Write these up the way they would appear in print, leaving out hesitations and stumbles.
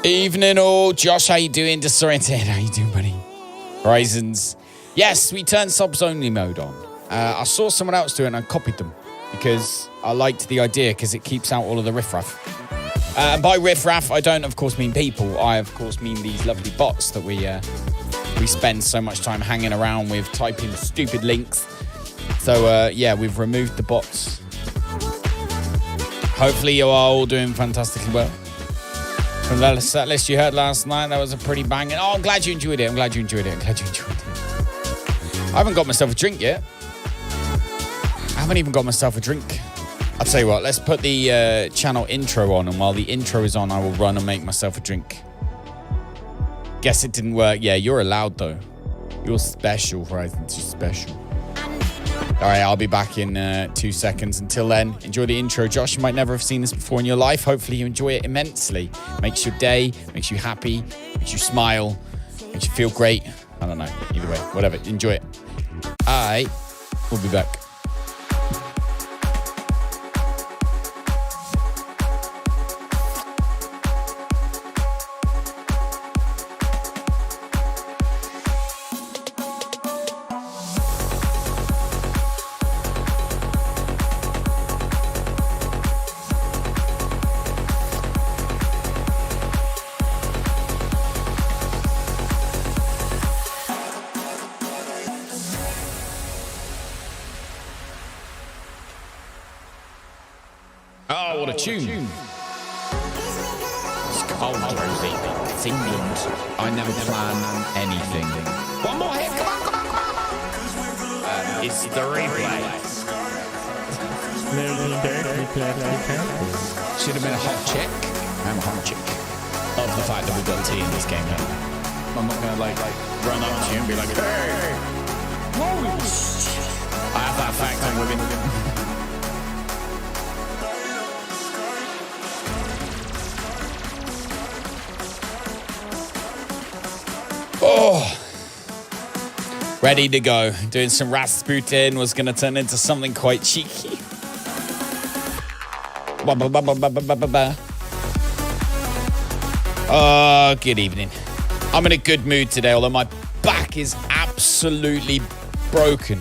Evening all. Josh, how you doing? Disoriented, how you doing, buddy? Horizons. Yes, we turned subs only mode on. I saw someone else do it and I copied them because I liked the idea because it keeps out all of the riffraff. And by riffraff, I don't, of course, mean people. I, of course, mean these lovely bots that we spend so much time hanging around with, typing stupid links. So, yeah, we've removed the bots. Hopefully you are all doing fantastically well. From the set list you heard last night, that was a pretty banging. Oh, I'm glad you enjoyed it. I haven't got myself a drink yet. I haven't even got myself a drink. I'll tell you what, let's put the channel intro on, and while the intro is on, I will run and make myself a drink. Guess it didn't work. Yeah, you're allowed, though. You're special, Horizons. You're special. All right, I'll be back in 2 seconds. Until then, enjoy the intro. Josh, you might never have seen this before in your life. Hopefully you enjoy it immensely. Makes your day, makes you happy, makes you smile, makes you feel great. I don't know. Either way, whatever. Enjoy it. I will be back. Oh, what a tune. It's cold, Rosie. It's England. I never plan anything. One more hit. Come on. It's the replay. Should have been a hot chick. I'm a hot chick. Of the fact that we've got tea in this game now. I'm not going to run up to you and be like, hey. I have that fact on women. Oh, ready to go. Doing some Rasputin was going to turn into something quite cheeky. Oh, good evening. I'm in a good mood today, although my back is absolutely broken.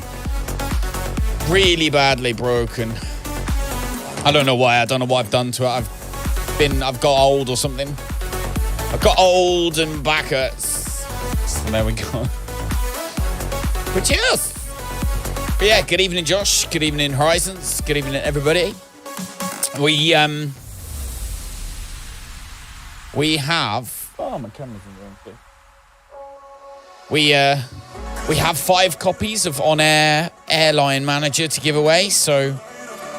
Really badly broken. I don't know why. I don't know what I've done to it. I've got old or something. I've got old and back hurts. So there we go. But cheers. But yeah, good evening, Josh. Good evening, Horizons. Good evening, everybody. We have. Oh, my camera's in the wrong place. We have 5 copies of OnAir Airline Manager to give away. So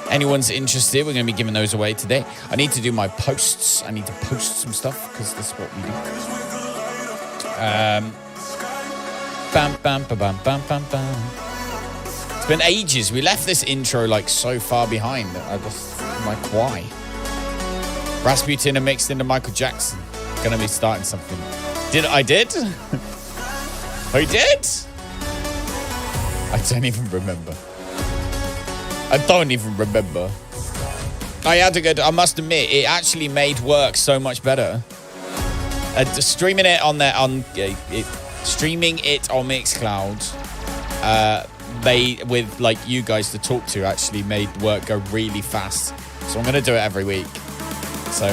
anyone's interested, we're going to be giving those away today. I need to do my posts. I need to post some stuff because that's what we do. Bam, bam, bam, bam, bam, bam, bam. It's been ages. We left this intro so far behind. I just, why? Rasputin and mixed into Michael Jackson. Gonna be starting something. I did? I did? I don't even remember. I had to go. I must admit, it actually made work so much better. Streaming it on Mixcloud, with you guys to talk to, actually made work go really fast. So I'm gonna do it every week. So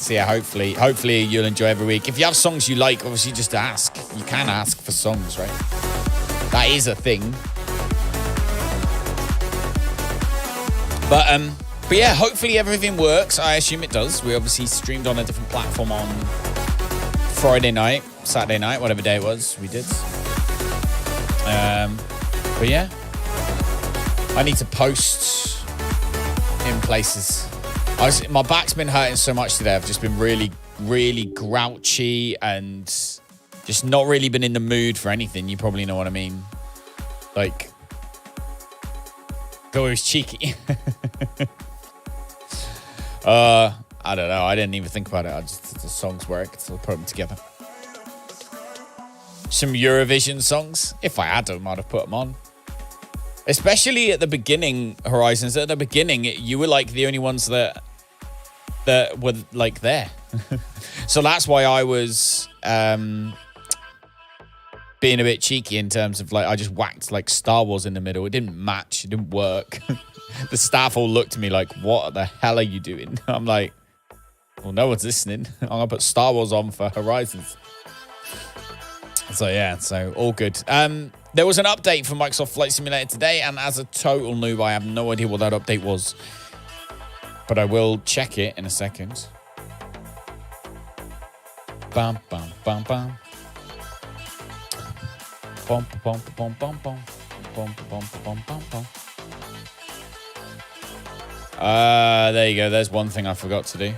yeah, hopefully you'll enjoy every week. If you have songs you like, obviously just ask. You can ask for songs, right? That is a thing. But yeah, hopefully everything works. I assume it does. We obviously streamed on a different platform on Friday night, Saturday night, whatever day it was, we did. But yeah, I need to post in places. My back's been hurting so much today. I've just been really, really grouchy and just not really been in the mood for anything. You probably know what I mean. Go, it was cheeky. I don't know. I didn't even think about it. The songs work, so I'll put them together. Some Eurovision songs. If I had them, I'd have put them on. Especially at the beginning, Horizons. At the beginning, you were the only ones that were there. So that's why I was being a bit cheeky in terms of like I just whacked like Star Wars in the middle. It didn't match. It didn't work. The staff all looked at me like, what the hell are you doing? I'm like, well, no one's listening. I'm going to put Star Wars on for Horizons. So, yeah, so all good. There was an update for Microsoft Flight Simulator today, and as a total noob, I have no idea what that update was. But I will check it in a second. Bum, bum, bum, bum. Bum, bum, bum, bum, bum. Bum, bum, bum, bum, bum. There you go. There's one thing I forgot to do.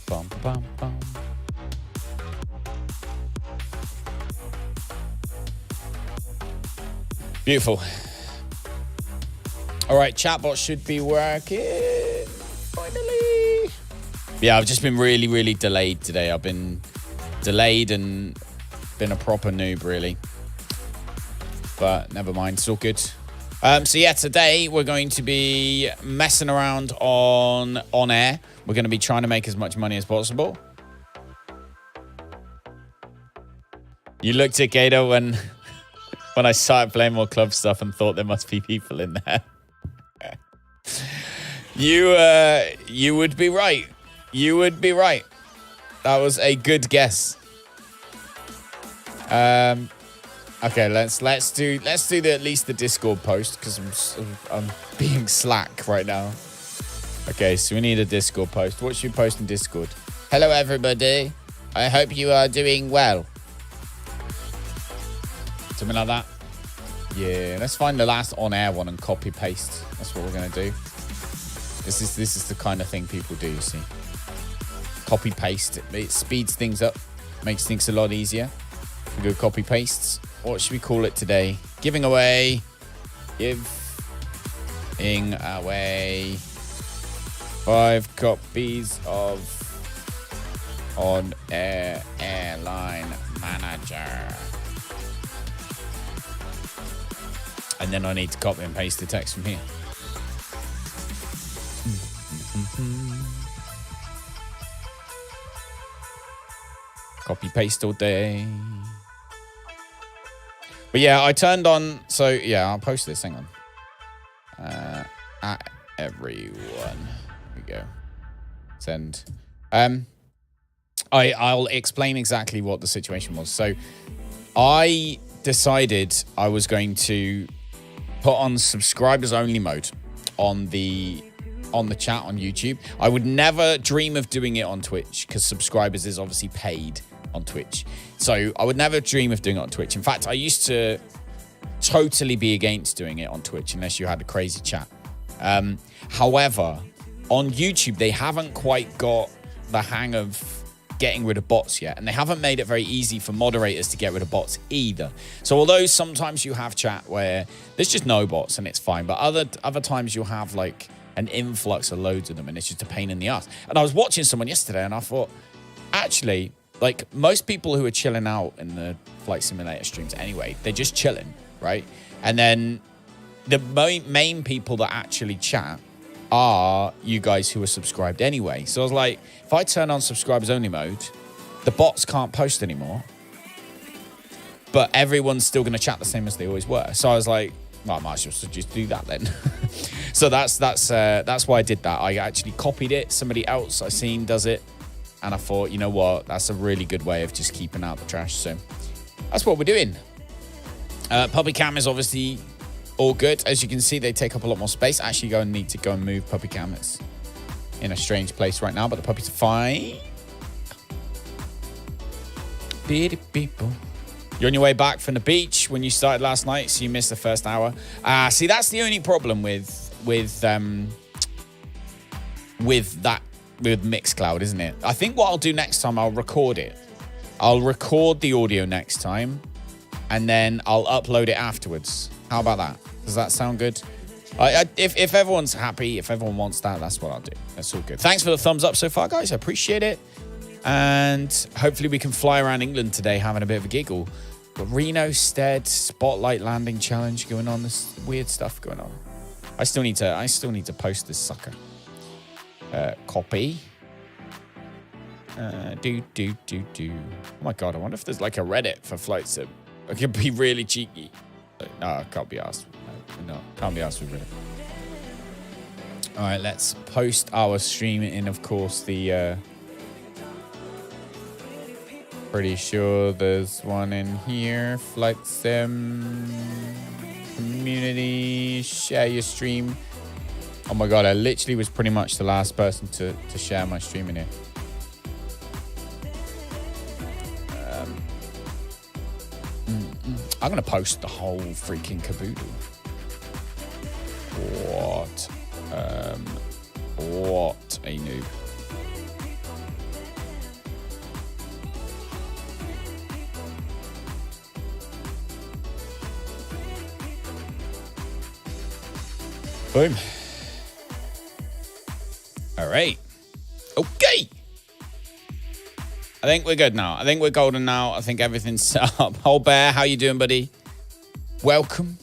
Bum, bum, bum. Beautiful. All right, chatbot should be working. Finally. Yeah, I've just been really, really delayed today. I've been delayed and been a proper noob, really. But never mind, it's all good. So yeah, today we're going to be messing around on air. We're going to be trying to make as much money as possible. You looked at Gator when I started playing more club stuff and thought there must be people in there. You would be right. You would be right. That was a good guess. Okay, let's do at least the Discord post because I'm being slack right now. Okay, so we need a Discord post. What should we post in Discord? Hello, everybody. I hope you are doing well. Something like that. Yeah, let's find the last on-air one and copy paste. That's what we're gonna do. This is the kind of thing people do. You see, copy paste. It speeds things up, makes things a lot easier. We go copy pastes. What should we call it today? Giving away 5 copies of OnAir Airline Manager. And then I need to copy and paste the text from here. Copy paste all day. But yeah, I turned on. So yeah, I'll post this. Hang on. At everyone. Here we go. Send. I'll explain exactly what the situation was. So I decided I was going to put on subscribers only mode on the chat on YouTube. I would never dream of doing it on Twitch because subscribers is obviously paid on Twitch. So I would never dream of doing it on Twitch. In fact, I used to totally be against doing it on Twitch unless you had a crazy chat. However, on YouTube, they haven't quite got the hang of getting rid of bots yet, and they haven't made it very easy for moderators to get rid of bots either. So although sometimes you have chat where there's just no bots and it's fine, but other times you'll have like an influx of loads of them and it's just a pain in the ass. And I was watching someone yesterday and I thought, actually, like most people who are chilling out in the Flight Simulator streams anyway, they're just chilling, right? And then the main people that actually chat are you guys who are subscribed anyway. So I was like, if I turn on subscribers only mode, the bots can't post anymore, but everyone's still going to chat the same as they always were. So I was like, well, I might as well just do that then. So that's why I did that. I actually copied it. Somebody else I seen does it. And I thought, you know what? That's a really good way of just keeping out the trash. So that's what we're doing. Puppy cam is obviously all good. As you can see, they take up a lot more space. Actually, need to go and move puppy cam. It's in a strange place right now, but the puppies are fine. People. You're on your way back from the beach when you started last night, so you missed the first hour. See, that's the only problem with Mixcloud, isn't it? I think what I'll do next time, I'll record it. I'll record the audio next time, and then I'll upload it afterwards. How about that? Does that sound good? If everyone's happy, if everyone wants that, that's what I'll do. That's all good. Thanks for the thumbs up so far, guys. I appreciate it. And hopefully we can fly around England today having a bit of a giggle. Got Reno, Stead, Spotlight Landing Challenge going on. This weird stuff going on. I still need to post this sucker. Copy. Oh my God, I wonder if there's like a Reddit for flight sim. It could be really cheeky. No, I can't be asked. No, can't be asked with Reddit. All right, let's post our stream in, of course, the... pretty sure there's one in here. Flight sim... community, share your stream. Oh my God, I literally was pretty much the last person to share my stream in here. I'm going to post the whole freaking caboodle. What a noob. Boom. All right. Okay. I think we're good now. I think we're golden now. I think everything's set up. Whole Bear, how you doing, buddy? Welcome.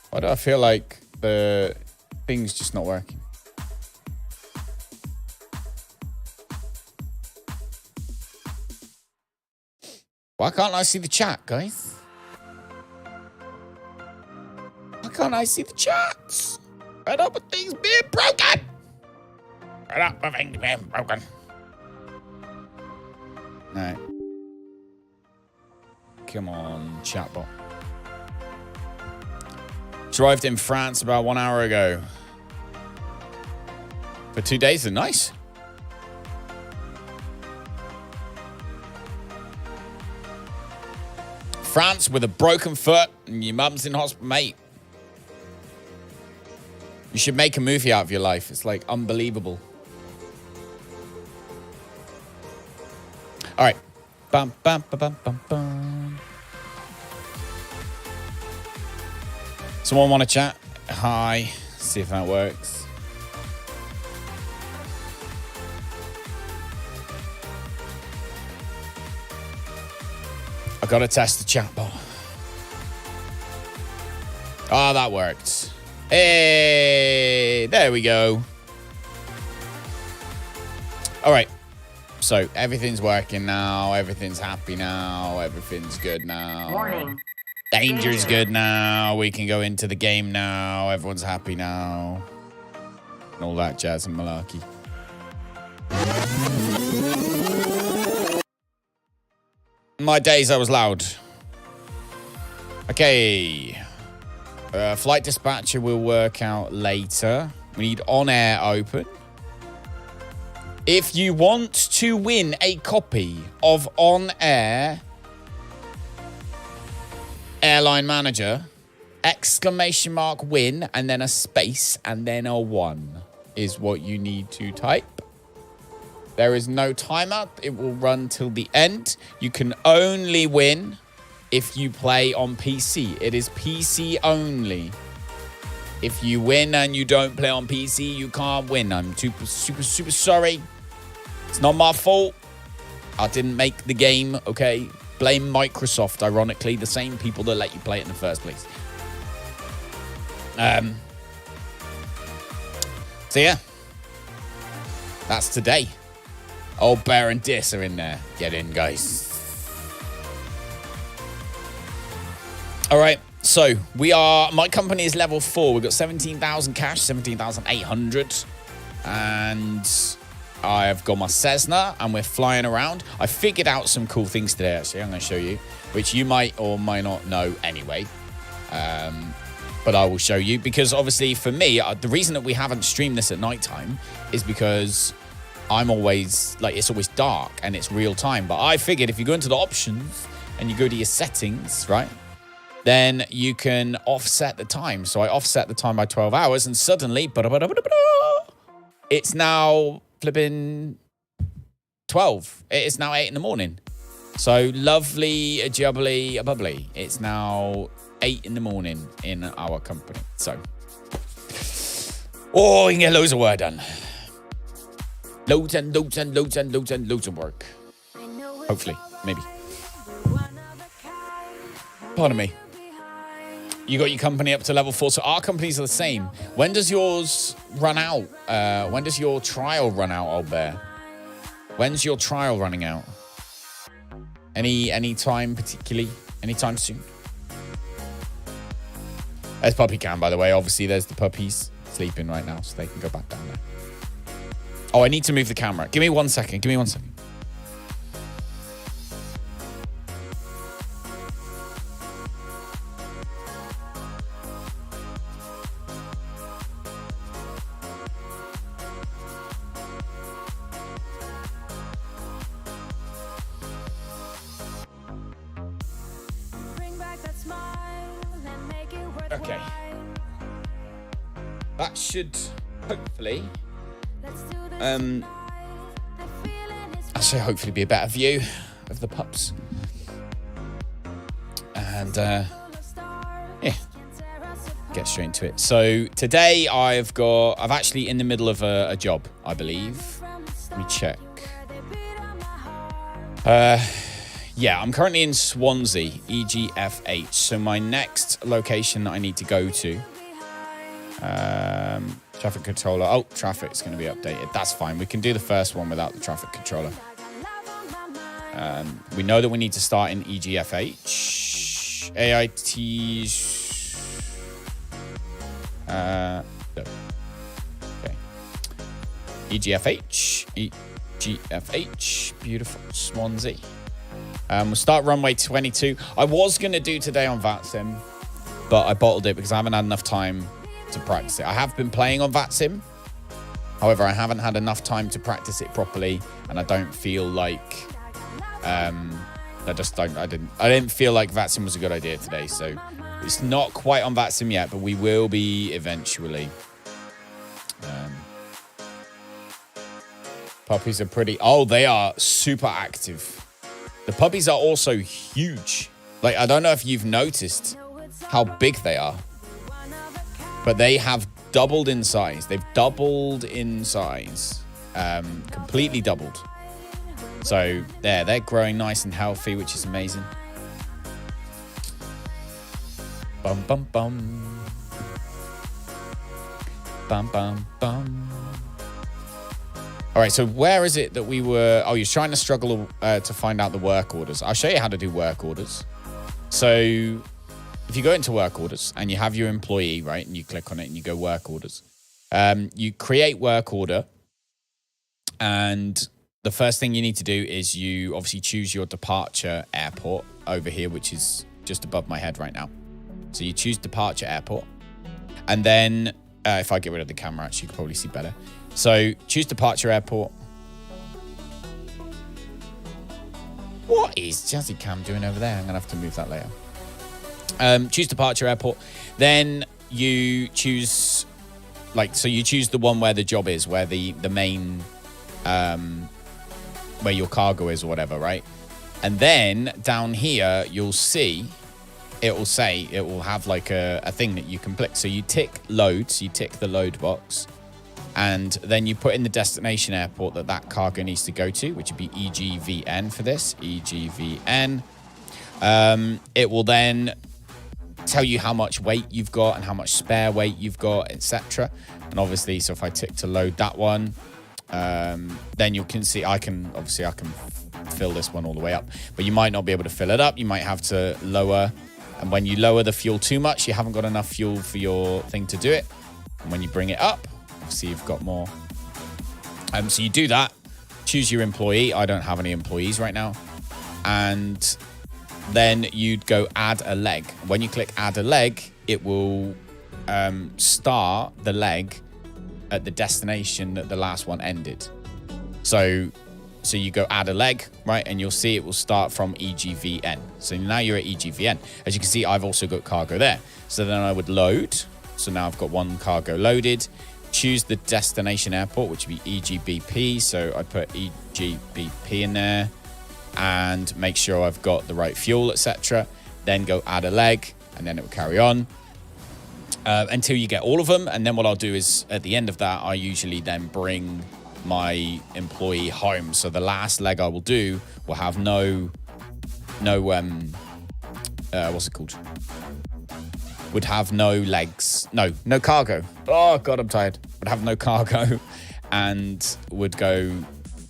Why do I feel like the thing's just not working? Why can't I see the chat, guys? Why can't I see the chats? Fed up with things being broken. Fed up with things being broken. All right. Come on, chatbot. Arrived in France about 1 hour ago. For 2 days, they're nice. France with a broken foot and your mum's in hospital, mate. You should make a movie out of your life. It's like unbelievable. All right. Bum, bum, bum, bum, bum, bum. Someone want to chat? Hi. See if that works. I gotta test the chat bot. Oh, that worked. Hey, there we go. All right. So everything's working now. Everything's happy now. Everything's good now. Warning. Danger's good now. We can go into the game now. Everyone's happy now. And all that jazz and malarkey. My days, I was loud. Okay. Flight dispatcher will work out later. We need OnAir open. If you want to win a copy of OnAir Airline Manager, exclamation mark win, and then a space, and then a 1 is what you need to type. There is no timer. It will run till the end. You can only win if you play on PC. It is PC only. If you win and you don't play on PC, you can't win. I'm super sorry. It's not my fault. I didn't make the game, okay? Blame Microsoft, ironically, the same people that let you play it in the first place. So yeah, that's today. Old Bear and Dis are in there. Get in, guys. All right, so my company is level 4. We've got 17,000 cash, 17,800. And I've got my Cessna, and we're flying around. I figured out some cool things today, actually. I'm going to show you, which you might or might not know anyway. But I will show you, because obviously for me, the reason that we haven't streamed this at nighttime is because I'm always, like, it's always dark and it's real time. But I figured if you go into the options and you go to your settings, right, then you can offset the time. So I offset the time by 12 hours, and suddenly, it's now flipping 12. It is now 8 in the morning. So lovely, jubbly, bubbly. It's now 8 in the morning in our company. So, we can get loads of work done. Loads and loads and loads and loads and loads of work. Hopefully, maybe. Pardon me. You got your company up to level 4. So our companies are the same. When does yours run out? When does your trial run out, old bear? When's your trial running out? Any time particularly? Anytime soon? There's Puppy Cam, by the way. Obviously, there's the puppies sleeping right now, so they can go back down there. Oh, I need to move the camera. Give me 1 second. Give me 1 second. Okay. That should hopefully, I say hopefully be a better view of the pups. And yeah, get straight into it. So today I'm actually in the middle of a job, I believe. Let me check. Yeah, I'm currently in Swansea, EGFH. So my next location that I need to go to, traffic controller. Oh, traffic's going to be updated. That's fine. We can do the first one without the traffic controller. We know that we need to start in EGFH. AIT's... no. Okay. EGFH. EGFH. Beautiful. Swansea. We'll start runway 22. I was going to do today on VATSIM, but I bottled it because I haven't had enough time to practice it. I have been playing on VATSIM. However, I haven't had enough time to practice it properly, and I don't feel like I didn't feel like VATSIM was a good idea today. So it's not quite on VATSIM yet, but we will be eventually. Puppies are pretty. Oh, they are super active. The puppies are also huge. Like, I don't know if you've noticed how big they are, but they have doubled in size. They've doubled in size, completely doubled. So they're growing nice and healthy, which is amazing. Bum, bum, bum. Bum, bum, bum. All right, so where is it that we were? Oh, you're trying to struggle to find out the work orders. I'll show you how to do work orders. So if you go into work orders and you have your employee, right, and you click on it and you go work orders, you create work order. And the first thing you need to do is you obviously choose your departure airport over here, which is just above my head right now. So you choose departure airport. And then if I get rid of the camera, actually, you can probably see better. So choose departure airport. What is Jazzy Cam doing over there? I'm going to have to move that later. Choose departure airport. Then you choose, so you choose the one where the job is, where the main, where your cargo is or whatever, right? And then down here, you'll see, it will have like a thing that you can click. So you tick loads, you tick the load box. And then you put in the destination airport that cargo needs to go to, which would be EGVN for this, EGVN. It will then tell you how much weight you've got and how much spare weight you've got, etc. And obviously, so if I tick to load that one, then you can see I can fill this one all the way up. But you might not be able to fill it up. You might have to lower. And when you lower the fuel too much, you haven't got enough fuel for your thing to do it. And when you bring it up, obviously you've got more. So you do that, choose your employee. I don't have any employees right now. And then you'd go add a leg. When you click add a leg, it will start the leg at the destination that the last one ended. So you go add a leg, right? And you'll see it will start from EGVN. So now you're at EGVN. As you can see, I've also got cargo there. So then I would load. So now I've got one cargo loaded. Choose the destination airport, which would be EGBP. So I put EGBP in there and make sure I've got the right fuel, etc. Then go add a leg, and then it will carry on until you get all of them. And then what I'll do is at the end of that, I usually then bring my employee home. So the last leg I will do will have no what's it called? Would have no legs. No cargo. Oh, God, I'm tired. Would have no cargo and would go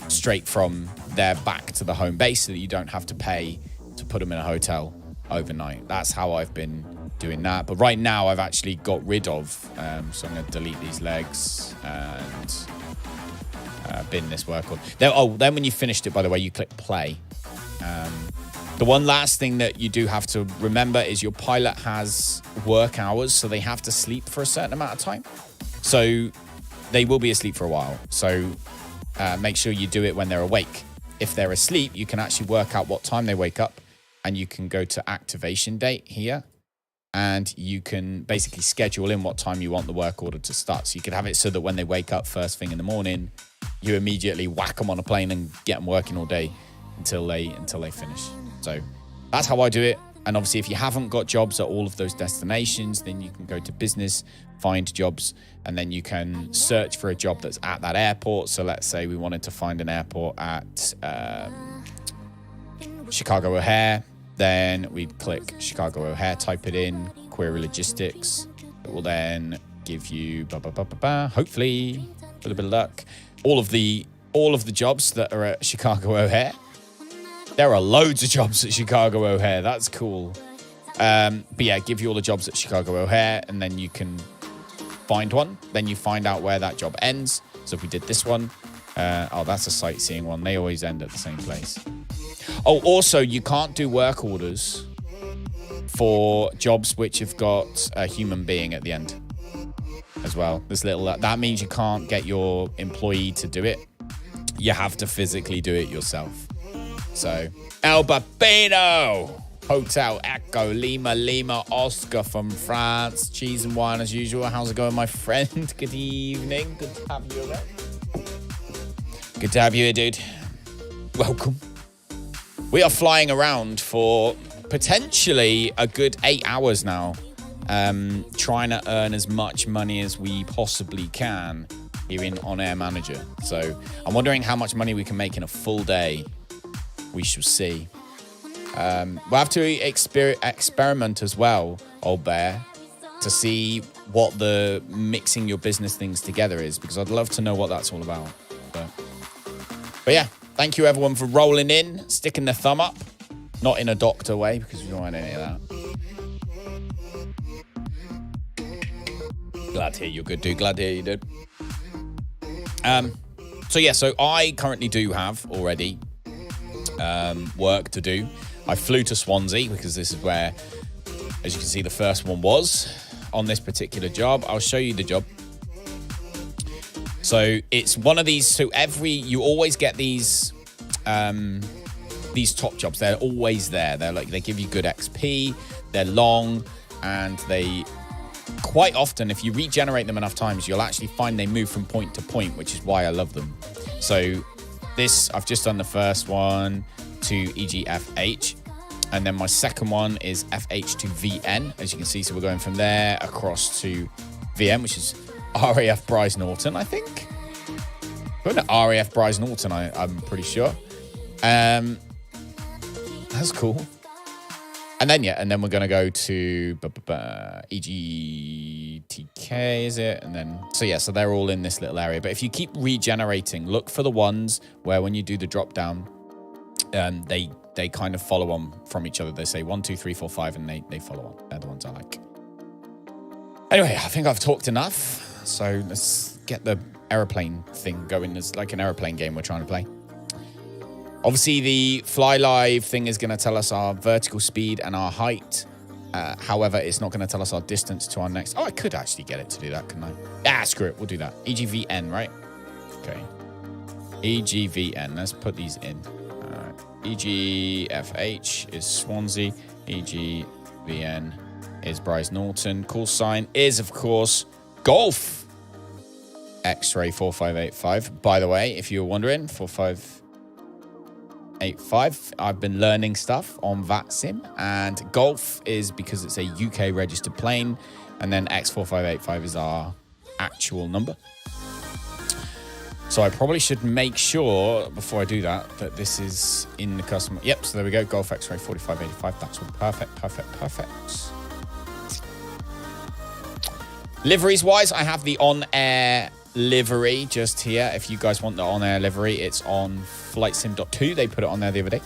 straight from there back to the home base so that you don't have to pay to put them in a hotel overnight. That's how I've been doing that. But right now, I've actually got rid of, so I'm going to delete these legs and bin this work order. Then when you finished it, by the way, you click play. The one last thing that you do have to remember is your pilot has work hours, so they have to sleep for a certain amount of time. So they will be asleep for a while. So make sure you do it when they're awake. If they're asleep, you can actually work out what time they wake up, and you can go to activation date here, and you can basically schedule in what time you want the work order to start. So you can have it so that when they wake up first thing in the morning, you immediately whack them on a plane and get them working all day until they finish. So that's how I do it. And obviously, if you haven't got jobs at all of those destinations, then you can go to business, find jobs, and then you can search for a job that's at that airport. So let's say we wanted to find an airport at Chicago O'Hare. Then we'd click Chicago O'Hare, type it in, query logistics. It will then give you, hopefully, with a bit of luck, all of the jobs that are at Chicago O'Hare. There are loads of jobs at Chicago O'Hare. That's cool. But yeah, give you all the jobs at Chicago O'Hare, and then you can find one. Then you find out where that job ends. So if we did this one, that's a sightseeing one. They always end at the same place. Oh, also, you can't do work orders for jobs which have got a human being at the end as well. That means you can't get your employee to do it. You have to physically do it yourself. So, El Babino, Hotel Echo, Lima, Oscar from France. Cheese and wine as usual. How's it going, my friend? Good evening. Good to have you around. Good to have you here, dude. Welcome. We are flying around for potentially a good 8 hours now, trying to earn as much money as we possibly can here in OnAir Manager. So I'm wondering how much money we can make in a full day. We shall see. We'll have to experiment as well, old bear, to see what the mixing your business things together is, because I'd love to know what that's all about. But yeah, thank you everyone for rolling in, sticking the thumb up. Not in a doctor way, because we don't want any of that. Glad to hear you're good, dude. Glad to hear you, dude. So I currently do have already work to do. I flew to Swansea because this is where, as you can see, the first one was on this particular job. I'll show you the job. So it's one of these. So you always get these top jobs. They're always there. They give you good XP. They're long, and they quite often, if you regenerate them enough times, you'll actually find they move from point to point, which is why I love them. So I've just done the first one to EGFH, and then my second one is FH to VN, as you can see. So we're going from there across to VM, which is RAF Bryce Norton, I think. Going to RAF Bryce Norton, I'm pretty sure. That's cool. And then we're going to go to EGTK, is it? And then, so they're all in this little area. But if you keep regenerating, look for the ones where when you do the drop down, they kind of follow on from each other. They say 1, 2, 3, 4, 5, and they follow on. They're the ones I like. Anyway, I think I've talked enough. So let's get the airplane thing going. It's like an airplane game we're trying to play. Obviously, the fly live thing is going to tell us our vertical speed and our height. However, it's not going to tell us our distance to our next. Oh, I could actually get it to do that, couldn't I? Screw it. We'll do that. EGVN, right? Okay. EGVN. Let's put these in. EGFH is Swansea. EGVN is Bryce Norton. Call sign is, of course, Golf. X-ray 4585. By the way, if you were wondering, 4585. I've been learning stuff on VATSIM, and Golf is because it's a UK registered plane, and then X4585 is our actual number. So I probably should make sure before I do that this is in the customer. Yep, so there we go. Golf X-ray 4585. That's all perfect. Liveries wise, I have the OnAir livery just here. If you guys want the OnAir livery, it's on flightsim.2. They put it on there the other day.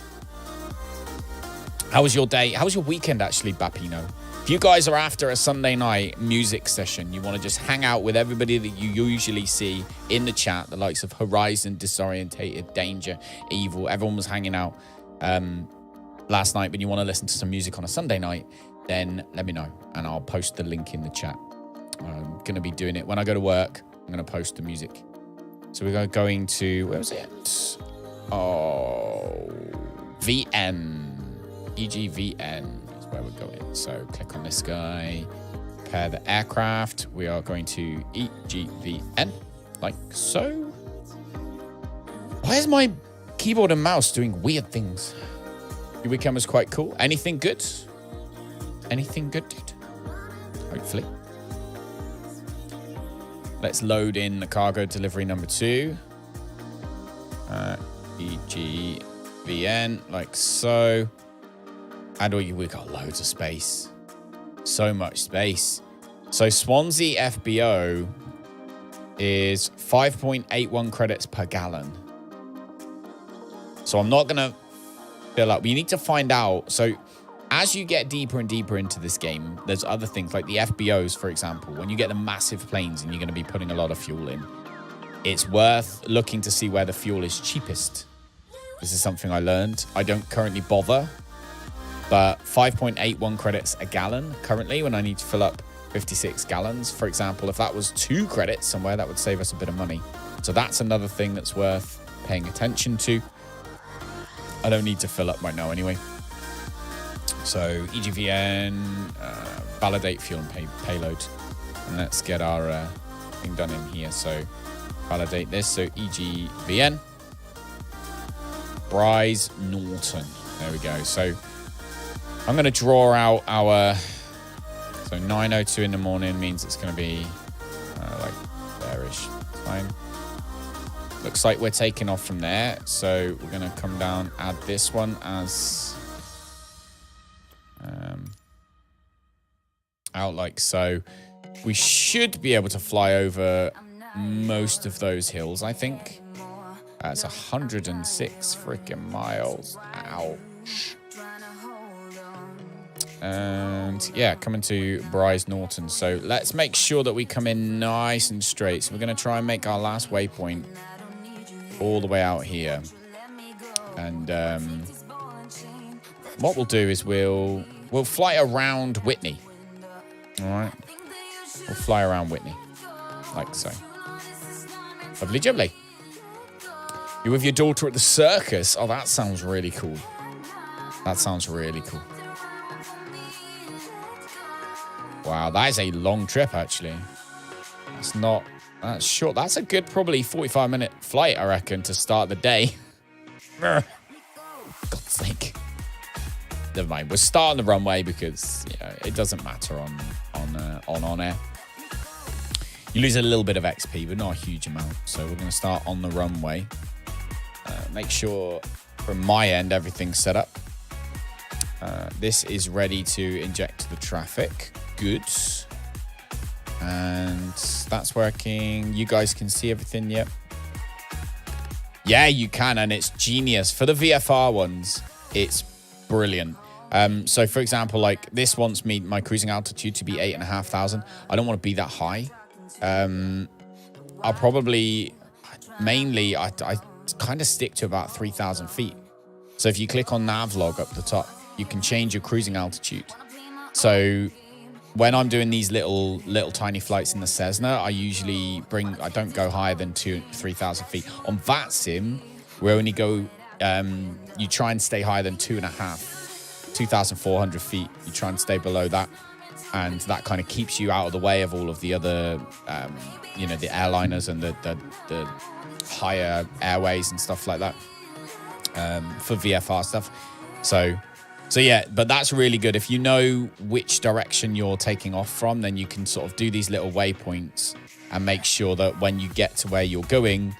How was your day? How was your weekend, actually, Bapino? If you guys are after a Sunday night music session, you want to just hang out with everybody that you usually see in the chat, the likes of Horizon, Disorientated, Danger, Evil, everyone was hanging out last night, but you want to listen to some music on a Sunday night, then let me know, and I'll post the link in the chat. I'm going to be doing it. When I go to work, I'm going to post the music. So we're going to, where was it? Oh, VN. EGVN. Where we're going. So click on this guy, pair the aircraft. We are going to EGVN, like so. Why is my keyboard and mouse doing weird things? Your weekend was quite cool. Anything good? Anything good, dude? Hopefully. Let's load in the cargo delivery number 2. EGVN, like so. And we got loads of space. So much space. So Swansea FBO is 5.81 credits per gallon. So I'm not going to fill up. You need to find out. So as you get deeper and deeper into this game, there's other things like the FBOs, for example. When you get the massive planes and you're going to be putting a lot of fuel in, it's worth looking to see where the fuel is cheapest. This is something I learned. I don't currently bother. But 5.81 credits a gallon currently when I need to fill up 56 gallons. For example, if that was 2 credits somewhere, that would save us a bit of money. So that's another thing that's worth paying attention to. I don't need to fill up right now anyway. So EGVN, validate fuel and payload. And let's get our thing done in here. So validate this. So EGVN, Bryce Norton. There we go. So I'm going to draw out our, so 9:02 in the morning means it's going to be like there-ish. Fine. Looks like we're taking off from there. So we're going to come down, add this one as out like so. We should be able to fly over most of those hills, I think. It's 106 freaking miles. Ouch. And yeah, coming to Bryce Norton. So let's make sure that we come in nice and straight. So we're going to try and make our last waypoint all the way out here. And what we'll do is we'll fly around Whitney. All right. We'll fly around Whitney. Like so. Lovely jubbly. You're with your daughter at the circus. Oh, that sounds really cool. That sounds really cool. Wow, that is a long trip, actually. That's short. That's a good, probably 45-minute flight, I reckon, to start the day. God's sake. Never mind. We're starting the runway because it doesn't matter on air. You lose a little bit of XP, but not a huge amount. So we're going to start on the runway. Make sure, from my end, everything's set up. This is ready to inject the traffic. Good. And that's working. You guys can see everything, yep. Yeah, you can, and it's genius. For the VFR ones, it's brilliant. So, for example, like this wants my cruising altitude to be 8,500. I don't want to be that high. I'll probably, mainly, I kind of stick to about 3,000 feet. So if you click on Navlog up the top, you can change your cruising altitude. So when I'm doing these little tiny flights in the Cessna, I don't go higher than 3,000 feet. On VATSIM, we only go, you try and stay higher than 2,400 feet. You try and stay below that. And that kind of keeps you out of the way of all of the other, the airliners and the higher airways and stuff like that for VFR stuff. So yeah, but that's really good. If you know which direction you're taking off from, then you can sort of do these little waypoints and make sure that when you get to where you're going,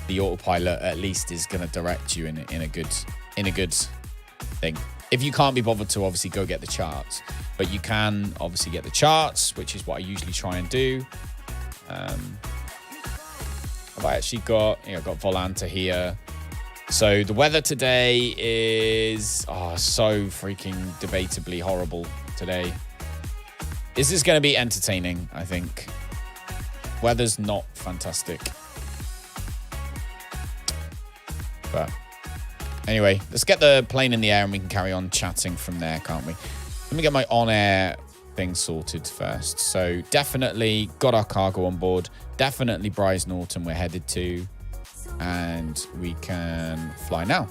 the autopilot at least is going to direct you in a good thing. If you can't be bothered to obviously go get the charts, but you can obviously get the charts, which is what I usually try and do. Have I actually got, I've got Volanta here. So the weather today is so freaking debatably horrible today. This is going to be entertaining, I think. Weather's not fantastic. But anyway, let's get the plane in the air and we can carry on chatting from there, can't we? Let me get my on-air thing sorted first. So definitely got our cargo on board. Definitely Brize Norton we're headed to. And we can fly now.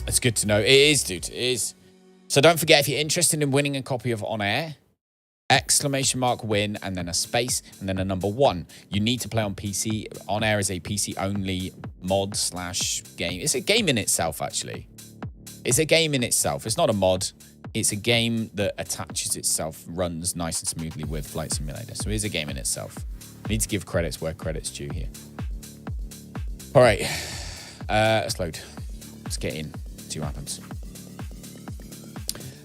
It's good to know. It is, dude. It is. So don't forget, if you're interested in winning a copy of On Air, !win, and then a space, and then a number 1. You need to play on PC. On Air is a PC-only mod/game. It's a game in itself, actually. It's a game in itself. It's not a mod. It's a game that attaches itself, runs nice and smoothly with Flight Simulator. So it is a game in itself. I need to give credits where credit's due here. All right. Let's load. Let's get in. See what happens.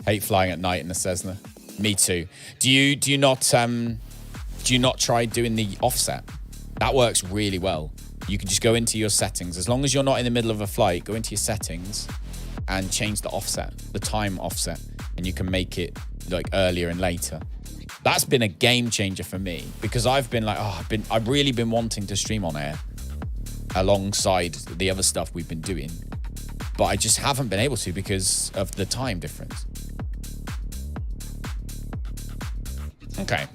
Hate flying at night in the Cessna. Me too. Do you not try doing the offset? That works really well. You can just go into your settings. As long as you're not in the middle of a flight, go into your settings and change the offset, the time offset, and you can make it like earlier and later. That's been a game changer for me because I've been like, I've really been wanting to stream on air alongside the other stuff we've been doing, but I just haven't been able to because of the time difference. Okay.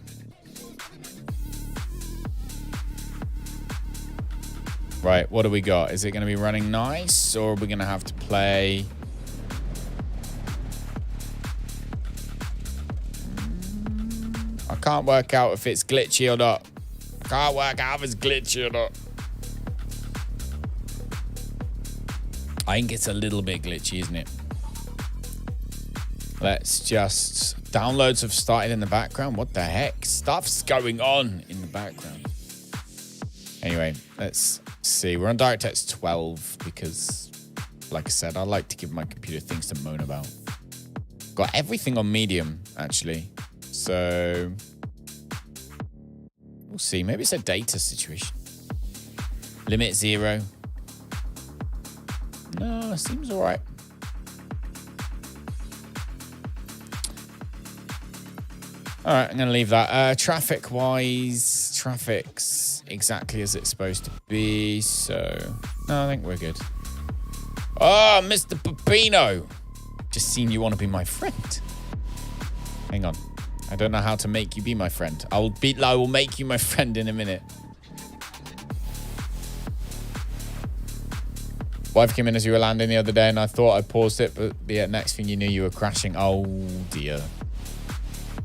Right, what do we got? Is it going to be running nice, or are we going to have to play? I can't work out if it's glitchy or not. Can't work out if it's glitchy or not. I think it's a little bit glitchy, isn't it? Let's just... Downloads have started in the background. What the heck? Stuff's going on in the background. Anyway, let's see. We're on DirectX 12 because, like I said, I like to give my computer things to moan about. Got everything on medium, actually. So, we'll see. Maybe it's a data situation. Limit 0. No, seems all right. All right, I'm going to leave that. Traffic-wise, traffic's exactly as it's supposed to be. So, no, I think we're good. Oh, Mr. Peppino. Just seen you want to be my friend. Hang on. I don't know how to make you be my friend. I will make you my friend in a minute. Wife came in as you were landing the other day, and I thought I paused it, but the next thing you knew, you were crashing. Oh, dear.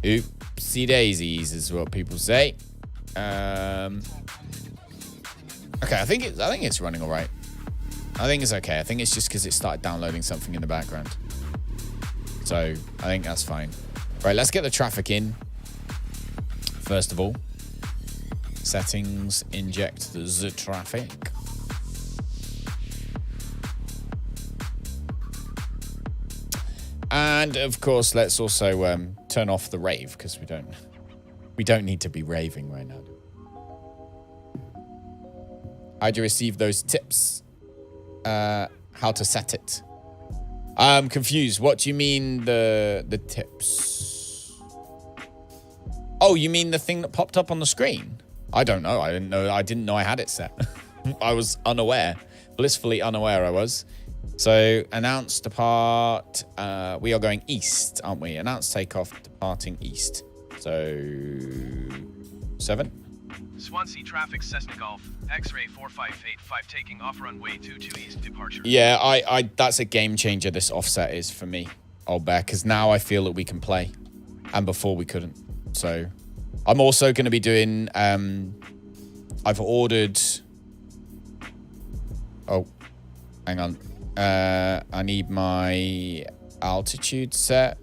Oopsie daisies is what people say. Okay, I think it's running all right. I think it's okay. I think it's just because it started downloading something in the background. So I think that's fine. Right, let's get the traffic in. First of all, settings, inject the traffic. And of course, let's also turn off the rave because we don't need to be raving right now. How'd you receive those tips? How to set it? I'm confused. What do you mean the tips? Oh, you mean the thing that popped up on the screen? I don't know. I didn't know I had it set. I was unaware, blissfully unaware I was. So, announce depart. We are going east, aren't we? Announce takeoff, departing east. So, 7. Swansea traffic, Cessna Golf, X-ray 4585 taking off runway 22 east departure. Yeah, I that's a game changer, this offset is for me, old bear, because now I feel that we can play. And before we couldn't. So, I'm also going to be doing, I've ordered... Oh, hang on. I need my altitude set.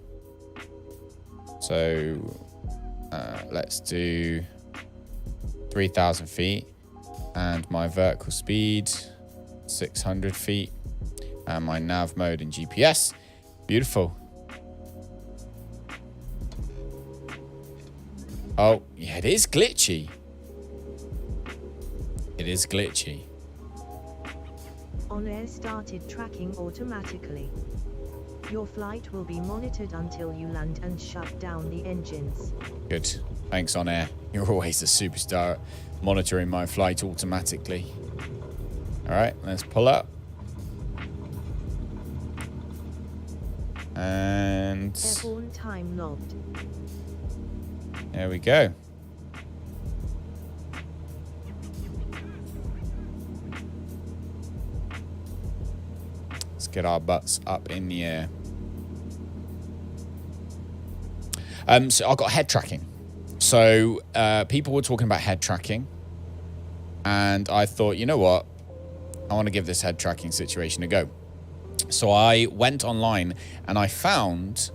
So let's do 3,000 feet. And my vertical speed, 600 feet. And my nav mode and GPS. Beautiful. Oh, yeah, it is glitchy. It is glitchy. OnAir started tracking automatically. Your flight will be monitored until you land and shut down the engines. Good. Thanks, OnAir. You're always a superstar, monitoring my flight automatically. All right, let's pull up. And Airborne time logged. there we go. Let's get our butts up in the air. So I got head tracking. So people were talking about head tracking. And I thought, you know what? I want to give this head tracking situation a go. So I went online and I found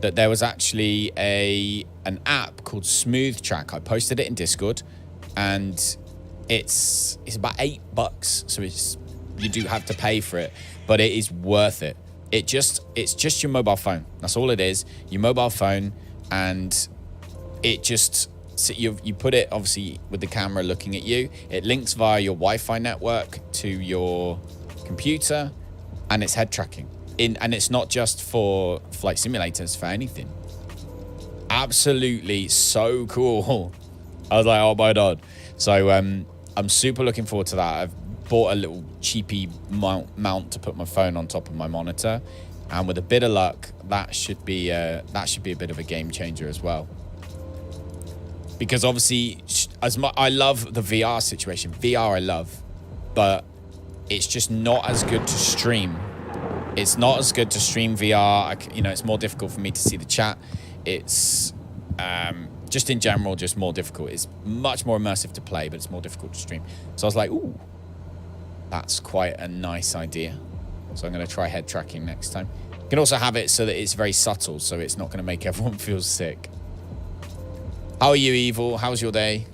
that there was actually an app called Smooth Track. I posted it in Discord, and it's about $8, so you do have to pay for it, but it is worth it. It's just your mobile phone. That's all it is. Your mobile phone, and it just you put it obviously with the camera looking at you. It links via your Wi-Fi network to your computer, and it's head tracking. And it's not just for flight simulators, for anything. Absolutely so cool. I was like, oh my God. So I'm super looking forward to that. I've bought a little cheapy mount to put my phone on top of my monitor. And with a bit of luck, that should be a bit of a game changer as well. Because obviously, I love the VR situation. VR I love, but it's just not as good to stream. It's not as good to stream VR. It's more difficult for me to see the chat. It's just in general, just more difficult. It's much more immersive to play, but it's more difficult to stream. So I was like, ooh, that's quite a nice idea. So I'm going to try head tracking next time. You can also have it so that it's very subtle, so it's not going to make everyone feel sick. How are you, Evil? How's your day?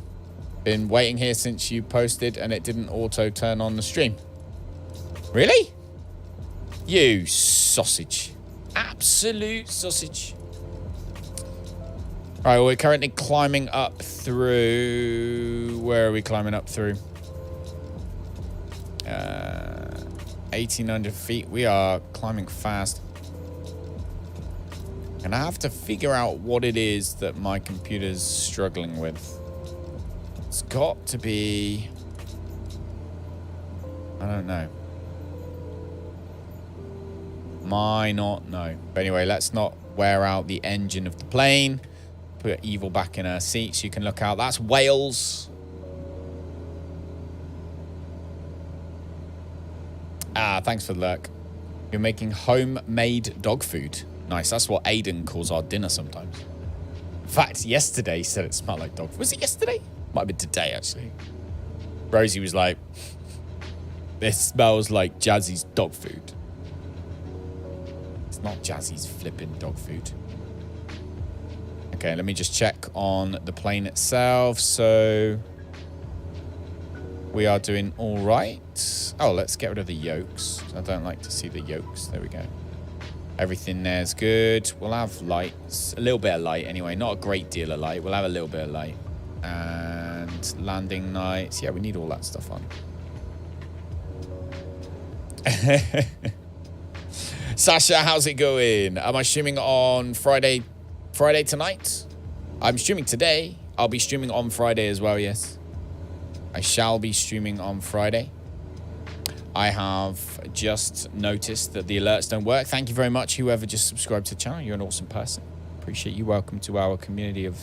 Been waiting here since you posted and it didn't auto turn on the stream. Really? You sausage. Absolute sausage. All right, well, we're currently climbing up through... Where are we climbing up through? 1,800 feet. We are climbing fast. And I have to figure out what it is that my computer's struggling with. It's got to be... I don't know. Might not know. But anyway, let's not wear out the engine of the plane. Put Evil back in her seat so you can look out. That's Wales. Ah, thanks for the lurk. You're making homemade dog food. Nice. That's what Aiden calls our dinner sometimes. In fact, yesterday he said it smelled like dog food. Was it yesterday? Might have been today, actually. Rosie was like, this smells like Jazzy's dog food. It's not Jazzy's flipping dog food. Okay, let me just check on the plane itself. So we are doing all right. Oh, let's get rid of the yokes. I don't like to see the yokes. There we go. Everything there's good. We'll have lights. A little bit of light anyway. Not a great deal of light. We'll have a little bit of light. And landing lights. Yeah, we need all that stuff on. Sasha, how's it going? Am I streaming on Friday tonight? I'm streaming today. I'll be streaming on Friday as well, yes. I shall be streaming on Friday. I have just noticed that the alerts don't work. Thank you very much, whoever just subscribed to the channel. You're an awesome person. Appreciate you. Welcome to our community of...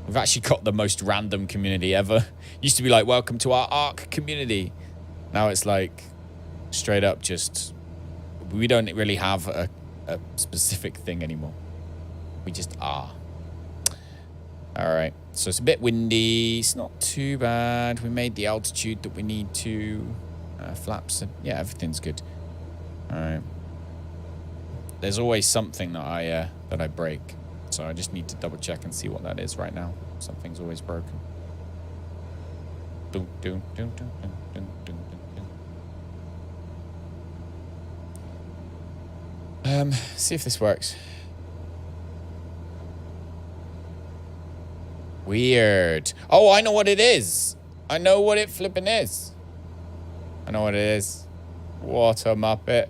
We've actually got the most random community ever. Used to be like, welcome to our ARC community. Now it's like, straight up just... We don't really have a specific thing anymore. We just are. All right. So it's a bit windy. It's not too bad. We made the altitude that we need to. Flaps. Yeah, everything's good. All right. There's always something that I break. So I just need to double check and see what that is right now. Something's always broken. See if this works. Weird. Oh, I know what it is. I know what it flipping is. I know what it is. What a muppet.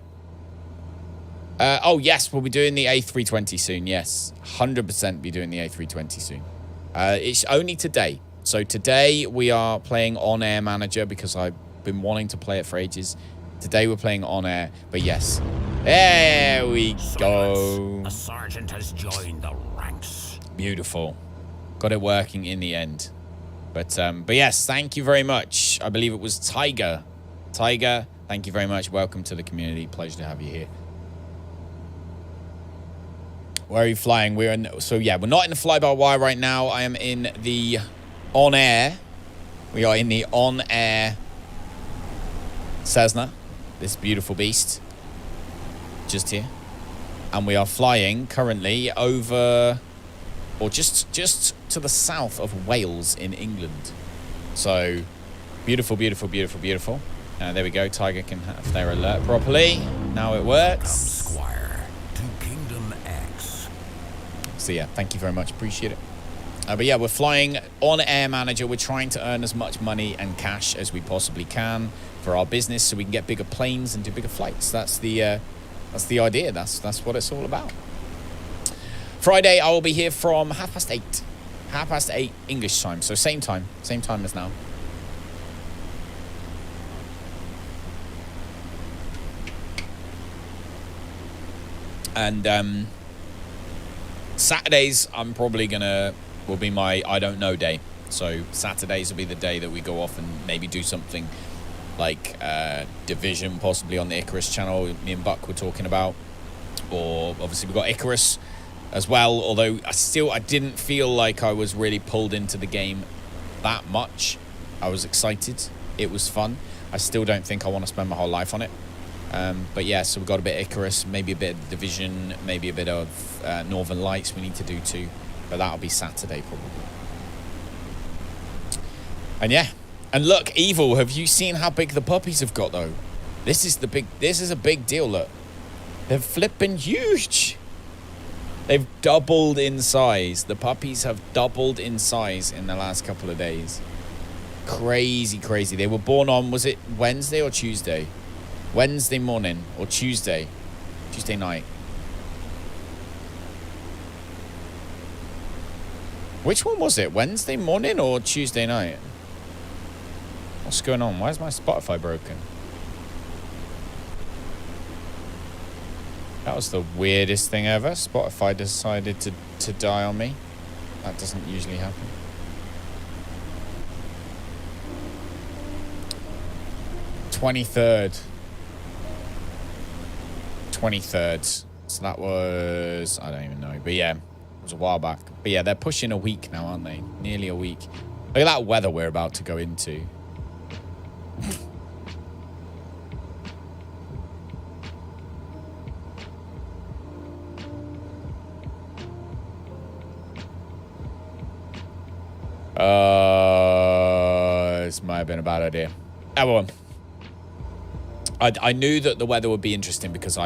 Oh, yes, we'll be doing the A320 soon. Yes, 100% be doing the A320 soon. It's only today. So today we are playing OnAir Manager because I've been wanting to play it for ages. Today we're playing OnAir, but yes. There we go. A sergeant has joined the ranks. Beautiful. Got it working in the end. But yes, thank you very much. I believe it was Tiger. Tiger, thank you very much. Welcome to the community. Pleasure to have you here. Where are you flying? We're in. So yeah, we're not in the fly-by-wire right now. I am in the OnAir. We are in the OnAir Cessna. This beautiful beast. Just here. And we are flying currently over, or just to the south of Wales in England. So beautiful, beautiful, beautiful, beautiful. There we go. Tiger can have their alert properly. Now it works. Squire to Kingdom X. So yeah, thank you very much. Appreciate it. But yeah, we're flying OnAir Manager. We're trying to earn as much money and cash as we possibly can for our business, so we can get bigger planes and do bigger flights. That's the idea. That's what it's all about. Friday, I will be here from 8:30. 8:30 English time. So same time as now. And Saturdays, I'm probably will be my I don't know day. So Saturdays will be the day that we go off and maybe do something like Division, possibly on the Icarus channel. Me and Buck were talking about, or obviously we've got Icarus as well. Although I didn't feel like I was really pulled into the game that much. I was excited. It was fun. I still don't think I want to spend my whole life on it. But yeah, so we've got a bit of Icarus, maybe a bit of Division, maybe a bit of Northern Lights we need to do too. But that'll be Saturday probably. And yeah. And look, Evil, have you seen how big the puppies have got though? This is a big deal, look. They're flipping huge. They've doubled in size. The puppies have doubled in size in the last couple of days. Crazy, crazy. They were born on, was it Wednesday or Tuesday? Wednesday morning or Tuesday night. Which one was it? Wednesday morning or Tuesday night? What's going on? Why is my Spotify broken? That was the weirdest thing ever. Spotify decided to die on me. That doesn't usually happen. '23rd. So that was, I don't even know. But yeah, it was a while back. But yeah, they're pushing a week now, aren't they? Nearly a week. Look at that weather we're about to go into. This might have been a bad idea. Everyone. I knew that the weather would be interesting because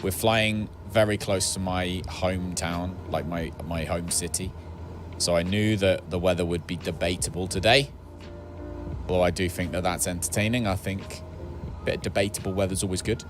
we're flying very close to my hometown, like my home city. So I knew that the weather would be debatable today. Although I do think that that's entertaining. I think a bit of debatable weather's always good.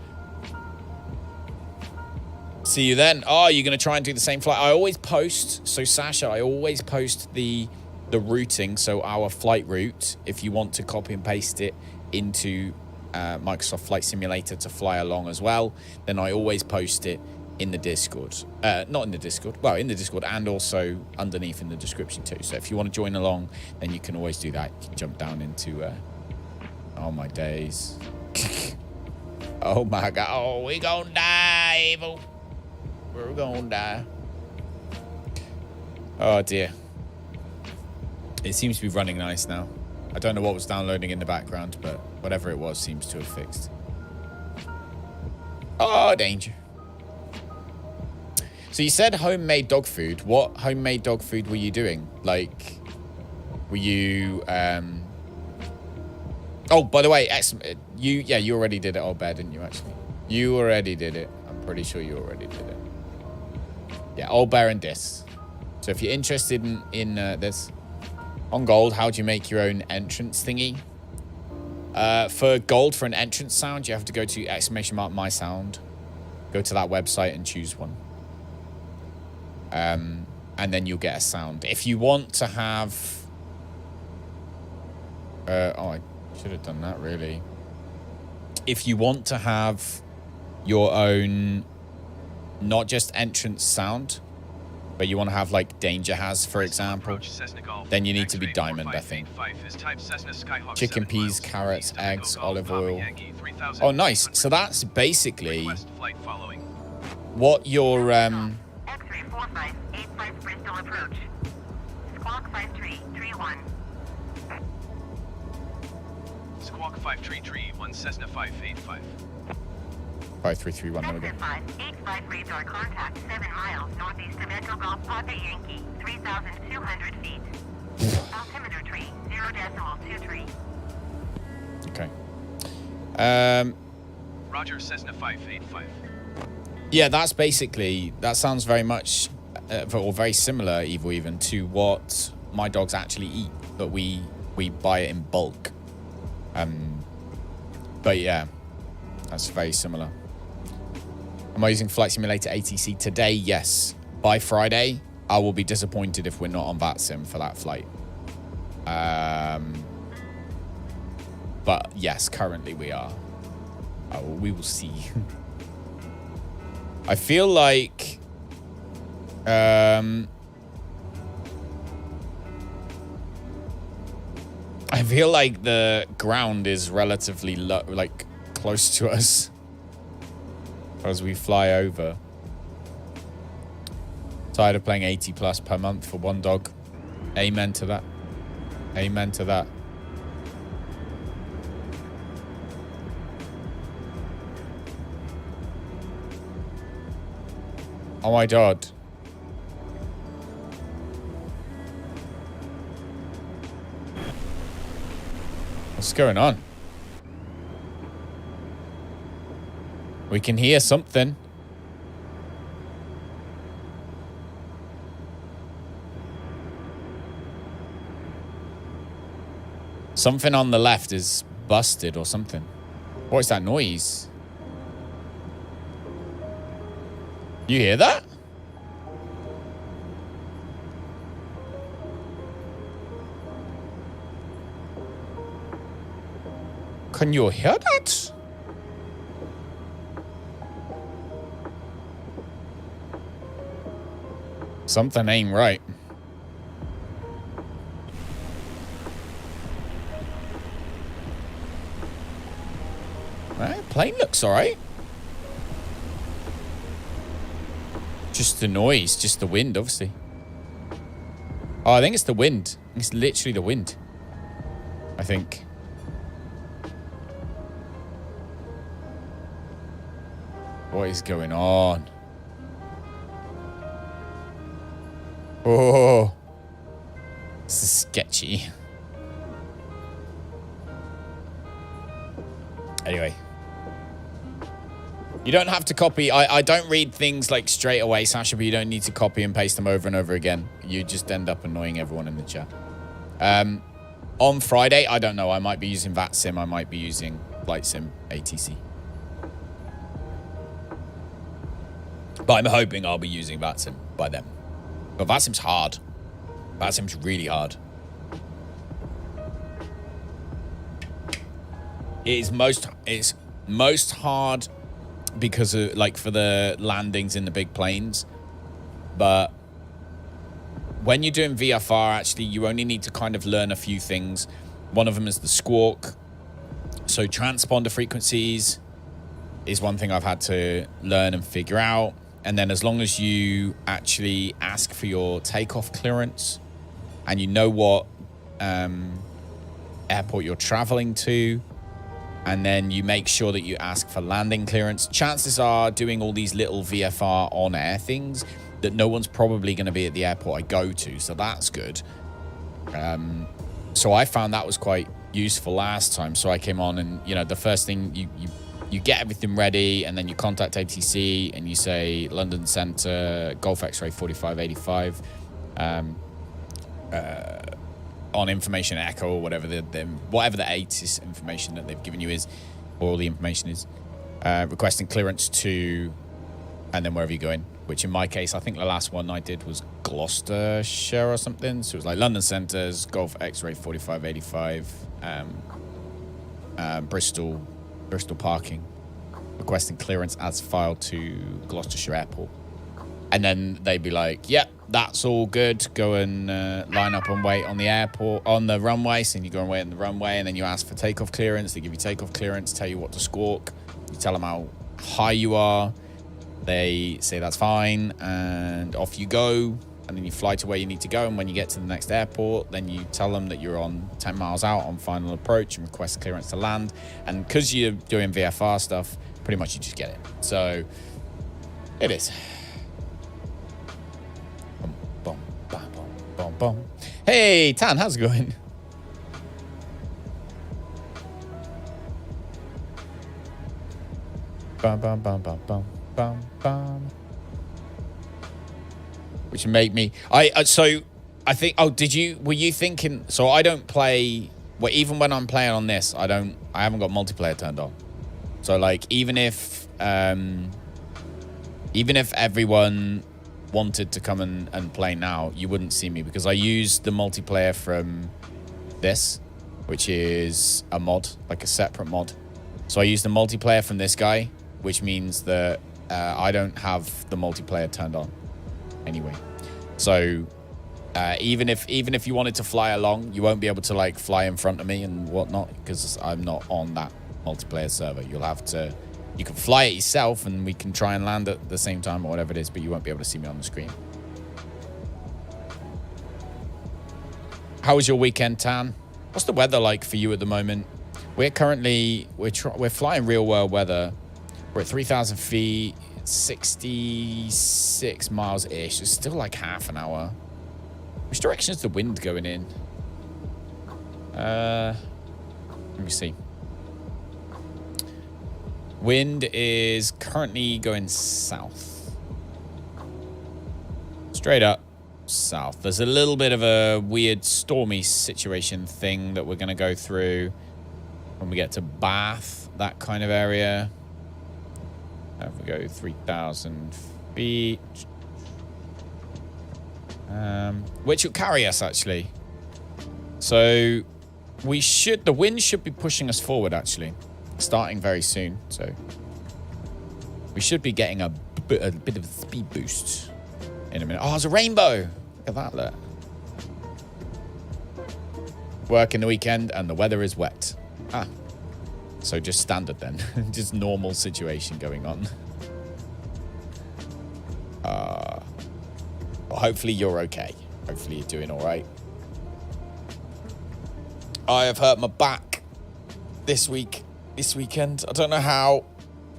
See you then. Oh, you're going to try and do the same flight? I always post, so Sasha, I always post the routing, so our flight route, if you want to copy and paste it into Microsoft Flight Simulator to fly along as well, then I always post it in the Discord. Not in the Discord, well, in the Discord and also underneath in the description too. So if you want to join along, then you can always do that. You can jump down into, oh my days. Oh my God, oh, we gonna die, Evil. We're gonna die. Oh dear. It seems to be running nice now. I don't know what was downloading in the background, but whatever it was seems to have fixed. Oh, danger. So you said homemade dog food. What homemade dog food were you doing? Like, were you Oh, by the way, you already did it, old bear, didn't you, actually? You already did it. I'm pretty sure you already did it. Yeah, old bear and this. So if you're interested in this, on gold, how do you make your own entrance thingy? For gold, for an entrance sound, you have to go to !my sound. Go to that website and choose one. And then you'll get a sound. If you want to have... I should have done that, really. If you want to have your own, not just entrance sound, but you want to have like Danger Has, for example, then you need to be diamond, I think. Chicken, peas, carrots, eggs, olive oil. Oh, nice. So that's basically what your X-ray 4585 Bristol approach. Squawk 5331. Squawk 5331 Cessna 585. 5331. There we go. Cessna 585 radar contact 7 miles northeast of Echo Golf Papa Yankee, 3,200 feet. Altimeter tree 0.23. Okay. Roger, Cessna 585. Yeah, that's basically, that sounds very much, or very similar, even, to what my dogs actually eat, but we buy it in bulk. But yeah, that's very similar. Am I using Flight Simulator ATC today? Yes. By Friday, I will be disappointed if we're not on VATSIM for that flight. But yes, currently we are. We will see. I feel like I feel like the ground is relatively low, like close to us as we fly over. Tired of playing 80 plus per month for one dog. Amen to that. Amen to that. Oh my God. What's going on? We can hear something. Something on the left is busted or something. What is that noise? You hear that? Can you hear that? Something ain't right. Right, plane looks alright. Just the noise, just the wind, obviously. Oh, I think it's the wind. It's literally the wind. I think. What is going on? Oh, this is sketchy. Anyway. You don't have to copy. I don't read things like straight away, Sasha, but you don't need to copy and paste them over and over again. You just end up annoying everyone in the chat. On Friday, I don't know. I might be using VATSIM. I might be using Flight Sim ATC. But I'm hoping I'll be using VATSIM by then. But VATSIM's hard. VATSIM's really hard. It's most hard because of, like, for the landings in the big planes. But when you're doing VFR, actually, you only need to kind of learn a few things. One of them is the squawk. So transponder frequencies is one thing I've had to learn and figure out. And then as long as you actually ask for your takeoff clearance and you know what airport you're traveling to, and then you make sure that you ask for landing clearance, chances are doing all these little VFR on-air things that no one's probably going to be at the airport I go to, so that's good. So I found that was quite useful last time. So I came on and, you know, the first thing you get everything ready, and then you contact ATC and you say London Centre, Golf X-ray 4585, on information echo or whatever whatever the ATIS information that they've given you is, or all the information is, requesting clearance to, and then wherever you're going, which in my case, I think the last one I did was Gloucestershire or something. So it was like London Centres, Golf X-ray 4585, Bristol parking, requesting clearance as filed to Gloucestershire Airport. And then they'd be like, yep, that's all good. Go and line up and wait on the airport, on the runway. So you go and wait on the runway, and then you ask for takeoff clearance. They give you takeoff clearance, tell you what to squawk. You tell them how high you are. They say that's fine, and off you go. And then you fly to where you need to go. And when you get to the next airport, then you tell them that you're on 10 miles out on final approach and request clearance to land. And because you're doing VFR stuff, pretty much you just get it. So it is. Boom, boom, boom, boom, boom. Hey, Tan, how's it going? Bum, bum, bum, bum, bum, bum, bum. Which make me, so I think, were you thinking, so I don't play, well, even when I'm playing on this, I haven't got multiplayer turned on. So like, even if everyone wanted to come and play now, you wouldn't see me, because I use the multiplayer from this, which is a mod, like a separate mod. So I use the multiplayer from this guy, which means that I don't have the multiplayer turned on anyway. So even if you wanted to fly along, you won't be able to like fly in front of me and whatnot, because I'm not on that multiplayer server. You can fly it yourself and we can try and land at the same time or whatever it is, but you won't be able to see me on the screen. How was your weekend, Tan? What's the weather like for you at the moment? We're currently, we're flying real world weather. We're at 3,000 feet, 66 miles-ish. It's still like half an hour. Which direction is the wind going in? Let me see. Wind is currently going south. Straight up south. There's a little bit of a weird stormy situation thing that we're going to go through when we get to Bath, that kind of area. If we go 3,000 feet, which will carry us actually. So the wind should be pushing us forward actually, starting very soon. So we should be getting a bit of a speed boost in a minute. Oh, there's a rainbow. Look at that, look. Work in the weekend and the weather is wet. Ah. So just standard then. Just normal situation going on. Well, hopefully you're okay. Hopefully you're doing all right. I have hurt my back this weekend. I don't know how.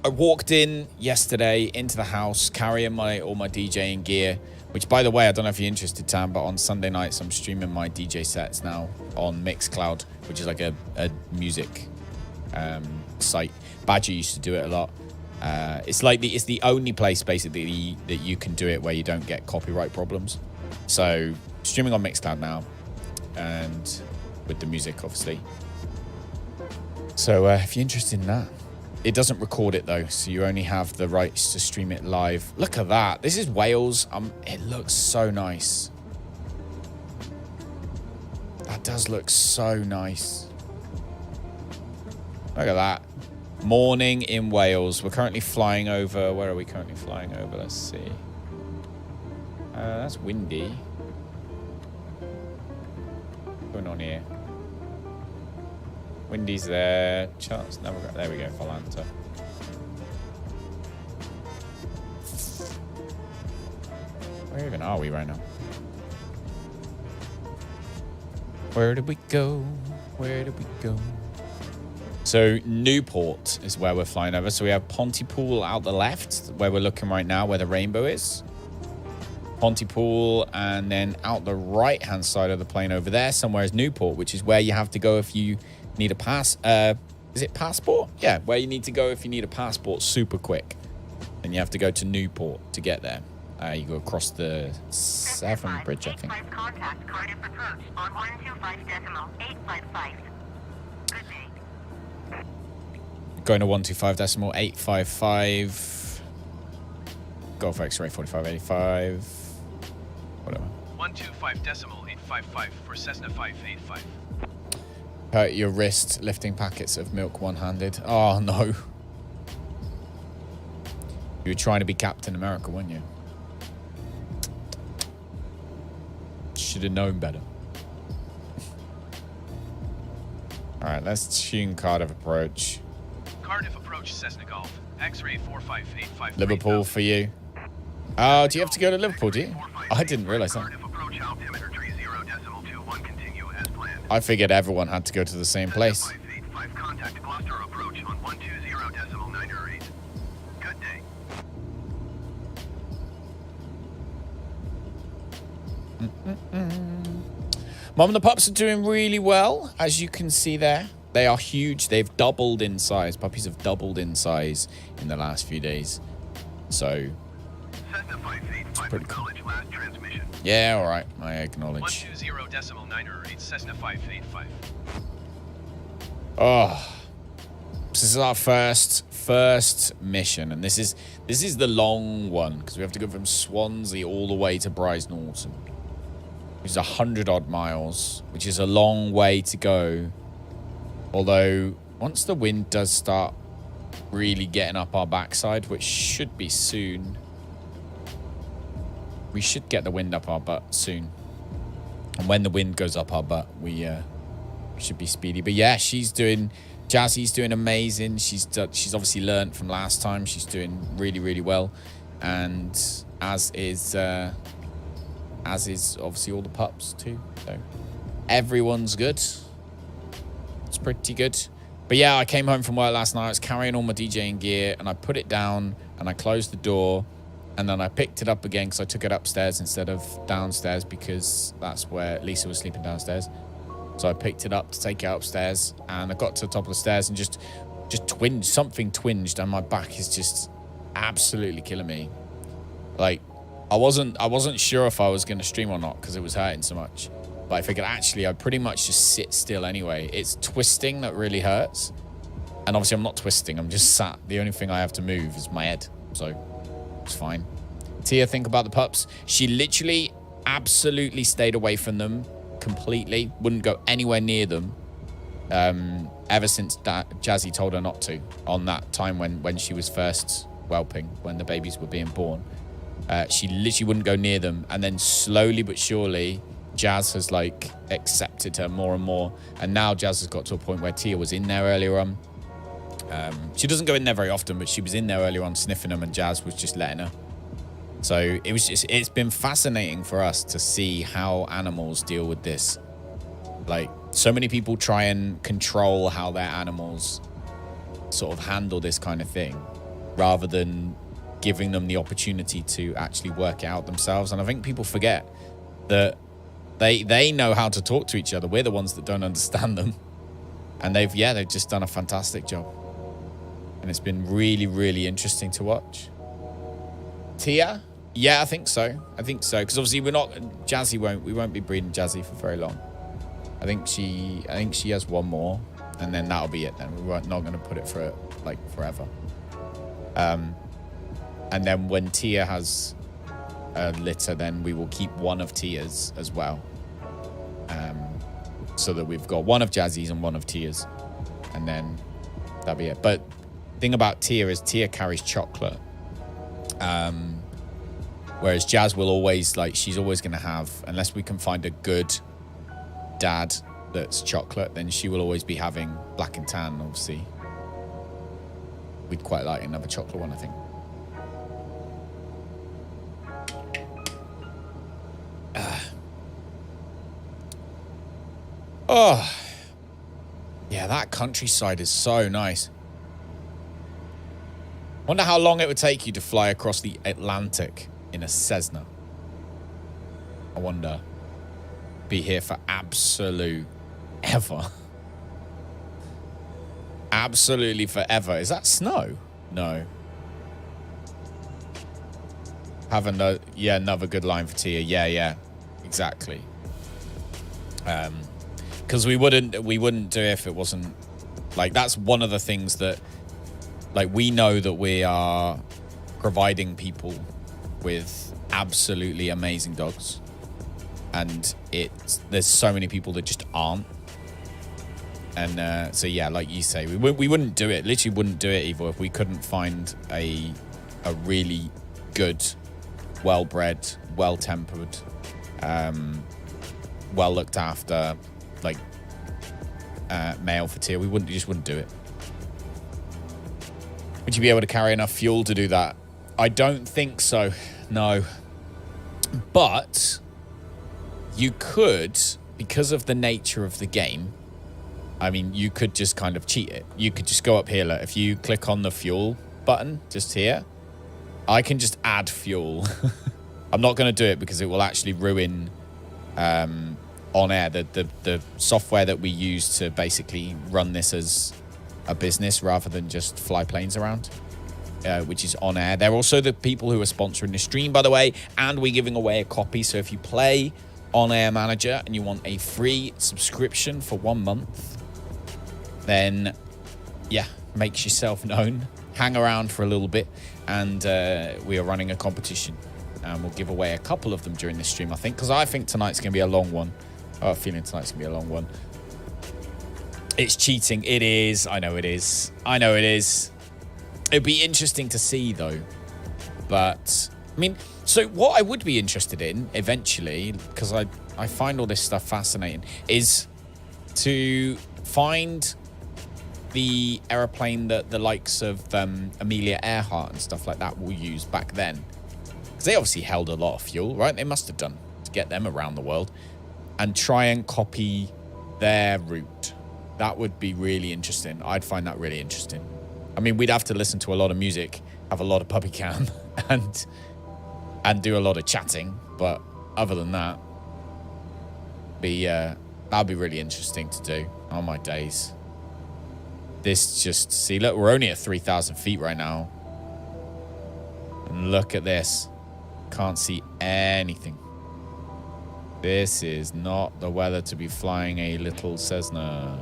I walked in yesterday into the house carrying all my DJing gear, which, by the way, I don't know if you're interested, Tam, but on Sunday nights I'm streaming my DJ sets now on Mixcloud, which is like a music site. Badger used to do it a lot. It's the only place basically that you can do it where you don't get copyright problems. So streaming on Mixcloud now, and with the music obviously. So if you're interested in that, it doesn't record it though, so you only have the rights to stream it live. Look at that. This is Wales. It looks so nice. That does look so nice. Look at that. Morning in Wales. We're currently flying over. Where are we currently flying over? Let's see. That's windy. What's going on here? Windy's there. Chance. No, there we go. Volanta. Where even are we right now? Where did we go? Where did we go? So Newport is where we're flying over. So we have Pontypool out the left, where we're looking right now, where the rainbow is. Pontypool, and then out the right-hand side of the plane over there, somewhere is Newport, which is where you have to go if you Need a pass. Is it passport? Yeah, where you need to go if you need a passport super quick. And you have to go to Newport to get there. You go across the Severn Bridge, I think. Contact Cardiff approach on 125.855. Good day. Going to 125.855. Golf X-ray 4585. Whatever. 125.855 for Cessna 585. Hurt your wrist lifting packets of milk one-handed. Oh, no. You were trying to be Captain America, weren't you? Should have known better. All right, let's tune Cardiff approach. Cardiff approach Cessna Golf. X-ray 4585. Liverpool for you. Oh, do you have to go to Liverpool, do you? I didn't realize that. Cardiff approach altimeter 30.21 continue as planned. I figured everyone had to go to the same place. 585 contact Gloucester approach on 120.908. Good day. Mom and the pups are doing really well, as you can see there. They are huge. They've doubled in size. Puppies have doubled in size in the last few days. So, Cessna 585 pretty cool. acknowledge last transmission. Yeah, all right. I acknowledge. 120.908 Cessna 585. Oh, this is our first mission, and this is the long one because we have to go from Swansea all the way to Brize Norton, which is 100-odd miles, which is a long way to go. Although once the wind does start really getting up our backside, which should be soon, we should get the wind up our butt soon. And when the wind goes up our butt, we should be speedy. But yeah, Jazzy's doing amazing. She's obviously learned from last time. She's doing really, really well. And as is obviously all the pups too. So everyone's good. It's pretty good. But yeah, I came home from work last night. I was carrying all my DJing gear and I put it down and I closed the door. And then I picked it up again because I took it upstairs instead of downstairs because that's where Lisa was sleeping downstairs. So I picked it up to take it upstairs, and I got to the top of the stairs and just twinged. Something twinged, and my back is just absolutely killing me. Like, I wasn't sure if I was going to stream or not because it was hurting so much. But I figured actually I'd pretty much just sit still anyway. It's twisting that really hurts, and obviously I'm not twisting. I'm just sat. The only thing I have to move is my head, so it's fine. Tia, think about the pups. She literally absolutely stayed away from them. Completely wouldn't go anywhere near them ever since Jazzy told her not to on that time when she was first whelping, when the babies were being born. She literally wouldn't go near them, and then slowly but surely Jazz has like accepted her more and more, and now Jazz has got to a point where Tia was in there earlier on. She doesn't go in there very often, but she was in there earlier on sniffing them, and Jazz was just letting her. So it's been fascinating for us to see how animals deal with this. Like, so many people try and control how their animals sort of handle this kind of thing rather than giving them the opportunity to actually work it out themselves. And I think people forget that they know how to talk to each other. We're the ones that don't understand them. And they've just done a fantastic job. And it's been really, really interesting to watch. Tia? Yeah, I think so. Because obviously we won't be breeding Jazzy for very long. I think she has one more, and then that'll be it. Then we're not going to put it for like forever. And then when Tia has a litter, then we will keep one of Tia's as well. So that we've got one of Jazzy's and one of Tia's, and then that'll be it. But the thing about Tia is Tia carries chocolate. Whereas Jazz will always, she's always going to have, unless we can find a good dad that's chocolate, then she will always be having black and tan, obviously. We'd quite like another chocolate one, I think. Oh. Yeah, that countryside is so nice. Wonder how long it would take you to fly across the Atlantic in a Cessna. I wonder. Be here for absolute ever. Absolutely forever. Is that snow? No. Yeah, another good line for Tia. Yeah, exactly. Because we wouldn't do it if it wasn't like, that's one of the things that, like, we know that we are providing people with absolutely amazing dogs, and there's so many people that just aren't. And so yeah, like you say, we wouldn't do it. Literally wouldn't do it either if we couldn't find a really good, well-bred, well-tempered, well looked after, like, male for Tia. We just wouldn't do it. Would you be able to carry enough fuel to do that? I don't think so. No. But you could, because of the nature of the game. I mean, you could just kind of cheat it. You could just go up here. Look, if you click on the fuel button just here, I can just add fuel. I'm not going to do it because it will actually ruin OnAir, the software that we use to basically run this as a business rather than just fly planes around, which is OnAir. They're also the people who are sponsoring the stream, by the way, and we're giving away a copy. So if you play OnAir Manager and you want a free subscription for 1 month, then yeah, make yourself known, hang around for a little bit, and we are running a competition, and we'll give away a couple of them during this stream, I think, because I think tonight's going to be a long one. I have a feeling tonight's going to be a long one. It's cheating. It is. I know it is. It'd be interesting to see, though. But, I mean, so what I would be interested in eventually, because I find all this stuff fascinating, is to find the aeroplane that the likes of Amelia Earhart and stuff like that will use back then. Because they obviously held a lot of fuel, right? They must have done to get them around the world. And try and copy their route. That would be really interesting. I'd find that really interesting. I mean, we'd have to listen to a lot of music, have a lot of puppy cam, and do a lot of chatting. But other than that, that'd be really interesting to do. Oh my days. This just, see, look, we're only at 3,000 feet right now. And look at this. Can't see anything. This is not the weather to be flying a little Cessna.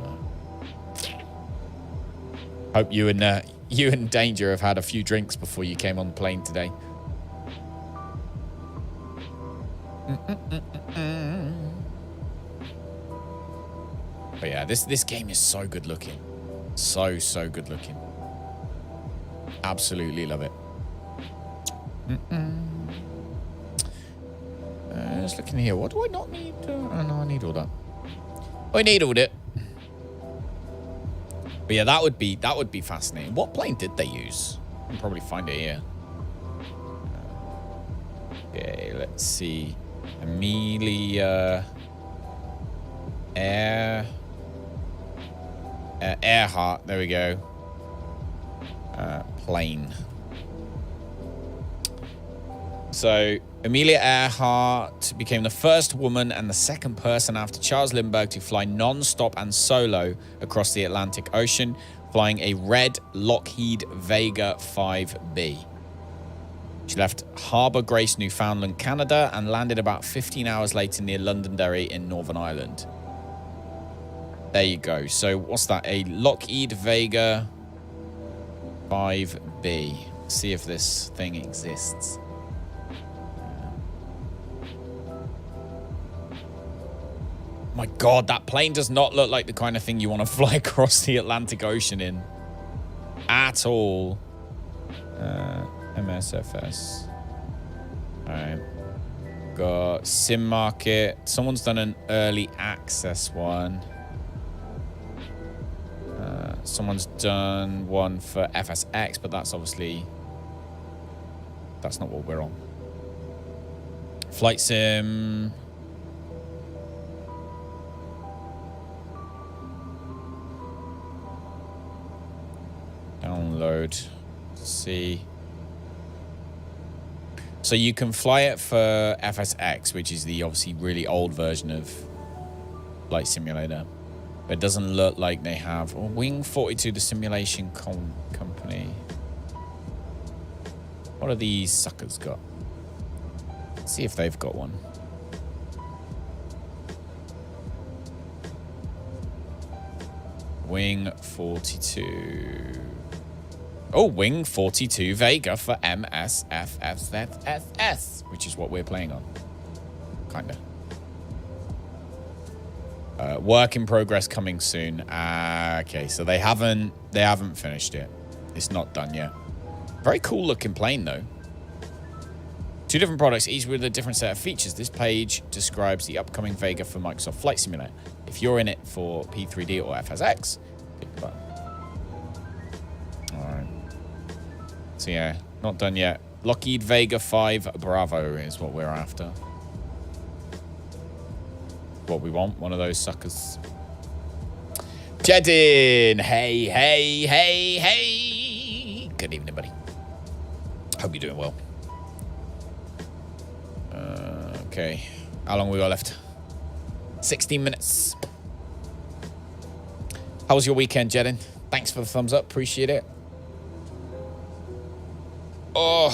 Hope you and Danger have had a few drinks before you came on the plane today. But yeah, this game is so good looking. So good looking. Absolutely love it. Just looking here. What do I not need? Oh, no, I need all that. I need all it. But yeah, that would be fascinating. What plane did they use? I can probably find it here. Okay, let's see. Amelia Earhart. There we go. Plane. So Amelia Earhart became the first woman and the second person after Charles Lindbergh to fly non-stop and solo across the Atlantic Ocean, flying a red Lockheed Vega 5B. She left Harbour Grace, Newfoundland, Canada, and landed about 15 hours later near Londonderry in Northern Ireland. There you go. So what's that? A Lockheed Vega 5B. See if this thing exists. My God, that plane does not look like the kind of thing you want to fly across the Atlantic Ocean in. At all. MSFS. Alright. Got Sim Market. Someone's done an early access one. Someone's done one for FSX, but that's obviously... that's not what we're on. Flight Sim... Download. See. So you can fly it for FSX, which is the obviously really old version of Flight Simulator. But it doesn't look like they have. Oh, Wing 42, the simulation company. What are these suckers got? Let's see if they've got one. Wing 42. Oh, Wing 42 Vega for MSFS, which is what we're playing on. Kinda. Work in progress coming soon. Okay, so they haven't finished it. It's not done yet. Very cool looking plane though. 2 different products, each with a different set of features. This page describes the upcoming Vega for Microsoft Flight Simulator. If you're in it for P3D or FSX, click the button. All right. So yeah, not done yet. Lockheed Vega 5 Bravo is what we're after. What we want, one of those suckers. Jedin! Hey, hey, hey, hey! Good evening, buddy. Hope you're doing well. Okay. How long we got left? 16 minutes. How was your weekend, Jedin? Thanks for the thumbs up. Appreciate it. Oh.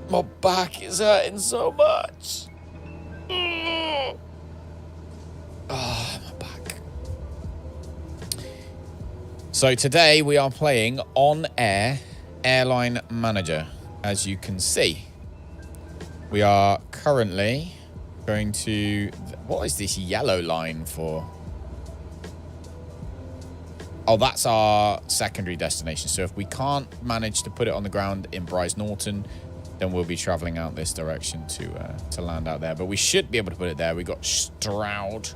My back is hurting so much. Oh, my back. So today we are playing OnAir Airline Manager. As you can see, we are currently going to... What is this yellow line for? Oh, that's our secondary destination. So if we can't manage to put it on the ground in Bryce Norton, then we'll be traveling out this direction to land out there. But we should be able to put it there. We got Stroud,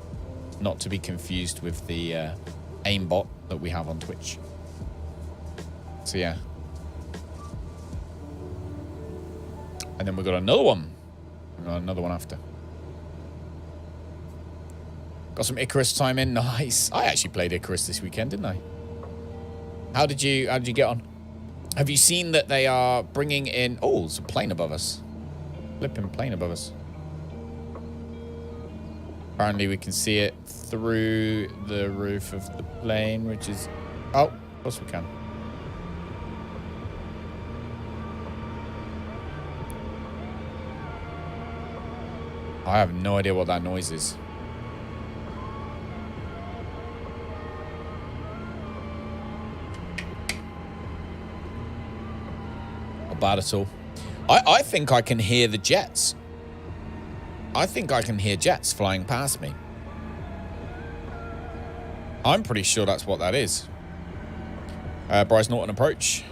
not to be confused with the aimbot that we have on Twitch. So yeah. And then we got another one. We got another one after. Got some Icarus time in. Nice. I actually played Icarus this weekend, didn't I? How did you get on? Have you seen that they are bringing in... Oh, there's a plane above us. Flipping plane above us. Apparently we can see it through the roof of the plane, which is... Oh, of course we can. I have no idea what that noise is. Not bad at all. I think I can hear the jets. I think I can hear jets flying past me. I'm pretty sure that's what that is. Bryce Norton approach.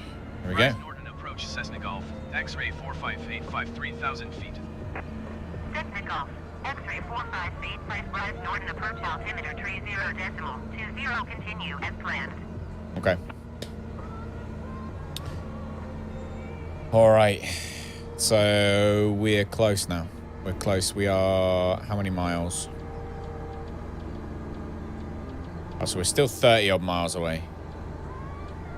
Here we go. Bryce Norton approach Cessna Golf. X-ray 45853, 3,000 feet. Cessna Golf. X-ray 45 feet. Place Bryce Norton approach altimeter 30.20. Continue as planned. Okay. All right. So we're close now. We're close. We are... How many miles? Oh, so we're still 30 odd miles away.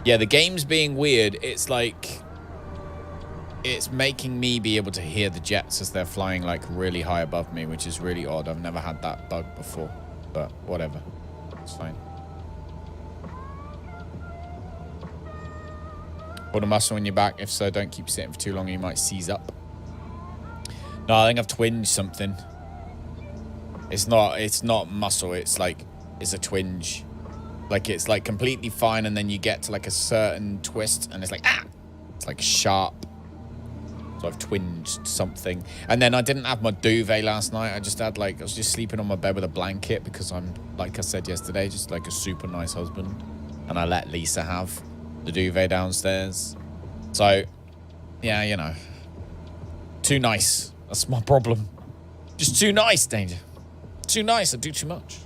Yeah, the game's being weird. It's like... It's making me be able to hear the jets as they're flying like really high above me, which is really odd. I've never had that bug before, but whatever. It's fine. Put a muscle in your back. If so, don't keep sitting for too long. You might seize up. No, I think I've twinged something. It's not muscle. It's like, it's a twinge. Like it's like completely fine, and then you get to like a certain twist, and it's like, ah! It's like sharp. So I've twinged something. And then I didn't have my duvet last night. I was just sleeping on my bed with a blanket because I'm, like I said yesterday, just like a super nice husband. And I let Lisa have the duvet downstairs. So, yeah, you know. Too nice. That's my problem. Just too nice, Danger. Too nice. I do too much.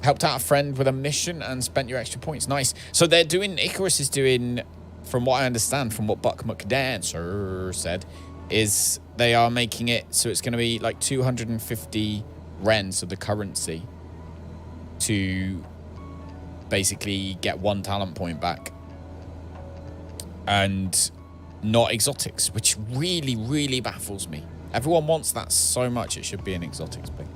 Helped out a friend with a mission and spent your extra points. Nice. So they're doing, Icarus is doing... From what I understand, from what Buck McDancer said, is they are making it so it's going to be like 250 rents of the currency to basically get 1 talent point back. And not exotics, which really, really baffles me. Everyone wants that so much, it should be an exotics pick.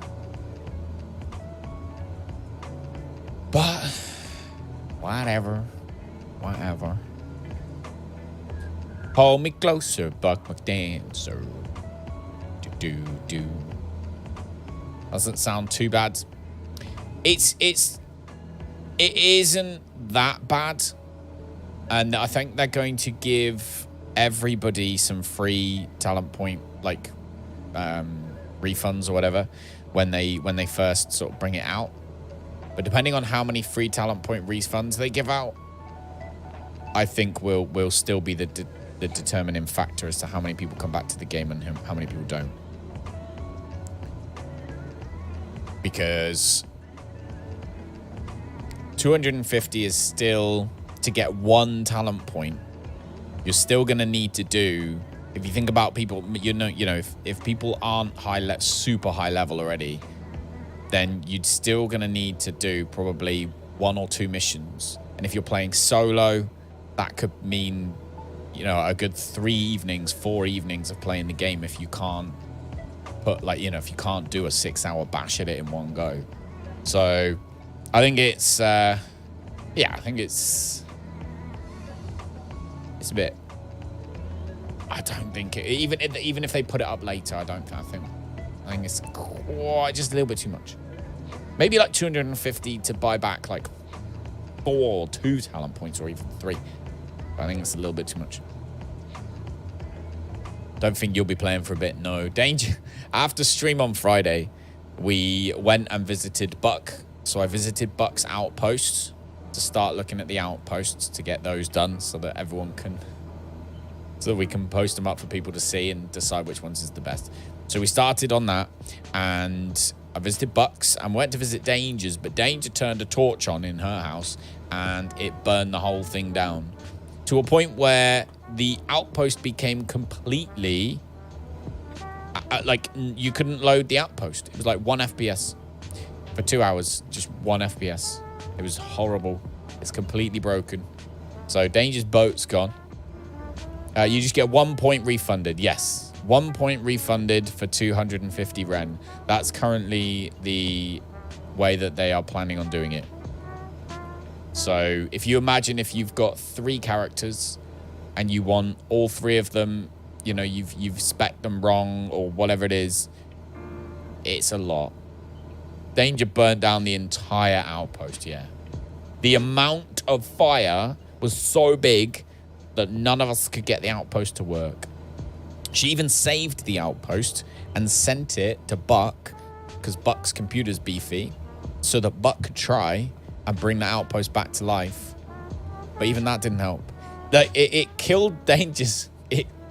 Whatever. Whatever. Hold me closer, Buck McDancer. Do. Doesn't sound too bad. It isn't that bad. And I think they're going to give everybody some free talent point, like refunds or whatever, when they first sort of bring it out. But depending on how many free talent point refunds they give out, I think will still be the determining factor as to how many people come back to the game and how many people don't. Because 250 is still, to get one talent point, you're still going to need to do, if you think about people, if people aren't super high level already, then you'd still going to need to do probably 1 or 2 missions. And if you're playing solo, that could mean, a good 4 evenings of playing the game if you can't if you can't do a 6-hour bash at it in one go. So I think it's a bit, I don't think even if they put it up later, I think it's quite just a little bit too much. Maybe like 250 to buy back like 4 or 2 talent points, or even 3. I think it's a little bit too much. Don't think you'll be playing for a bit. No. Danger. After stream on Friday, we went and visited Buck. So I visited Buck's outposts to start looking at the outposts to get those done so that we can post them up for people to see and decide which ones is the best. So we started on that, and I visited Buck's and went to visit Danger's, but Danger turned a torch on in her house and it burned the whole thing down to a point where the outpost became completely like you couldn't load the outpost. It was like 1 FPS for 2 hours, just 1 FPS. It was horrible. It's completely broken. So Danger's boat's gone. You just get 1 point refunded. Yes, 1 point refunded for 250 Ren. That's currently the way that they are planning on doing it. So if you imagine if you've got 3 characters and you want all 3 of them, you've spec'd them wrong or whatever it is, it's a lot. Danger burnt down the entire outpost, yeah. The amount of fire was so big that none of us could get the outpost to work. She even saved the outpost and sent it to Buck, because Buck's computer's beefy, so that Buck could try and bring the outpost back to life. But even that didn't help. It killed Danger's...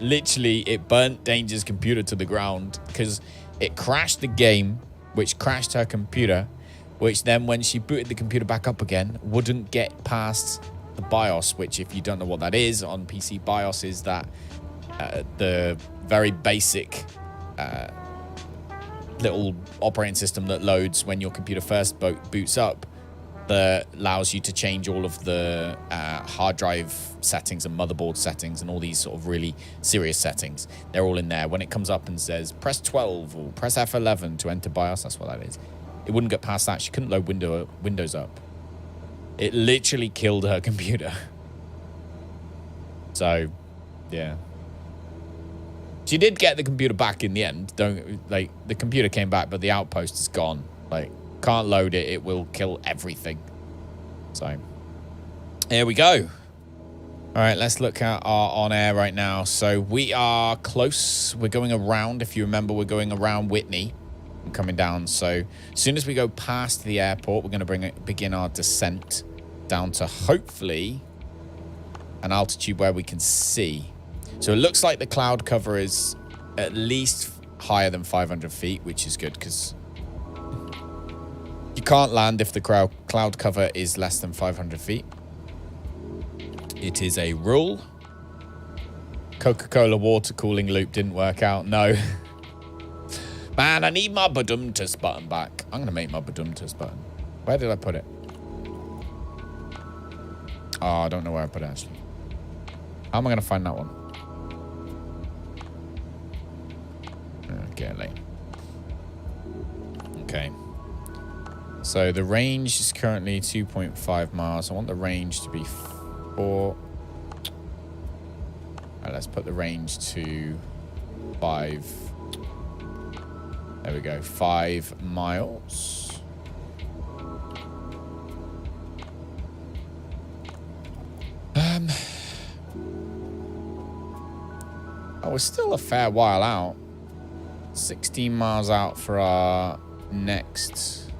It burnt Danger's computer to the ground because it crashed the game, which crashed her computer, which then when she booted the computer back up again, wouldn't get past the BIOS, which if you don't know what that is, on PC BIOS is that the very basic little operating system that loads when your computer first boots up, that allows you to change all of the hard drive settings and motherboard settings and all these sort of really serious settings. They're all in there. When it comes up and says press 12 or press F11 to enter BIOS, that's what that is. It wouldn't get past that. She couldn't load Windows up. It literally killed her computer. So, yeah. She did get the computer back in the end. The computer came back, but the outpost is gone. Can't load it. It will kill everything. So, here we go. All right, let's look at our on-air right now. So, we are close. We're going around. If you remember, we're going around Whitney and coming down. So, as soon as we go past the airport, we're going to begin our descent down to hopefully an altitude where we can see. So, it looks like the cloud cover is at least higher than 500 feet, which is good because you can't land if the cloud cover is less than 500 feet. It is a rule. Coca-Cola water cooling loop didn't work out. No. Man, I need my badumtus button back. I'm going to make my badumtus button. Where did I put it? Oh, I don't know where I put it, actually. How am I going to find that one? Okay, late. Okay. So the range is currently 2.5 miles. I want the range to be 4. Right, let's put the range to 5. There we go, 5 miles. Oh, we're still a fair while out. 16 miles out for our next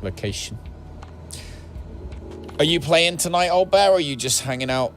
location. Are you playing tonight, old bear, or are you just hanging out?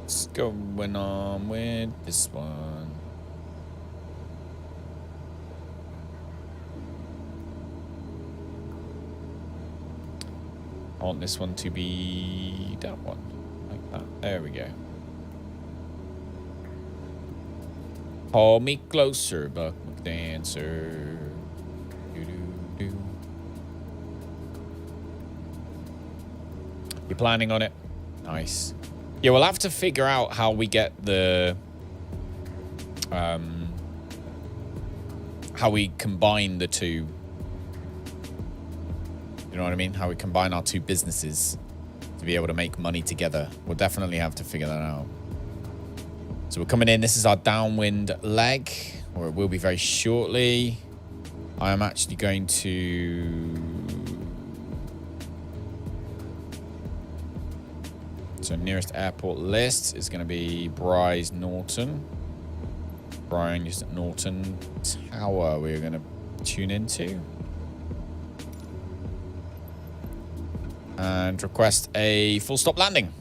What's going on with this one? I want this one to be that one, like that. There we go. Hold me closer, Buck McDancer. Doo-doo-doo. You planning on it? Nice. Yeah, we'll have to figure out how we get the how we combine the two. You know what I mean? How we combine our two businesses to be able to make money together. We'll definitely have to figure that out. So we're coming in. This is our downwind leg, or it will be very shortly. I am actually going to... So nearest airport list is going to be Bryce Norton. Bryce Norton Tower we're going to tune into. And request a full stop landing.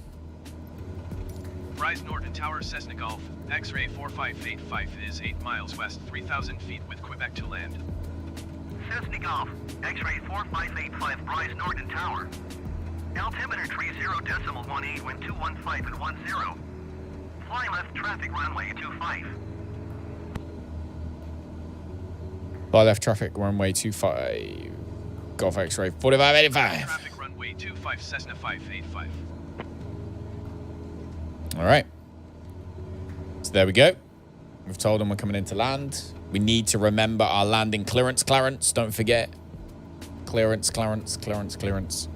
Rise Norton Tower, Cessna Golf, X-ray 4585 is 8 miles west, 3,000 feet with Quebec to land. Cessna Golf, X-ray 4585, Rise Norton Tower. Altimeter tree 0.18, wind 215 and 10. Fly left traffic runway 25. Fly left traffic runway 25. Golf X-ray 4585. Traffic runway 25, Cessna 585. All right. So there we go. We've told them we're coming in to land. We need to remember our landing clearance, Clarence. Don't forget. Clearance, Clarence, clearance, clearance.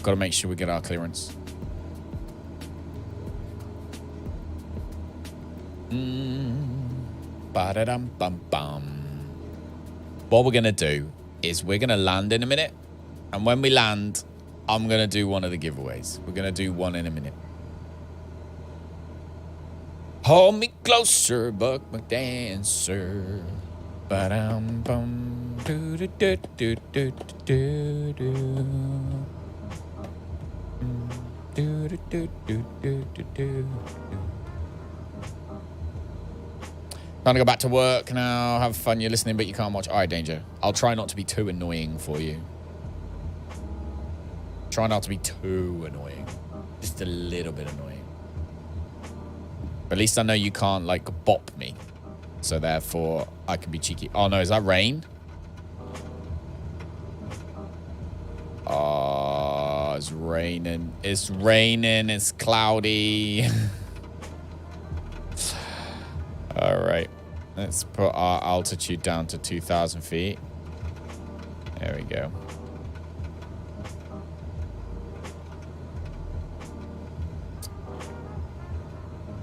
Got to make sure we get our clearance. Ba-da-dum-bum-bum. What we're going to do is we're going to land in a minute. And when we land, I'm going to do one of the giveaways. We're going to do one in a minute. Hold me closer, Buck McDancer. Ba-dum-bum. Do-do-do-do-do-do-do. Time to go back to work now. Have fun. You're listening, but you can't watch. All right, Danger. I'll try not to be too annoying for you. Try not to be too annoying. Just a little bit annoying. But at least I know you can't, like, bop me. So therefore, I can be cheeky. Oh, no. Is that rain? Oh, it's raining. It's raining. It's cloudy. All right. Let's put our altitude down to 2,000 feet. There we go.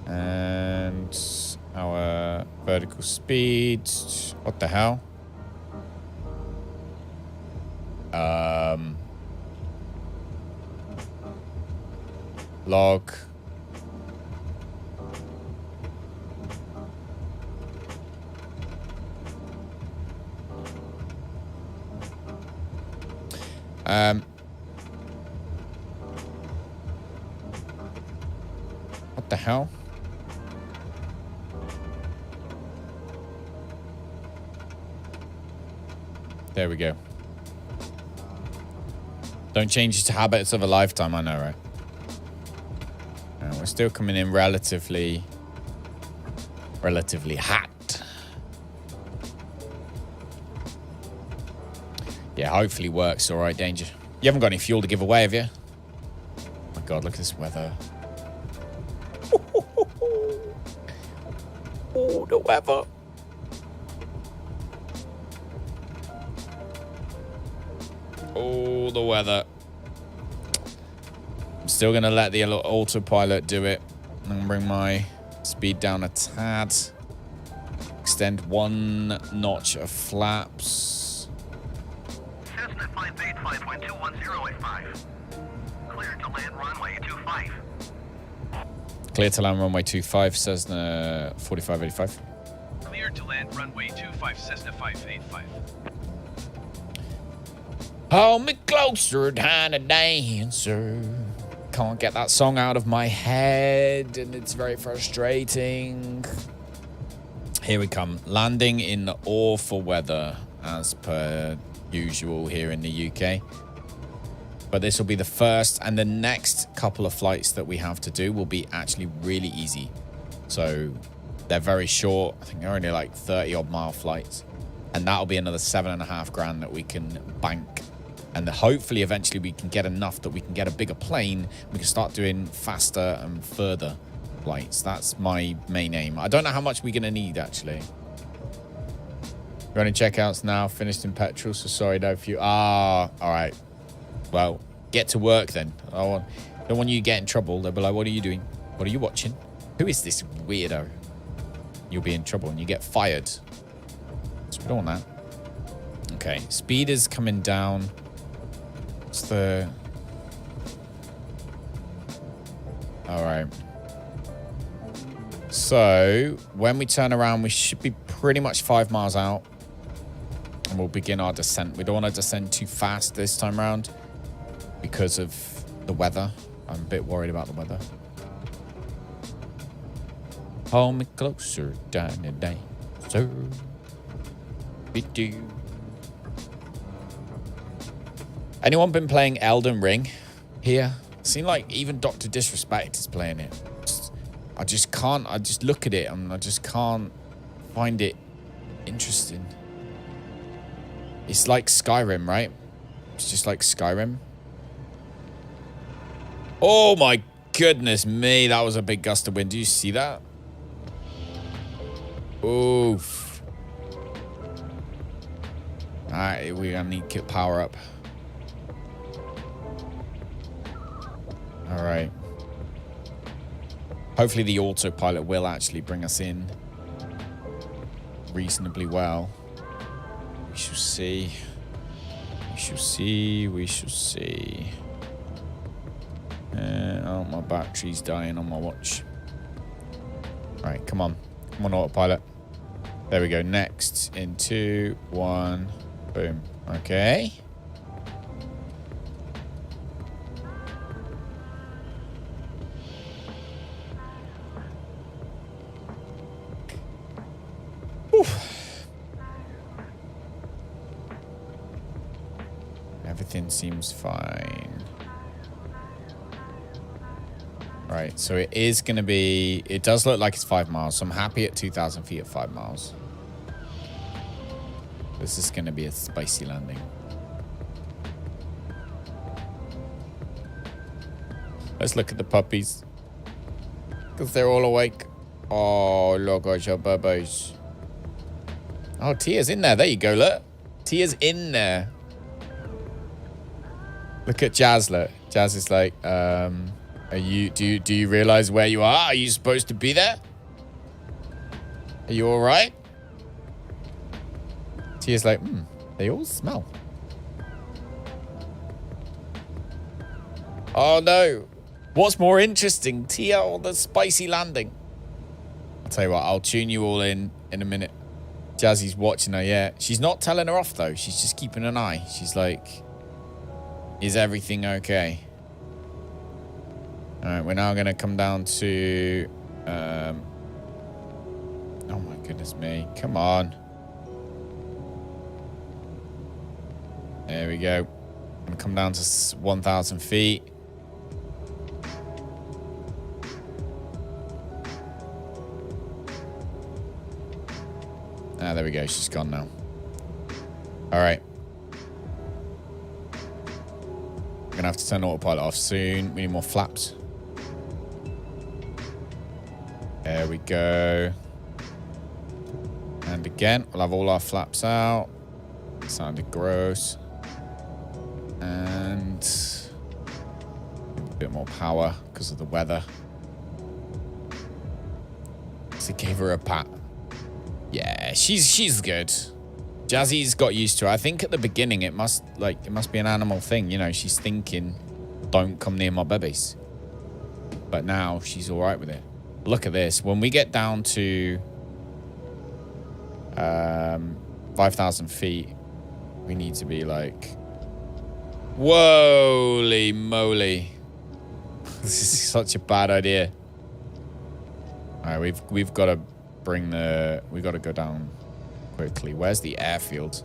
And our vertical speed. What the hell? Log. What the hell? There we go. Don't change it to habits of a lifetime, I know, right? we're still coming in relatively hot. Yeah, hopefully works. All right, Danger. You haven't got any fuel to give away, have you? Oh my God, look at this weather. Oh, the weather. Oh, the weather. I'm still going to let the autopilot do it. I'm going to bring my speed down a tad. Extend 1 notch of flaps. Cessna 585.21085. Clear to land runway 25. Clear to land runway 25, Cessna 4585. Clear to land runway 25, Cessna 585. Hold me closer, tiny dancer. Can't get that song out of my head, and it's very frustrating. Here we come. Landing in awful weather, as per usual here in the UK. But this will be the first, and the next couple of flights that we have to do will be actually really easy. So they're very short. I think they're only like 30-odd mile flights. And that'll be another $7,500 that we can bank. And hopefully, eventually, we can get enough that we can get a bigger plane. We can start doing faster and further flights. That's my main aim. I don't know how much we're going to need, actually. Running checkouts now. Finished in petrol, so sorry, no fuel. All right. Well, get to work then. I don't want you to get in trouble. They'll be like, what are you doing? What are you watching? Who is this weirdo? You'll be in trouble and you get fired. So we don't want that. Okay, speed is coming down. What's the... All right. So, when we turn around, we should be pretty much 5 miles out. And we'll begin our descent. We don't want to descend too fast this time around because of the weather. I'm a bit worried about the weather. Hold me closer, tiny dancer. Anyone been playing Elden Ring here? Seems like even Dr. Disrespect is playing it. I just can't. I just look at it and I just can't find it interesting. It's like Skyrim, right? It's just like Skyrim. Oh my goodness me, that was a big gust of wind. Do you see that? Oof. Alright, we're gonna need to power up. Alright. Hopefully the autopilot will actually bring us in reasonably well. We shall see. We shall see. We shall see. Oh, my battery's dying on my watch. Alright, come on. Come on, autopilot. There we go. Next. In 2, 1. Boom. Okay. Everything seems fine. Right, so it is going to be... It does look like it's 5 miles, so I'm happy at 2,000 feet at 5 miles. This is going to be a spicy landing. Let's look at the puppies. Because they're all awake. Oh, look at your bubbles. Oh, Tia's in there. There you go, look. Tia's in there. Look at Jazz, look. Jazz is like, are you, do you realize where you are? Are you supposed to be there? Are you all right? Tia's like, they all smell. Oh no. What's more interesting, Tia or the spicy landing? I'll tell you what, I'll tune you all in a minute. Jazzy's watching her, yeah. She's not telling her off though. She's just keeping an eye. She's like, is everything okay? All right, we're now going to come down to... oh my goodness me. Come on. There we go. I'm going to come down to 1,000 feet. Ah, there we go. She's gone now. All right. We're going to have to turn autopilot off soon. We need more flaps. There we go. And again, we'll have all our flaps out. Sounded gross. And a bit more power because of the weather. So gave her a pat. Yeah, she's good. Jazzy's got used to it. I think at the beginning it must be an animal thing, you know. She's thinking, don't come near my babies. But now she's all right with it. Look at this. When we get down to 5,000 feet, we need to be like, whoa-ly moly. This is such a bad idea. All right, we've got to bring we got to go down quickly. Where's the airfield?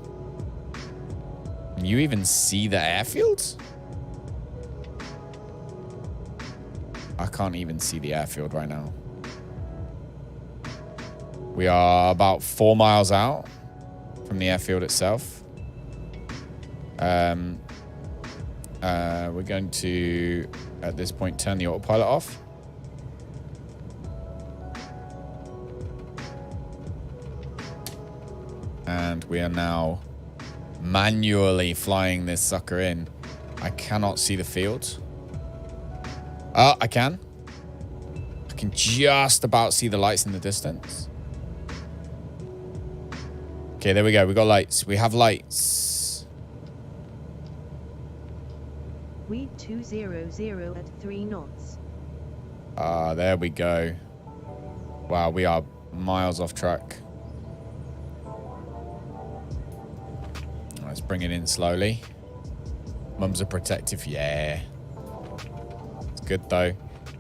Can you even see the airfield? I can't even see the airfield right now. We are about 4 miles out from the airfield itself. We're going to, at this point, turn the autopilot off. And we are now manually flying this sucker in. I cannot see the field. Oh, I can. I can just about see the lights in the distance. Okay, there we go. We got lights. We have lights. Weed 200 at 3 knots. There we go. Wow, we are miles off track. Let's bring it in slowly. Mums are protective. Yeah. It's good, though.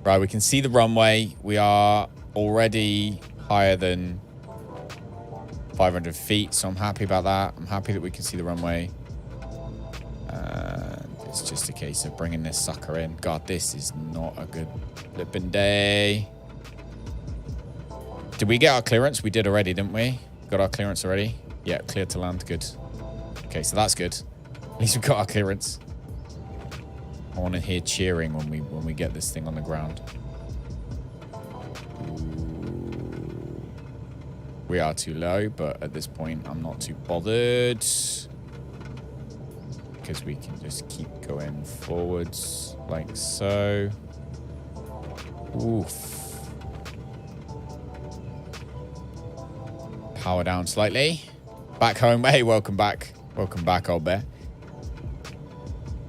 Right, we can see the runway. We are already higher than 500 feet, so I'm happy about that. I'm happy that we can see the runway. And it's just a case of bringing this sucker in. God, this is not a good flipping day. Did we get our clearance? We did already, didn't we? Got our clearance already? Yeah, clear to land. Good. Okay, so that's good. At least we got our clearance. I want to hear cheering when we get this thing on the ground. We are too low, but at this point, I'm not too bothered. Because we can just keep going forwards like so. Oof. Power down slightly. Back home. Hey, welcome back. Welcome back, old bear.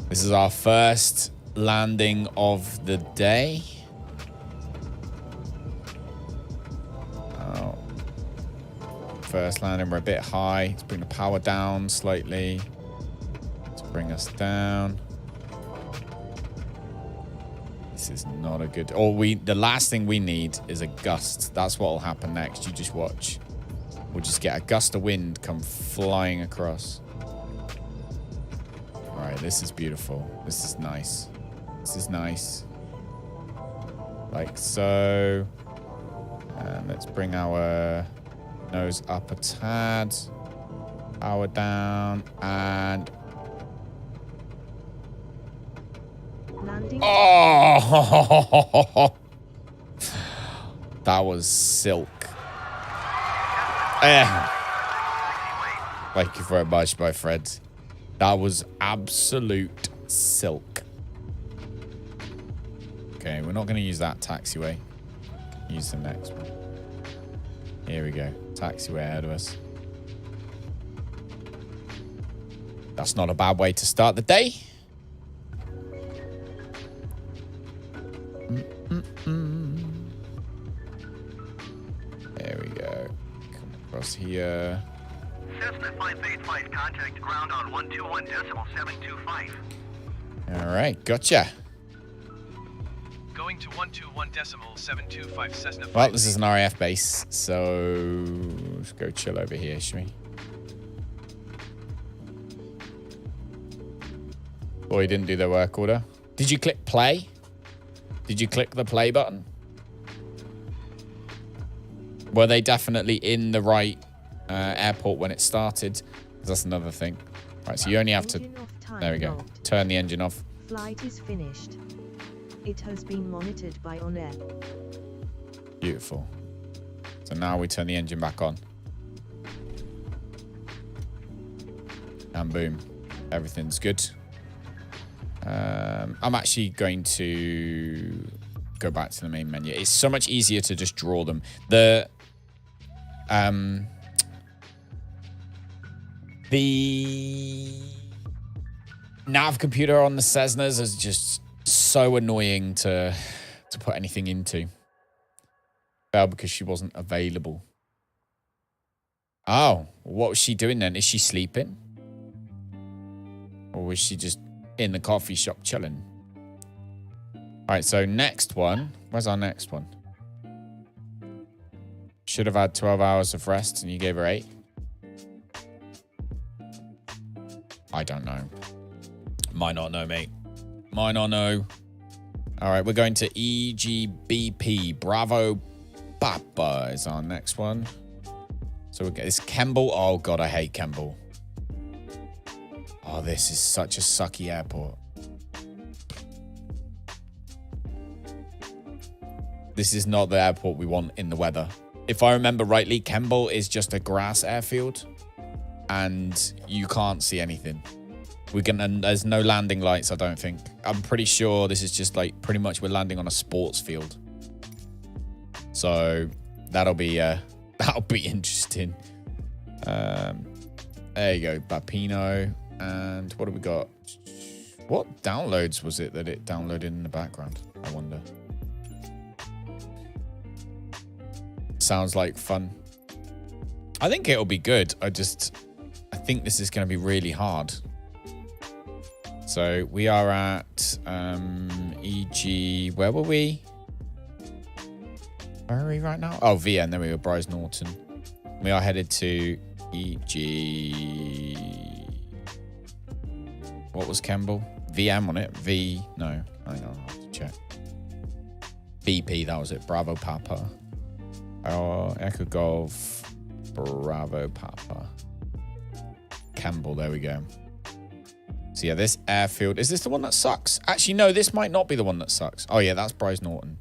This is our first landing of the day. Oh. First landing, we're a bit high. Let's bring the power down slightly to bring us down. This is not a good... the last thing we need is a gust. That's what will happen next. You just watch. We'll just get a gust of wind come flying across. All right, this is beautiful. This is nice. This is nice. Like so. And let's bring our nose up a tad. Power down. And... Landing. Oh! That was silk. Thank you very much, my friend. That was absolute silk. Okay, we're not going to use that taxiway. Use the next one. Here we go. Taxiway ahead of us. That's not a bad way to start the day. There we go. Come across here. Cessna 585, contact ground on 121.725. All right, gotcha. Going to 121.725 Cessna. Well, this is an RAF base, so let's go chill over here, shall we? Boy, didn't do their work order. Did you click play? Did you click the play button? Were they definitely in the right airport when it started. That's another thing. Right, so you only have to... Engine off, time There we go. logged. Turn the engine off. Flight is finished. It has been monitored by OnAir. Beautiful. So now we turn the engine back on. And boom. Everything's good. I'm actually going to go back to the main menu. It's so much easier to just draw them. The nav computer on the Cessnas is just so annoying to put anything into. Well, because she wasn't available. Oh, what was she doing then? Is she sleeping? Or was she just in the coffee shop chilling? All right, so next one. Where's our next one? Should have had 12 hours of rest and you gave her 8. I don't know. Might not know, mate. Might not know. All right, we're going to EGBP. Bravo Papa is our next one. So we get this Kemble. Oh, God, I hate Kemble. Oh, this is such a sucky airport. This is not the airport we want in the weather. If I remember rightly, Kemble is just a grass airfield and you can't see anything. And there's no landing lights, I don't think. I'm pretty sure this is just like pretty much we're landing on a sports field. So that'll be interesting. There you go, Bapino. And what have we got? What downloads was it that it downloaded in the background? I wonder. Sounds like fun. I think it'll be good. I think this is going to be really hard. So we are at EG. Where were we? Where are we right now? Oh, VN. There we go. Bryce Norton. We are headed to EG. What was Kemble? VM on it. V. No. Hang on. I'll have to check. BP. That was it. Bravo Papa. Oh, Echo Golf. Bravo Papa. Kemble. There we go. So yeah, this airfield. Is this the one that sucks? Actually, no, this might not be the one that sucks. Oh yeah, that's Bryce Norton.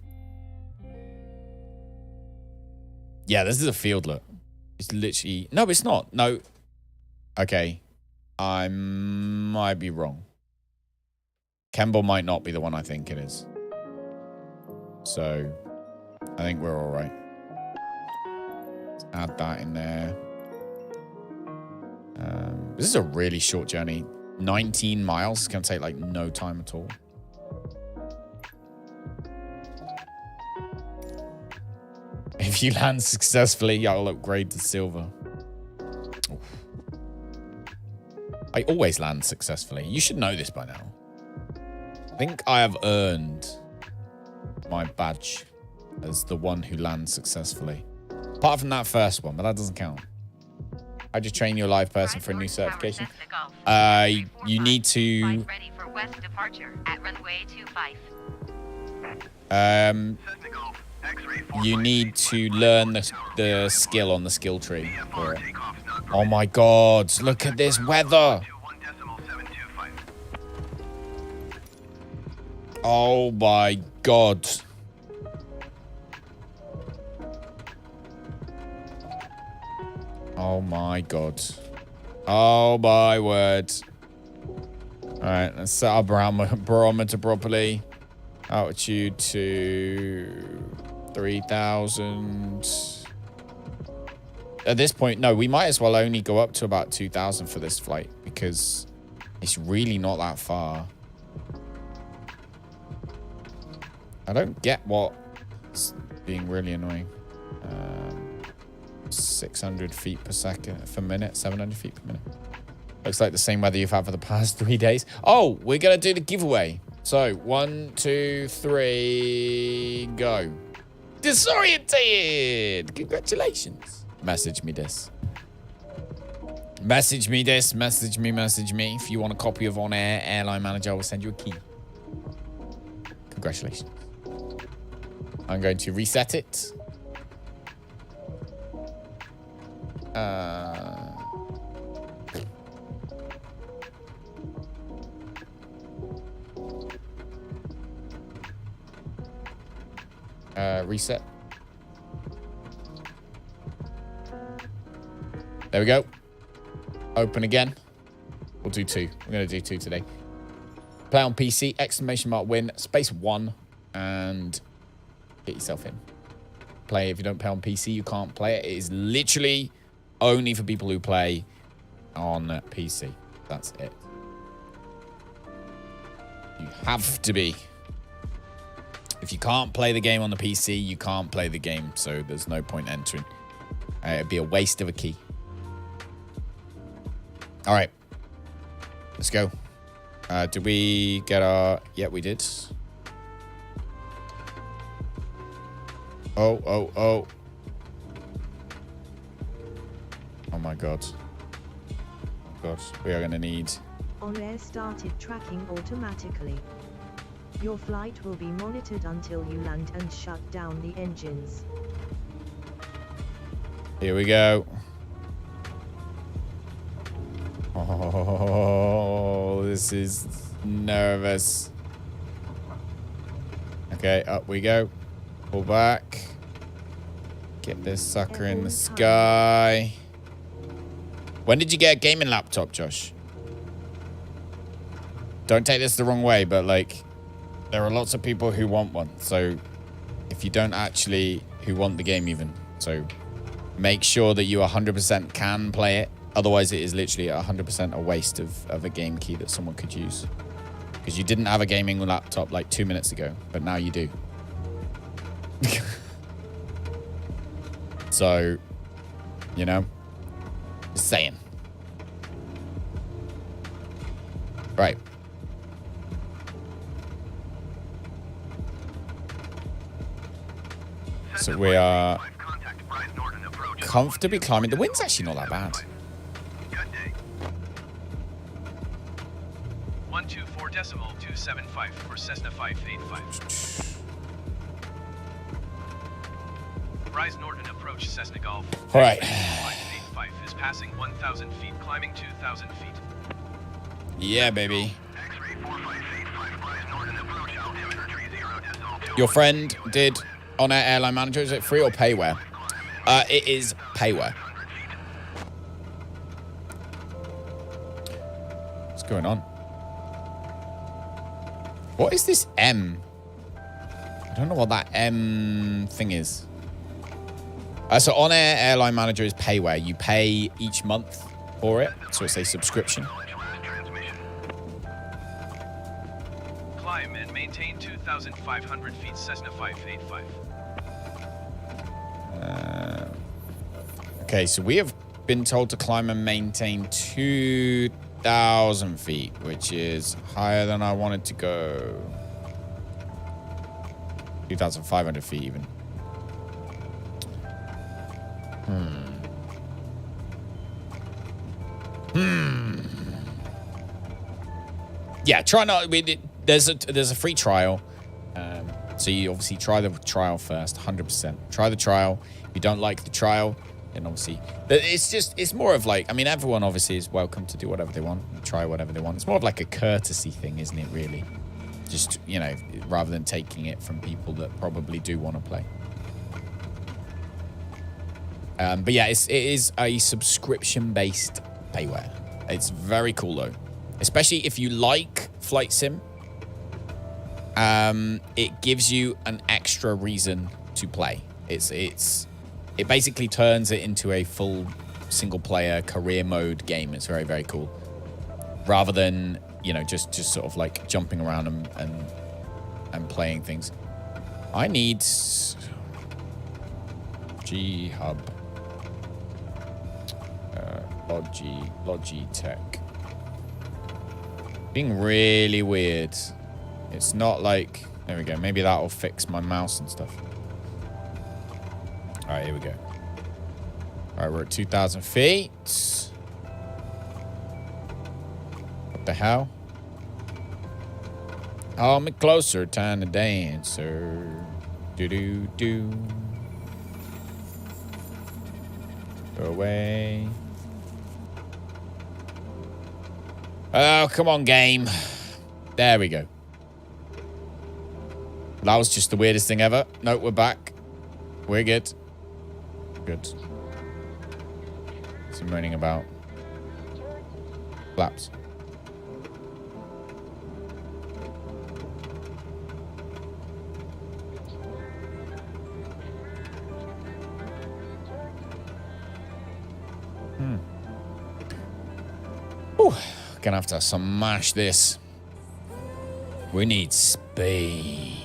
Yeah, this is a field look. It's literally... No, it's not. No. Okay. I might be wrong. Kemble might not be the one I think it is. So, I think we're all right. Let's add that in there. This is a really short journey. 19 miles. It's going to take like no time at all. If you land successfully, I'll upgrade to silver. Oof. I always land successfully. You should know this by now. I think I have earned my badge as the one who lands successfully. Apart from that first one, but that doesn't count. I just train you a live person for a new certification. You need to... Ready for west departure at runway 25. You need to learn the skill on the skill tree for it. Oh my God, look at this weather. Oh my God. Oh my God. Oh my word. All right, let's set our barometer properly. Altitude to 3,000. At this point, no, we might as well only go up to about 2,000 for this flight because it's really not that far. I don't get what's being really annoying. 600 feet per second, per minute, 700 feet per minute. Looks like the same weather you've had for the past 3 days. Oh, we're going to do the giveaway. So, 1, 2, 3, go. Disoriented! Congratulations. Message me this. Message me this. Message me. If you want a copy of OnAir Airline Manager, I will send you a key. Congratulations. I'm going to reset it. Reset. There we go. Open again. We'll do 2. We're going to do 2 today. Play on PC, exclamation mark win, space 1, and get yourself in. Play. If you don't play on PC, you can't play it. It is literally only for people who play on PC. That's it. You have to be. If you can't play the game on the PC, you can't play the game, so there's no point entering. It'd be a waste of a key. All right. Let's go. Did we get our... Yeah, we did. Oh. Oh my God. God, we are going to need... OnAir started tracking automatically. Your flight will be monitored until you land and shut down the engines. Here we go. Oh, this is nervous. Okay, up we go. Pull back. Get this sucker in the sky. When did you get a gaming laptop, Josh? Don't take this the wrong way, but like, there are lots of people who want one. So if you don't actually, who want the game even. So make sure that you 100% can play it. Otherwise, it is literally 100% a waste of a game key that someone could use. Because you didn't have a gaming laptop like 2 minutes ago, but now you do. So, you know, just saying. Right. So we are comfortably climbing. The wind's actually not that bad. 124.275 for Cessna 585. Rise Norton approach Cessna Golf. All right. 585 is passing 1,000 feet, climbing 2,000 feet. Yeah, baby. Your friend did OnAir Airline Manager. Is it free or payware? It is payware. What's going on? What is this M? I don't know what that M thing is. So OnAir Airline Manager is payware. You pay each month for it. So it's a subscription. Climb and maintain 2,500 feet, Cessna 585. Okay, so we have been told to climb and maintain 2,000 feet, which is higher than I wanted to go. 2,500 feet even. Yeah, try not. There's a free trial, so you obviously try the trial first, 100%. Try the trial. If you don't like the trial, then obviously it's more of like, I mean, everyone obviously is welcome to do whatever they want, try whatever they want. It's more of like a courtesy thing, isn't it? Really, just, you know, rather than taking it from people that probably do want to play. But yeah, it is a subscription-based payware. It's very cool though, especially if you like flight sim. It gives you an extra reason to play. It basically turns it into a full single-player career mode game. It's very, very cool. Rather than, you know, just sort of like jumping around and playing things. I need G-Hub. Logitech. Being really weird. It's not like... There we go. Maybe that'll fix my mouse and stuff. All right, here we go. All right, we're at 2,000 feet. What the hell? Hold me closer, time to dancer. Do-do-do. Go away. Oh, come on, game. There we go. That was just the weirdest thing ever. No, we're back. We're good. Good. Some moaning about flaps. Ooh, gonna have to smash this. We need speed.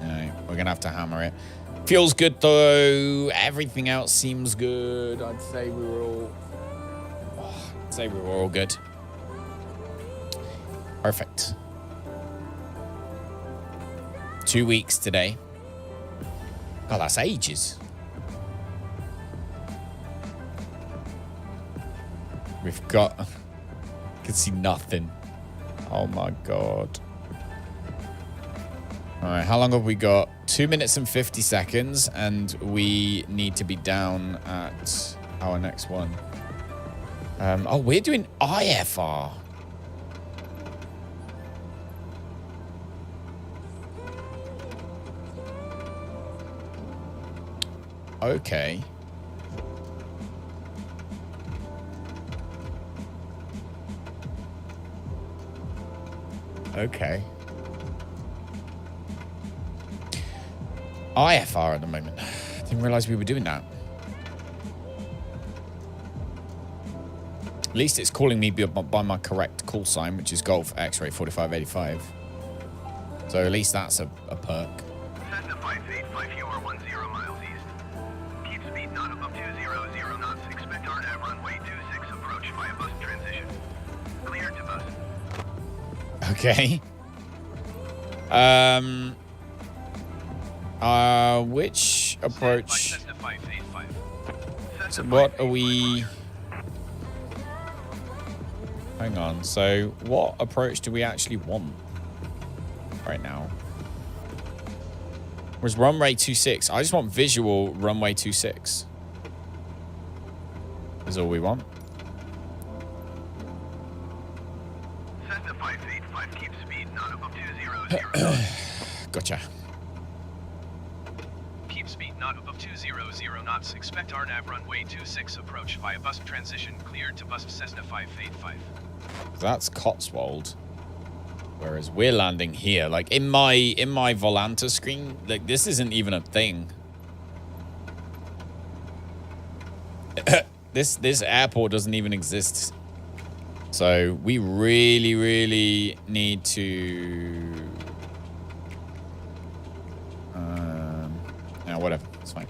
Alright, we're gonna have to hammer it. Feels good though. Everything else seems good. I'd say we were all good. Perfect. 2 weeks today. God, that's ages. We've got... I can see nothing. Oh my God. All right, how long have we got? 2 minutes and 50 seconds, and we need to be down at our next one. Oh, we're doing IFR. Okay. Okay. IFR at the moment. Didn't realize we were doing that. At least it's calling me by my correct call sign, which is Golf X-Ray 4585. So at least that's a perk. Cessna 585, you are 10 miles east. Keep speed not above 200 knots. Expect RNAV runway 26 approach via bus transition. Clear to bus. Okay. Which approach? Cessna 585. So what are we? Hang on. So what approach do we actually want right now? Where's runway 26? I just want visual runway 26. Is all we want. Cessna 585, keep speed not above 200 knots. Gotcha. Keep speed not above 200 knots. Expect RNAV runway 26 approach via bus transition. Cleared to bus Cessna 585. That's Cotswold. Whereas we're landing here. Like in my Volanta screen, like this isn't even a thing. This airport doesn't even exist. So we really, really need to yeah, whatever. It's fine.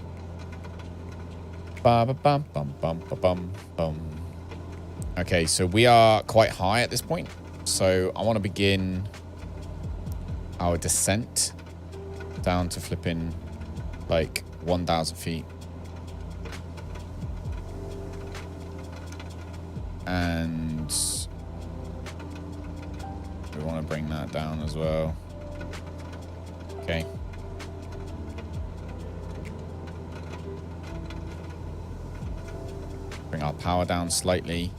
Okay, so we are quite high at this point. So I want to begin our descent down to flipping like 1,000 feet. And we want to bring that down as well. Okay. Bring our power down slightly.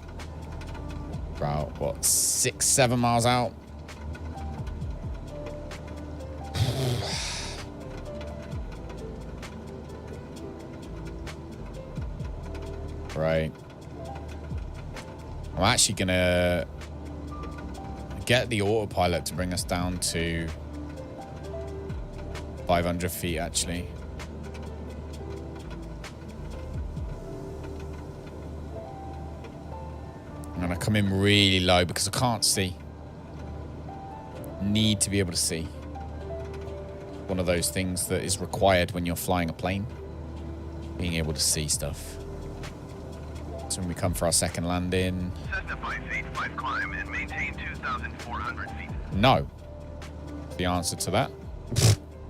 About, what, 6-7 miles out? Right. I'm actually going to get the autopilot to bring us down to 500 feet, actually. I'm going to come in really low because I can't see. Need to be able to see. One of those things that is required when you're flying a plane. Being able to see stuff. So when we come for our second landing. Cessna 585, climb and maintain 2,400 feet. No. The answer to that.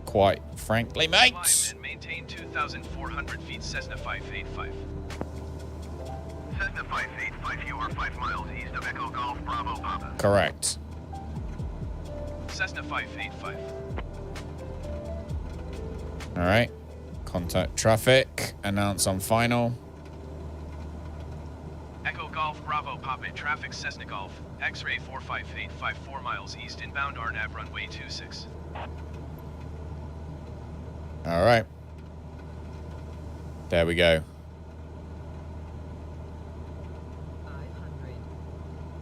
Quite frankly, mate. Climb and maintain 2,400 feet. Cessna 585. Cessna 585, you are 5 miles east of Echo Golf Bravo Papa. Correct. Cessna 585. All right. Contact traffic. Announce on final. Echo Golf Bravo Pop-It Traffic Cessna Golf. X-ray 45854 4 miles east inbound RNAV runway 26. All right. There we go. 500.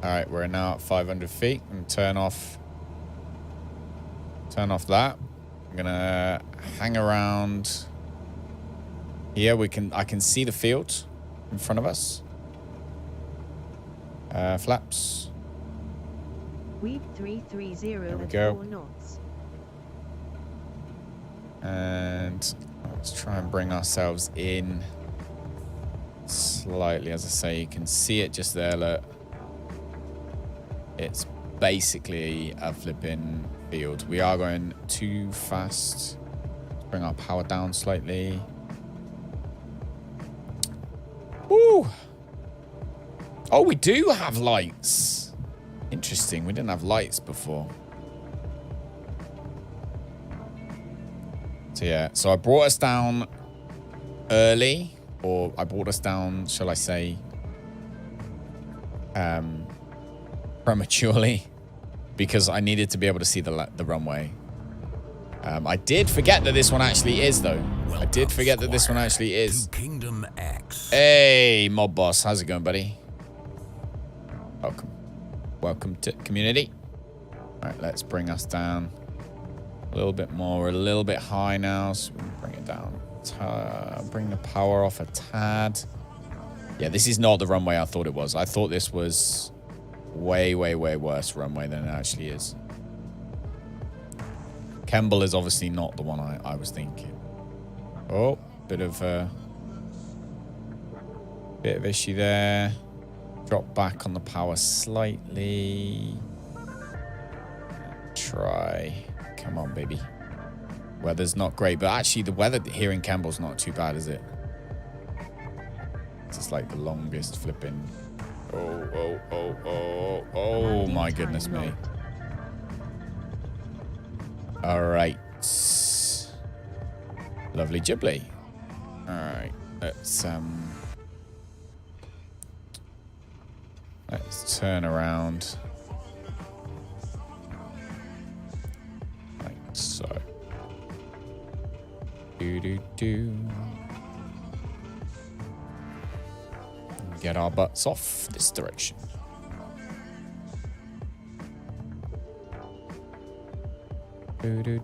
All right, we're now at 500 feet. And turn off that. I'm gonna hang around here. I can see the field in front of us. Flaps. Weep 330 we at go. 4 knots. And let's try and bring ourselves in slightly. As I say, you can see it just there. Look, it's basically a flipping field. We are going too fast. Let's bring our power down slightly. Woo! Oh, we do have lights. Interesting. We didn't have lights before. So yeah, so I brought us down early, or I brought us down, shall I say, prematurely, because I needed to be able to see the runway. I did forget that this one actually is, though. I did forget that this one actually is. Kingdom X. Hey, Mob Boss, how's it going, buddy? Welcome. Welcome to community. All right, let's bring us down a little bit more. We're a little bit high now, so we can bring it down. Bring the power off a tad. Yeah, this is not the runway I thought it was. I thought this was way, way, way worse runway than it actually is. Kemble is obviously not the one I was thinking. Oh, bit of issue there. Drop back on the power slightly. Try. Come on, baby. Weather's not great, but actually the weather here in Campbell's not too bad, is it? It's just like the longest flipping. Oh, my goodness me. All right. Lovely Ghibli. All right. Let's turn around. Like so. Get our butts off this direction. Let's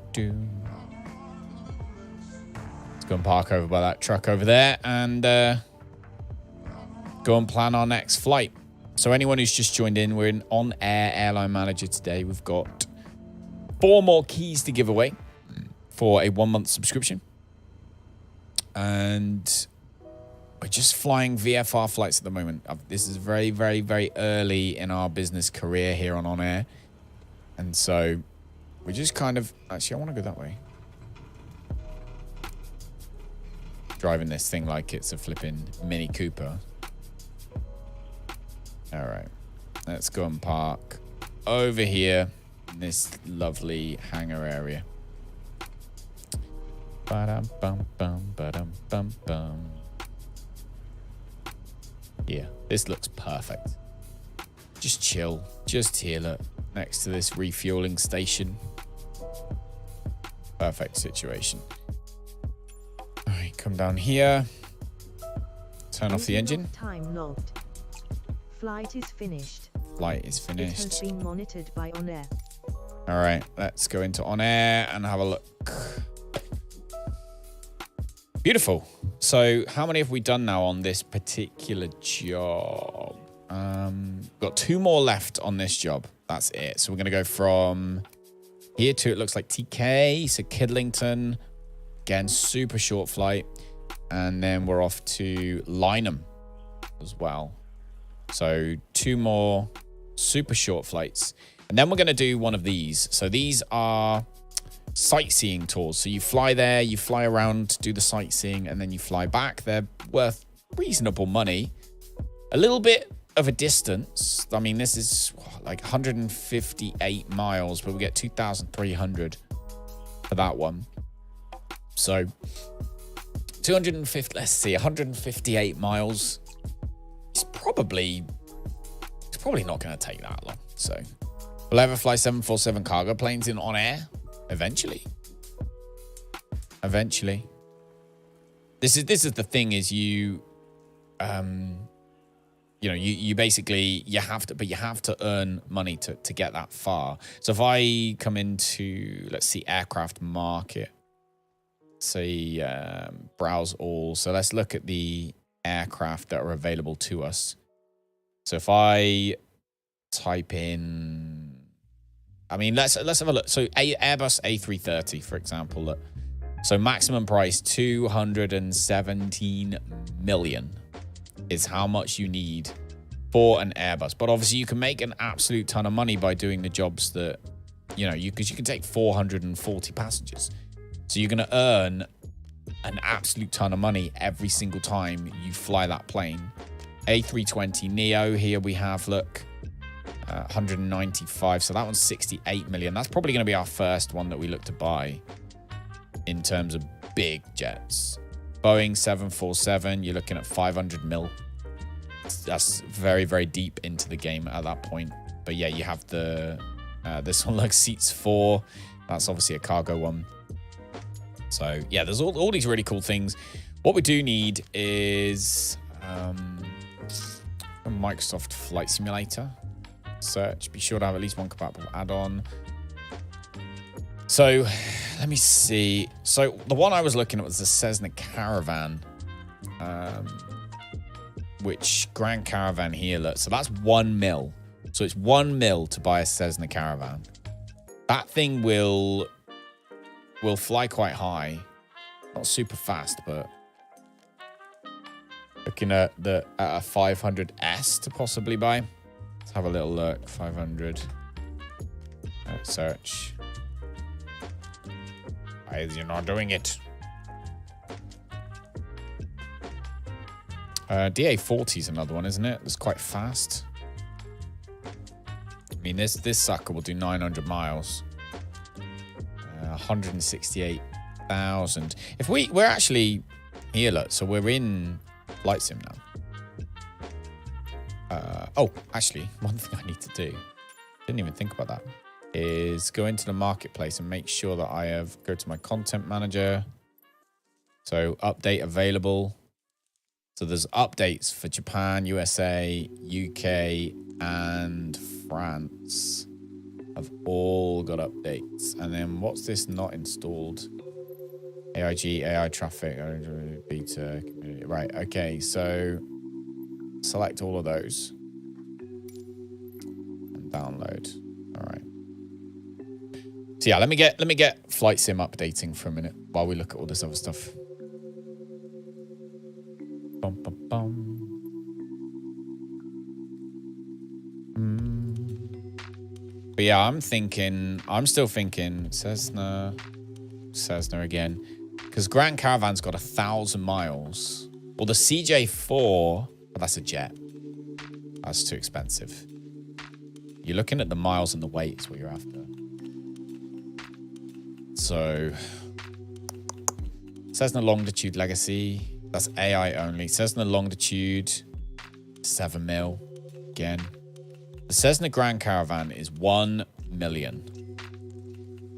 go and park over by that truck over there and go and plan our next flight. So anyone who's just joined in, we're in OnAir Airline Manager today. We've got 4 more keys to give away for a 1-month subscription. And we're just flying VFR flights at the moment. This is very, very, very early in our business career here on OnAir. And so we're just kind of... Actually, I want to go that way. Driving this thing like it's a flipping Mini Cooper. All right. Let's go and park over here in this lovely hangar area. Ba-dum-bum-bum, ba-dum-bum-bum. Yeah, this looks perfect. Just chill. Just here, look, next to this refueling station. Perfect situation. All right, come down here. Turn off the engine. Time logged. Flight is finished. Flight is It finished. has been monitored by OnAir. All right, let's go into OnAir and have a look. Beautiful. So how many have we done now on this particular job? Got 2 more left on this job. That's it. So we're going to go from here to, it looks like TK. So Kidlington. Again, super short flight. And then we're off to Lynham as well. So 2 more super short flights. And then we're going to do one of these. So these are sightseeing tours. So you fly there, you fly around, do the sightseeing, and then you fly back. They're worth reasonable money. A little bit of a distance. I mean, this is like 158 miles, but we get 2,300 for that one. So 250, let's see, 158 miles. It's probably not going to take that long. So we'll ever fly 747 cargo planes in on air eventually. This is the thing is you basically you have to earn money to get that far. So if I come into, let's see, aircraft market, say browse all. So let's look at the aircraft that are available to us. So if I type in, I mean, let's have a look. So Airbus A330, for example. Look. So maximum price 217 million is how much you need for an Airbus. But obviously you can make an absolute ton of money by doing the jobs that, because you can take 440 passengers. So you're going to earn an absolute ton of money every single time you fly that plane. A320 Neo, here we have, look, 195. So that one's 68 million. That's probably going to be our first one that we look to buy in terms of big jets. Boeing 747, you're looking at 500 mil. That's very, very deep into the game at that point. But yeah, you have the this one, like seats 4. That's obviously a cargo one. So yeah, there's all these really cool things. What we do need is a Microsoft Flight Simulator. Search. Be sure to have at least one compatible add-on. So let me see. So the one I was looking at was the Cessna Caravan, which Grand Caravan here. Look, so that's 1 mil. So it's 1 mil to buy a Cessna Caravan. That thing will fly quite high, not super fast, but looking at a 500S to possibly buy. Let's have a little look. 500. Search. Why is you not doing it? DA40 is another one, isn't it? It's quite fast. I mean, this sucker will do 900 miles. 168,000. If we're actually here, look. So we're in Flight Sim now. Actually, one thing I need to do, didn't even think about that, is go into the marketplace and make sure that go to my content manager. So update available. So there's updates for Japan, USA, UK, and France. Have all got updates. And then what's this not installed? AIG, AI traffic, beta, community. Right, okay, so select all of those and download. All right. So yeah, let me get Flight Sim updating for a minute while we look at all this other stuff. Bum, bum, bum. But yeah, I'm still thinking Cessna again. Because Grand Caravan's got 1,000 miles. Well, the CJ4, that's a jet. That's too expensive. You're looking at the miles and the weight is what you're after. So, Cessna Longitude Legacy. That's AI only. Cessna Longitude, 7 mil. Again. The Cessna Grand Caravan is 1 million.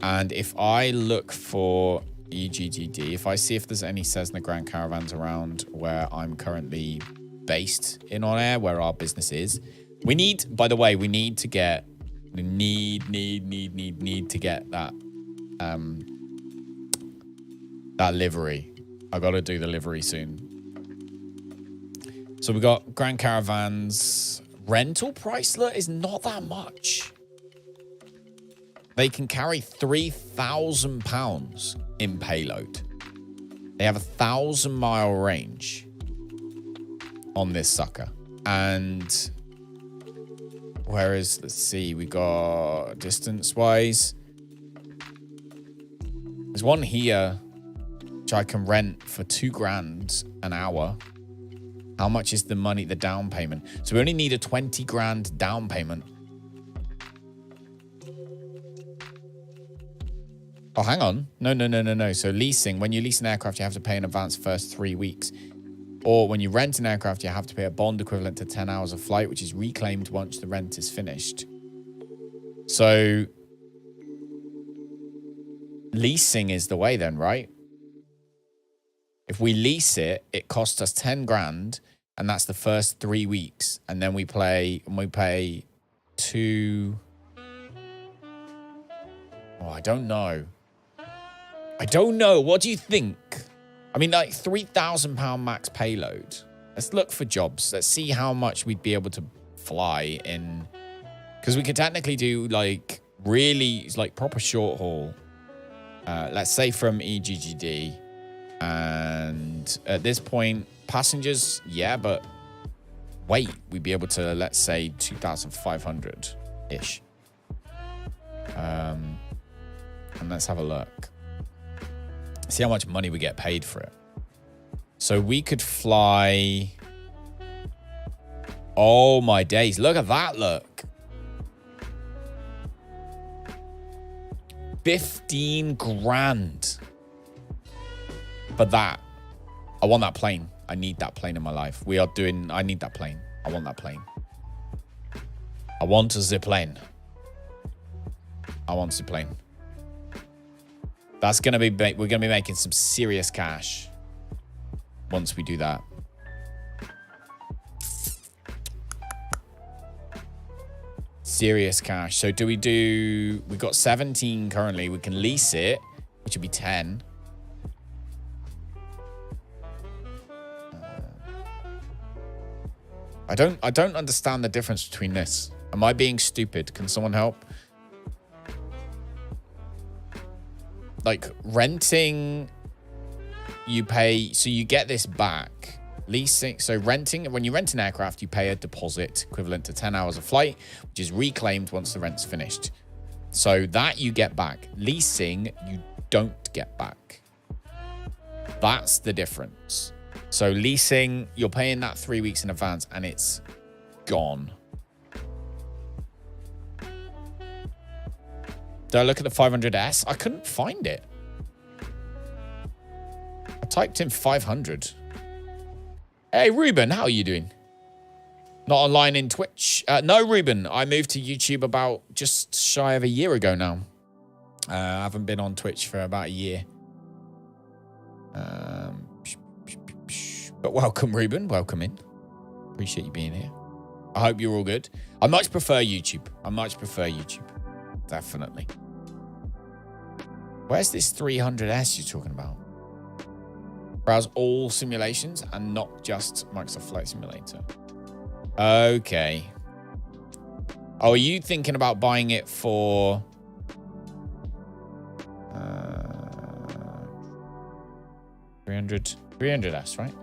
And if I look for EGGD, if I see if there's any Cessna Grand Caravans around where I'm currently based in OnAir, where our business is, we need to get that livery. I got to do the livery soon. So we got Grand Caravans. Rental price is not that much. They can carry 3,000 pounds in payload. They have 1,000-mile range on this sucker. And whereas, let's see, we got distance-wise. There's one here which I can rent for $2,000 an hour. How much is the money, the down payment? So we only need a 20 grand down payment. Oh, hang on. No. So leasing, when you lease an aircraft, you have to pay in advance first 3 weeks. Or when you rent an aircraft, you have to pay a bond equivalent to 10 hours of flight, which is reclaimed once the rent is finished. So leasing is the way then, right? If we lease it, it costs us 10 grand, and that's the first 3 weeks. And then we pay 2... Oh, I don't know. What do you think? I mean, like £3,000 max payload. Let's look for jobs. Let's see how much we'd be able to fly in. Because we could technically do like really like proper short haul. Let's say from EGGD. And at this point, passengers, yeah, but weight, we'd be able to, let's say, 2,500-ish. And let's have a look. See how much money we get paid for it. So we could fly... Oh, my days. Look at that, look. 15 grand. For that. I want that plane. I need that plane in my life. I need that plane. I want that plane. I want a zipplane. I want a zipplane. That's gonna be, we're gonna be making some serious cash once we do that. Serious cash. So we've got 17 currently. We can lease it, which would be 10. I don't understand the difference between this. Am I being stupid? Can someone help? Like renting, you pay, so you get this back. Leasing, so renting, when you rent an aircraft, you pay a deposit equivalent to 10 hours of flight, which is reclaimed once the rent's finished. So that you get back. Leasing, you don't get back. That's the difference. So leasing, you're paying that 3 weeks in advance and it's gone. Did I look at the 500S? I couldn't find it. I typed in 500. Hey, Ruben, how are you doing? Not online in Twitch? No, Ruben, I moved to YouTube about just shy of a year ago now. I haven't been on Twitch for about a year. But welcome, Ruben. Welcome in. Appreciate you being here. I hope you're all good. I much prefer YouTube. Definitely. Where's this 300S you're talking about? Browse all simulations and not just Microsoft Flight Simulator. Okay. Oh, are you thinking about buying it for... 300S, right?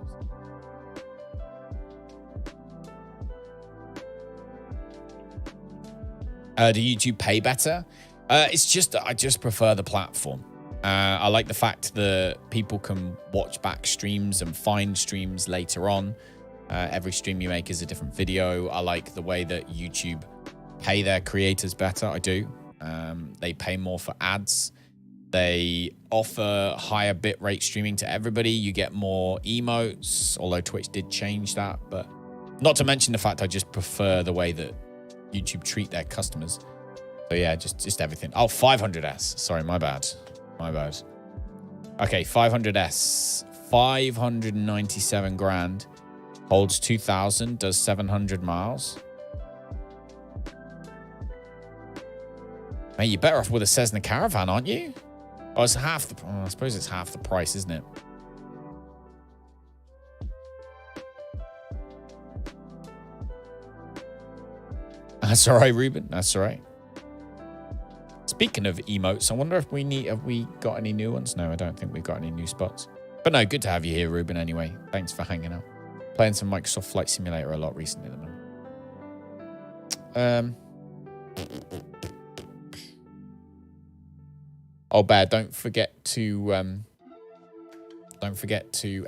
Do YouTube pay better? It's just I just prefer the platform. I like the fact that people can watch back streams and find streams later on. Every stream you make is a different video. I like the way that YouTube pay their creators better. I do. They pay more for ads. They offer higher bitrate streaming to everybody. You get more emotes, although Twitch did change that. But not to mention the fact I just prefer the way that YouTube treat their customers. So yeah, just everything. Oh, 500S. Sorry, my bad. Okay, 500S. 597 grand. Holds 2,000. Does 700 miles. Mate, you're better off with a Cessna Caravan, aren't you? Oh, it's half the... Oh, I suppose it's half the price, isn't it? That's all right, Ruben. That's all right. Speaking of emotes, I wonder if have we got any new ones? No, I don't think we've got any new spots. But no, good to have you here, Ruben, anyway. Thanks for hanging out. Playing some Microsoft Flight Simulator a lot recently at the moment. Oh, bad. Don't forget to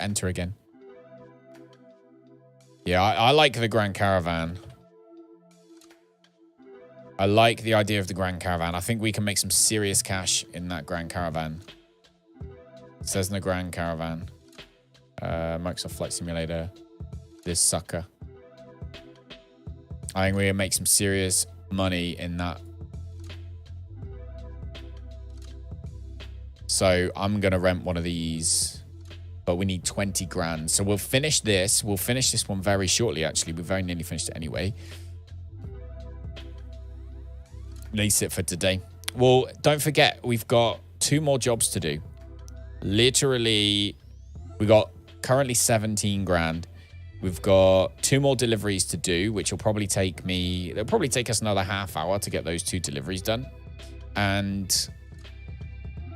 enter again. Yeah, I like the Grand Caravan. I like the idea of the Grand Caravan. I think we can make some serious cash in that Grand Caravan. Cessna Grand Caravan. Microsoft Flight Simulator. This sucker. I think we're going to make some serious money in that. So I'm going to rent one of these. But we need 20 grand. So we'll finish this. We'll finish this one very shortly, actually. We've very nearly finished it anyway. Lease it for today. Well, don't forget, we've got 2 more jobs to do. Literally, we got currently 17 grand. We've got 2 more deliveries to do, which will probably take me... It'll probably take us another half hour to get those 2 deliveries done. And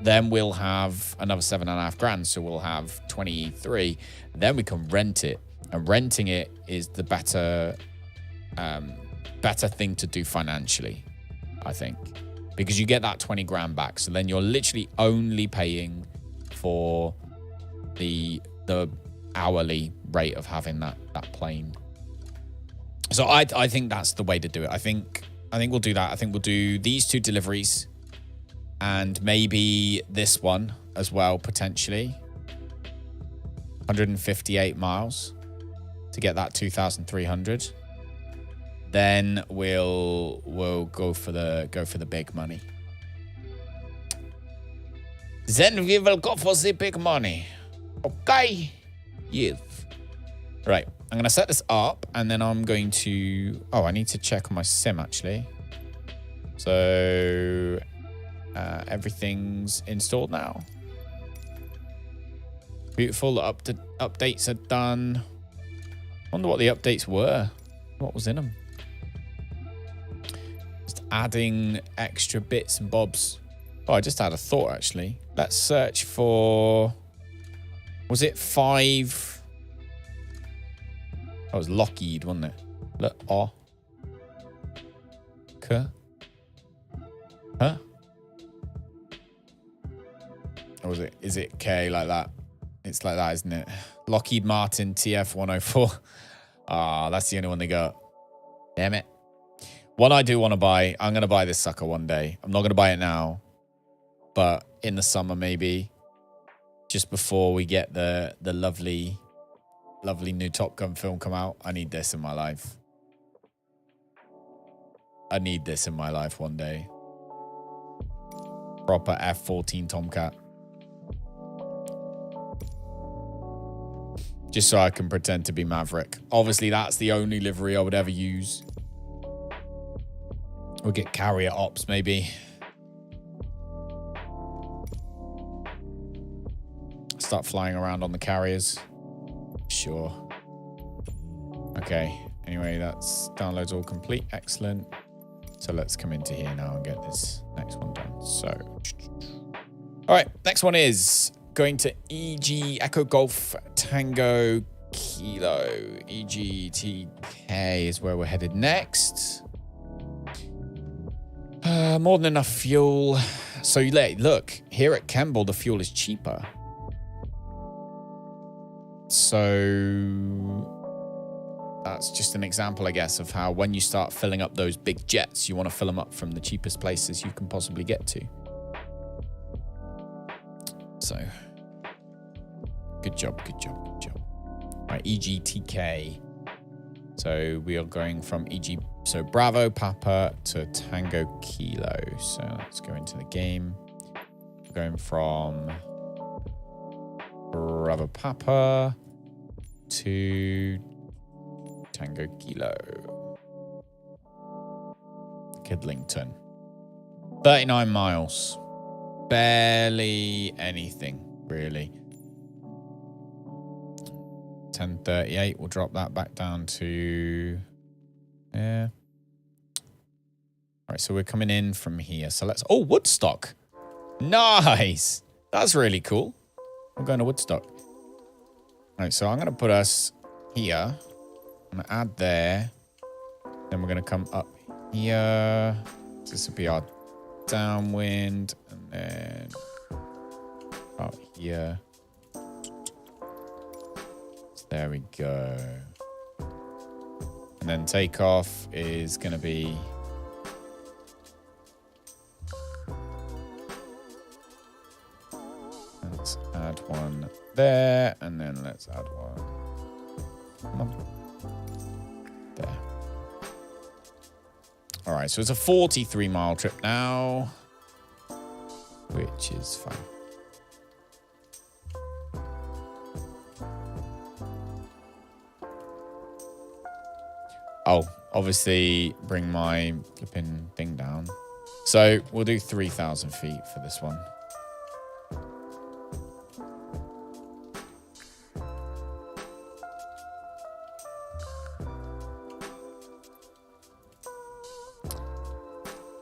then we'll have another 7.5 grand. So we'll have 23. Then we can rent it. And renting it is the better thing to do financially, I think, because you get that 20 grand back. So then you're literally only paying for the hourly rate of having that plane. So I think that's the way to do it. I think we'll do that. I think we'll do these 2 deliveries and maybe this one as well, potentially. 158 miles to get that 2,300. Then we'll go for the big money. Then we will go for the big money. Okay. Yes. Right. I'm going to set this up and then I'm going to... Oh, I need to check on my sim, actually. So everything's installed now. Beautiful. The updates are done. Wonder what the updates were. What was in them? Just adding extra bits and bobs. Oh, I just had a thought, actually. Let's search for... Was it 5? That was Lockheed, wasn't it? Look, huh? Or was it? Is it K like that? It's like that, isn't it? Lockheed Martin TF-104. Ah, that's the only one they got. Damn it. One I do want to buy. I'm going to buy this sucker one day. I'm not going to buy it now. But in the summer, maybe. Just before we get the lovely new Top Gun film come out. I need this in my life. I need this in my life one day. Proper F-14 Tomcat. Just so I can pretend to be Maverick. Obviously, that's the only livery I would ever use. We'll get carrier ops, maybe. Start flying around on the carriers. Sure. Okay. Anyway, that's downloads all complete. Excellent. So let's come into here now and get this next one done. So, all right. Next one is going to EG Echo Golf Tango Kilo. EGTK is where we're headed next. More than enough fuel. So look, here at Kemble, the fuel is cheaper. So that's just an example, I guess, of how when you start filling up those big jets, you want to fill them up from the cheapest places you can possibly get to. So good job, good job, good job. Right, EGTK. So we are going from so Bravo Papa to Tango Kilo. So let's go into the game. We're going from Bravo Papa to Tango Kilo. Kidlington. 39 miles. Barely anything, really. 10:38. We'll drop that back down to... Yeah. All right, so we're coming in from here. So let's... Oh, Woodstock. Nice. That's really cool. I'm going to Woodstock. All right, so I'm going to put us here. I'm going to add there. Then we're going to come up here. This will be our downwind. And then out here. So there we go. And then takeoff is going to be Let's add one. Come on. There. All right, so it's a 43-mile trip now, which is fine. Oh, obviously bring my flipping thing down. So we'll do 3,000 feet for this one.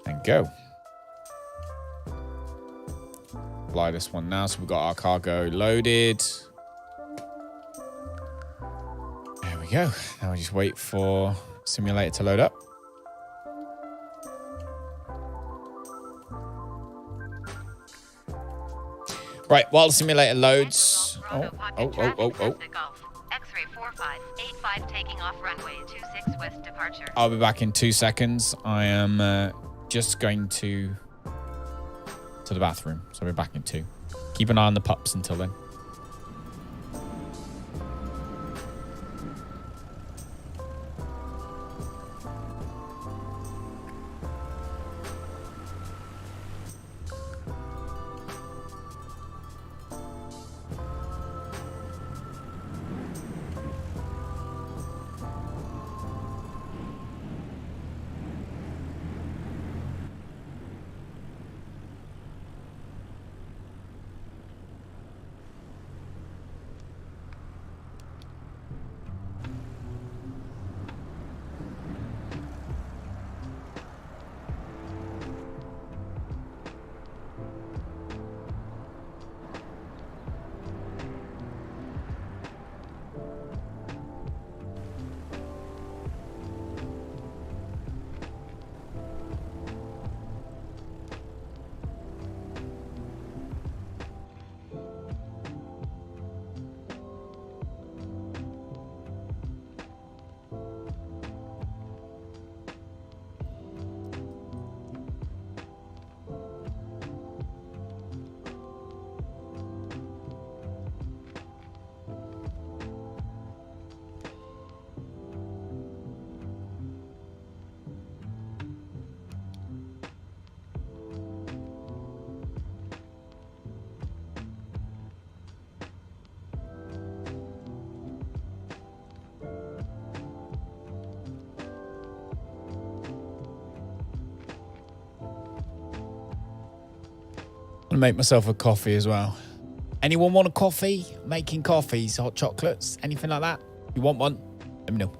And go. Fly this one now. So we've got our cargo loaded. There we go. Now we just wait for simulator to load up. Right, while the simulator loads. Bravo pocket traffic, Cessna Golf. X-ray 4585 taking off runway 26 west departure. I'll be back in 2 seconds. I am just going to the bathroom, so I'll be back in 2. Keep an eye on the pups until then. I'm gonna make myself a coffee as well. Anyone want a coffee? Making coffees, hot chocolates, anything like that? You want one? Let me know.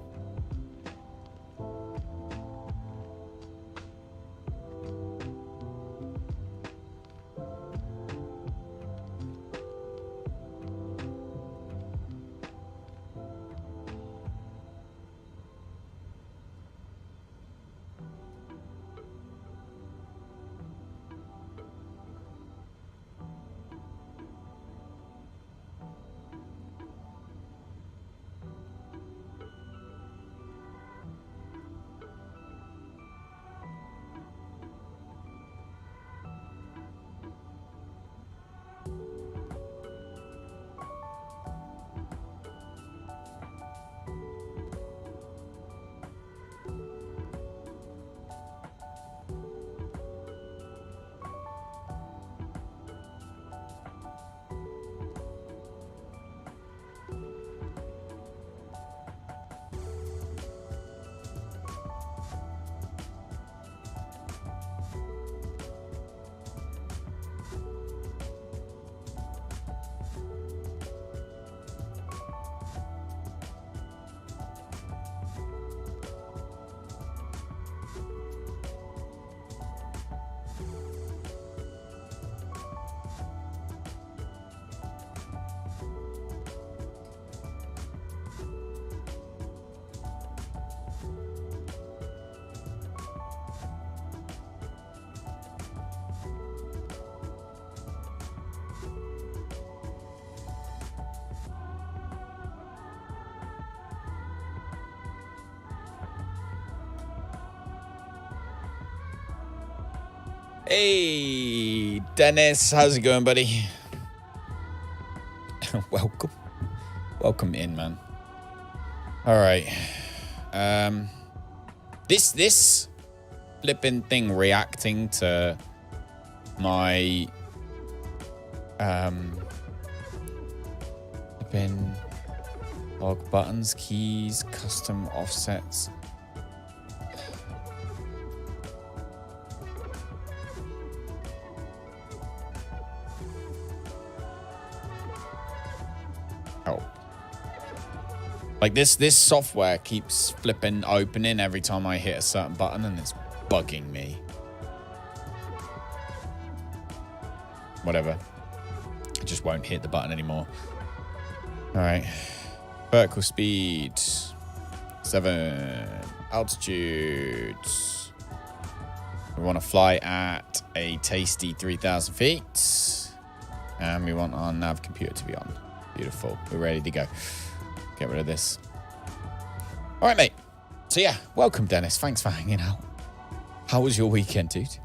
Hey, Dennis, how's it going, buddy? Welcome. All right. This flipping thing reacting to my flipping log buttons, keys, custom offsets. Oh. Like this software keeps flipping opening every time I hit a certain button, and it's bugging me. Whatever. I just won't hit the button anymore. All right. Vertical speed. 7. Altitude. We want to fly at a tasty 3,000 feet. And we want our nav computer to be on. Beautiful. We're ready to go. Get rid of this. All right, mate. So, yeah. Welcome, Dennis. Thanks for hanging out. How was your weekend, dude?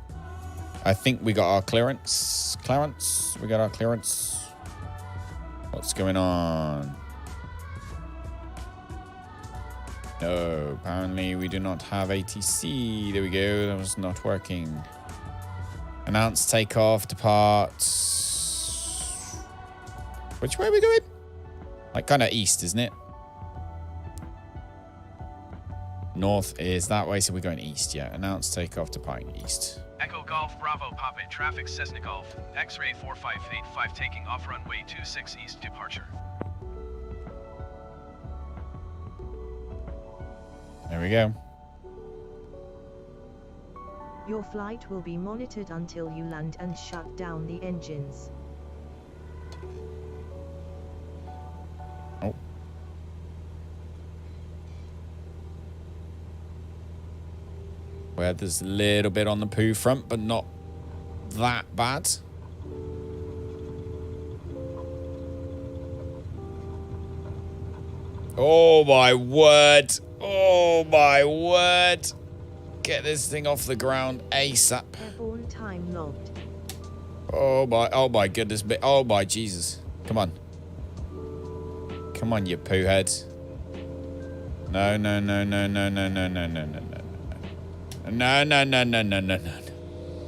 I think we got our clearance. We got our clearance. What's going on? No, apparently we do not have ATC. There we go. That was not working. Announce takeoff, depart. Which way are we going? Like kind of east, isn't it? North is that way, so we're going east, yeah. Announce takeoff, departing east. Echo Golf Bravo Pop-It Traffic Cessna Golf X-Ray 4585 taking off runway 26 east departure. There we go. Your flight will be monitored until you land and shut down the engines. Oh. Where there's a little bit on the poo front, but not that bad. Oh my word. Oh my word. Get this thing off the ground ASAP. Airborne time logged. Oh my goodness. Oh my Jesus. Come on. Come on, you poo head. No. No.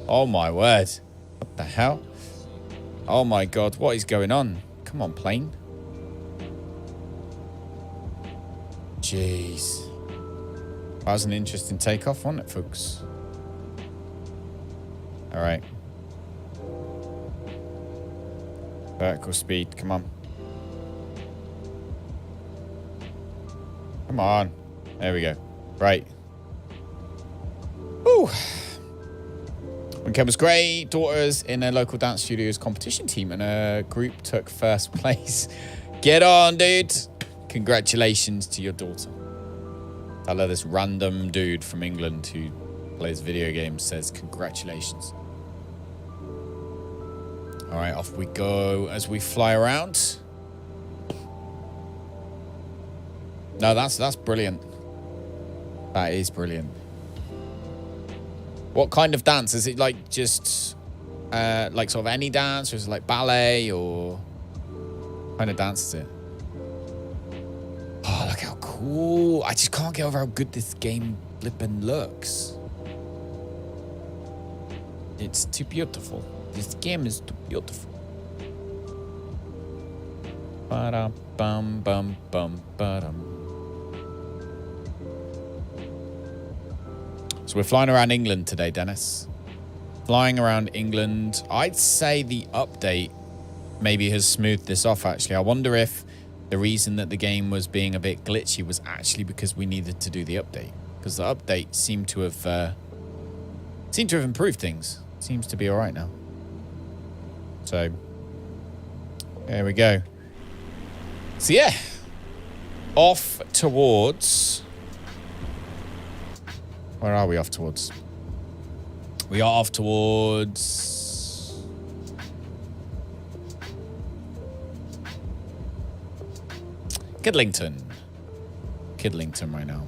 Oh my word. What the hell? Oh my God. What is going on? Come on, plane. Jeez. That was an interesting takeoff, wasn't it, folks? All right. Vertical speed. Come on. Come on. There we go. Right. Woo. Weekend was great. Daughters in a local dance studio's competition team, and a group took first place. Get on, dude. Congratulations to your daughter. Tell her this random dude from England who plays video games says congratulations. All right, off we go as we fly around. No, that's brilliant. That is brilliant. What kind of dance? Is it like just like sort of any dance, or is it like ballet, or what kind of dance is it? Oh, look how cool. I just can't get over how good this game flipping looks. It's too beautiful. This game is too beautiful. Ba-dum, bum, bum, bum, ba-dum. So we're flying around England today, Dennis. Flying around England. I'd say the update maybe has smoothed this off, actually. I wonder if the reason that the game was being a bit glitchy was actually because we needed to do the update. Because the update seemed to have improved things. Seems to be all right now. So, there we go. So, yeah. Off towards... Where are we off towards? We are off towards... Kidlington right now.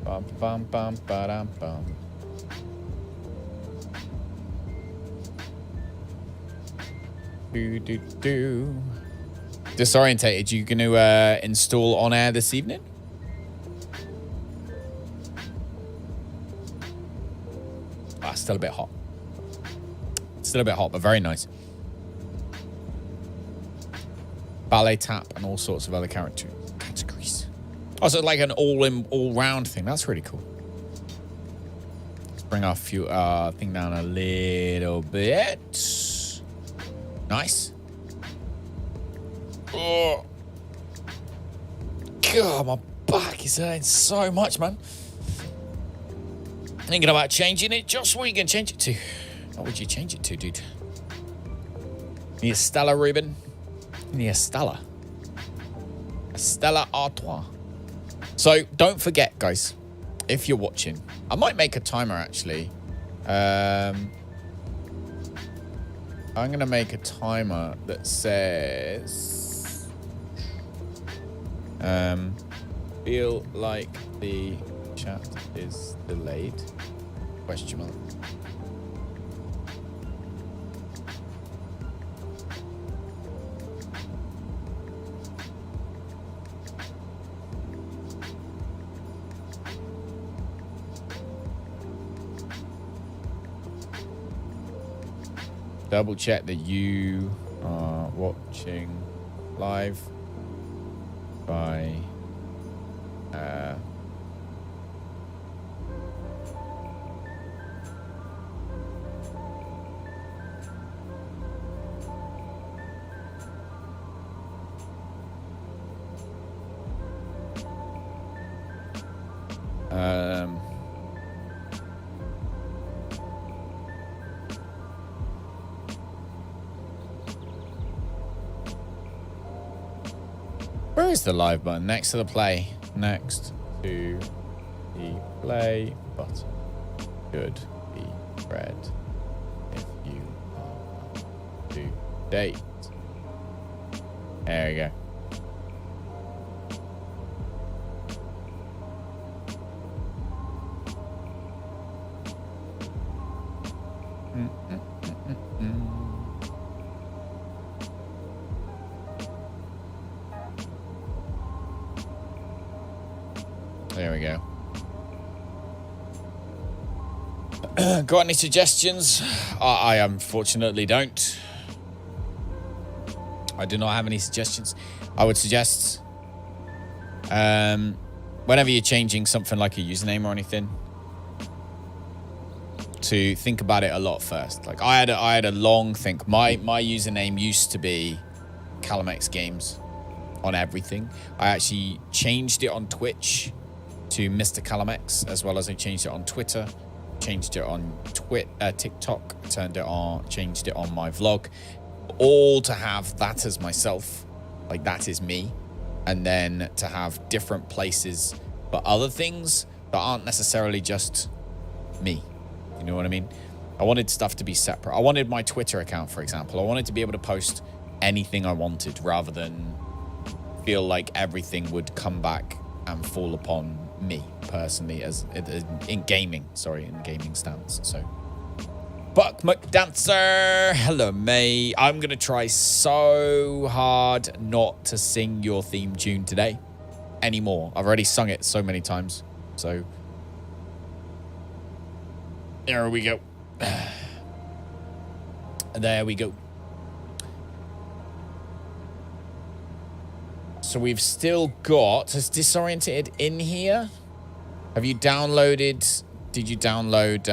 Bum, bum, bum, ba-dum, bum. Do, do, do. Disorientated, you going to install OnAir this evening? Ah, still a bit hot. Still a bit hot, but very nice. Ballet tap and all sorts of other categories. Also, like an all-round thing. That's really cool. Let's bring our thing down a little bit. Nice. Oh. God, my back is hurting so much, man. Thinking about changing it. Josh, what are you going to change it to? What would you change it to, dude? Need a Stella, Ruben? Need a Stella. A Stella Artois. So, don't forget, guys, if you're watching, I might make a timer, actually. I'm going to make a timer that says... feel like the chat is delayed? Question mark. Double check that you are watching live by where is the live button? Next to the play. Next to the play button. Should be red if you are to date. There we go. There we go. Got any suggestions? I unfortunately don't. I do not have any suggestions. I would suggest whenever you're changing something like a username or anything, to think about it a lot first. Like I had a long think. My username used to be Calamex Games on everything. I actually changed it on Twitch to Mr. Calamex, as well as I changed it on Twitter, changed it on TikTok, changed it on my vlog, all to have that as myself, like that is me, and then to have different places for other things that aren't necessarily just me. You know what I mean? I wanted stuff to be separate. I wanted my Twitter account, for example. I wanted to be able to post anything I wanted rather than feel like everything would come back and fall upon me personally as in gaming stance. So Buck McDancer, hello mate. I'm gonna try so hard not to sing your theme tune today anymore. I've already sung it so many times, so there we go. There we go. So we've still got... Has Disoriented in here? Have you downloaded... Did you download...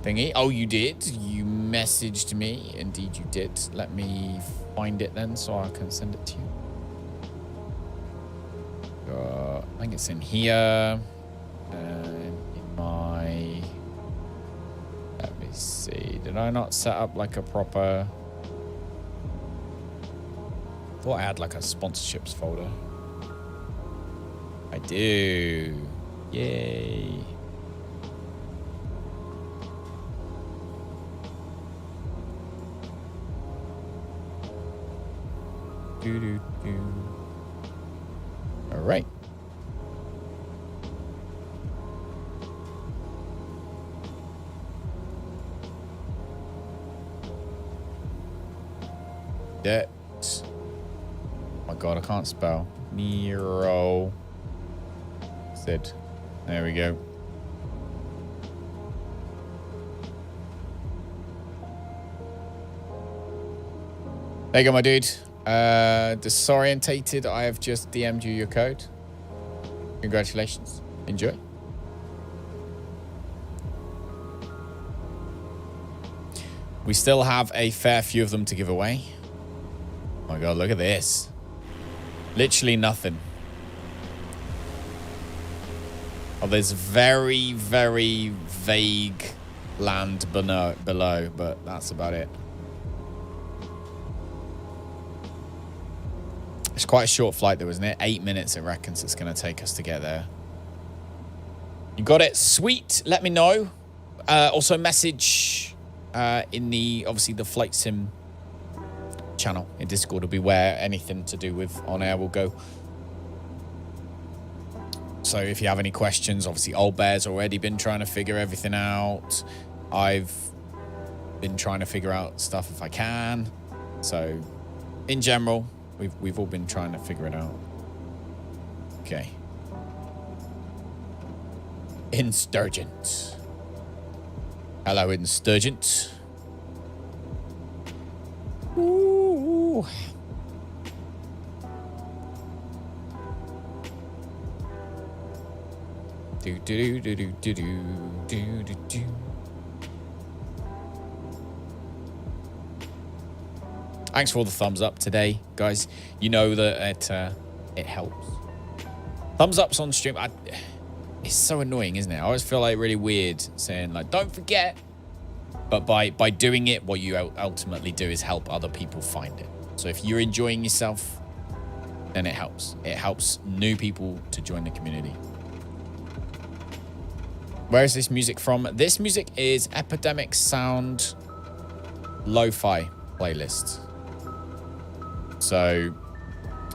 thingy? Oh, you did? You messaged me. Indeed, you did. Let me find it then so I can send it to you. I think it's in here. In my... Let me see. Did I not set up like a proper... I thought I had like a sponsorships folder. I do. Yay. All right. That God, I can't spell. Nero. Sid. There we go. There you go, my dude. Disorientated, I have just DM'd you your code. Congratulations. Enjoy. We still have a fair few of them to give away. Oh my God, look at this. Literally nothing. Oh, there's very, very vague land below, but that's about it. It's quite a short flight though, isn't it? 8 minutes it reckons it's going to take us to get there. You got it? Sweet. Let me know. Also message in the, obviously, the Flight Sim channel in Discord will be where anything to do with On Air will go. So if you have any questions, obviously Old Bear's already been trying to figure everything out. I've been trying to figure out stuff if I can. So in general, we've all been trying to figure it out. Okay. Insturgent. Hello, Insturgent. Ooh. Do do do do do do do do do. Thanks for all the thumbs up today, guys. You know that it helps. Thumbs ups on stream. It's so annoying, isn't it? I always feel like really weird saying like, don't forget. But by doing it, what you ultimately do is help other people find it. So if you're enjoying yourself, then it helps. It helps new people to join the community. Where is this music from? This music is Epidemic Sound Lo-Fi playlist. So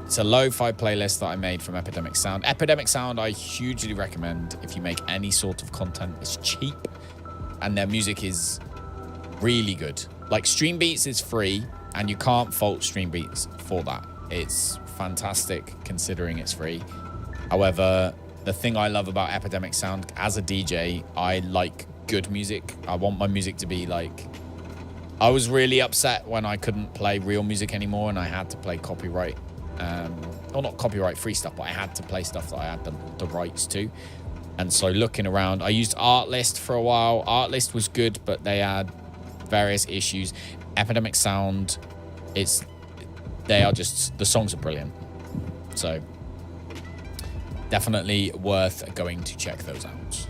it's a lo-fi playlist that I made from Epidemic Sound. Epidemic Sound I hugely recommend if you make any sort of content. It's cheap and their music is really good. Like Stream Beats is free and you can't fault Stream Beats for that. It's fantastic considering it's free. However, the thing I love about Epidemic Sound as a DJ, I like good music. I want my music to be like... I was really upset when I couldn't play real music anymore and I had to play copyright. Well, not copyright free stuff, but I had to play stuff that I had the rights to. And so looking around, I used Artlist for a while. Artlist was good, but they had various issues. Epidemic Sound, they are just, the songs are brilliant. So definitely worth going to check those out.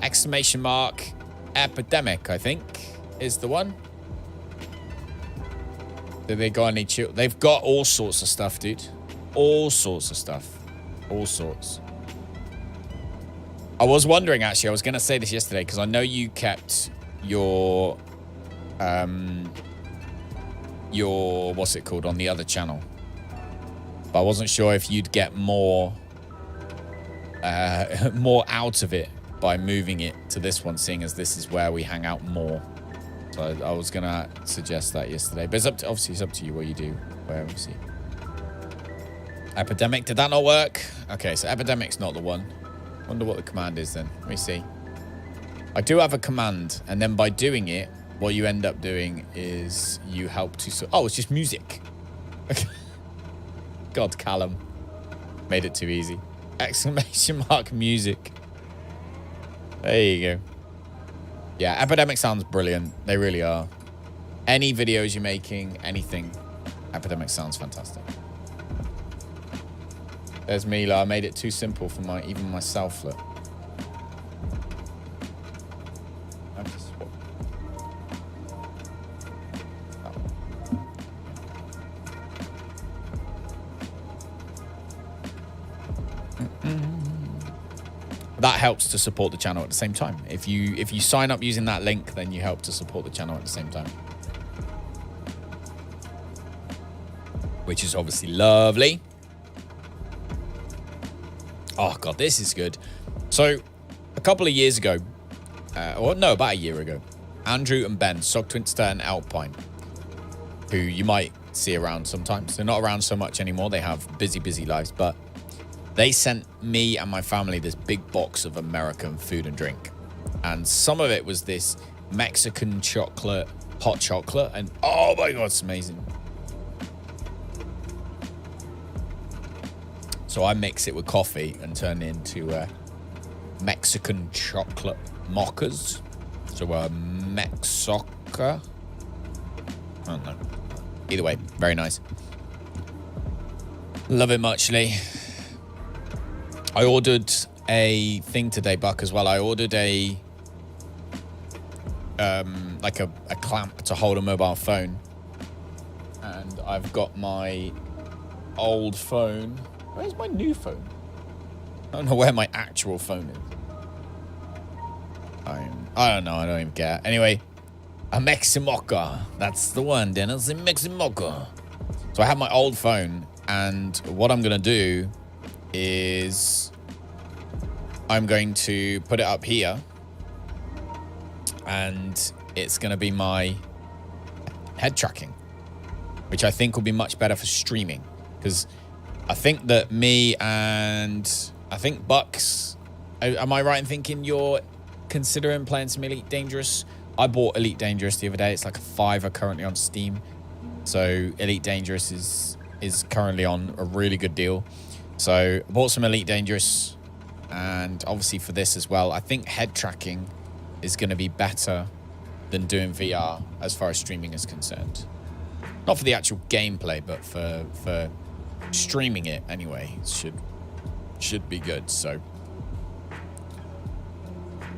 Exclamation mark Epidemic, I think, is the one. Do they got any chill? They've got all sorts of stuff, dude. All sorts of stuff. All sorts. I was wondering, actually, I was going to say this yesterday, because I know you kept your, what's it called, on the other channel. But I wasn't sure if you'd get more out of it by moving it to this one, seeing as this is where we hang out more. So I was going to suggest that yesterday. But it's up to, obviously, it's up to you what you do. Where, obviously. Epidemic, did that not work? Okay, so Epidemic's not the one. Wonder what the command is then. Let me see. I do have a command, and then by doing it, what you end up doing is you help to... Oh, it's just music. God, Callum. Made it too easy. Exclamation mark music. There you go. Yeah, Epidemic sounds brilliant. They really are. Any videos you're making, anything, Epidemic sounds fantastic. There's Mila. I made it too simple for even myself. Look. I have to swap. That helps to support the channel at the same time. If you sign up using that link, then you help to support the channel at the same time. Which is obviously lovely. Oh, God, this is good. So, a couple of years ago, or no, about a year ago, Andrew and Ben, Sog Twinster and Alpine, who you might see around sometimes. They're not around so much anymore. They have busy lives, but they sent me and my family this big box of American food and drink. And some of it was this Mexican chocolate, hot chocolate. And oh my God, it's amazing. So I mix it with coffee and turn it into Mexican chocolate mochas. So Mexoca. I don't know. Either way, very nice. Love it muchly. I ordered a thing today, Buck, as well. I ordered a like a clamp to hold a mobile phone. And I've got my old phone. Where's my new phone? I don't know where my actual phone is. I don't know. I don't even care. Anyway, a Meximoca. That's the one, Dennis. A Meximoca. So I have my old phone, and what I'm going to do is I'm going to put it up here, and it's going to be my head tracking, which I think will be much better for streaming, because I think that me and I think Bucks, am I right in thinking you're considering playing some Elite Dangerous? I bought Elite Dangerous the other day. It's like a $5 currently on Steam. So Elite Dangerous is currently on a really good deal. So I bought some Elite Dangerous, and obviously for this as well, I think head tracking is going to be better than doing VR as far as streaming is concerned. Not for the actual gameplay, but for streaming it anyway. It should be good. So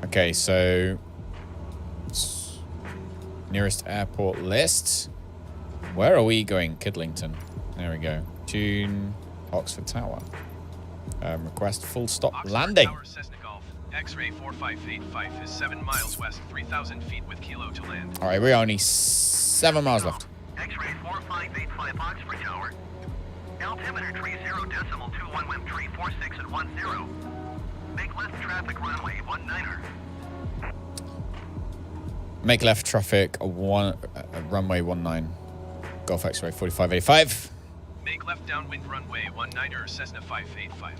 okay, so nearest airport list. Where are we going? Kidlington. There we go. Tune Oxford Tower. Request full stop Oxford landing. Tower, Cessna Golf. X-ray 4585 is 7 miles west, 3,000 feet with kilo to land. All right, we're only 7 miles left. X-ray 4585 Oxford Tower. Altimeter tree 0.21 wind tree 46 and 10. Make left traffic runway 19er. Make left traffic runway 19. Golf X-ray 4585. Make left downwind runway 19er Cessna 585.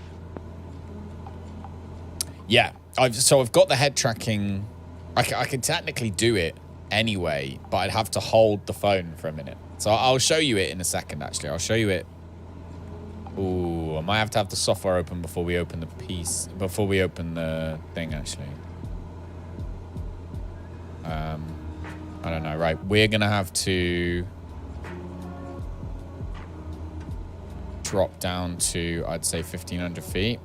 Yeah, I've got the head tracking. I can technically do it anyway, but I'd have to hold the phone for a minute. So I'll show you it in a second, actually. I'll show you it. Ooh, I might have to have the software open before we open the thing, actually. I don't know, right? We're going to have to drop down to, I'd say, 1,500 feet.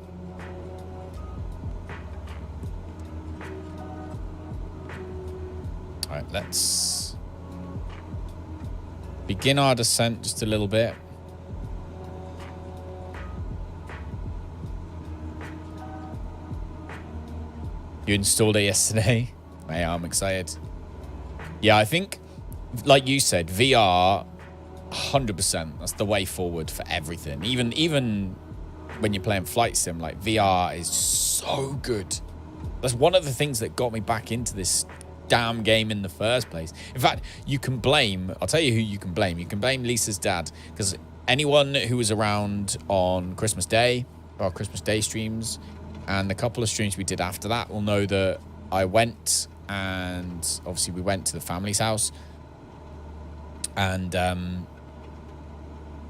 All right, let's begin our descent just a little bit. You installed it yesterday? Hey, I'm excited. Yeah, I think, like you said, VR, 100%. That's the way forward for everything. Even when you're playing flight sim, like VR is so good. That's one of the things that got me back into this damn game in the first place. In fact, you can blame, I'll tell you who you can blame. You can blame Lisa's dad, because anyone who was around on Christmas Day, or Christmas Day streams, and the couple of streams we did after that will know that I went, and obviously we went to the family's house, and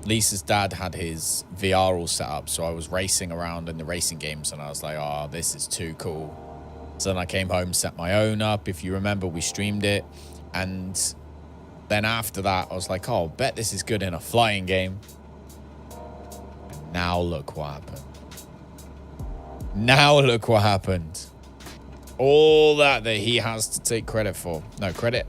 Lisa's dad had his VR all set up, so I was racing around in the racing games, and I was like, oh, this is too cool. So then I came home, set my own up. If you remember, we streamed it, and then after that I was like, oh, bet this is good in a flying game. And now look what happened. Now look what happened. All that he has to take credit for. No, credit.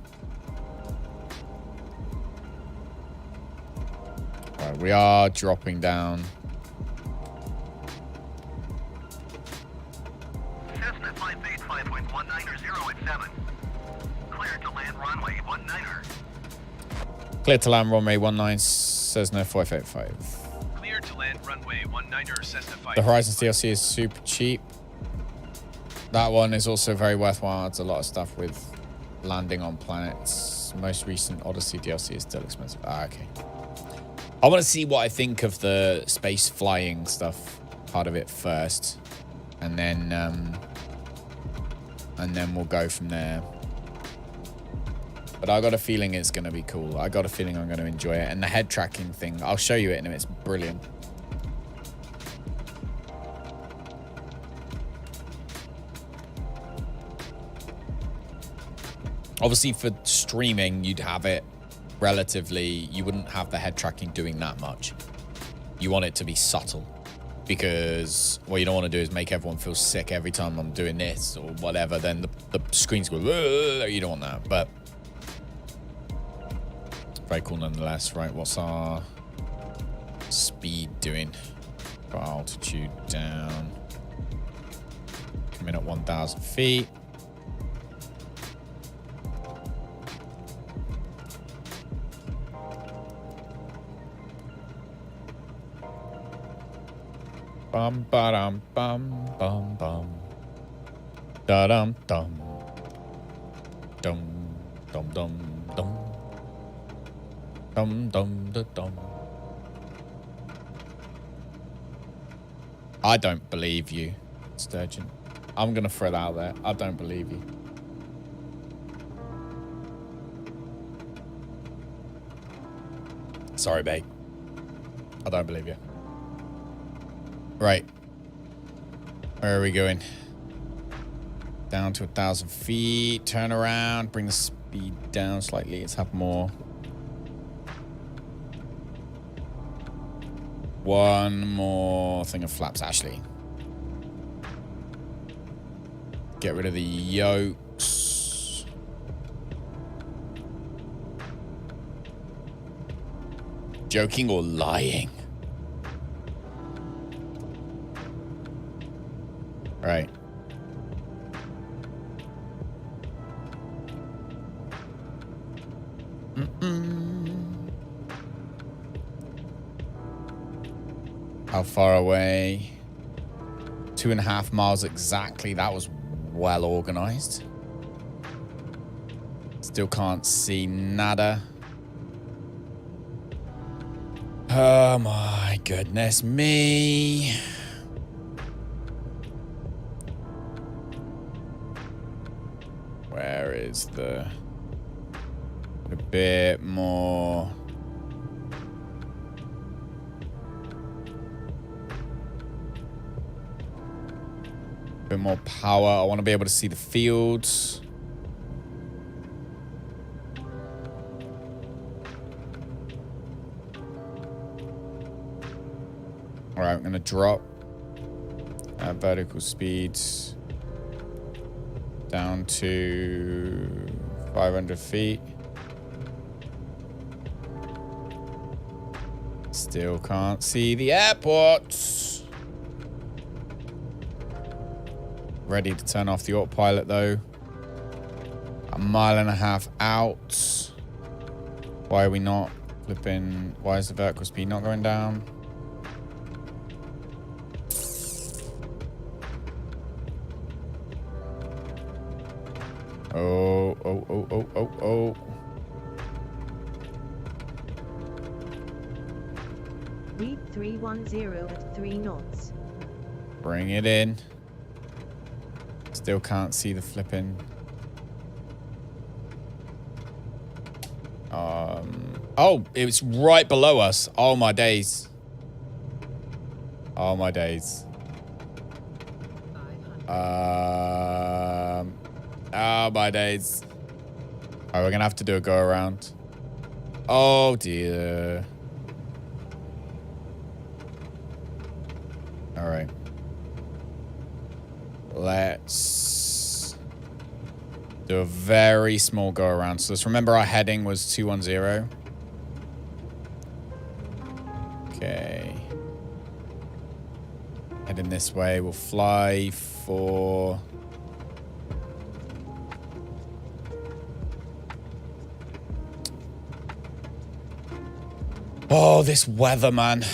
All right, we are dropping down. Cessna 585.19er 0 at 7. Clear to land runway 19er. Clear to land runway 19, Cessna 585. Clear to land runway 19er Cessna 585. The Horizons DLC is super cheap. That one is also very worthwhile. It's a lot of stuff with landing on planets. Most recent Odyssey DLC is still expensive. Ah, okay. I want to see what I think of the space flying stuff part of it first, and then we'll go from there. But I got a feeling it's going to be cool. I got a feeling I'm going to enjoy it. And the head tracking thing, I'll show you it in a minute. It's brilliant. Obviously, for streaming, you'd have it relatively... You wouldn't have the head tracking doing that much. You want it to be subtle. Because what you don't want to do is make everyone feel sick every time I'm doing this or whatever. Then the screens go... You don't want that. But... very cool nonetheless. Right, what's our speed doing? Got altitude down. Coming at 1,000 feet. Bum ba dum bum bum bum. Da dum dum. Dum dum dum dum. Dum dum da dum. I don't believe you, Sturgeon. I'm gonna throw that out there. I don't believe you. Sorry, babe. I don't believe you. Right. Where are we going? Down to 1,000 feet. Turn around. Bring the speed down slightly. Let's have more. One more thing of flaps, actually. Get rid of the yokes. Joking or lying? Right. How far away? 2.5 miles exactly. That was well organized. Still can't see nada. Oh my goodness me. Where is a bit more? Bit more power. I want to be able to see the fields. All right, I'm going to drop vertical speeds down to 500 feet. Still can't see the airport. Ready to turn off the autopilot though. 1.5 miles out. Why are we not flipping? Why is the vertical speed not going down? Oh. Read 310 at 3 knots. Bring it in. Still can't see the flipping. Oh, it's right below us. Oh my days. Oh my days. Oh my days. Oh, we're gonna have to do a go around. Oh dear. All right. Let's do a very small go around. So let's remember our heading was 210. Okay. Heading this way. We'll fly for... Oh, this weather, man.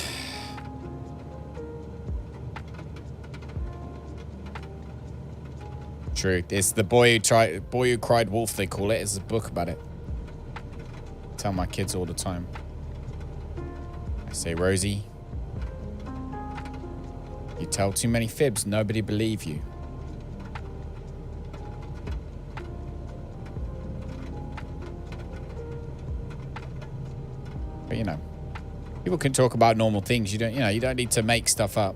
True. It's the boy who cried wolf, they call it. It's a book about it. Tell my kids all the time. I say, Rosie, you tell too many fibs, nobody believe you. But you know, people can talk about normal things. You don't need to make stuff up.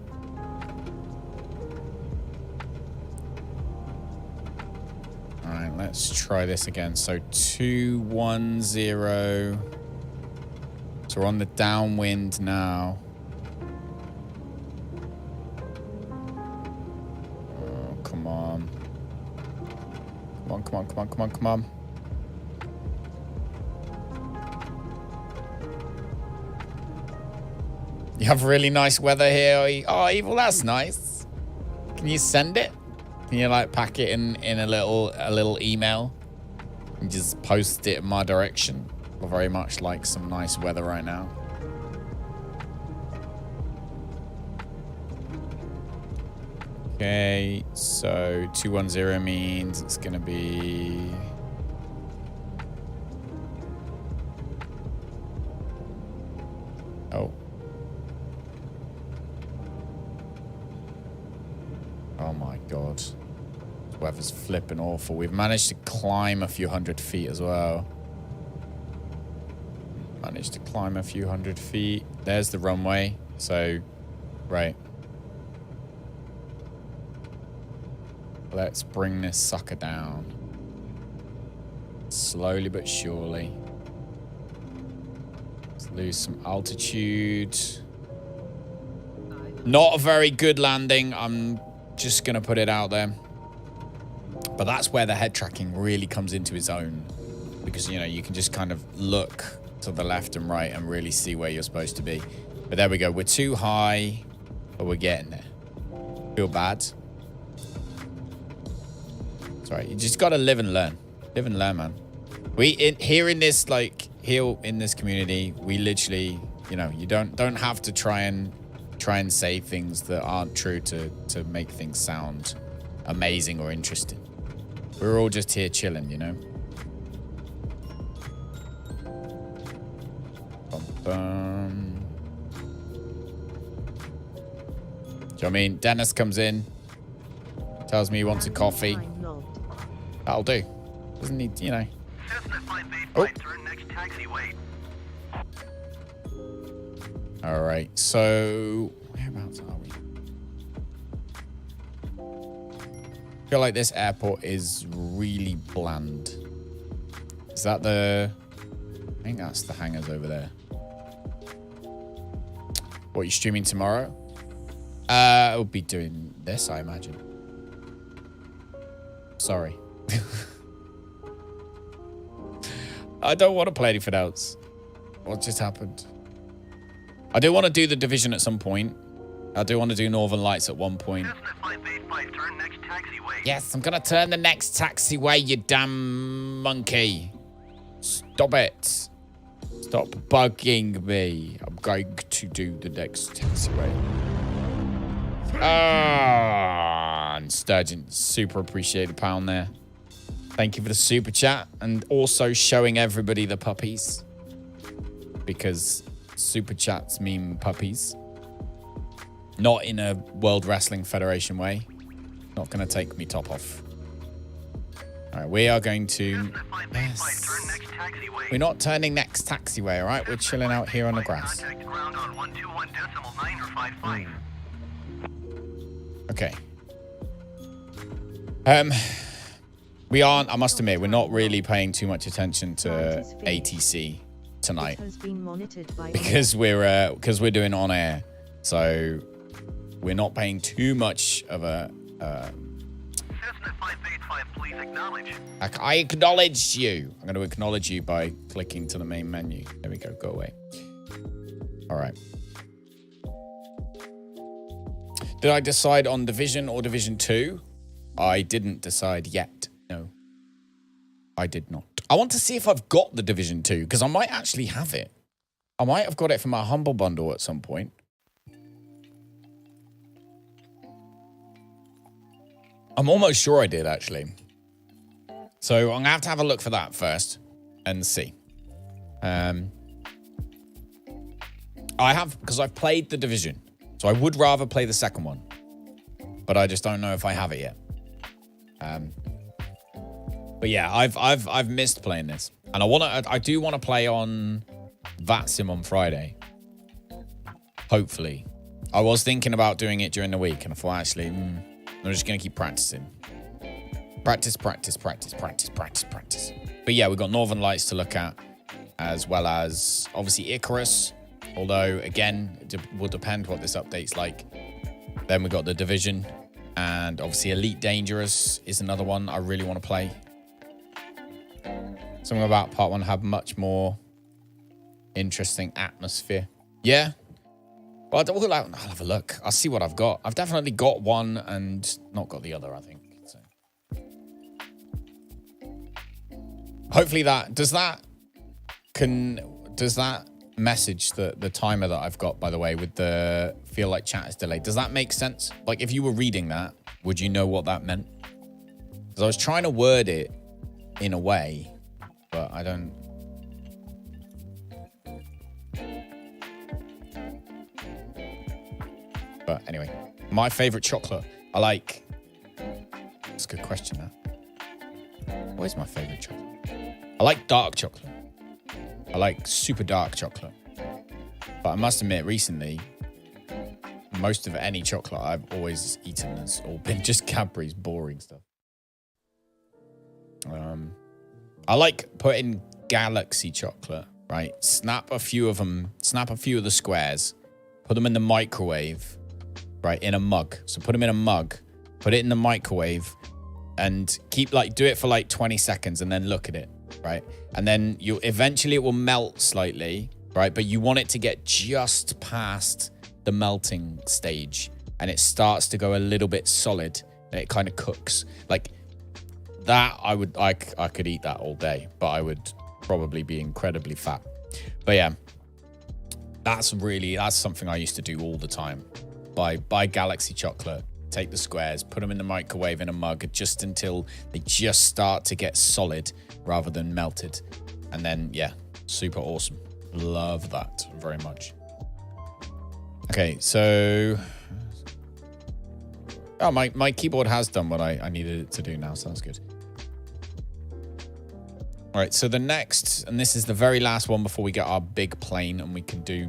All right, let's try this again. So 210. So we're on the downwind now. Oh, come on. Come on, come on, come on, come on, come on. You have really nice weather here. Oh, Evil, that's nice. Can you send it? Can you like pack it in a little email and just post it in my direction? I very much like some nice weather right now. Okay, so 210 means it's gonna be Oh my god. This weather's flipping awful. We've managed to climb a few hundred feet as well. Managed to climb a few hundred feet. There's the runway. So, right. Let's bring this sucker down. Slowly but surely. Let's lose some altitude. Not a very good landing. I'm just going to put it out there. But that's where the head tracking really comes into its own. Because, you know, you can just kind of look to the left and right and really see where you're supposed to be. But there we go. We're too high, but we're getting there. Feel bad. It's all right. You just got to live and learn. Live and learn, man. Here in this community, we literally, you know, you don't have to try and say things that aren't true to make things sound amazing or interesting. We're all just here chilling, you know? Bum, bum. Do you know what I mean? Dennis comes in, tells me he wants a coffee. That'll do. Doesn't need, you know. Cessna 585, turn next taxiway. All right, so whereabouts are we? I feel like this airport is really bland. Is that the... I think that's the hangars over there. What, you streaming tomorrow? I'll be doing this, I imagine. Sorry. I don't want to play anything else. What just happened? I do want to do the Division at some point. I do want to do Northern Lights at one point. Cessna 585, turn next taxiway. Yes, I'm going to turn the next taxiway, you damn monkey. Stop it. Stop bugging me. I'm going to do the next taxiway. And Sturgeon, super appreciate the pound there. Thank you for the super chat and also showing everybody the puppies. Because super chats mean puppies. Not in a World Wrestling Federation way. Not going to take me top off. All right, we are going to... Yes. We're not turning next taxiway, all right? We're chilling out here on the grass. Okay. We aren't, I must admit, we're not really paying too much attention to ATC tonight. Because we're doing on air. So we're not paying too much of a... Cessna 585, please acknowledge. I acknowledge you. I'm going to acknowledge you by clicking to the main menu. There we go. Go away. All right. Did I decide on Division or Division 2? I didn't decide yet. No. I did not. I want to see if I've got the Division 2, because I might actually have it. I might have got it from our Humble Bundle at some point. I'm almost sure I did, actually. So I'm going to have a look for that first and see. I I have, because I've played The Division. So I would rather play the second one. But I just don't know if I have it yet. But yeah, I've missed playing this. And I do want to play on VATSIM on Friday. Hopefully. I was thinking about doing it during the week, and I thought, actually, I'm just going to keep practicing. Practice. But yeah, we've got Northern Lights to look at, as well as, obviously, Icarus. Although, again, it will depend what this update's like. Then we've got The Division. And, obviously, Elite Dangerous is another one I really want to play. Something about Part 1 have much more interesting atmosphere. Yeah. Well, I'll have a look. I'll see what I've got. I've definitely got one and not got the other, I think. So. Hopefully does that message the timer that I've got, by the way, with the feel like chat is delayed, does that make sense? Like, if you were reading that, would you know what that meant? Because I was trying to word it in a way, but I don't. But anyway, my favorite chocolate. That's a good question now. What is my favorite chocolate? I like dark chocolate. I like super dark chocolate. But I must admit, recently, most of any chocolate I've always eaten has all been just Cadbury's boring stuff. I like putting Galaxy chocolate, right? Snap a few of the squares, put them in the microwave, right, in a mug. So put them in a mug, put it in the microwave, and do it for 20 seconds and then look at it, right? And then eventually it will melt slightly, right? But you want it to get just past the melting stage and it starts to go a little bit solid and it kind of cooks. Like that, I could eat that all day, but I would probably be incredibly fat. But yeah, that's something I used to do all the time. Buy Galaxy chocolate, take the squares, put them in the microwave in a mug just until they just start to get solid rather than melted. And then, yeah, super awesome. Love that very much. Okay, so... Oh, my keyboard has done what I needed it to do now, so that's good. All right, so the next, and this is the very last one before we get our big plane and we can do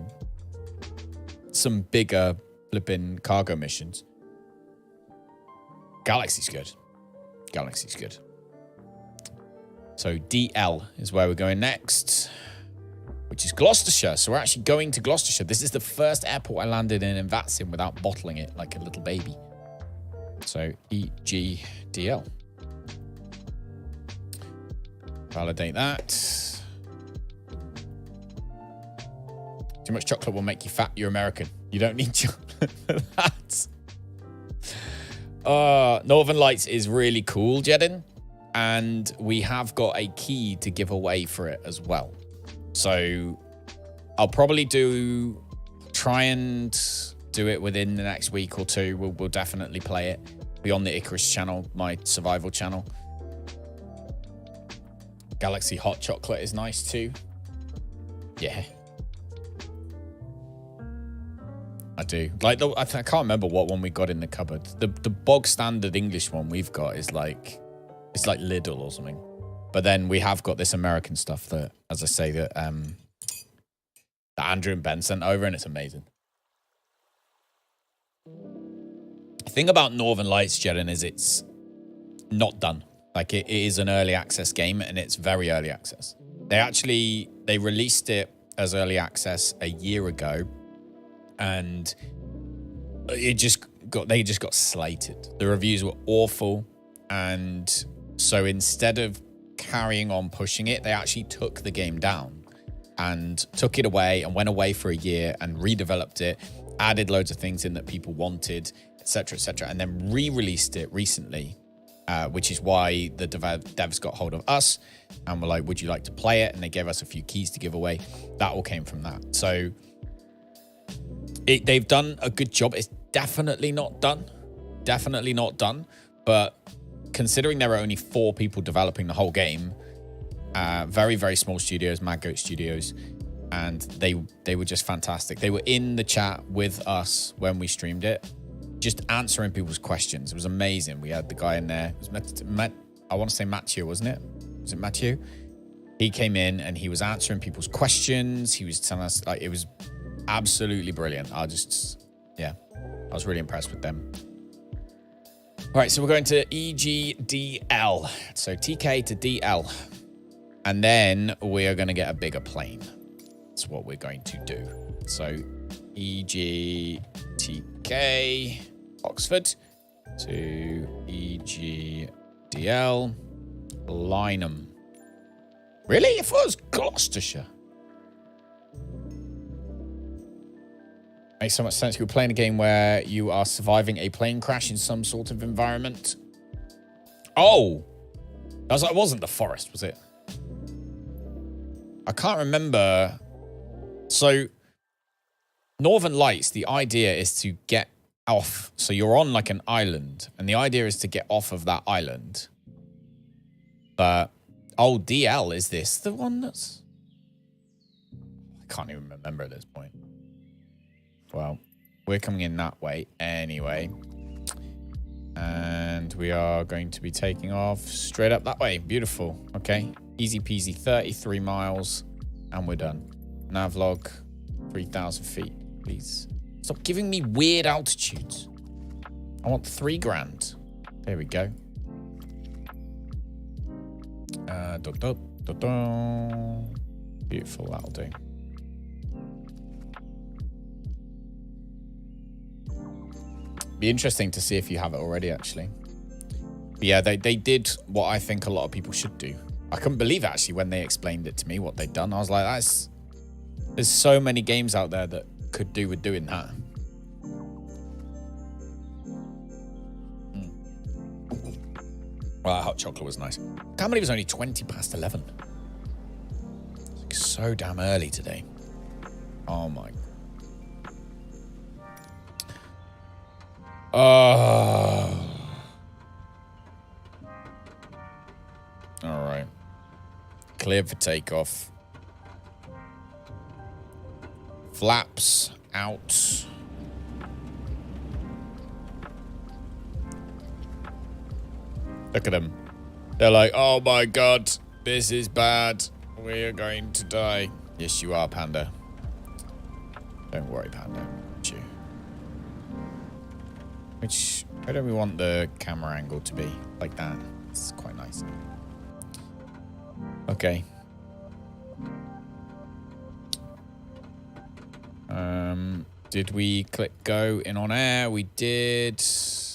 some bigger flipping cargo missions. Galaxy's good. Galaxy's good. So DL is where we're going next, which is Gloucestershire. So we're actually going to Gloucestershire. This is the first airport I landed in VATSIM without bottling it like a little baby. So EGDL. Validate that. Too much chocolate will make you fat. You're American. You don't need chocolate for that. Northern Lights is really cool, Jedin. And we have got a key to give away for it as well. So I'll probably try and do it within the next week or two. We'll definitely play it. Be on the Icarus channel, my survival channel. Galaxy hot chocolate is nice too. Yeah. I do. Like, I can't remember what one we got in the cupboard. The bog standard English one we've got is like, it's like Lidl or something. But then we have got this American stuff that, as I say, that Andrew and Ben sent over, and it's amazing. The thing about Northern Lights, Jedin, is it's not done. Like, it is an early access game, and it's very early access. They released it as early access a year ago, and they just got slated. The reviews were awful, and so instead of carrying on pushing it, they actually took the game down and took it away and went away for a year and redeveloped it, added loads of things in that people wanted, etc., and then re-released it recently, which is why the devs got hold of us and were like, would you like to play it? And they gave us a few keys to give away. That all came from that. So they've done a good job. It's definitely not done. But considering there are only 4 people developing the whole game, very, very small studios, Mad Goat Studios, and they were just fantastic. They were in the chat with us when we streamed it, just answering people's questions. It was amazing. We had the guy in there. It was I want to say Matthew, wasn't it? Was it Matthew? He came in and he was answering people's questions. He was telling us, like, it was absolutely brilliant. I was really impressed with them. All right, so we're going to EGDL. So TK to DL. And then we are going to get a bigger plane. That's what we're going to do. So EGTK Oxford to EGDL Lynham. Really? I thought it was Gloucestershire. Makes so much sense. You're playing a game where you are surviving a plane crash in some sort of environment. Oh! It wasn't the forest, was it? I can't remember. So, Northern Lights, the idea is to get off. So you're on like an island, and the idea is to get off of that island. But, oh, DL, is this the one that's... I can't even remember at this point. Well, we're coming in that way anyway. And we are going to be taking off straight up that way. Beautiful. Okay. Easy peasy. 33 miles. And we're done. Navlog. 3,000 feet. Please. Stop giving me weird altitudes. I want 3 grand. There we go. Beautiful. That'll do. Be interesting to see if you have it already, actually. But yeah, they did what I think a lot of people should do. I couldn't believe, actually, when they explained it to me, what they'd done. I was like, there's so many games out there that could do with doing that. Well, that hot chocolate was nice. I can't believe it was only 20 past 11. It's like so damn early today. Oh, my God. All right. Cleared for takeoff. Flaps out. Look at them. They're like, oh my God, this is bad. We're going to die. Yes, you are, Panda. Don't worry, Panda. You. Where do we want the camera angle to be? Like that. It's quite nice. Okay. Did we click go in on air? We did.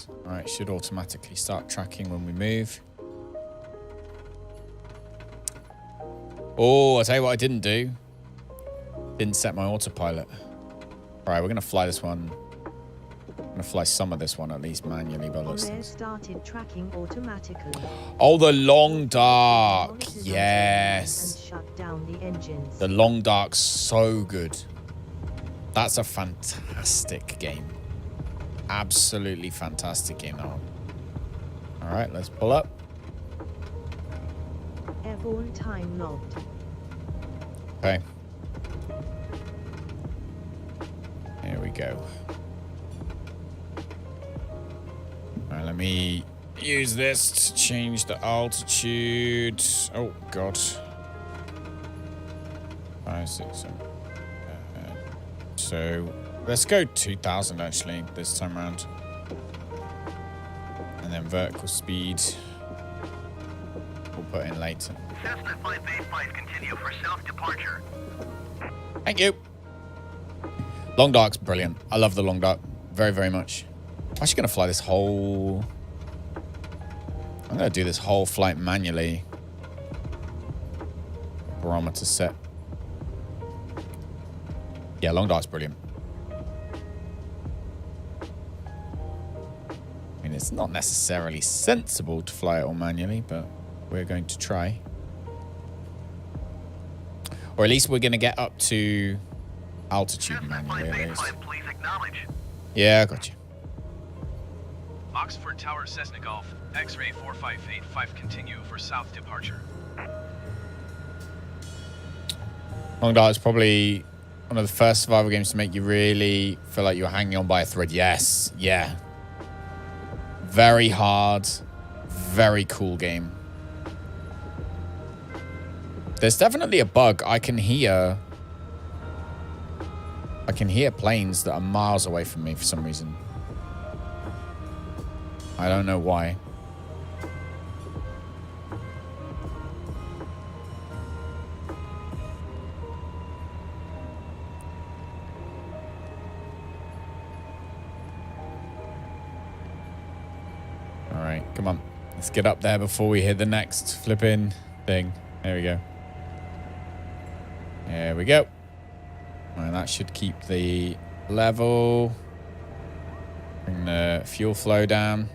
All right, should automatically start tracking when we move. Oh, I'll tell you what I didn't do. Didn't set my autopilot. All right, we're going to fly this one. I'm going to fly some of this one at least manually. But OnAir started tracking automatically. Oh, the long dark. Yes. And shut down the engines. The long dark's so good. That's a fantastic game. Absolutely fantastic game, that one. All right, let's pull up. Airborne time logged. Okay. Here we go. All right, let me use this to change the altitude. Oh, God. 5, 6, 7. So let's go 2,000 actually this time around. And then vertical speed we'll put in later. Cessna 585, continue for south departure. Thank you. Long dark's brilliant. I love the long dark very, very much. I'm actually going to fly this whole... I'm going to do this whole flight manually. Barometer set. Yeah, long dark's brilliant. I mean, it's not necessarily sensible to fly it all manually, but we're going to try. Or at least we're going to get up to altitude manually, at least. Please acknowledge. Yeah, I got you. Oxford Tower Cessna Golf, X-ray 4585, continue for south departure. Long Dark is probably one of the first survival games to make you really feel like you're hanging on by a thread. Yes, yeah. Very hard, very cool game. There's definitely a bug. I can hear planes that are miles away from me for some reason. I don't know why. All right, come on. Let's get up there before we hit the next flipping thing. There we go. There we go. And that should keep the level. Bring the fuel flow down.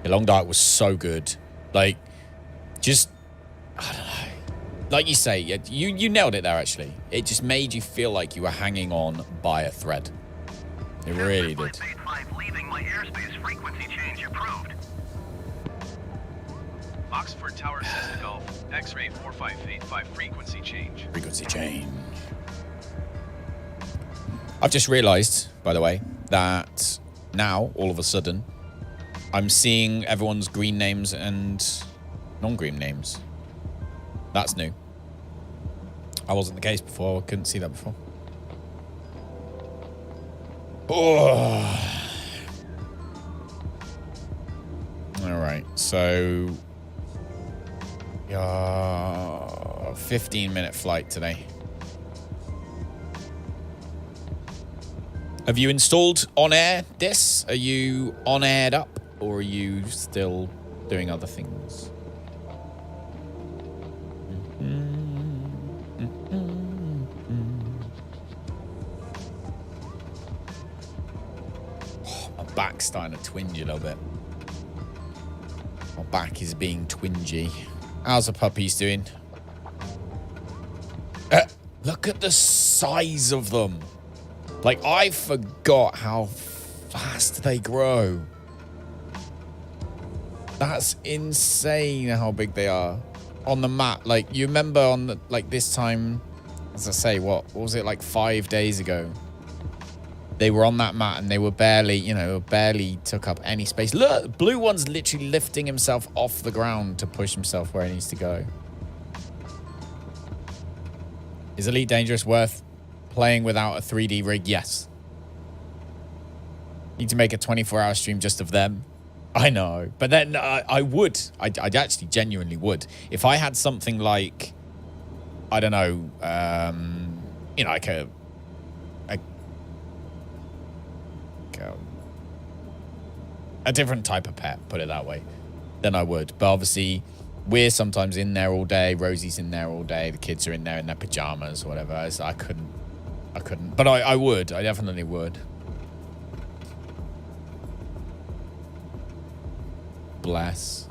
Yeah, Long Dark was so good. Like, just, I don't know. Like you say, you nailed it there, actually. It just made you feel like you were hanging on by a thread. It really did. Leaving my airspace frequency change approved. Oxford Tower Cessna Golf, X-ray 4585 frequency change. Frequency change. I've just realized, by the way, that now, all of a sudden, I'm seeing everyone's green names and non-green names. That's new. That wasn't the case before. I couldn't see that before. Oh. All right, so 15-minute flight today. Have you installed OnAir this? Are you on-aired up, or are you still doing other things? Oh, my back's starting to twinge a little bit. My back is being twingy. How's the puppies doing? Look at the size of them. Like, I forgot how fast they grow. That's insane how big they are. On the mat, like, you remember on the, like, this time, as I say, what was it, like 5 days ago? They were on that mat and they were barely, you know, barely took up any space. Look, Blue One's literally lifting himself off the ground to push himself where he needs to go. Is Elite Dangerous worth playing without a 3D rig? Yes. Need to make a 24-hour stream just of them. I know. But then I would. I'd actually genuinely would. If I had something like, I don't know, you know, like a different type of pet, put it that way, then I would. But obviously, we're sometimes in there all day. Rosie's in there all day. The kids are in there in their pajamas or whatever. So I couldn't. But I would. I definitely would. Bless.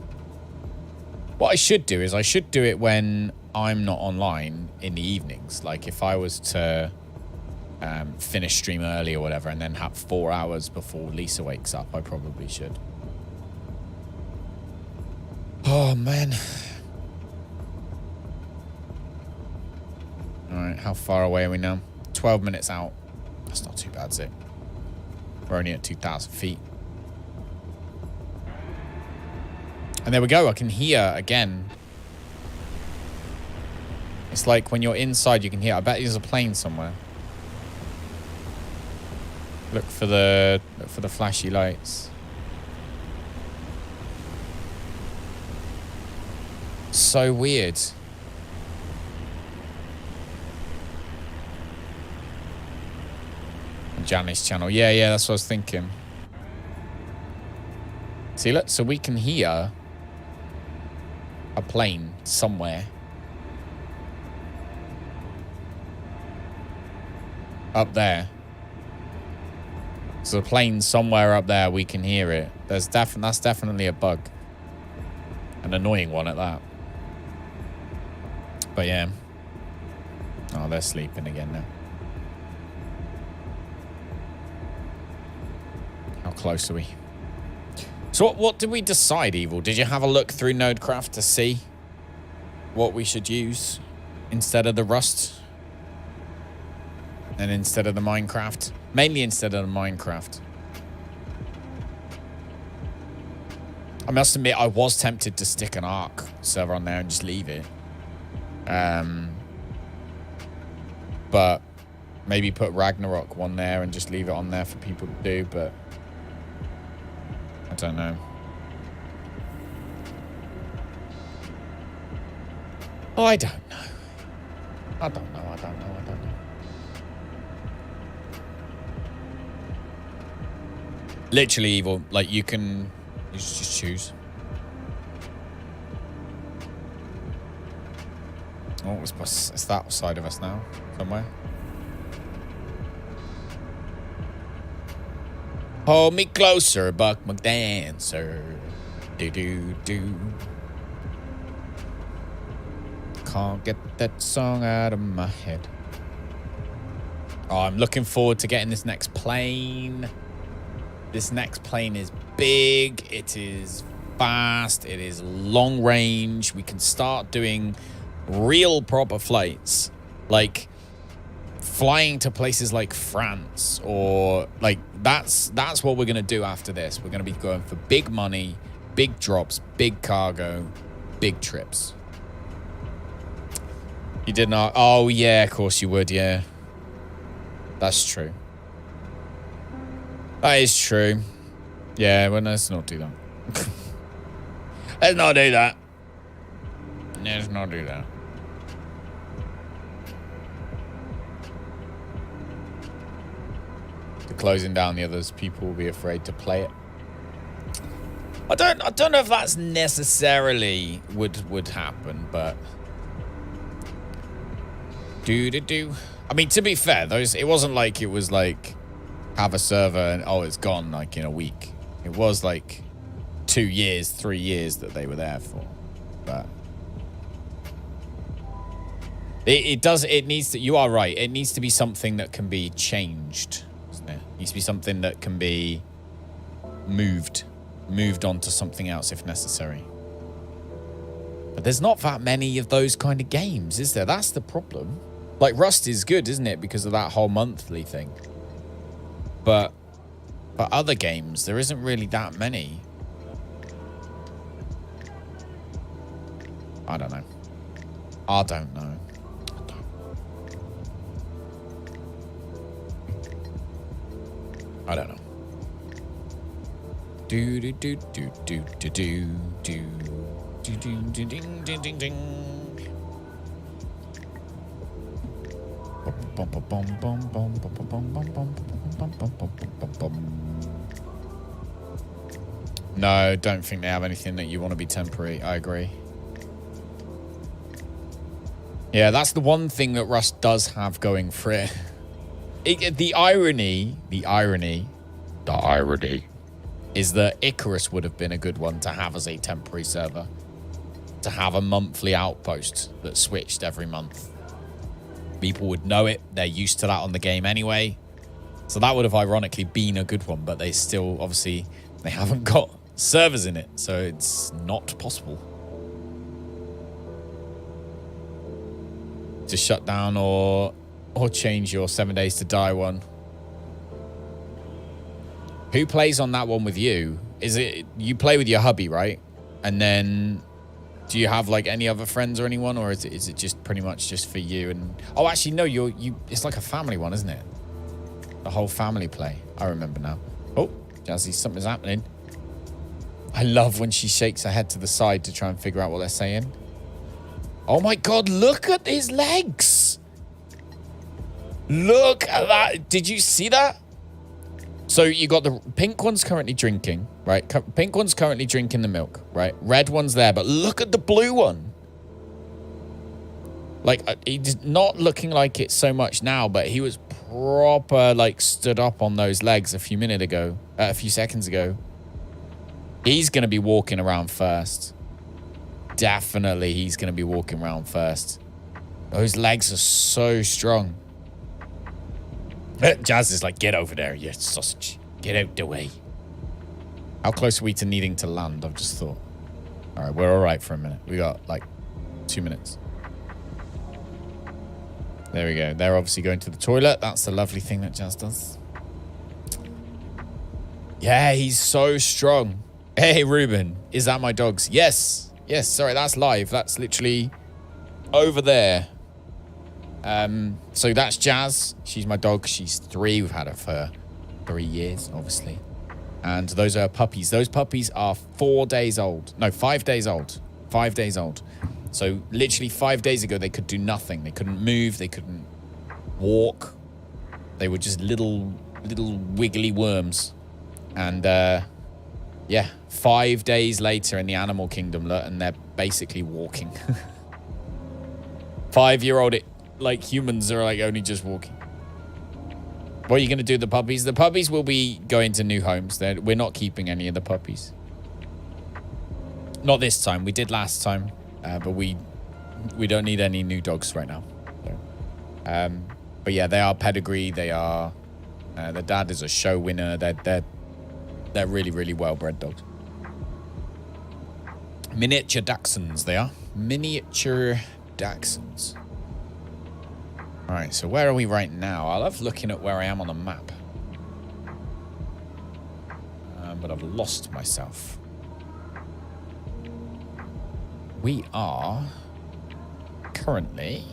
What I should do is I should do it when I'm not online in the evenings. Like if I was to finish stream early or whatever and then have 4 hours before Lisa wakes up, I probably should. Oh, man. All right, how far away are we now? 12 minutes out. That's not too bad, is it? We're only at 2,000 feet. And there we go. I can hear again. It's like when you're inside, you can hear. I bet there's a plane somewhere. Look for the flashy lights. So weird. Janice channel. Yeah, that's what I was thinking. See, look, so we can hear a plane somewhere. Up there. So a plane somewhere up there, we can hear it. That's definitely a bug. An annoying one at that. But yeah. Oh, they're sleeping again now. How close are we? So what did we decide, Evil? Did you have a look through Nodecraft to see what we should use? instead of the Rust. And instead of the Minecraft. Mainly instead of the Minecraft. I must admit, I was tempted to stick an Ark server on there and just leave it. But maybe put Ragnarok one there and just leave it on there for people to do, but I don't know. Oh, I don't know. I don't know. Literally evil. Like, you can... You just choose. Oh, it's that side of us now. Somewhere. Hold me closer, Buck McDancer. Do. Can't get that song out of my head. Oh, I'm looking forward to getting this next plane. This next plane is big. It is fast. It is long range. We can start doing real proper flights. Like flying to places like France or like that's what we're going to do after this. We're going to be going for big money, big drops, big cargo, big trips. You did not. Oh, yeah, of course you would. Yeah, that's true. That is true. Yeah, well, let's not do that. Let's not do that. Let's not do that. The closing down the others, people will be afraid to play it. I don't know if that's necessarily would happen, but do. I mean, to be fair, it wasn't like it was like have a server and it's gone like in a week. It was like 2 years, 3 years that they were there for. But it needs to, you are right. It needs to be something that can be changed, doesn't it? It needs to be something that can be moved on to something else if necessary. But there's not that many of those kind of games, is there? That's the problem. Like Rust is good, isn't it? Because of that whole monthly thing. But other games, there isn't really that many. I don't know. I don't know. Do do do do do do do do do do ding ding ding ding. No, don't think they have anything that you want to be temporary. I agree. Yeah, that's the one thing that Rust does have going for it. The irony is that Icarus would have been a good one to have as a temporary server. To have a monthly outpost that switched every month. People would know it. They're used to that on the game anyway. So that would have ironically been a good one, but they still, obviously, they haven't got servers in it. So it's not possible. To shut down or change your 7 Days to Die one. Who plays on that one with you? Is it you play with your hubby, right? And then do you have like any other friends or anyone, or is it just pretty much just for you? And oh, actually no, you it's like a family one, isn't it? The whole family play. I remember now. Oh, Jazzy, something's happening. I love when she shakes her head to the side to try and figure out what they're saying. Oh my God, look at his legs. Look at that. Did you see that? So you got the pink one's currently drinking, right? Pink one's currently drinking the milk, right? Red one's there, but look at the blue one. Like, he's not looking like it so much now, but he was proper, like, stood up on those legs a few seconds ago. He's going to be walking around first. Definitely he's going to be walking around first. Those legs are so strong. Jazz is like, get over there, you sausage. Get out the way. How close are we to needing to land? I've just thought. All right, we're all right for a minute. We got like 2 minutes. There we go. They're obviously going to the toilet. That's the lovely thing that Jazz does. Yeah, he's so strong. Hey, Ruben. Is that my dog's? Yes. Yes, sorry, that's live. That's literally over there. So that's Jazz. She's my dog. She's 3. We've had her for 3 years, obviously. And those are puppies. Those puppies are 4 days old. No, 5 days old. 5 days old. So literally 5 days ago, they could do nothing. They couldn't move. They couldn't walk. They were just little wiggly worms. And yeah, 5 days later in the animal kingdom, and they're basically walking. 5-year-old, like humans are like only just walking. What are you going to do with the puppies? The puppies will be going to new homes. We're not keeping any of the puppies. Not this time. We did last time, but we don't need any new dogs right now. So, but yeah, they are pedigree. They are. Their dad is a show winner. They're really, really well-bred dogs. Miniature Dachshunds, they are. Miniature Dachshunds. All right, so where are we right now? I love looking at where I am on the map. But I've lost myself. We are currently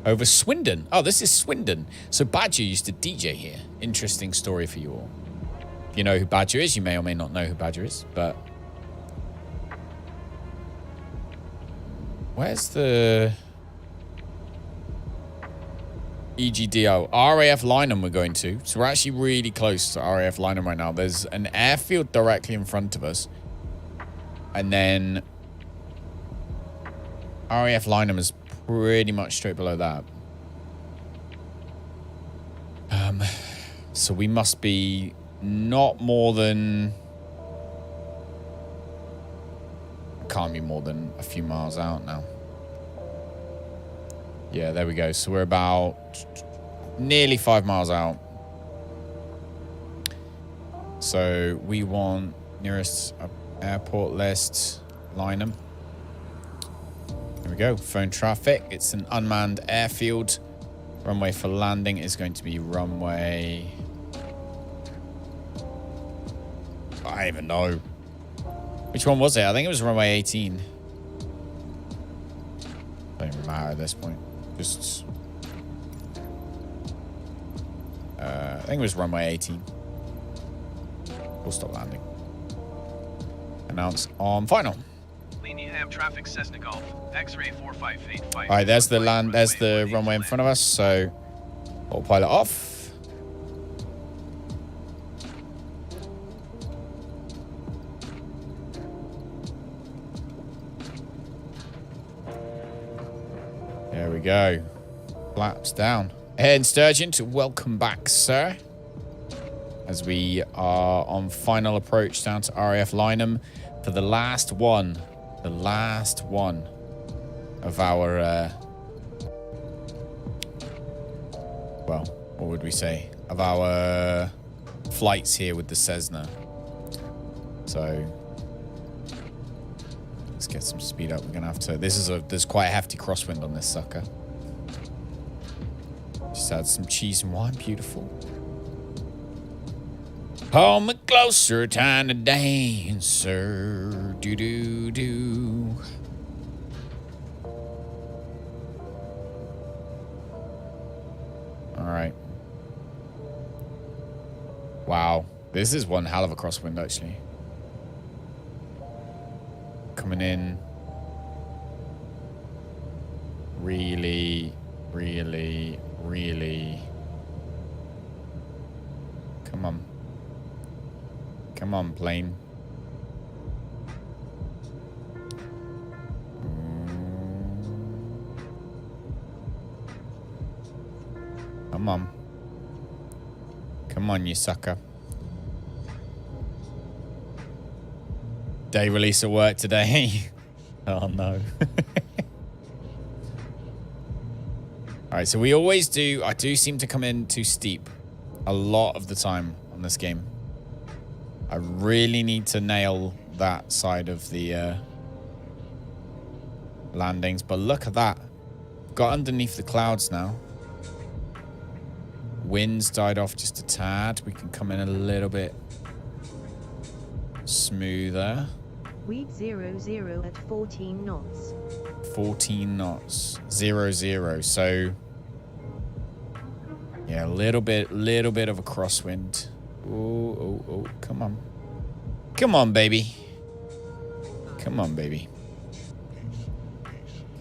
over Swindon. Oh, this is Swindon. So Badger used to DJ here. Interesting story for you all. If you know who Badger is, you may or may not know who Badger is, but where's the EGDO? RAF Lynham we're going to. So we're actually really close to RAF Lynham right now. There's an airfield directly in front of us. And then RAF Lynham is pretty much straight below that. So we must be not more than... Can't be more than a few miles out now. Yeah, there we go. So we're about nearly 5 miles out. So we want nearest airport list, Lynham. There we go. Phone traffic. It's an unmanned airfield. Runway for landing is going to be runway... I don't even know. Which one was it? I think it was runway 18. Don't even matter at this point. Just... I think it was runway 18. We'll stop landing. Announce on final. Lineham traffic Cessna Golf. X-ray 4585. All right, there's the land. There's the runway in front of us. So, autopilot off. There we go. Flaps down. And Sturgeon, welcome back, sir. As we are on final approach down to RAF Lynham for the last one. The last one of our, well, what would we say? Of our flights here with the Cessna. So, let's get some speed up. We're going to have to, there's quite a hefty crosswind on this sucker. Just add some cheese and wine, beautiful. Hold me closer, tiny dancer. Do-do-do. All right. Wow. This is one hell of a crosswind, actually. Coming in. Really, really, really. Come on. Come on, plane. Come on. Come on, you sucker. Day release at work today. Oh, no. All right, so we always do... I do seem to come in too steep a lot of the time on this game. I really need to nail that side of the landings. But look at that. got underneath the clouds now. Winds died off just a tad. We can come in a little bit smoother. Weed 00 at 14 knots. 14 knots. 00. So yeah, a little bit of a crosswind. Oh, come on. Come on, baby. Come on, baby.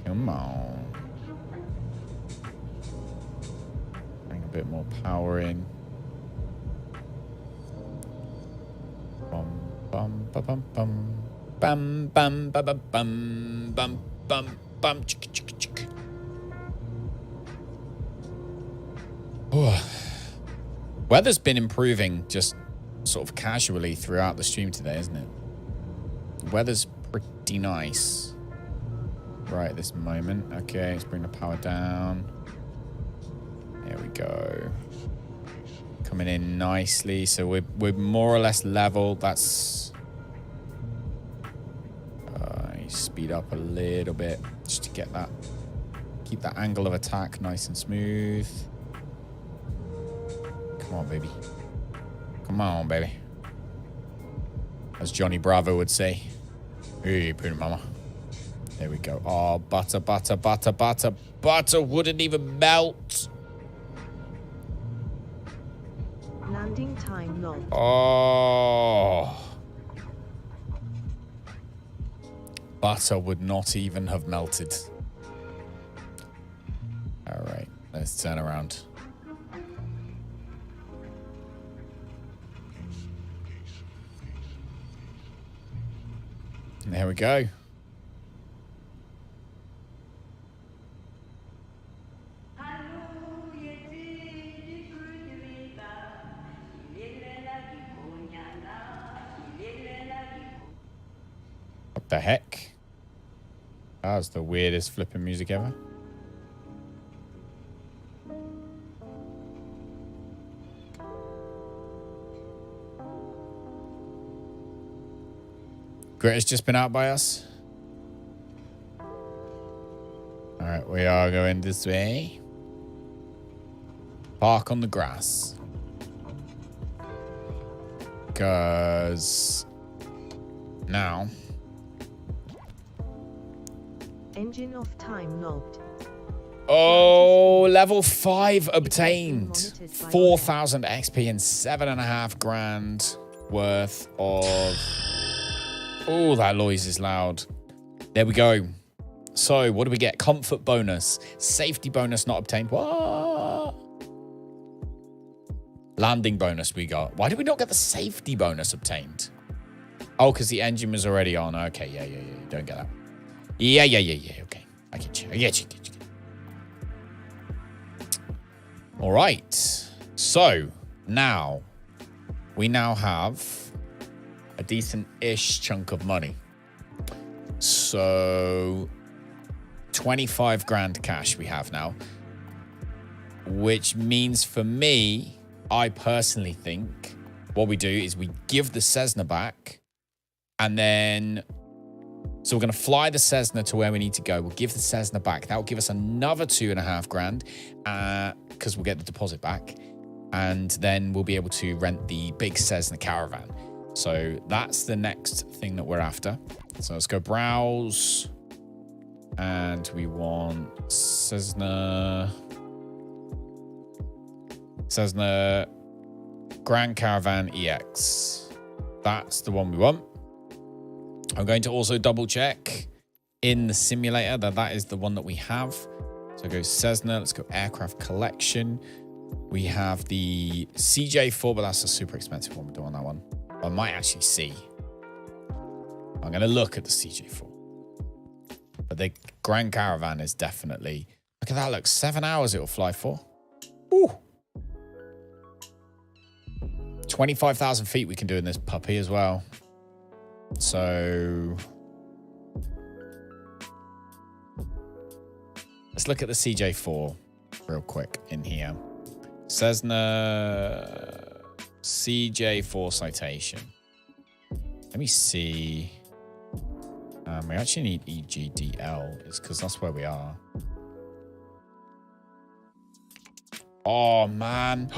Come on. Bring a bit more power in. Bum, bum, ba, bum, bum. Bum, bum, ba, ba, bum, bum, bum, bum, chick, chick, chick. Weather's been improving just sort of casually throughout the stream today, isn't it? The weather's pretty nice right at this moment. Okay, let's bring the power down. There we go. Coming in nicely. So we're more or less level. That's... speed up a little bit just to get that... Keep that angle of attack nice and smooth. Come on, baby. Come on, baby. As Johnny Bravo would say. Hey, Poon Mama. There we go. Oh, butter, butter, butter, butter. Butter wouldn't even melt. Landing time logged. Oh. Butter would not even have melted. All right, let's turn around. There we go. What the heck? That's the weirdest flipping music ever. Grit has just been out by us. All right, we are going this way. Park on the grass. Because now... Engine off time logged. Oh, level 5 obtained. 4,000 XP and 7.5 grand worth of... Oh, that noise is loud. There we go. So, what do we get? Comfort bonus. Safety bonus not obtained. What? Landing bonus we got. Why did we not get the safety bonus obtained? Oh, because the engine was already on. Okay, yeah. Don't get that. Yeah. Okay. I get you. All right. So, now, we now have a decent-ish chunk of money. So 25 grand cash we have now, which means for me, I personally think what we do is we give the Cessna back, and then so we're going to fly the Cessna to where we need to go. We'll give the Cessna back. That will give us another 2.5 grand because we'll get the deposit back, and then we'll be able to rent the big Cessna Caravan. So that's the next thing that we're after. So let's go browse. And we want Cessna Grand Caravan EX. That's the one we want. I'm going to also double check in the simulator that that is the one that we have. So go Cessna, let's go aircraft collection. We have the CJ4, but that's a super expensive one. We don't want that one. I might actually see. I'm going to look at the CJ4. But the Grand Caravan is definitely... Look at that, look. 7 hours it'll fly for. Ooh. 25,000 feet we can do in this puppy as well. So... let's look at the CJ4 real quick in here. Cessna... CJ4 citation. Let me see. We actually need EGDL. It's because that's where we are. Oh, man.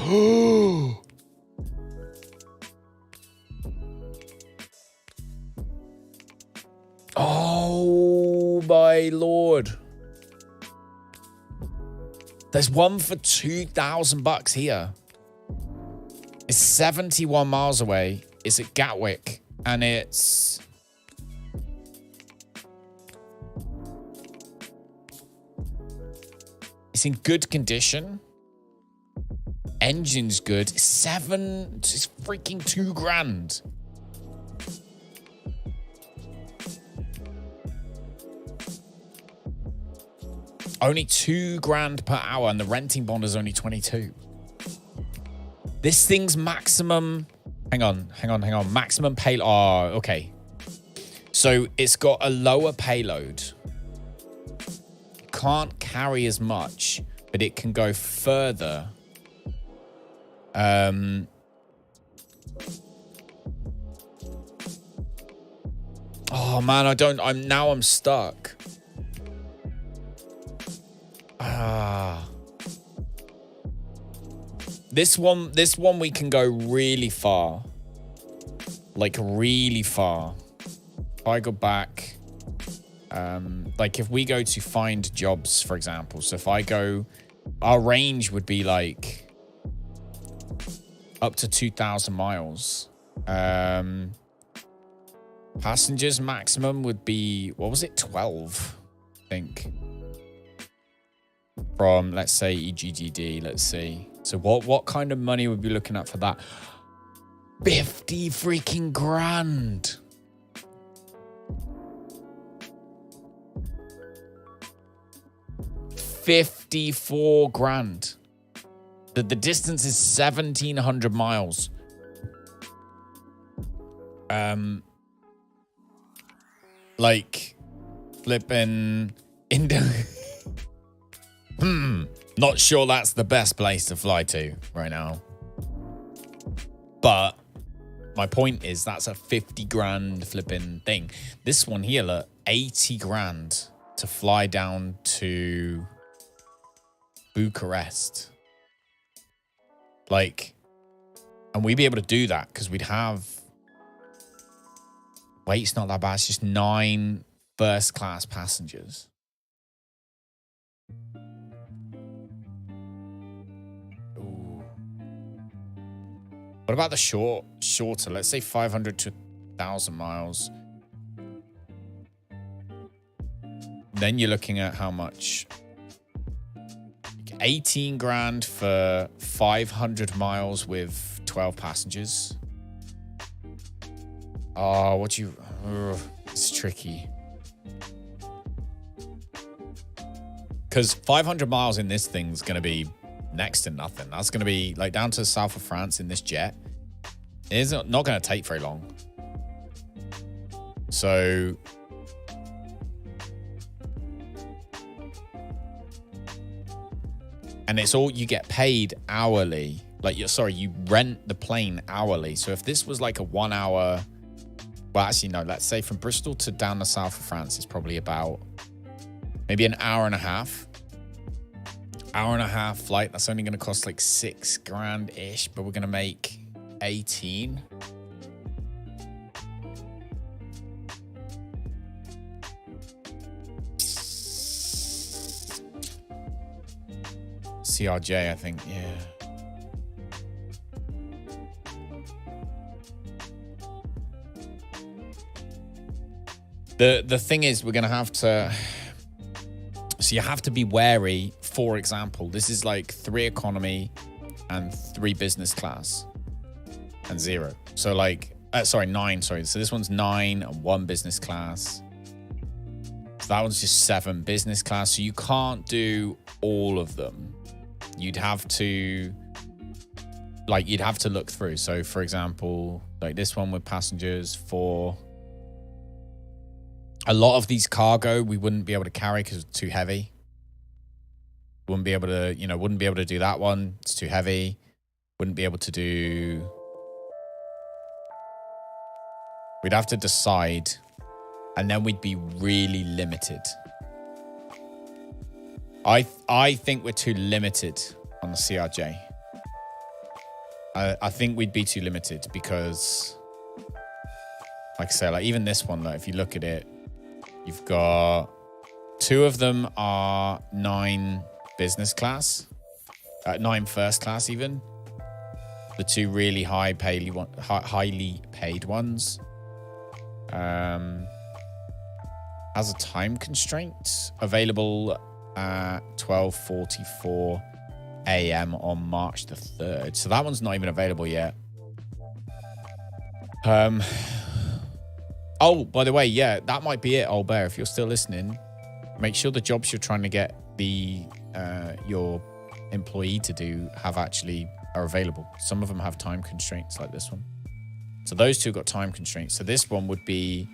Oh, my Lord. There's one for $2,000 here. It's 71 miles away. It's at Gatwick. And it's... It's in good condition. Engine's good. It's freaking $2,000. Only $2,000 per hour, and the renting bond is only 22. This thing's maximum. Hang on. Maximum payload. Oh, okay. So it's got a lower payload. Can't carry as much, but it can go further. Oh man, I'm stuck. This one we can go really far. Like really far. If I go back, like if we go to find jobs, for example. So if I go, our range would be like up to 2,000 miles. Passengers maximum would be, what was it? 12, I think. From, let's say, EGGD, let's see. So what kind of money would we be looking at for that? 50 freaking grand. $54,000. The distance is 1,700 miles. Like flipping Indo. Not sure that's the best place to fly to right now. But my point is that's a 50 grand flipping thing. This one here, look, 80 grand to fly down to Bucharest. Like, and we'd be able to do that because we'd have, weight's not that bad. It's just 9 first class passengers. Ooh. What about the shorter? Let's say 500 to 1,000 miles. Then you're looking at how much? 18 grand for 500 miles with 12 passengers. Oh, it's tricky. Because 500 miles in this thing's going to be next to nothing. That's going to be like down to the south of France in this jet. It's not going to take very long. So... And it's all, you get paid hourly. Like, you rent the plane hourly. So if this was like a 1 hour, well, actually, no, let's say from Bristol to down the south of France, it's probably about maybe an hour and a half. Hour and a half flight. That's only going to cost like 6 grand-ish, but we're going to make 18. CRJ, I think, yeah. The thing is, we're going to have to... So you have to be wary. For example, this is like 3 economy and 3 business class and 0. So like, 9, sorry. So this one's 9 and 1 business class. So that one's just 7 business class. So you can't do all of them. You'd have to look through. So for example, like this one with passengers, for a lot of these cargo, we wouldn't be able to carry because it's too heavy. Wouldn't be able to do that one. It's too heavy. Wouldn't be able to do. We'd have to decide, and then we'd be really limited. I think we're too limited on the CRJ. I think we'd be too limited because, like I say, like even this one, though, if you look at it, you've got 2 of them are 9 business class, 9 first class even. The 2 really highly paid ones. Has a time constraint available at 12:44 a.m. on March the 3rd. So that one's not even available yet. Oh, by the way, yeah, that might be it, Old Bear. If you're still listening, make sure the jobs you're trying to get your employee to do are available. Some of them have time constraints like this one. So those 2 got time constraints. So this one would be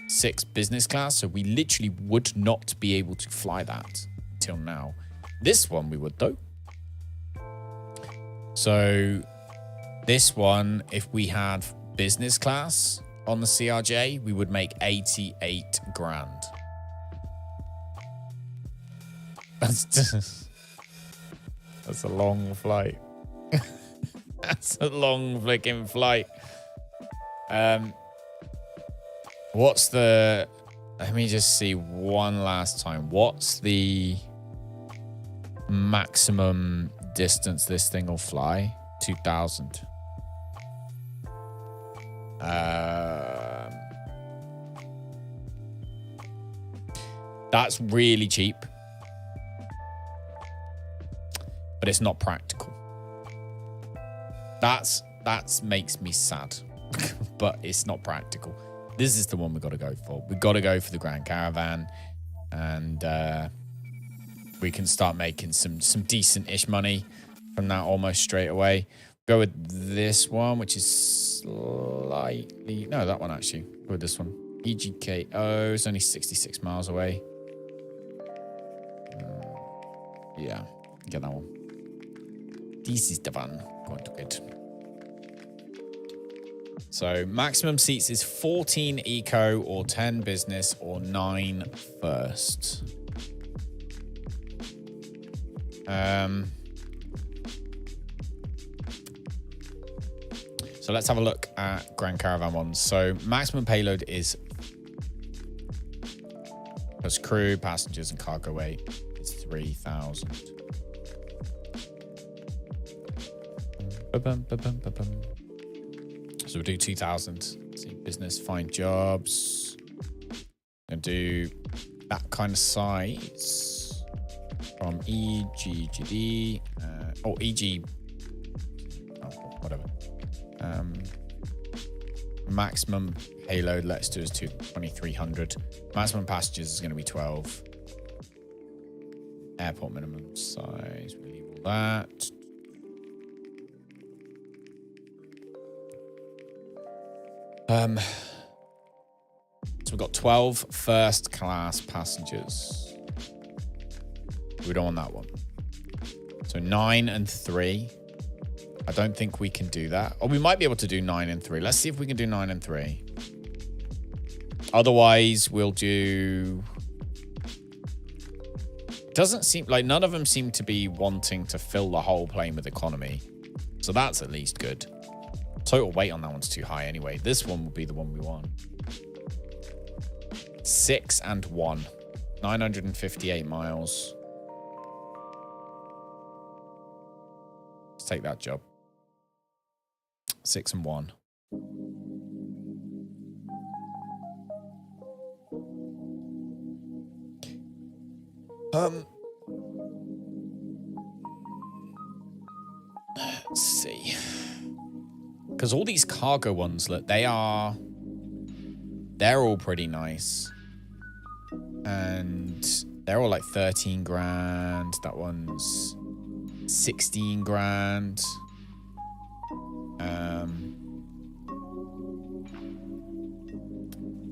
6 business class. So we literally would not be able to fly that until now. This one we would though. So this one, if we had business class on the CRJ, we would make 88 grand. That's a long flight. That's a long flicking flight. Let me just see one last time. What's the maximum distance this thing will fly? 2,000. That's really cheap, but it's not practical. That makes me sad, but it's not practical. This is the one we got to go for. We got to go for the Grand Caravan, and we can start making some decent-ish money from that almost straight away. Go with this one, which is slightly... No, that one, actually. Go with this one. EGKO is only 66 miles away. Yeah, get that one. This is the one. Going to get. So maximum seats is 14 eco or 10 business or 9 first. So let's have a look at Grand Caravan ones. So maximum payload is plus crew, passengers, and cargo weight is 3,000. So we'll do 2,000. See business, find jobs. And do that kind of size from EGGD. EG. Oh, whatever. Maximum payload, let's do is 2,300. Maximum passengers is going to be 12. Airport minimum size, we leave all that. So we've got 12 first class passengers. We don't want that one. So 9 and 3. I don't think we can do that. Or we might be able to do 9 and 3. Let's see if we can do 9 and 3. Otherwise, we'll do... Doesn't seem like none of them seem to be wanting to fill the whole plane with economy. So that's at least good. Total weight on that one's too high anyway. This one will be the one we want. 6 and 1. 958 miles. Let's take that job. 6 and 1. Let's see. Because all these cargo ones, look, they're all pretty nice. And they're all like 13 grand. That one's 16 grand.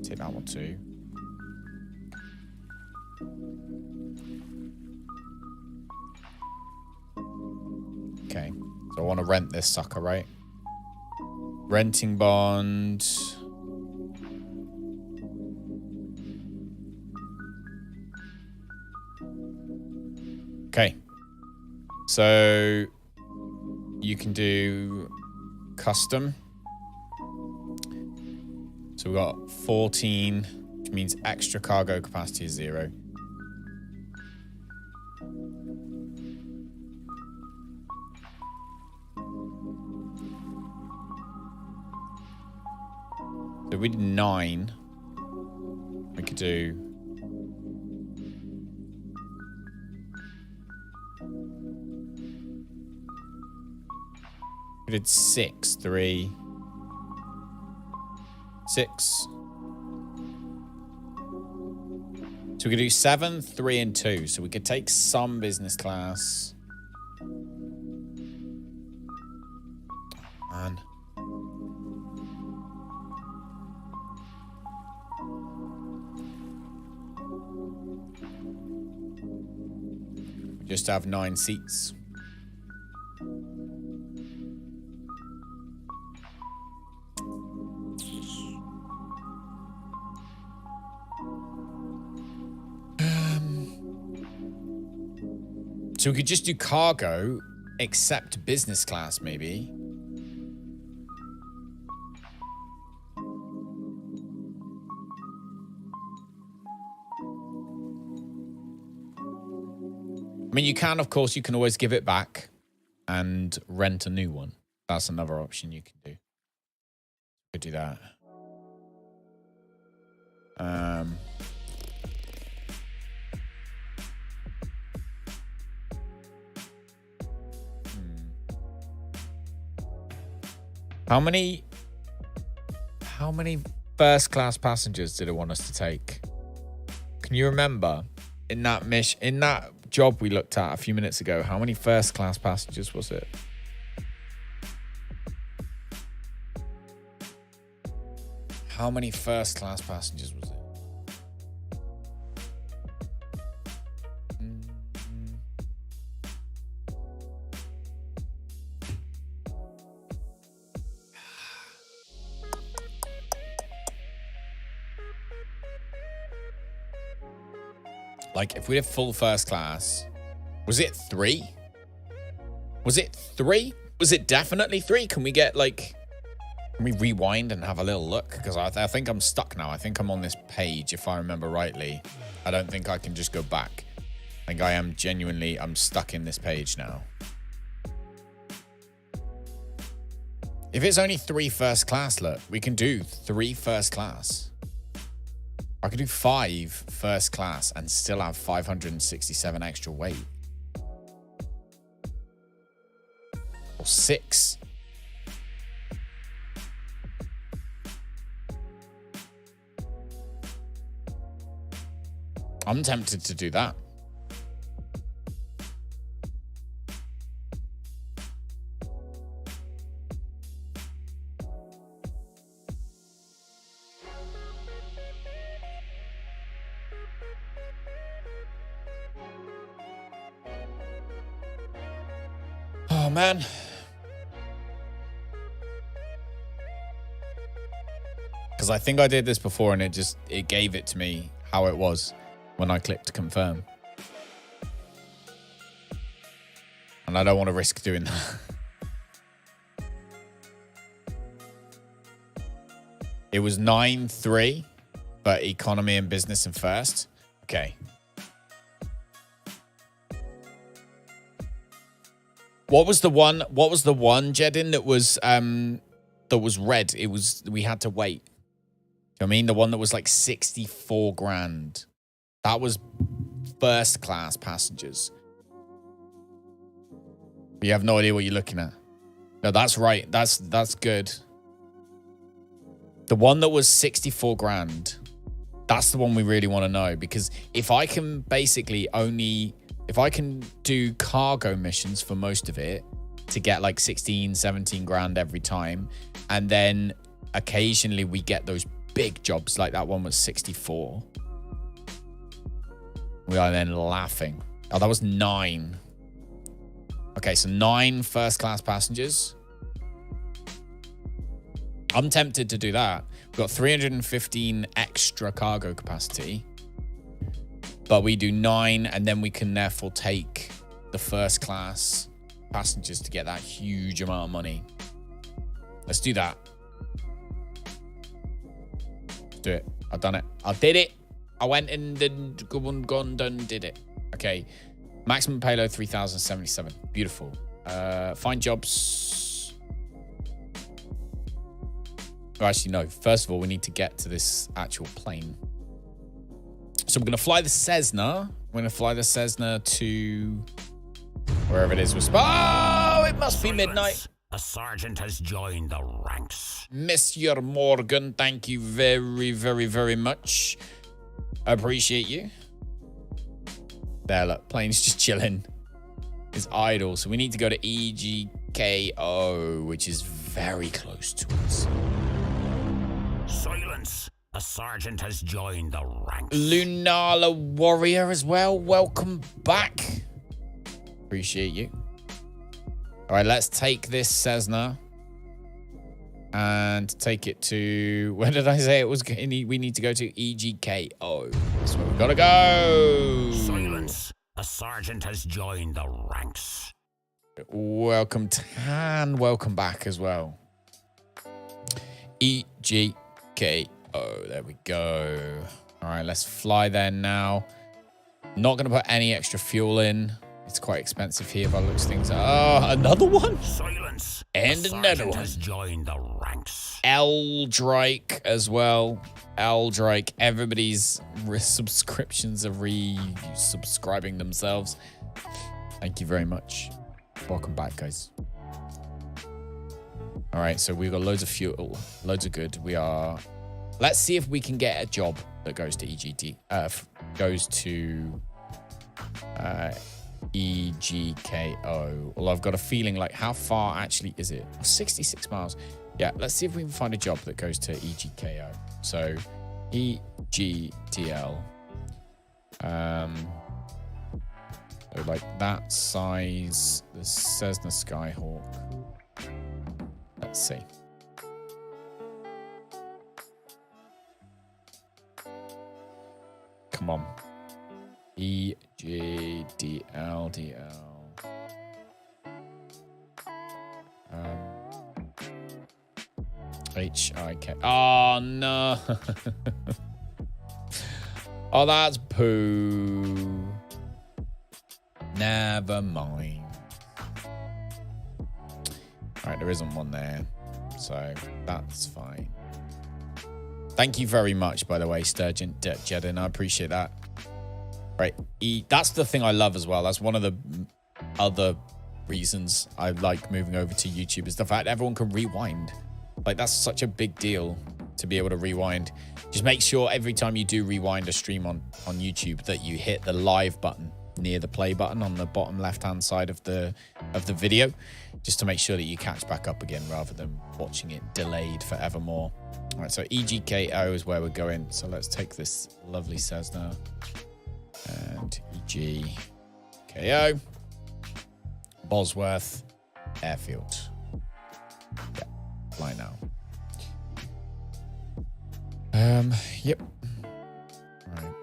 Take that one too. Okay, so I want to rent this sucker, right? Renting bond. Okay. So you can do custom. So we've got 14, which means extra cargo capacity is 0. So we did 9. We could do... We did 6, 3, 6. So we could do 7, 3, and 2. So we could take some business class. Man. We just have 9 seats. So we could just do cargo, except business class, maybe. I mean, you can, of course, you can always give it back and rent a new one. That's another option you can do. Could do that. How many first class passengers did it want us to take? Can you remember in that job we looked at a few minutes ago, how many first class passengers was it? How many first class passengers was it? Like, if we did full first class, was it 3? Was it 3? Was it definitely 3? Can we get, like... Can we rewind and have a little look? Because I think I'm stuck now. I think I'm on this page, if I remember rightly. I don't think I can just go back. I think I am genuinely... I'm stuck in this page now. If it's only 3 first class, look, we can do 3 first class. I could do 5 first class and still have 567 extra weight. Or 6. I'm tempted to do that. Oh, man. Because I think I did this before and it gave it to me how it was when I clicked confirm. And I don't want to risk doing that. It was 9-3, but economy and business and first. Okay. What was the one, Jedin, that was red? We had to wait. Do you know what I mean? The one that was like 64 grand. That was first class passengers. You have no idea what you're looking at. No, that's right. That's good. The one that was 64 grand, that's the one we really want to know, because if I can do cargo missions for most of it to get like 16, 17 grand every time, and then occasionally we get those big jobs like that one was 64. We are then laughing. Oh, that was 9. Okay, so 9 first class passengers. I'm tempted to do that. We've got 315 extra cargo capacity. But we do 9, and then we can therefore take the the first class passengers to get that huge amount of money. Let's do that. Let's do it. I've done it. I did it. I went and gone, done, did it. Okay. Maximum payload 3,077. Beautiful. Find jobs. Oh, actually, no. First of all, we need to get to this actual plane. So we're going to fly the Cessna. We're going to fly the Cessna to wherever it is. Oh, it must be midnight. A sergeant has joined the ranks. Monsieur Morgan, thank you very, very, very much. I appreciate you. There, look, plane's just chilling. It's idle, so we need to go to EGKO, which is very close to us. Silence. A sergeant has joined the ranks. Lunala Warrior as well. Welcome back. Appreciate you. All right, let's take this Cessna and take it to, where did I say it was? We need to go to EGKO. That's where we gotta go. Silence. A sergeant has joined the ranks. Welcome, Tan. Welcome back as well. EGKO. There we go. All right, let's fly there now. Not gonna put any extra fuel in. It's quite expensive here by the looks of things. Oh, another one? Silence. And another one. Has joined the ranks. Eldrake as well. Eldrake. Everybody's subscriptions are re-subscribing themselves. Thank you very much. Welcome back, guys. All right, so we've got loads of fuel. Loads of good. We are... Let's see if we can get a job that goes to EGKO. Well, I've got a feeling like, how far actually is it? 66 miles. Yeah, let's see if we can find a job that goes to EGKO. So EGTL. So like that size, the Cessna Skyhawk. Let's see. Come on. EGDLDL. HIK. Oh, no. Oh, that's poo. Never mind. All right, there isn't one there, so that's fine. Thank you very much, by the way, Sturgeon Jedin. I appreciate that. Right, that's the thing I love as well. That's one of the other reasons I like moving over to YouTube, is the fact everyone can rewind. Like, that's such a big deal to be able to rewind. Just make sure every time you do rewind a stream on YouTube that you hit the live button near the play button on the bottom left-hand side of the video, just to make sure that you catch back up again rather than watching it delayed forevermore. All right, so EGKO is where we're going. So let's take this lovely Cessna and EGKO. Bosworth Airfield. Yeah, fly now. Yep. All right.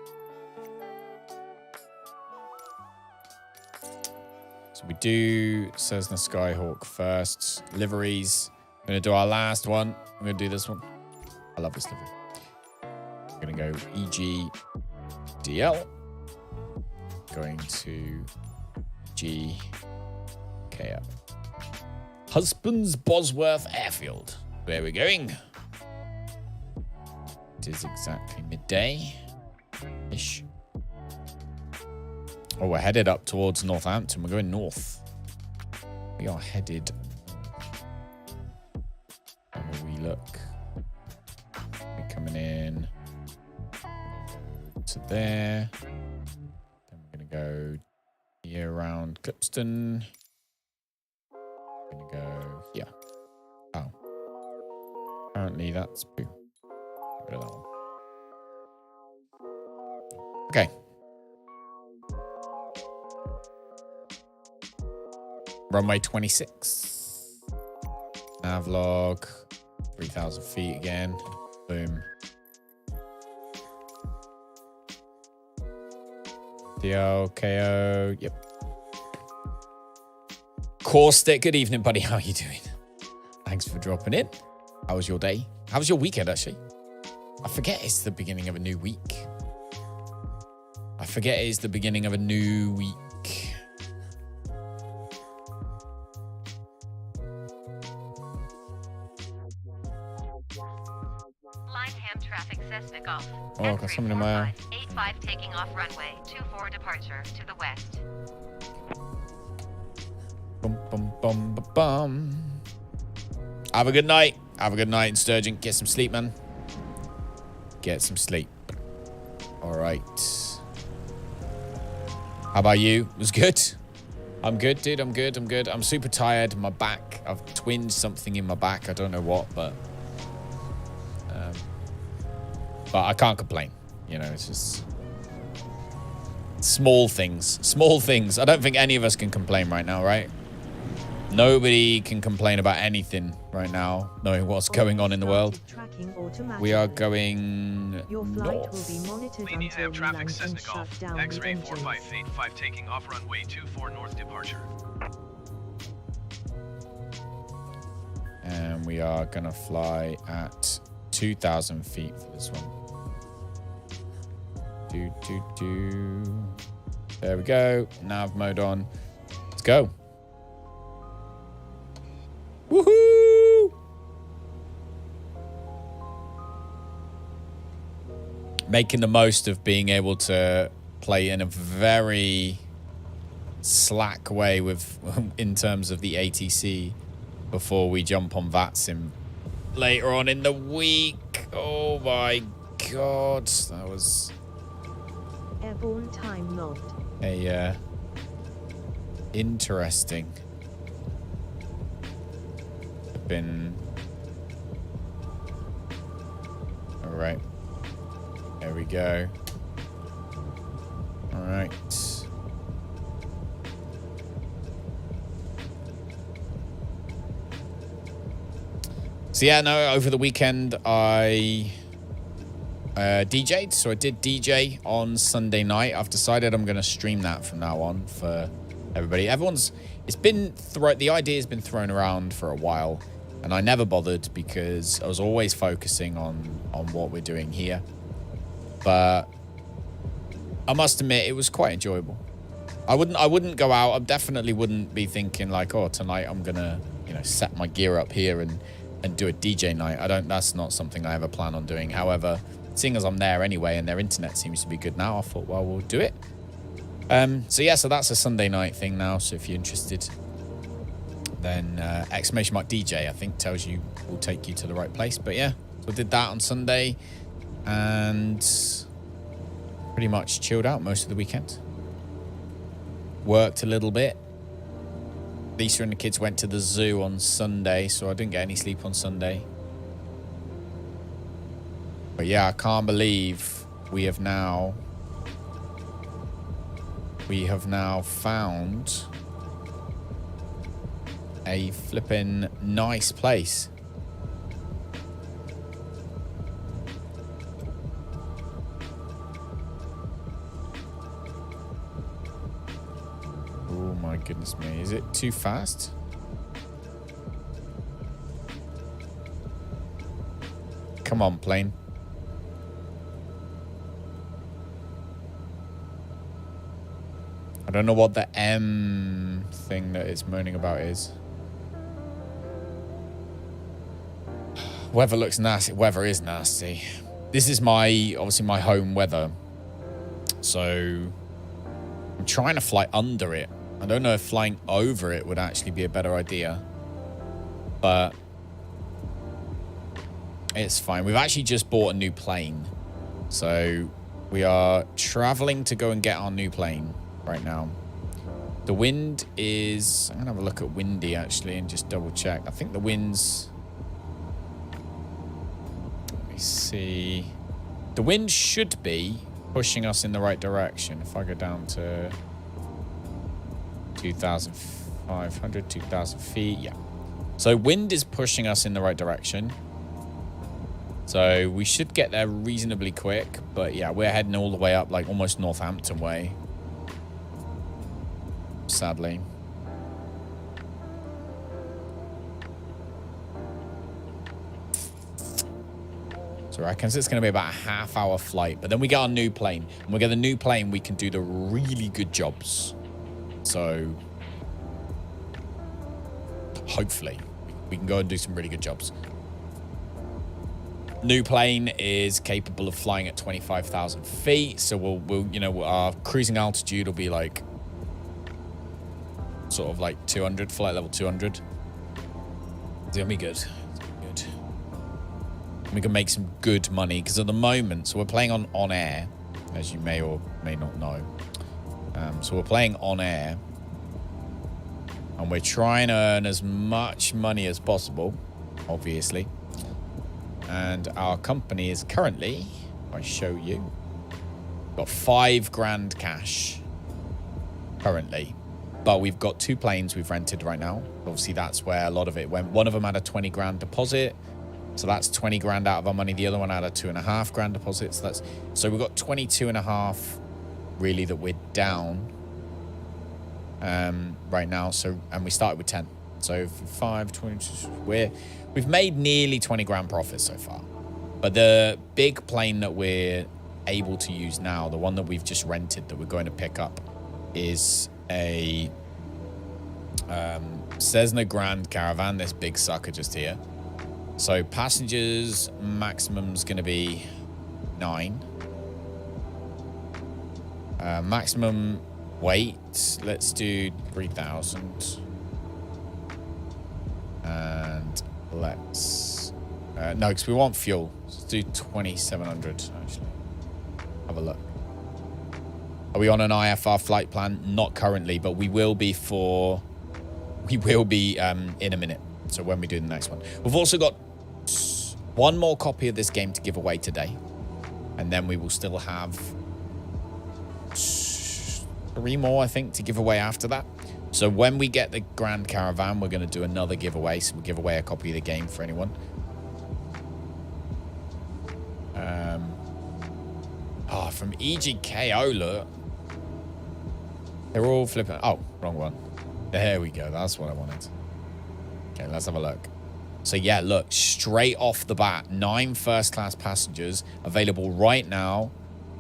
So we do Cessna Skyhawk first. Liveries. We're going to do our last one. I'm going to do this one. I love this livery. We're going to go EGDL. Going to GKO. Husbands Bosworth Airfield. Where we're going. It is exactly midday-ish. Oh, we're headed up towards Northampton. We're going north. We are headed. Have a wee look. We're coming in to there. Then we're going to go here around Clipston. We're going to go here. Oh. Apparently that's poo. Get rid of that one. Okay. Runway 26. Navlog. 3,000 feet again. Boom. DL, KO. Yep. Caustic, good evening, buddy. How are you doing? Thanks for dropping in. How was your day? How was your weekend, actually? I forget it's the beginning of a new week. Lineham traffic Cessna Golf. Oh, I got something in my eye. 85 taking off runway 24 departure to the west. Bum, bum, bum, bum, bum. Have a good night. Have a good night, Sturgeon. Get some sleep, man. Get some sleep. All right. How about you? It was good? I'm good, dude. I'm good. I'm super tired. My back. I've twinged something in my back. I don't know what, but I can't complain. You know, it's just small things. Small things. I don't think any of us can complain right now, right? Nobody can complain about anything right now, knowing what's going on in the world. We are going Your flight will be north. monitored Lineham until you traffic land Cessna and shut Golf. down the X-ray engines. 4585 taking off runway 24 north departure. And we are going to fly at 2,000 feet for this one. There we go. Nav mode on. Let's go. Woohoo! Making the most of being able to play in a very slack way with in terms of the ATC before we jump on VATSIM later on in the week. Oh my god, that was Airborne time logged. a interesting. Been all right. There we go. All right. So yeah, no, over the weekend I DJ'd. So I did DJ on Sunday night. I've decided I'm going to stream that from now on for everybody. The idea has been thrown around for a while, and I never bothered because I was always focusing on what we're doing here. But I must admit, it was quite enjoyable. I wouldn't go out. I definitely wouldn't be thinking like, oh, tonight I'm gonna, set my gear up here and do a DJ night. That's not something I ever plan on doing. However, seeing as I'm there anyway and their internet seems to be good now, I thought, well, we'll do it. So that's a Sunday night thing now. So if you're interested, then !DJ I think will take you to the right place. But yeah, so I did that on Sunday and pretty much chilled out most of the weekend. Worked a little bit. Lisa and the kids went to the zoo on Sunday, so I didn't get any sleep on Sunday. But yeah, I can't believe we have now found a flippin' nice place. Oh my goodness me, is it too fast? Come on, plane. I don't know what the M thing that it's moaning about is. Weather looks nasty. Weather is nasty. This is obviously my home weather. So I'm trying to fly under it. I don't know if flying over it would actually be a better idea. But it's fine. We've actually just bought a new plane. So we are traveling to go and get our new plane right now. The wind is... I'm going to have a look at windy, actually, and just double check. I think the wind's... Let me see. The wind should be pushing us in the right direction. If I go down to 2,500, 2,000 feet. Yeah. So wind is pushing us in the right direction. So we should get there reasonably quick. But yeah, we're heading all the way up, like almost Northampton way. Sadly. So I reckon it's going to be about a half-hour flight. But then we get our new plane. And we get the new plane, we can do the really good jobs. So hopefully we can go and do some really good jobs. New plane is capable of flying at 25,000 feet. So we'll, you know, our cruising altitude will be like sort of like 200, flight level 200. It's gonna be good. Good. We can make some good money because at the moment, so we're playing on OnAir, as you may or may not know. So we're playing OnAir, and we're trying to earn as much money as possible, obviously. And our company is currently, if I show you, got $5,000 cash currently. But we've got 2 planes we've rented right now. Obviously, that's where a lot of it went. One of them had a $20,000 deposit. So that's $20,000 out of our money. The other one had a $2,500 deposit. So we've got 22.5 really that we're down right now. So, and we started with 10. So 5, 20, we've made nearly 20 grand profit so far. But the big plane that we're able to use now, the one that we've just rented that we're going to pick up, is a Cessna Grand Caravan, this big sucker just here. So passengers maximum is going to be 9. Maximum weight, let's do 3,000. And let's no, because we want fuel. Let's do 2,700 actually. Have a look. Are we on an IFR flight plan? Not currently, but we will be in a minute. So when we do the next one. We've also got 1 more copy of this game to give away today. And then we will still have 3 more, I think, to give away after that. So when we get the Grand Caravan, we're going to do another giveaway. So we'll give away a copy of the game for anyone. From EGKO, look. They're all flipping. Oh, wrong one. There we go. That's what I wanted. Okay, let's have a look. So yeah, look, straight off the bat, 9 first-class passengers available right now.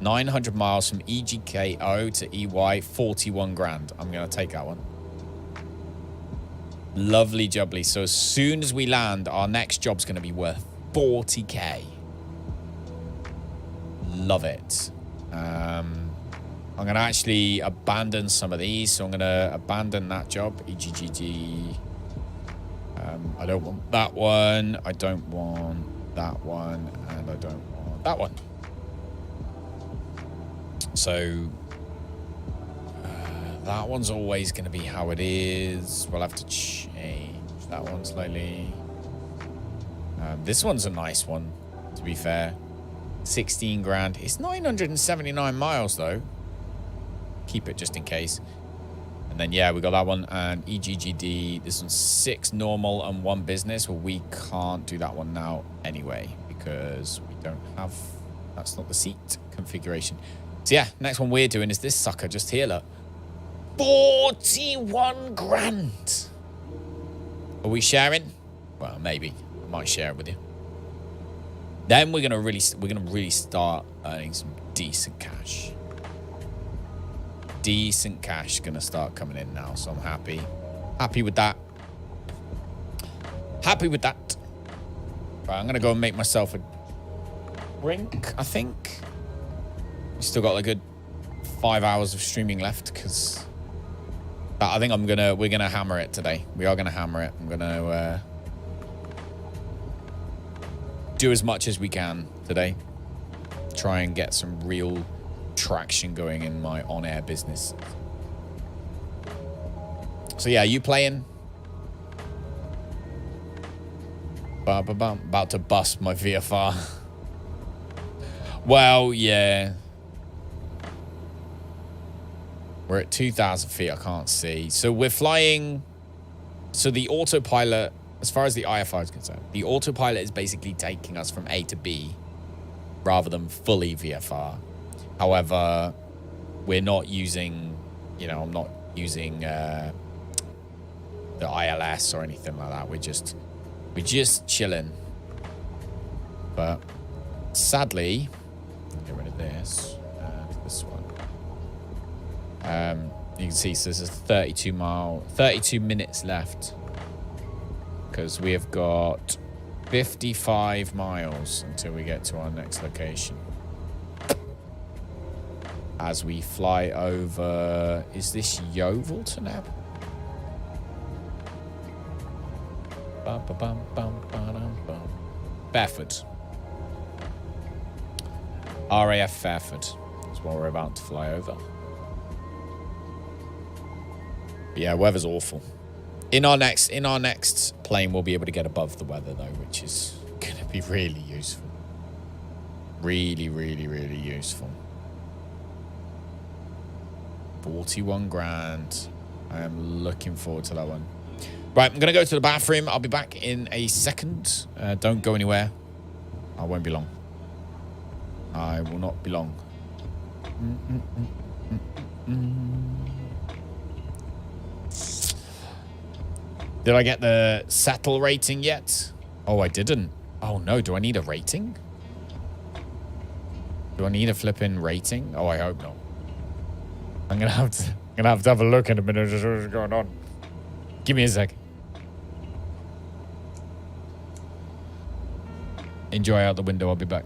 900 miles from EGKO to EY, 41 grand. I'm going to take that one. Lovely jubbly. So as soon as we land, our next job's going to be worth 40k. Love it. I'm going to actually abandon some of these. So I'm going to abandon that job. EGGG. I don't want that one. I don't want that one. And I don't want that one. So that one's always going to be how it is. We'll have to change that one slightly. This one's a nice one, to be fair. 16 grand. It's 979 miles, though. Keep it just in case. And then, yeah, we got that one. And EGGD, this one's 6 normal and 1 business. Well, we can't do that one now anyway because we don't have... That's not the seat configuration. So, yeah, next one we're doing is this sucker just here, look. 41 grand. Are we sharing? Well, maybe. I might share it with you. Then we're gonna really start earning some decent cash. Decent cash gonna start coming in now, so I'm happy. Happy with that. Happy with that. Right, I'm gonna go and make myself a drink, I think. We still got a good 5 hours of streaming left because I think we're gonna hammer it today. We are gonna hammer it. I'm gonna do as much as we can today. Try and get some real traction going in my on-air business. So yeah, you playing? About to bust my VFR. Well, yeah. We're at 2,000 feet. I can't see. So we're flying. So the autopilot, as far as the IFR is concerned, the autopilot is basically taking us from A to B rather than fully VFR. However, we're not using, I'm not using the ILS or anything like that. We're just chilling. But Sadly, get rid of this. This one. You can see, so there's a 32 minutes left. Because we have got 55 miles until we get to our next location. As we fly over, is this Yeovilton Airport? Fairford. RAF Fairford is what we're about to fly over. But yeah, weather's awful. In our next plane, we'll be able to get above the weather though, which is going to be really useful. Really, really, really useful. 41 grand. I am looking forward to that one. Right, I'm going to go to the bathroom. I'll be back in a second. Don't go anywhere. I won't be long. I will not be long. Did I get the settle rating yet? Oh, I didn't. Oh, no. Do I need a rating? Do I need a flipping rating? Oh, I hope not. I'm gonna have to have a look in a minute at what's going on. Give me a sec. Enjoy out the window. I'll be back.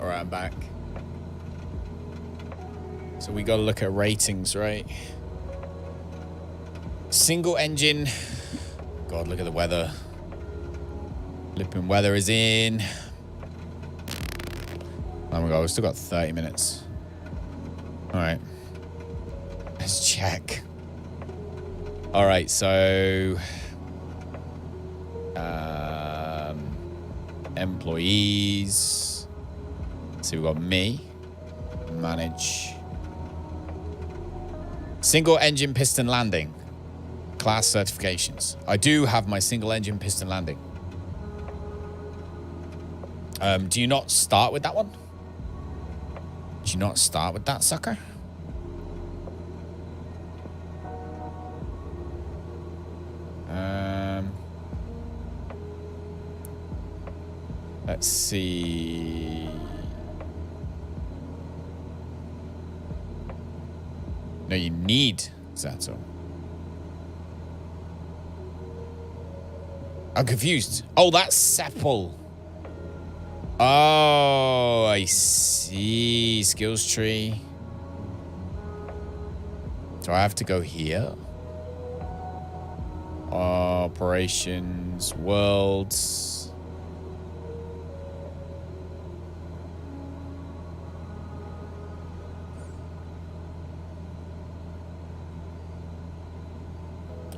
All right, I'm back. So we got to look at ratings, right? Single engine. God, look at the weather. Flipping weather is in. Oh my God, we've still got 30 minutes. All right. Let's check. All right, so employees. So we've got me, manage. Single engine piston landing, class certifications. I do have my single engine piston landing. Do you not start with that one? Do you not start with that sucker? Let's see. No, you need Zato. I'm confused. Oh, that's Sepal. Oh, I see. Skills tree. Do I have to go here? Operations, worlds.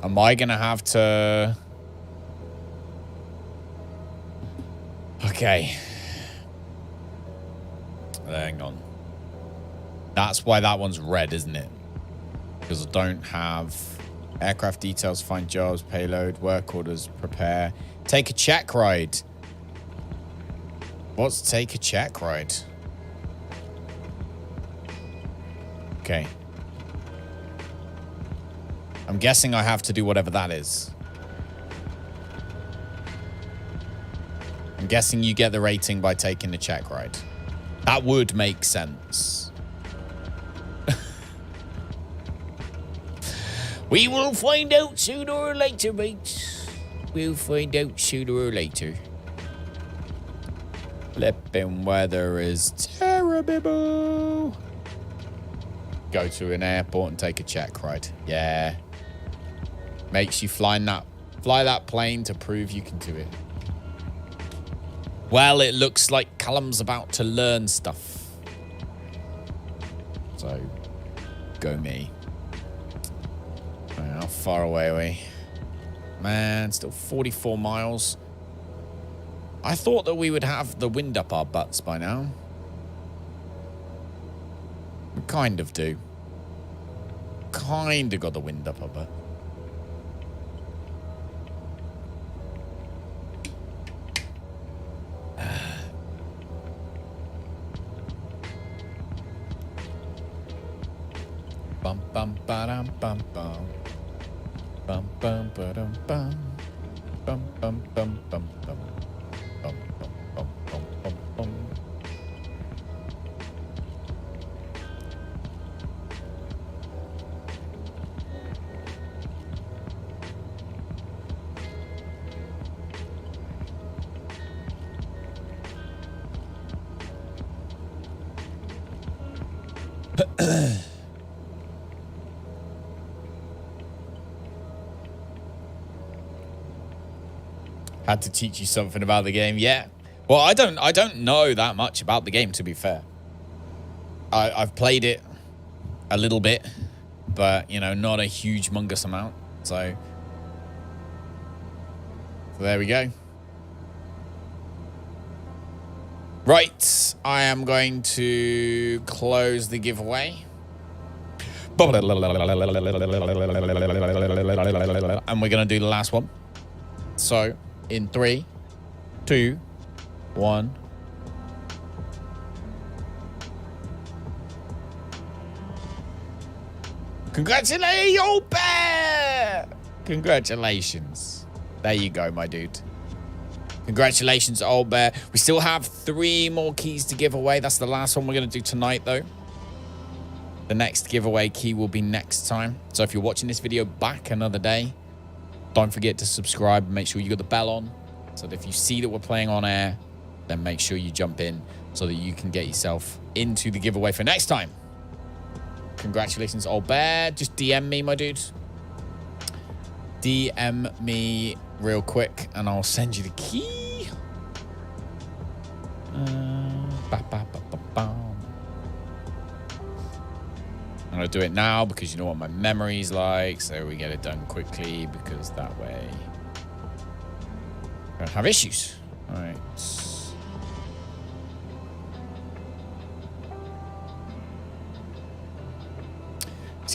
Am I going to have to... Okay. Hang on. That's why that one's red, isn't it? Because I don't have aircraft details, find jobs, payload, work orders, prepare. Take a check ride. What's take a check ride? Okay. I'm guessing I have to do whatever that is. I'm guessing you get the rating by taking the check ride. That would make sense. We will find out sooner or later, mate. We'll find out sooner or later. Flipping weather is terrible. Go to an airport and take a check ride. Yeah. Makes you fly that plane to prove you can do it. Well, it looks like Callum's about to learn stuff. So, go me. How far away are we? Man, still 44 miles. I thought that we would have the wind up our butts by now. We kind of do. Kind of got the wind up our butt. Bum bum ba dum bum bum. Bum bum ba dum bum. Bum bum bum bum bum. Bum bum bum bum bum bum. Had to teach you something about the game. Yeah. Well, I don't know that much about the game, to be fair. I've played it a little bit, but, you know, not a huge humongous amount. So there we go. Right. I am going to close the giveaway. And we're going to do the last one. So, in 3, 2, 1. Congratulations, old bear! Congratulations. There you go, my dude. Congratulations, old bear. We still have 3 more keys to give away. That's the last one we're going to do tonight, though. The next giveaway key will be next time. So if you're watching this video back another day, don't forget to subscribe and make sure you got the bell on, so that if you see that we're playing on air, then make sure you jump in so that you can get yourself into the giveaway for next time. Congratulations, old bear. Just DM me, my dude. DM me real quick and I'll send you the key. I'm going to do it now because you know what my memory's like, so we get it done quickly because that way I don't have issues. All right. So,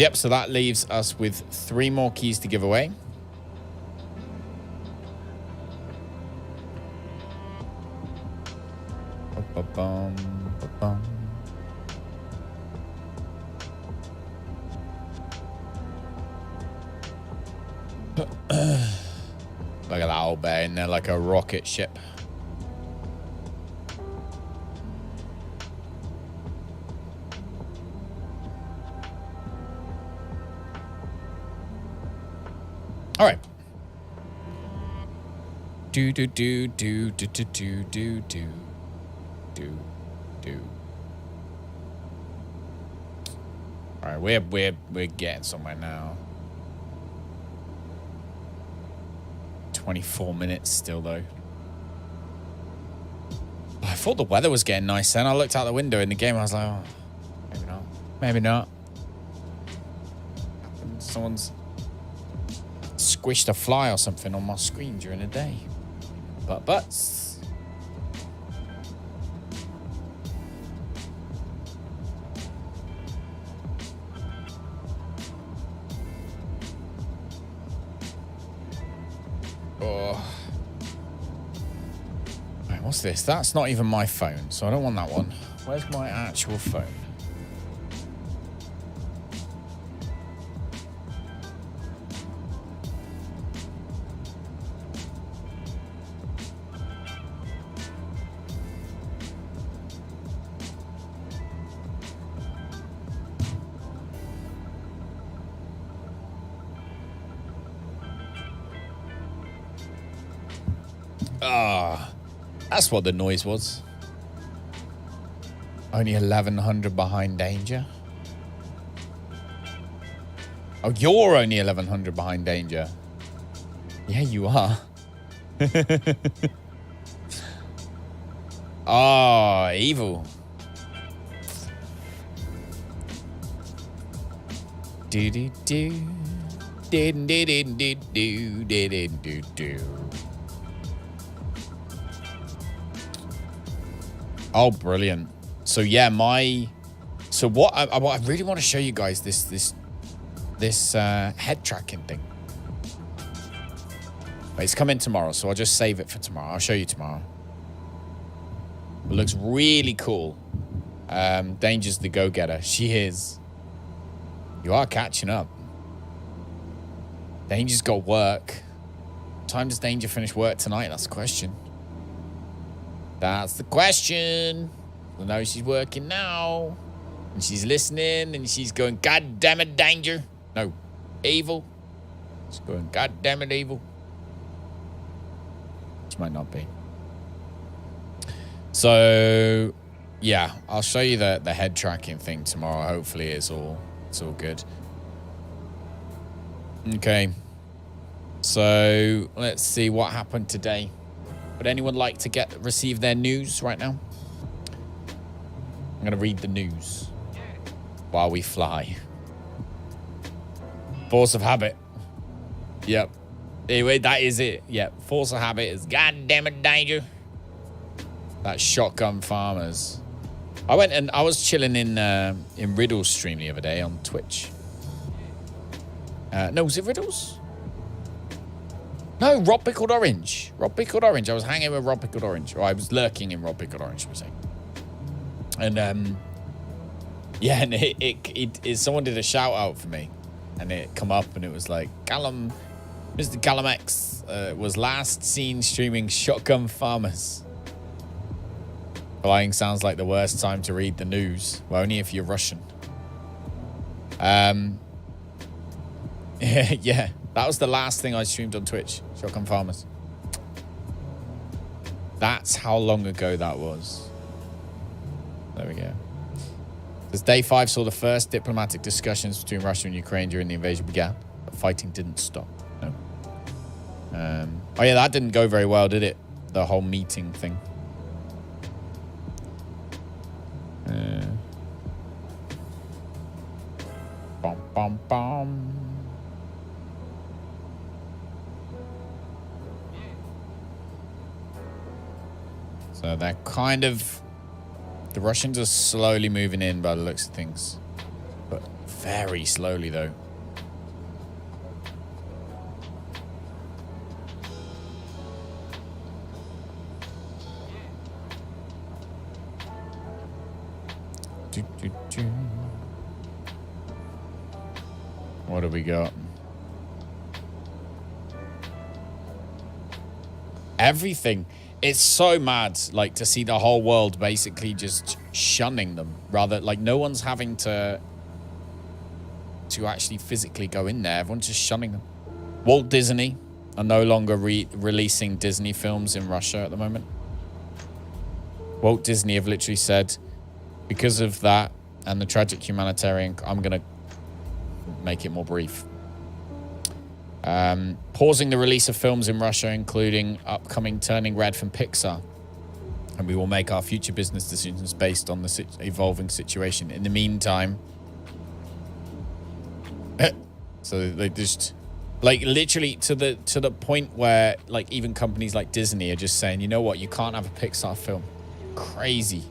yep, so that leaves us with 3 more keys to give away. Ba-bum, ba-bum. Look at that old bear in there like a rocket ship. All right. Do do do do do do do do do do do. All right, we're getting somewhere now. 24 minutes still, though. I thought the weather was getting nice then. I looked out the window in the game. I was like, oh, maybe not. Maybe not. squished a fly or something on my screen during the day. Butts. Oh. Right, what's this? That's not even my phone, so I don't want that one. Where's my actual phone? Ah, that's what the noise was. Only 1,100 behind danger. Oh, you're only 1,100 behind danger. Yeah, you are. Ah, evil. Do do do. Did do do do do did do do. Oh, brilliant. So yeah, what I really want to show you guys this head tracking thing. But it's coming tomorrow, so I'll just save it for tomorrow. I'll show you tomorrow. It looks really cool. Danger's the go-getter. She is. You are catching up. Danger's got work. What time does Danger finish work tonight? That's the question. That's the question. I know she's working now. And she's listening and she's going, God damn it, Danger. No, Evil. She's going, God damn it, Evil. She might not be. So, yeah, I'll show you the head tracking thing tomorrow. Hopefully it's all good. Okay. So, let's see what happened today. Would anyone like to receive their news right now? I'm going to read the news while we fly. Force of habit. Yep. Anyway, that is it. Yep. Force of habit is goddamn it, Danger. That's Shotgun Farmers. I went and I was chilling in Riddle's stream the other day on Twitch. No, was it Riddle's? No, Rob Pickled Orange. Rob Pickled Orange. I was hanging with Rob Pickled Orange. Or I was lurking in Rob Pickled Orange, we're saying. And, and it someone did a shout out for me. And it come up and it was like, Callum, Mr. Callum X was last seen streaming Shotgun Farmers. Flying sounds like the worst time to read the news. Well, only if you're Russian. Yeah. That was the last thing I streamed on Twitch. Shotgun Farmers. That's how long ago that was. There we go. This day 5 saw the first diplomatic discussions between Russia and Ukraine during the invasion began. But fighting didn't stop. No. Oh yeah, that didn't go very well, did it? The whole meeting thing. Bum, bum, bum. So they're kind of... The Russians are slowly moving in by the looks of things. But very slowly, though. What do we got? Everything. It's so mad, like, to see the whole world basically just shunning them. Rather, like, no one's having to actually physically go in there. Everyone's just shunning them. Walt Disney are no longer releasing Disney films in Russia at the moment. Walt Disney have literally said, because of that and the tragic humanitarian, I'm going to make it more brief. Pausing the release of films in Russia, including upcoming Turning Red from Pixar. And we will make our future business decisions based on the evolving situation. In the meantime... so they just... Like literally to the point where like even companies like Disney are just saying, you know what, you can't have a Pixar film. Crazy.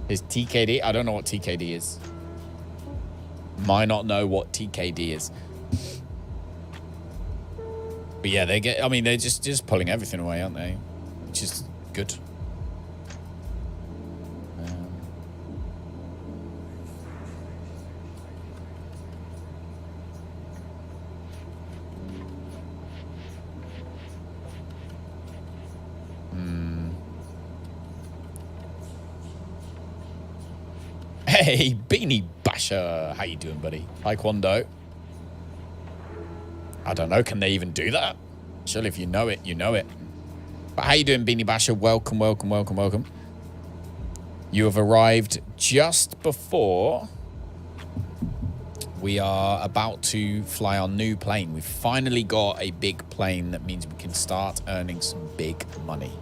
Is TKD? I don't know what TKD is. Might not know what TKD is. But yeah, they're just pulling everything away, aren't they? Which is good. Hey, Beanie Basher. How you doing, buddy? Taekwondo. I don't know. Can they even do that? Surely if you know it, you know it. But how you doing, Beanie Basher? Welcome, welcome, welcome, welcome. You have arrived just before we are about to fly our new plane. We've finally got a big plane. That means we can start earning some big money.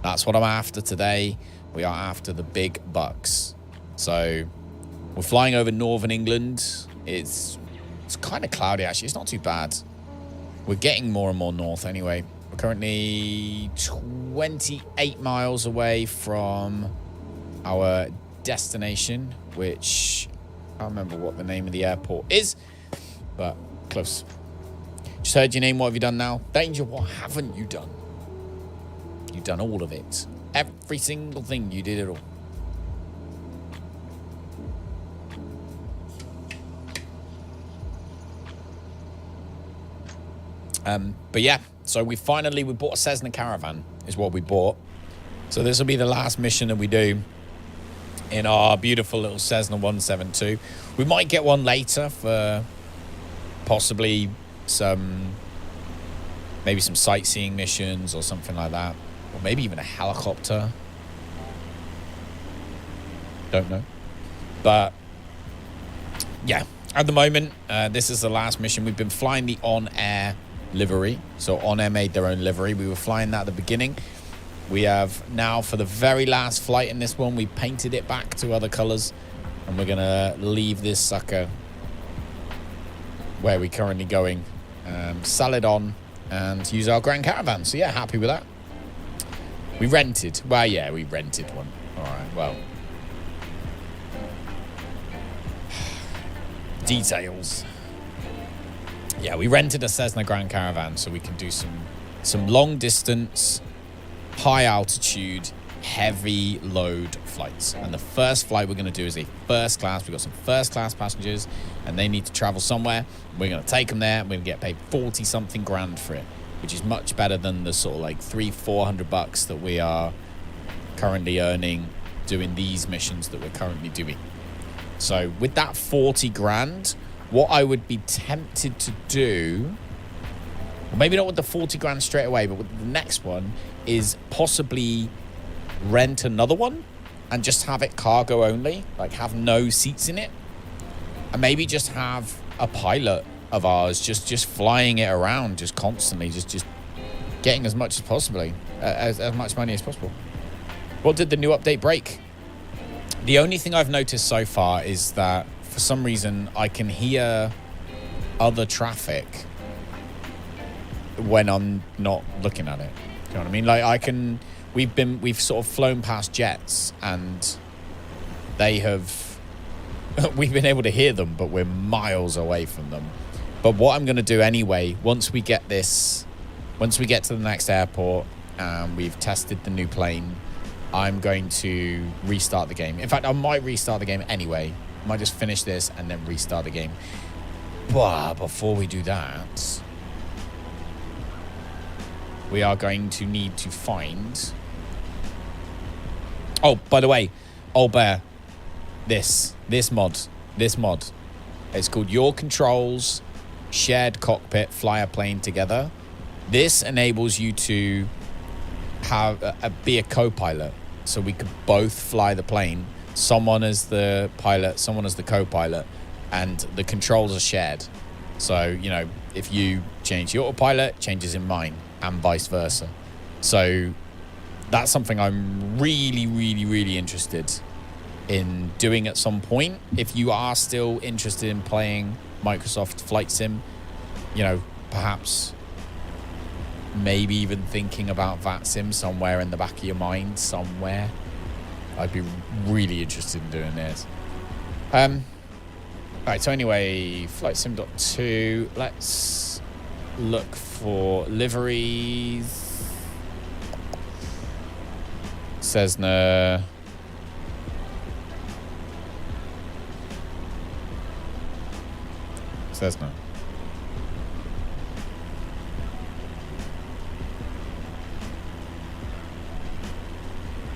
That's what I'm after today. We are after the big bucks. So we're flying over northern England. It's kind of cloudy, actually. It's not too bad. We're getting more and more north anyway. We're currently 28 miles away from our destination, which I can't remember what the name of the airport is, but close. Just heard your name. What have you done now? Danger, what haven't you done? You've done all of it. Every single thing. You did it all. But yeah, so we bought a Cessna Caravan is what we bought. So this will be the last mission that we do in our beautiful little Cessna 172. We might get one later for possibly maybe some sightseeing missions or something like that. Or maybe even a helicopter. Don't know. But yeah, at the moment, this is the last mission. We've been flying the OnAir livery. So OnAir made their own livery. We were flying that at the beginning. We have now, for the very last flight in this one, we painted it back to other colors, and we're gonna leave this sucker where we're currently going, sell it on and use our Grand Caravan. So yeah, happy with that. We rented one. All right, well, details. Yeah, we rented a Cessna Grand Caravan so we can do some long distance, high altitude, heavy load flights. And the first flight we're going to do is a first class. We've got some first class passengers and they need to travel somewhere. We're going to take them there. We're going to get paid 40 something grand for it, which is much better than the sort of like $300-400 that we are currently earning doing these missions that we're currently doing. So with that 40 grand, what I would be tempted to do, or maybe not with the 40 grand straight away, but with the next one, is possibly rent another one and just have it cargo only, like have no seats in it, and maybe just have a pilot of ours just flying it around, just constantly, just getting as much as possibly, as much money as possible. What did the new update break? The only thing I've noticed so far is that for some reason I can hear other traffic when I'm not looking at it. Do you know what I mean? Like we've sort of flown past jets and they have, we've been able to hear them, but we're miles away from them. But what I'm going to do anyway, once we get to the next airport and we've tested the new plane, I'm going to restart the game. In fact, I might restart the game anyway. I might just finish this and then restart the game. But before we do that, we are going to need to find... Oh, by the way, Old Bear, this mod. It's called Your Controls Shared Cockpit Fly a Plane Together. This enables you to have be a co-pilot, so we could both fly the plane. Someone as the pilot, someone as the co-pilot, and the controls are shared. So, you know, if you change your autopilot, changes in mine, and vice versa. So that's something I'm really, really, really interested in doing at some point. If you are still interested in playing Microsoft Flight Sim. You know, perhaps maybe even thinking about that sim somewhere in the back of your mind somewhere. I'd be really interested in doing this. Alright, so anyway, Flight Sim.2. Let's look for liveries. Cessna. Cessna.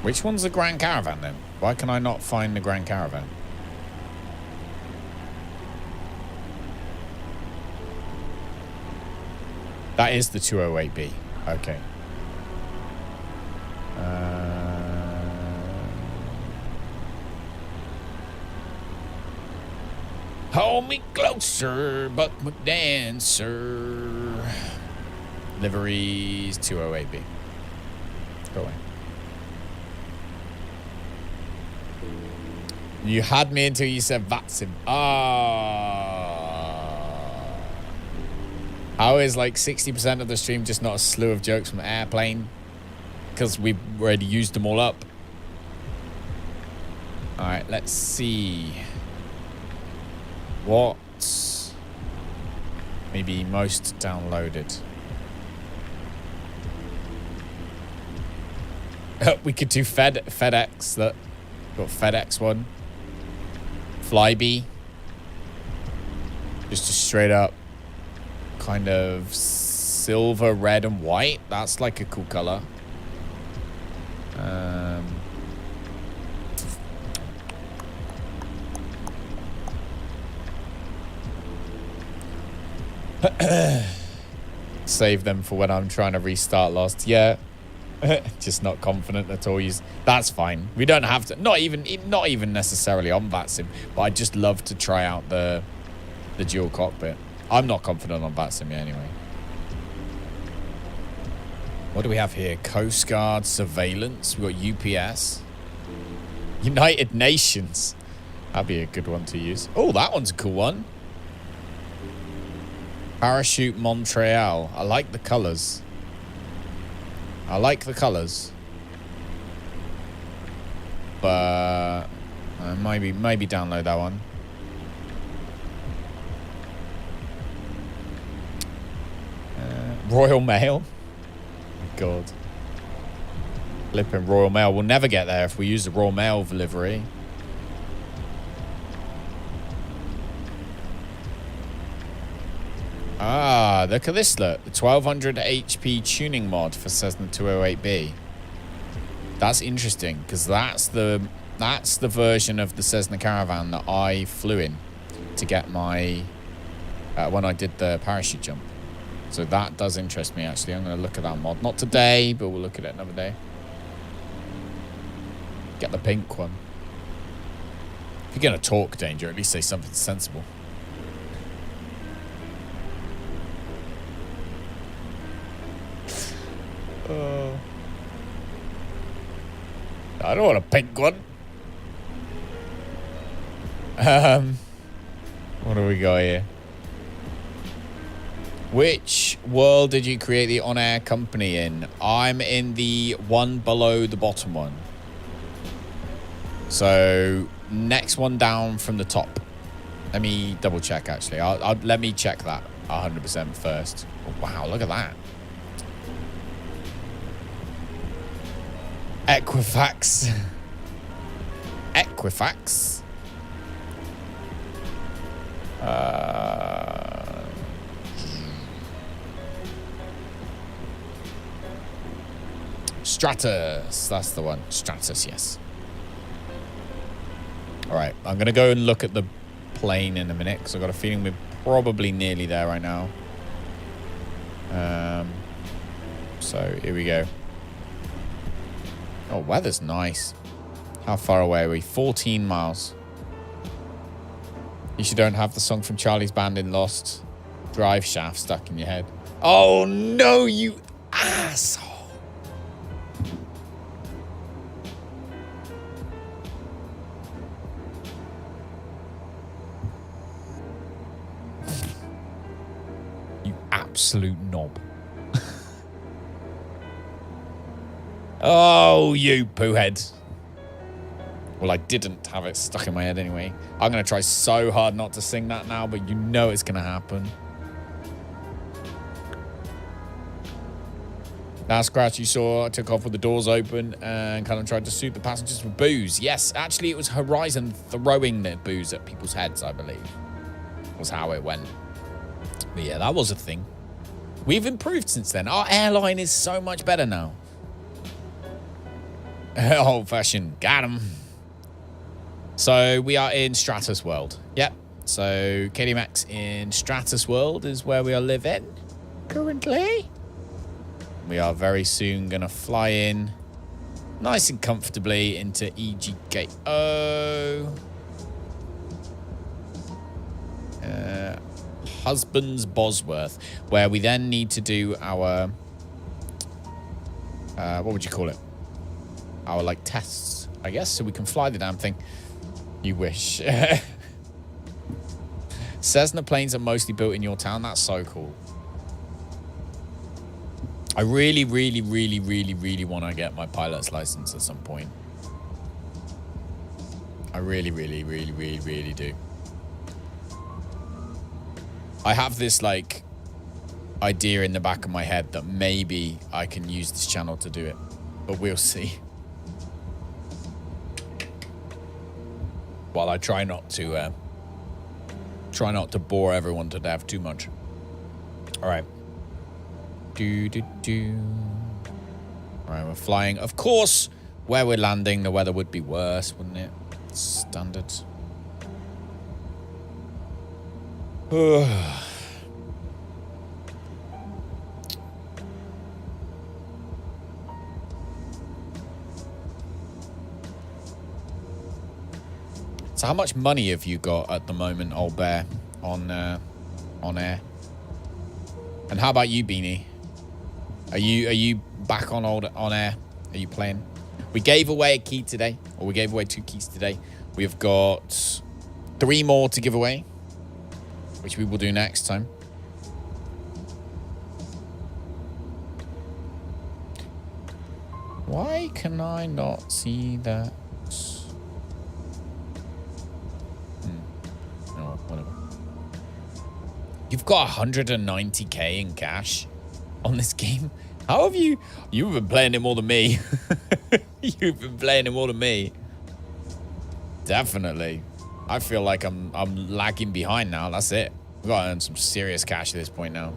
Which one's the Grand Caravan then? Why can I not find the Grand Caravan? That is the 208B. Okay. Hold me closer, Buck McDancer. Liveries 208B. Go away. You had me until you said Vatsim. How is like 60% of the stream just not a slew of jokes from Airplane? Because we've already used them all up. Alright, let's see. What maybe most downloaded? We could do FedEx. That got FedEx one. Flybe. Just a straight up kind of silver, red, and white. That's like a cool color. Save them for when I'm trying to restart Lost. Yeah. Just not confident at all. That's fine. We don't have to. Not even necessarily on VATSIM, but I just love to try out the dual cockpit. I'm not confident on VATSIM yet anyway. What do we have here? Coast Guard surveillance. We got UPS. United Nations. That'd be a good one to use. Oh, that one's a cool one. Parachute Montreal. I like the colors. But maybe download that one. Royal Mail. God. Flipping Royal Mail. We'll never get there if we use the Royal Mail livery. Ah, look at this, look. The 1200 HP tuning mod for Cessna 208B. That's interesting, because that's the version of the Cessna Caravan that I flew in to get my... when I did the parachute jump. So that does interest me, actually. I'm going to look at that mod. Not today, but we'll look at it another day. Get the pink one. If you're going to talk, Danger, at least say something sensible. I don't want a pink one. What do we got here? Which world did you create the OnAir company in? I'm in the one below the bottom one. So next one down from the top. Let me double check, actually. Let me check that 100% first. Oh, wow, look at that. Equifax. Equifax. Stratus. That's the one. Stratus, yes. All right. I'm going to go and look at the plane in a minute because I've got a feeling we're probably nearly there right now. So here we go. Oh, weather's nice. How far away are we? 14 miles. You don't have the song from Charlie's Band in Lost. Drive shaft stuck in your head. Oh, no, you asshole. absolute knob. Oh, you poohead. Well, I didn't have it stuck in my head anyway. I'm going to try so hard not to sing that now, but you know it's going to happen. Now, Scratch, you saw I took off with the doors open and kind of tried to suit the passengers with booze. Yes, actually, it was Horizon throwing the booze at people's heads, I believe. Was how it went. But yeah, that was a thing. We've improved since then. Our airline is so much better now. Old-fashioned. Got him. So we are in Stratus World. Yep. So KD Max in Stratus World is where we are living currently. We are very soon going to fly in nice and comfortably into EGKO. Husbands Bosworth, where we then need to do our, what would you call it? Our, like, tests, I guess, so we can fly the damn thing. You wish. Cessna planes are mostly built in your town. That's so cool. I really, really, really, really, really want to get my pilot's license at some point. I really, really, really, really, really do. I have this, like, idea in the back of my head that maybe I can use this channel to do it. But we'll see. While I try not to bore everyone to death too much. All right. All right, we're flying. Of course, where we're landing, the weather would be worse, wouldn't it? Standard. So how much money have you got at the moment, old bear, on air? And how about you, Beanie? Are you back on air? Are you playing? We gave away a key today, or we gave away 2 keys today. We've got 3 more to give away, which we will do next time. Why can I not see that? No, whatever. You've got 190k in cash on this game. How have you? You've been playing it more than me. You've been playing it more than me. Definitely. I feel like I'm lagging behind now. That's it. We've got to earn some serious cash at this point now.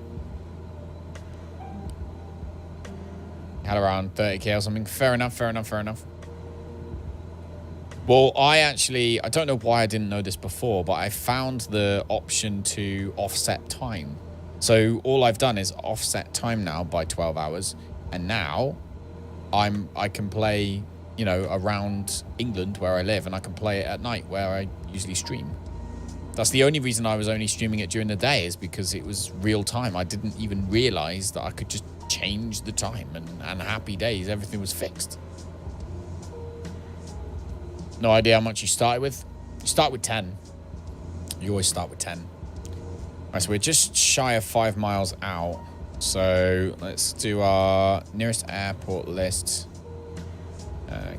Had around 30k or something. Fair enough, fair enough, fair enough. Well, I don't know why I didn't know this before, but I found the option to offset time. So all I've done is offset time now by 12 hours. And now I can play, you know, around England where I live, and I can play it at night where I usually stream. That's the only reason I was only streaming it during the day, is because it was real time. I didn't even realize that I could just change the time, and happy days, everything was fixed. No idea how much you started with. You start with 10. You always start with 10. All right, so we're just shy of 5 miles out. So let's do our nearest airport list.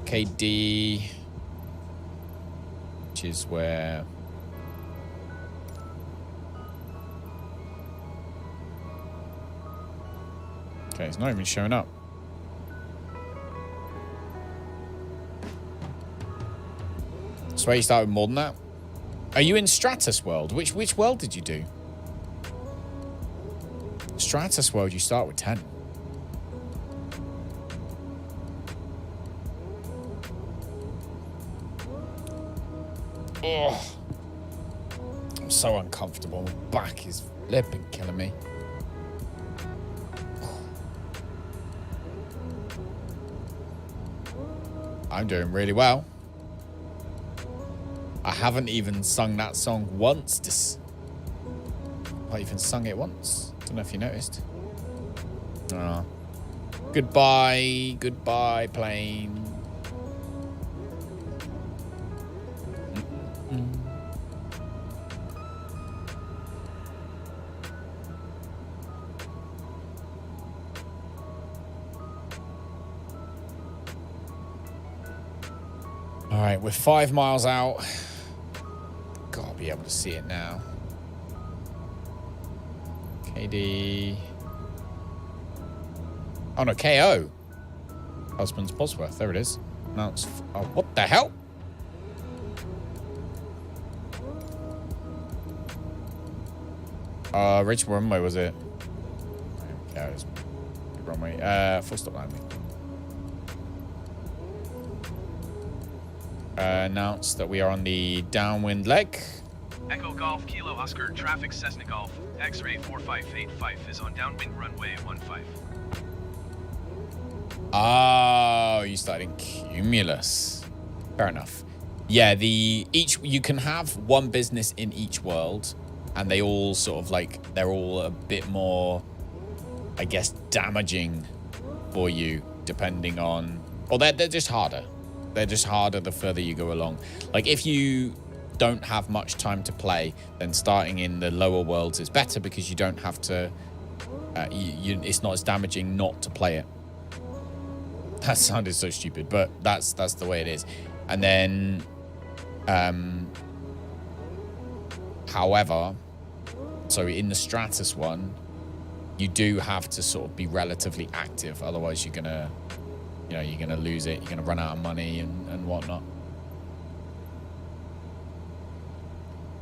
KD, which is where... Okay, it's not even showing up. I swear you started with more than that. Are you in Stratus World? Which world did you do? Stratus World, you start with 10. Oh, I'm so uncomfortable. My back is flipping killing me. I'm doing really well. I haven't even sung that song once. Not even sung it once. Don't know if you noticed. Oh. Goodbye, plane. All right, we're 5 miles out. Gotta be able to see it now. KD. Oh no, KO. Husband's Bosworth. There it is. No, it's. Oh, what the hell? Which runway was it? Yeah, it was runway. Full stop landing. Announced that we are on the downwind leg. Echo Golf Kilo Oscar traffic Cessna Golf X-ray 4585 is on downwind runway 15. Oh, you started in Cumulus. Fair enough. Yeah, you can have one business in each world, and they all sort of like, they're all a bit more, I guess, damaging for you, depending on, or they're just harder. They're just harder the further you go along. Like, if you don't have much time to play, then starting in the lower worlds is better because you don't have to, it's not as damaging not to play it. That sounded so stupid, but that's the way it is. And then, however, so in the Stratus one, you do have to sort of be relatively active. Otherwise, you're gonna lose it. You're gonna run out of money and whatnot.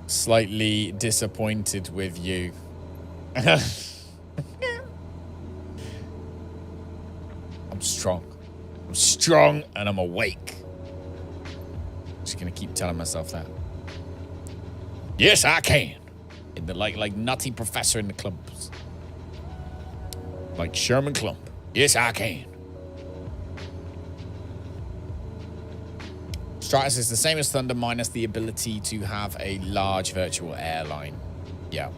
Slightly disappointed with you. I'm strong. I'm strong and I'm awake. Just gonna keep telling myself that. Yes, I can. In the like nutty professor in the clumps. Like Sherman Clump. Yes, I can. Stratus is the same as Thunder minus the ability to have a large virtual airline. Yeah.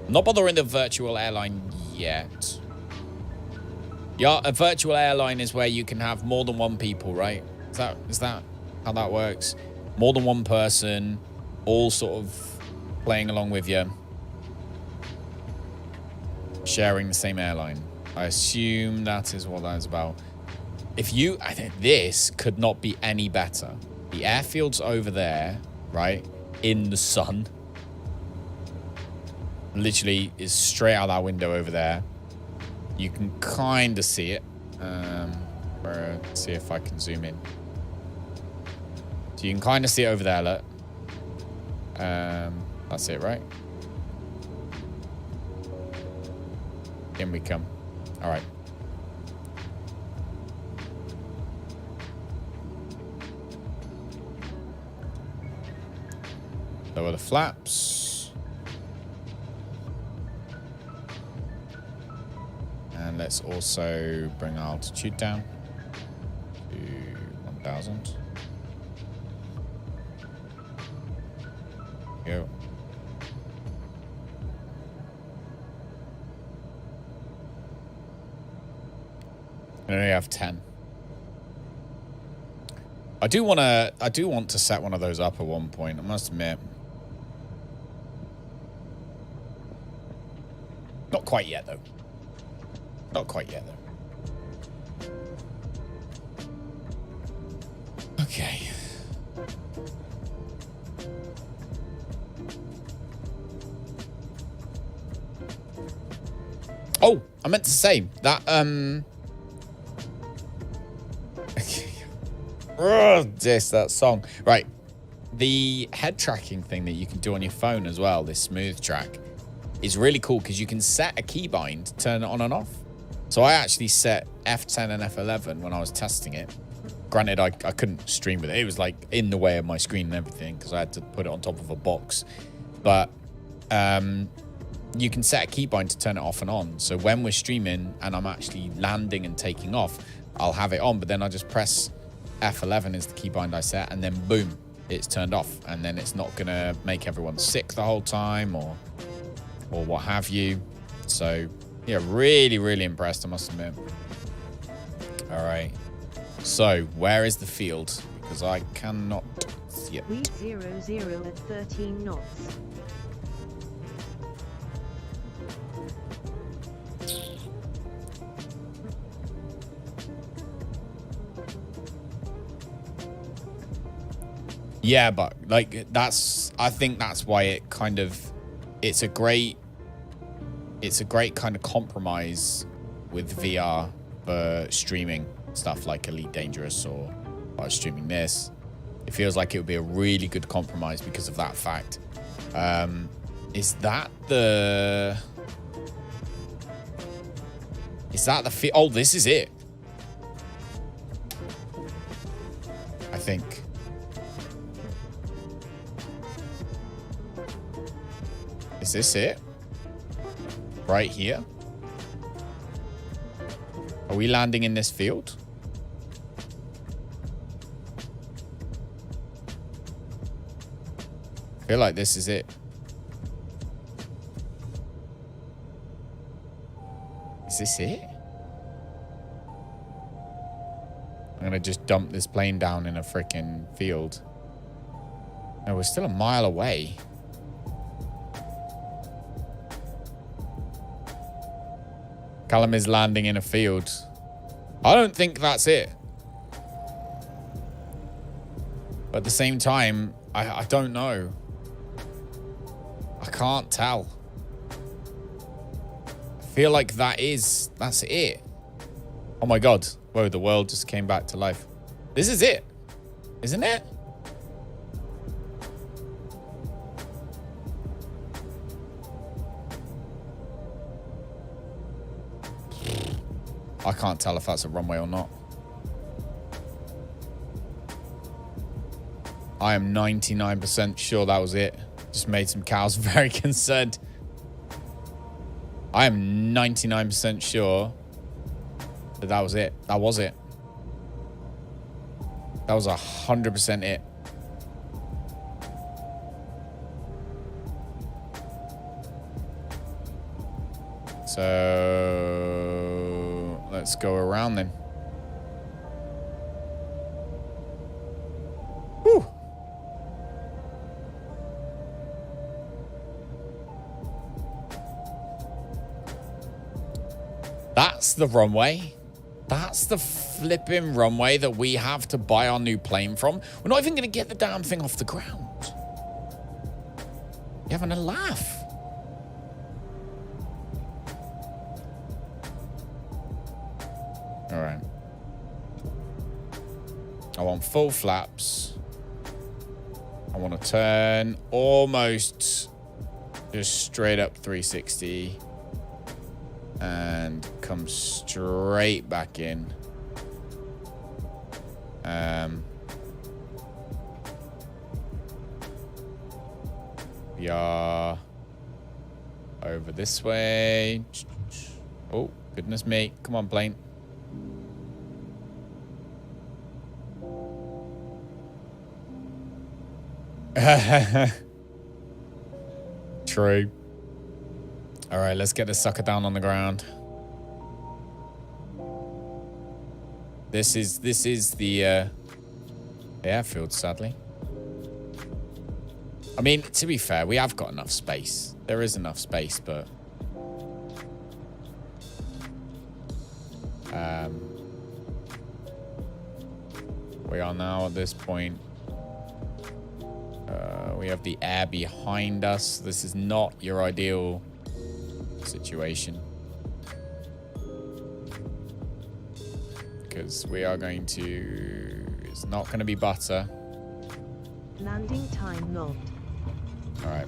Not bothering the virtual airline yet. Yeah, a virtual airline is where you can have more than one people, right? Is that how that works? More than one person, all sort of playing along with you, sharing the same airline. I assume that is what that is about. I think this could not be any better. The airfield's over there, right? In the sun. Literally is straight out that window over there. You can kind of see it. See if I can zoom in. So you can kind of see it over there, look. That's it, right? In we come. All right. Lower the flaps. And let's also bring our altitude down to 1,000. Go. I only have 10. I do want to set one of those up at one point, I must admit. Not quite yet, though. Not quite yet, though. Okay. Oh, I meant to say that, that song. Right. The head tracking thing that you can do on your phone as well, this smooth track, is really cool because you can set a keybind to turn it on and off. So I actually set F10 and F11 when I was testing it. Granted, I couldn't stream with it. It was like in the way of my screen and everything because I had to put it on top of a box. But you can set a keybind to turn it off and on. So when we're streaming and I'm actually landing and taking off, I'll have it on, but then I just press F11 is the keybind I set, and then boom, it's turned off. And then it's not gonna make everyone sick the whole time or what have you. So yeah, really, really impressed, I must admit. All right. So where is the field? Because I cannot see it. We 00 at 13 knots. Yeah, but like I think that's why it kind of, it's a great kind of compromise with VR for streaming stuff like Elite Dangerous, or I was streaming this. It feels like it would be a really good compromise because of that fact. Is that the oh, this is it. I think. Is this it? Right here? Are we landing in this field? I feel like this is it. Is this it? I'm gonna just dump this plane down in a freaking field. No, we're still a mile away. Callum is landing in a field. I don't think that's it. But at the same time, I don't know. I can't tell. I feel like that's it. Oh my God. Whoa, the world just came back to life. This is it, isn't it? I can't tell if that's a runway or not. I am 99% sure that was it. Just made some cows very concerned. I am 99% sure that was it. That was it. That was 100% it. So let's go around then. Whew. That's the runway. That's the flipping runway that we have to buy our new plane from. We're not even going to get the damn thing off the ground. You're having a laugh. All right. I want full flaps. I want to turn almost just straight up 360 and come straight back in. We are over this way. Oh, goodness me. Come on, plane. True. All right, let's get this sucker down on the ground. This is the airfield, sadly. I mean, to be fair, we have got enough space. There is enough space, but we are now at this point. We have the air behind us. This is not your ideal situation, because we are going to, it's not going to be butter. Landing time logged. All right.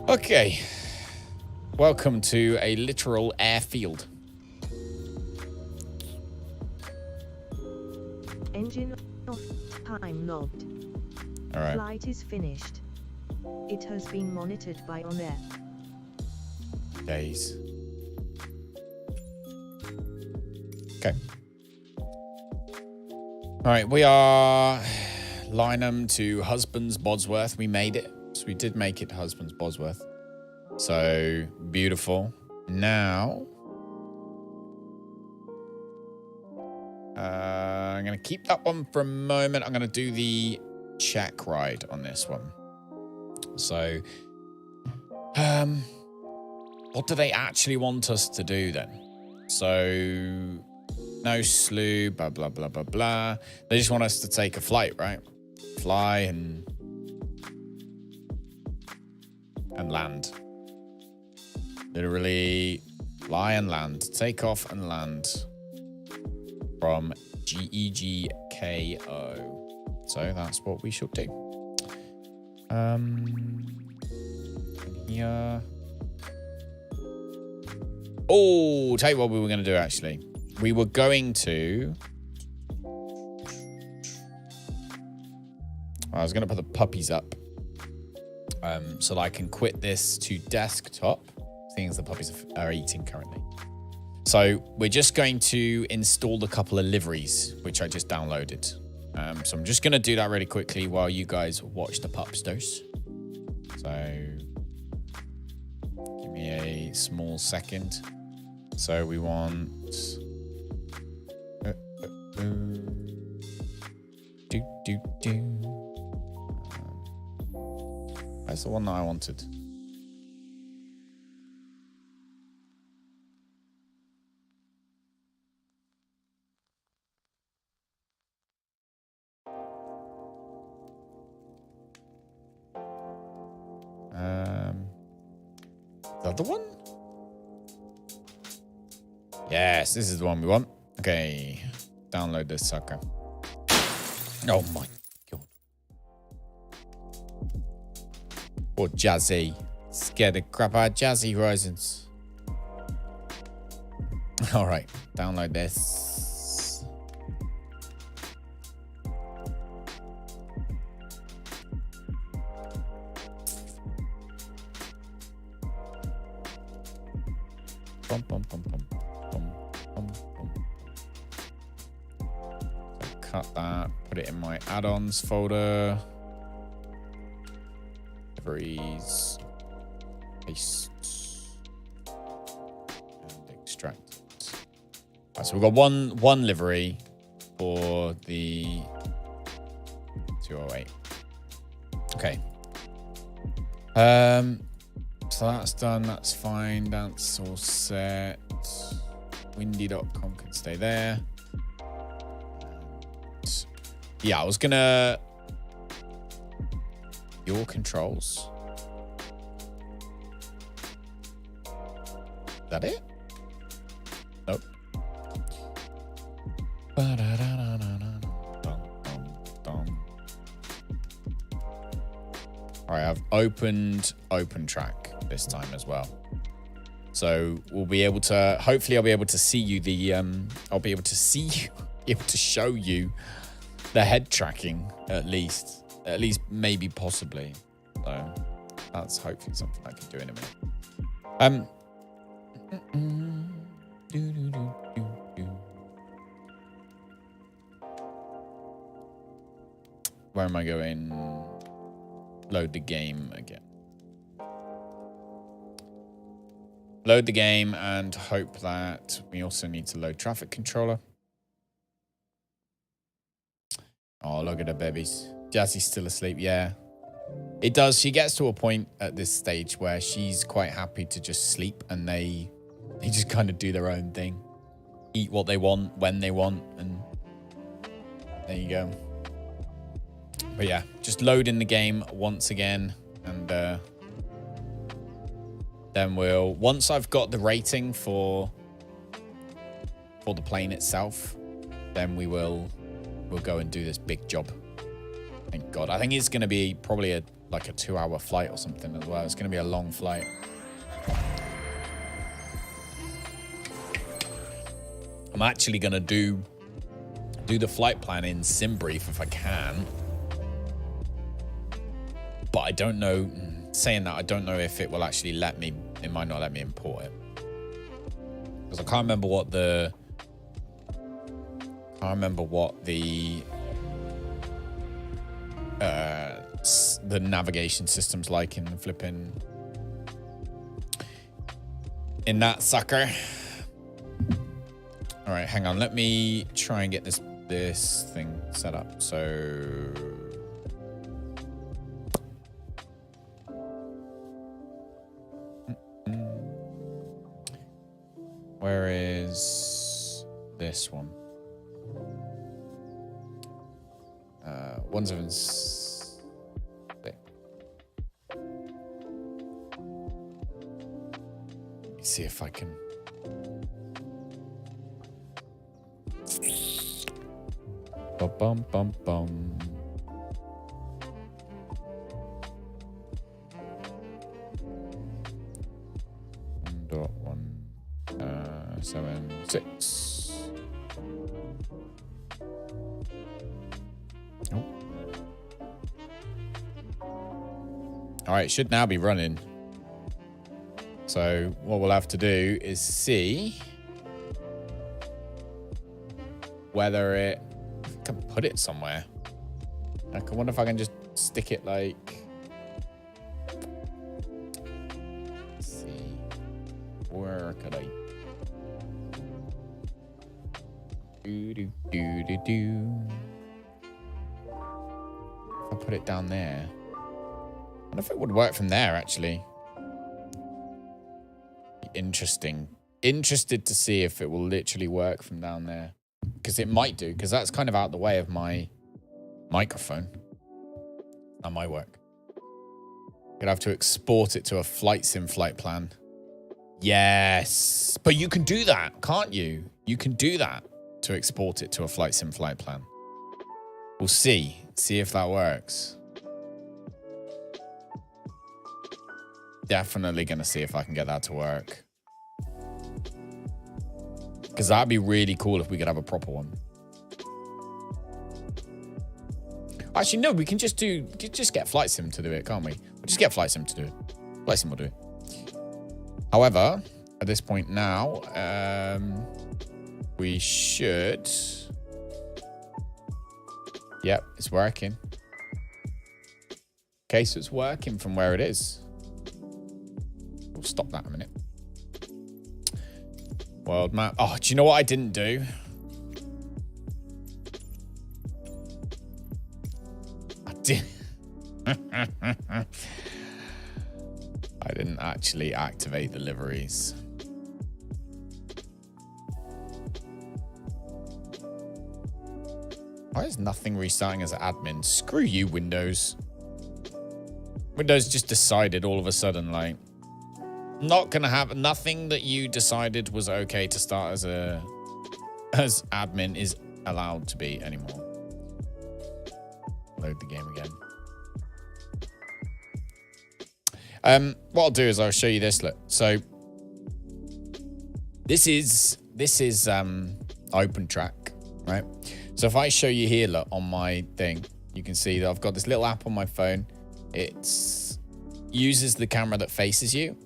Okay. Welcome to a literal airfield. Engine off, time logged. All right. Flight is finished. It has been monitored by OnAir. Days. Okay. All right, we are Lynham to Husbands Bodsworth. We made it. So we did make it to Husbands Bodsworth. So beautiful. Now, I'm going to keep that one for a moment. I'm going to do the check ride on this one. So, what do they actually want us to do then? So, No slew, blah, blah, blah, blah, blah. They just want us to take a flight, right? Fly and land. Literally fly and land. Take off and land from GEGKO. So that's what we should do. Here. Oh, tell you what we were going to do, actually. We were going to... I was going to put the puppies up so that I can quit this to desktop, seeing as the puppies are eating currently. So we're just going to install a couple of liveries, which I just downloaded. So I'm just going to do that really quickly while you guys watch the pupsters. So give me a small second. So we want... That's the one that I wanted. The other one? Yes, this is the one we want. Okay, download this sucker. Oh my god. Or Jazzy. Scared the crap out of Jazzy Horizons. Alright, download this. Bum, bum, bum, bum, bum, bum, bum. So cut that, put it in my add-ons folder. Liveries. Paste. And extract it. Right, so we've got one livery for the 208. Okay. So that's done, that's fine, that's all set. Windy.com can stay there. And yeah, I was gonna... Your controls. Is that it? Nope. All right, I've opened OpenTrack this time as well. So we'll be able to, hopefully I'll be able to see you I'll be able to see you, able to show you the head tracking at least maybe possibly. So that's hopefully something I can do in a minute. Where am I going? Load the game again. Load the game and hope that we also need to load traffic controller. Oh, look at her babies. Jazzy's still asleep. Yeah, it does. She gets to a point at this stage where she's quite happy to just sleep and they just kind of do their own thing. Eat what they want, when they want, and there you go. But yeah, just load in the game once again, and then once I've got the rating for the plane itself, then we'll go and do this big job. Thank God. I think it's going to be probably like a 2-hour flight or something as well. It's going to be a long flight. I'm actually going to do the flight plan in SimBrief if I can. But I don't know, saying that, I don't know if it will actually let me, it might not let me import it. Because I can't remember what the navigation system's like in the flipping, in that sucker. All right, hang on. Let me try and get this thing set up. So... Where is this one. 176. Let me see if I can. Bum bum bum bum. Dot 176. Oh. All right, should now be running. So what we'll have to do is see whether it can put it somewhere. I wonder if I can just stick it like. Let's see. Where could I? Do. If I put it down there. I wonder if it would work from there, actually. Interesting. Interested to see if it will literally work from down there. Because it might do, because that's kind of out the way of my microphone. That might work. Gonna have to export it to a flight sim flight plan. Yes. But you can do that, can't you? You can do that to export it to a flight sim flight plan. We'll see. See if that works. Definitely gonna see if I can get that to work. Because that'd be really cool if we could have a proper one. Actually, no, we can just get Flight Sim to do it, can't we? We'll just get Flight Sim to do it. Flight Sim will do it. However, at this point now, we should... Yep, it's working. Okay, so it's working from where it is. We'll stop that in a minute. World map. Oh, do you know what I didn't do? I didn't actually activate the liveries. Why is nothing restarting as an admin? Screw you, Windows. Windows just decided all of a sudden, like, not gonna have nothing that you decided was okay to start as admin is allowed to be anymore. Load the game again. What I'll do is I'll show you this. Look, so this is open track, right? So if I show you here, look, on my thing, you can see that I've got this little app on my phone. It uses the camera that faces you,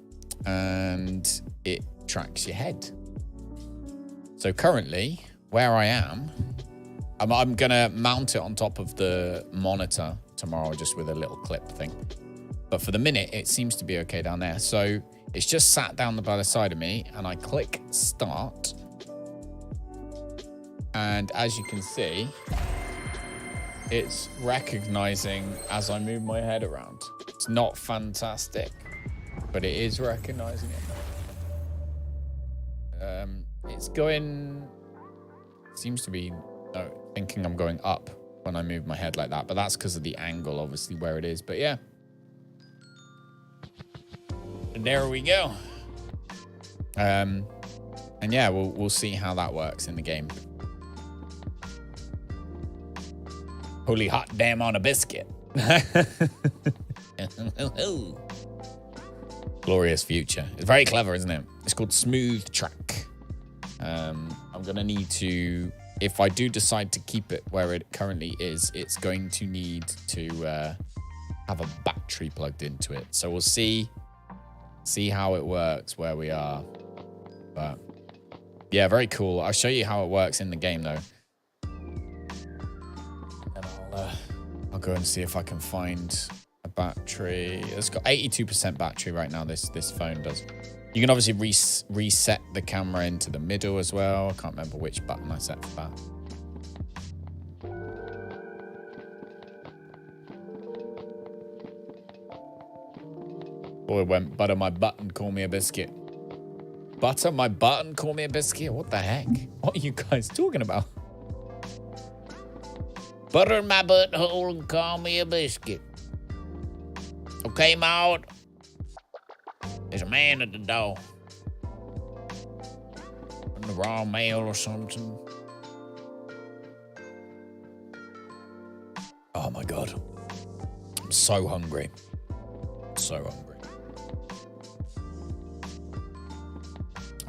and it tracks your head. So currently, where I am, I'm gonna mount it on top of the monitor tomorrow, just with a little clip thing. But for the minute, it seems to be okay down there. So it's just sat down by the side of me, and I click start. And as you can see, it's recognizing as I move my head around. It's not fantastic, but it is recognizing it. It's going, seems to be thinking I'm going up when I move my head like that, but that's because of the angle, obviously, where it is. But yeah. And there we go. And yeah, we'll see how that works in the game. Holy hot damn on a biscuit. Glorious future. It's very clever, isn't it? It's called Smooth Track. I'm going to need to, if I do decide to keep it where it currently is, it's going to need to have a battery plugged into it. So we'll see how it works where we are. But yeah, very cool. I'll show you how it works in the game though. And I'll go and see if I can find a battery. It's got 82% battery right now, this phone does. You can obviously reset the camera into the middle as well. I can't remember which button I set for that. Boy, went butter my butt and call me a biscuit. Butter my butt and call me a biscuit? What the heck? What are you guys talking about? Butter my butthole and call me a biscuit. Okay, Maud? There's a man at the door. In the raw mail or something. Oh my God. I'm so hungry. So hungry.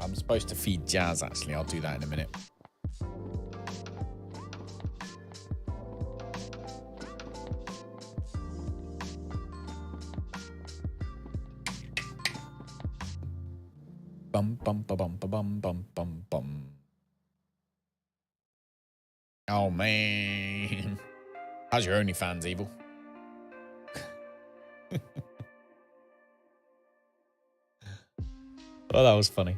I'm supposed to feed Jazz, actually. I'll do that in a minute. Bum, bum, ba, bum, ba, bum, bum, bum, bum. Oh, man. How's your OnlyFans, Evil? Oh, that was funny.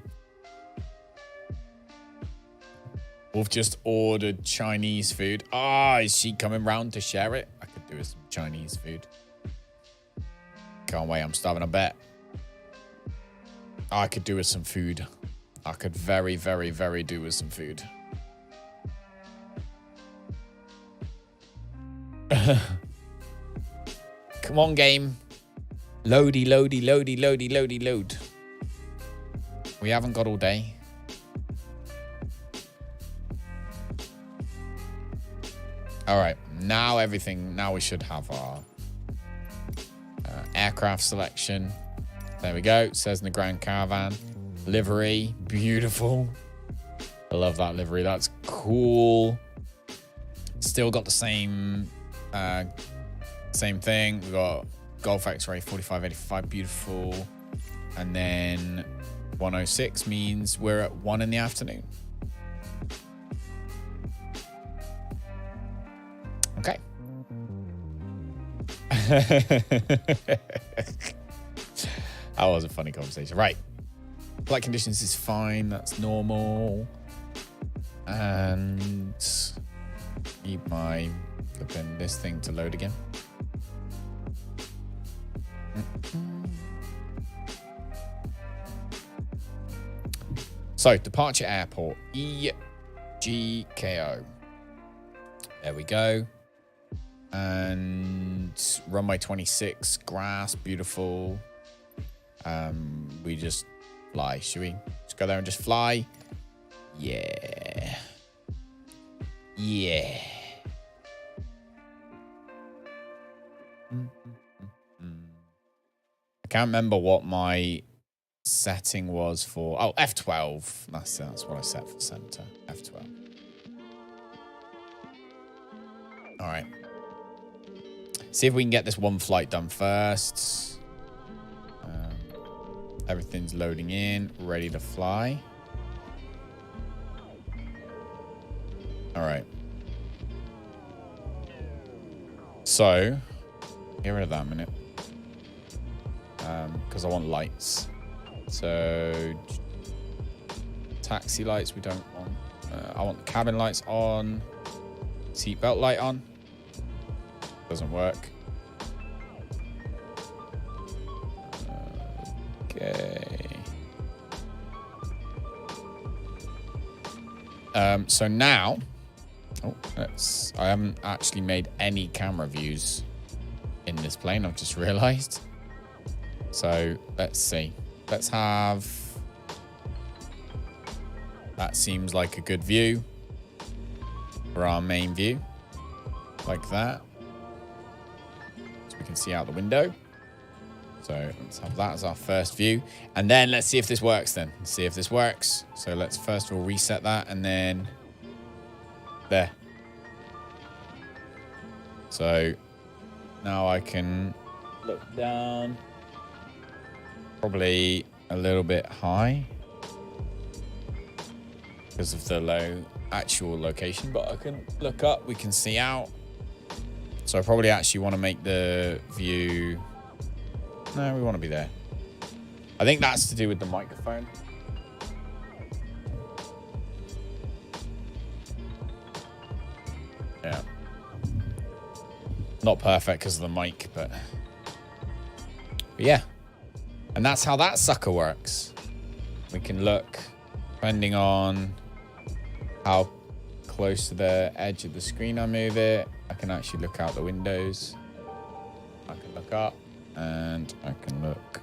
We've just ordered Chinese food. Ah, is she coming round to share it? I could do with some Chinese food. Can't wait, I'm starving, I bet. I could do with some food. I could very, very, very do with some food. Come on, game. Loady, loady, loady, loady, loady, load. We haven't got all day. All right, now everything, now we should have our aircraft selection. There we go, Cessna Grand Caravan. Livery, beautiful. I love that livery, that's cool. Still got the same thing. We got Golf X-Ray 4585, beautiful. And then 106 means we're at 1 in the afternoon. Okay. That was a funny conversation. Right. Flight conditions is fine. That's normal. And need my flipping this thing to load again. So, departure airport, EGKO. There we go. And runway 26, grass, beautiful. We just fly, should we? Just go there and just fly. Yeah. Yeah. I can't remember what my setting was for. Oh, F12. That's what I set for center. F12. All right. See if we can get this one flight done first. Everything's loading in, ready to fly. All right. So, get rid of that a minute. Because I want lights. So, taxi lights we don't want. I want the cabin lights on. Seatbelt light on. Doesn't work. Okay. So now, I haven't actually made any camera views in this plane. I've just realized. So let's see. Let's have. That seems like a good view for our main view, like that. So we can see out the window. So let's have that as our first view. And then let's see if this works then. Let's see if this works. So let's first of all reset that and then there. So now I can look down. Probably a little bit high because of the low actual location, but I can look up, we can see out. So I probably actually want to make the view. No, we want to be there. I think that's to do with the microphone. Yeah. Not perfect because of the mic, but yeah. And that's how that sucker works. we can look, depending on how close to the edge of the screen I move it, I can actually look out the windows. I can look up and I can look.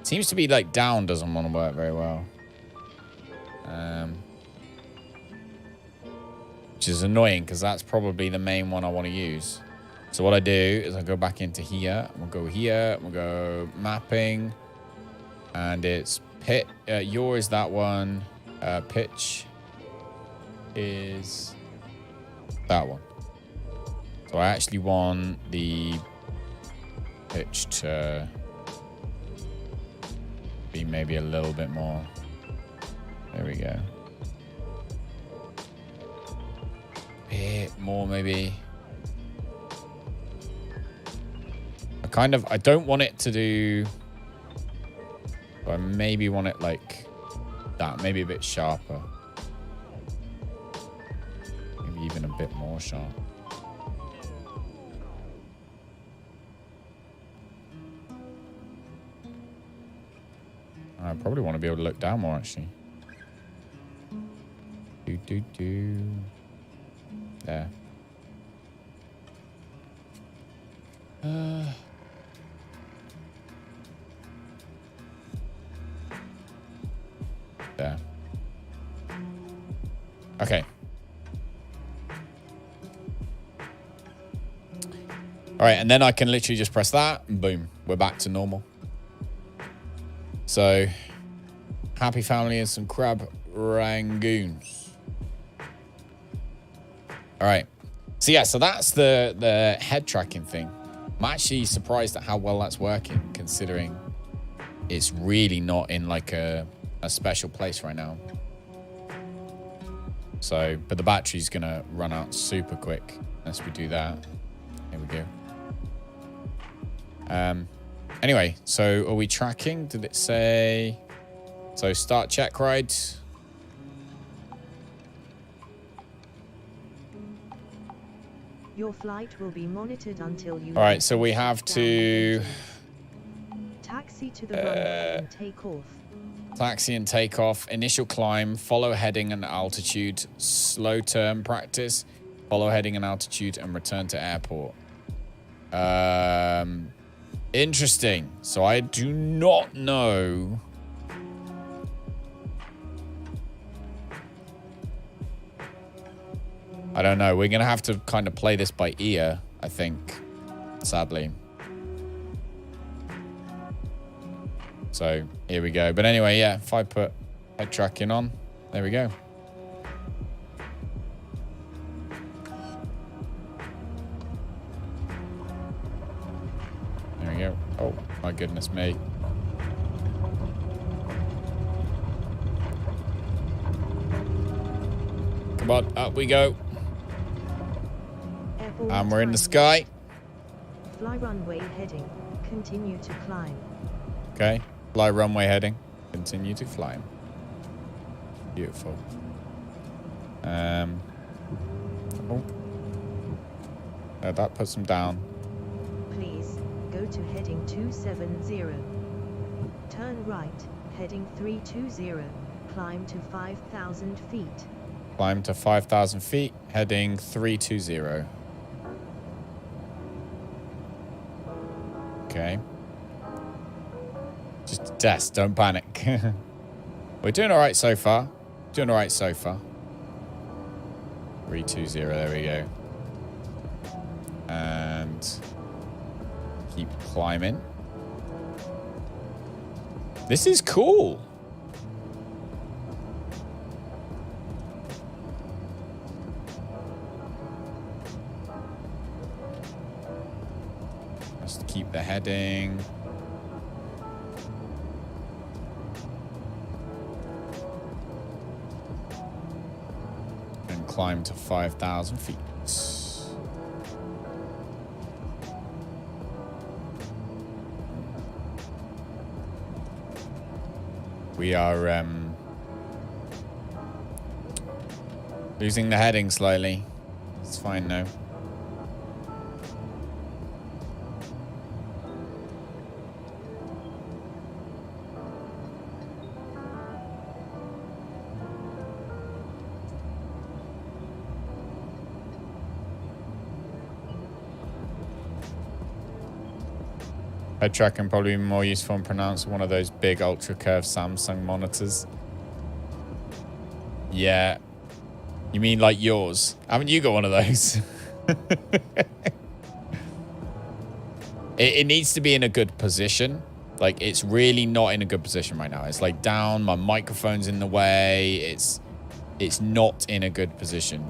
Seems to be like down doesn't want to work very well. Which is annoying because that's probably the main one I want to use. So what I do is I go back into here. We'll go here. We'll go mapping. And it's pit. Yaw is that one. Pitch is that one. So I actually want the pitch to be maybe a little bit more. There we go. Bit more maybe. I don't want it to do, I maybe want it like that, maybe a bit sharper. Maybe even a bit more sharp. I probably want to be able to look down more actually. There. There. Okay. All right, and then I can literally just press that, and boom, we're back to normal. So, happy family and some crab rangoons. All right. So yeah, so that's the head tracking thing. I'm actually surprised at how well that's working, considering it's really not in like a special place right now. So, but the battery's gonna run out super quick unless we do that. Here we go. Anyway, so are we tracking? Did it say? So start check ride. Your flight will be monitored until you... All right, so we have to... Taxi to the runway and take off. Taxi and take off. Initial climb. Follow heading and altitude. Slow turn practice. Follow heading and altitude and return to airport. Interesting. So I do not know... I don't know. We're going to have to kind of play this by ear, I think, sadly. So, here we go. But anyway, yeah, if I put head tracking on, there we go. There we go. Oh, my goodness me. Come on, up we go. And we're in the sky. Fly runway heading. Continue to climb. Okay. Fly runway heading. Continue to climb. Beautiful. Oh. That puts them down. Please go to heading 270. Turn right, heading 320. Climb to 5,000 feet. Climb to 5,000 feet, heading 320. Okay. Just a test, don't panic. We're doing all right so far. 320, there we go. And keep climbing. This is cool. Just keep the heading. And climb to 5,000 feet. We are losing the heading slightly. It's fine now. Head tracking probably be more useful and pronounced on one of those big ultra curved Samsung monitors. Yeah. You mean like yours? Haven't you got one of those? It needs to be in a good position. Like, it's really not in a good position right now. It's like down, my microphone's in the way. It's not in a good position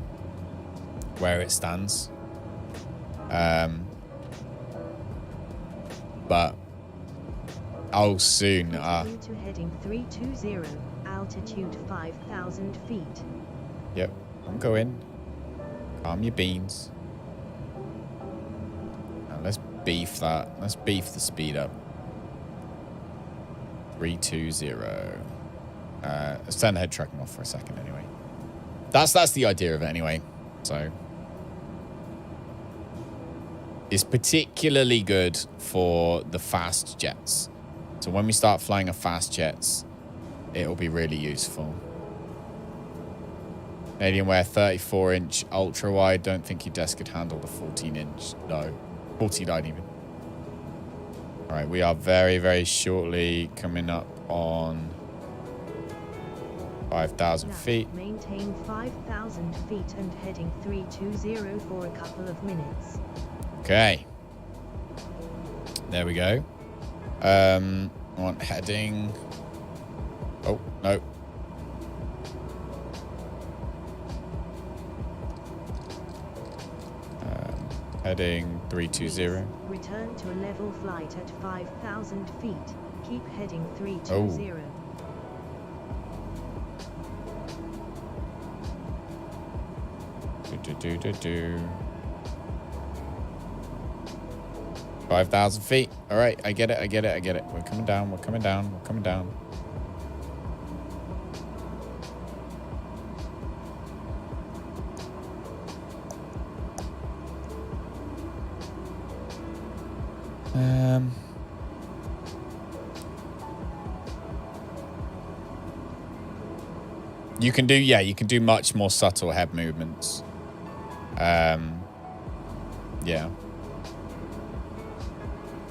where it stands. But I'll soon. Continue to heading 320, altitude 5,000 feet. Yep, I'm going. Calm your beans. Now let's beef that. Let's beef the speed up. 320. Let's turn the head tracking off for a second anyway. That's the idea of it anyway. So it's particularly good for the fast jets. So when we start flying a fast jets, it'll be really useful. Canadian Wear 34-inch ultra wide. Don't think your desk could handle the 14-inch. No, 49 even. All right, we are very, very shortly coming up on 5,000 feet. Maintain 5,000 feet and heading 320 for a couple of minutes. Okay. There we go. I want heading. Oh, no. Heading 320. Return to a level flight at 5,000 feet. Keep heading 320. Oh. Do. 5,000 feet. All right, I get it. We're coming down. You can do much more subtle head movements. Yeah.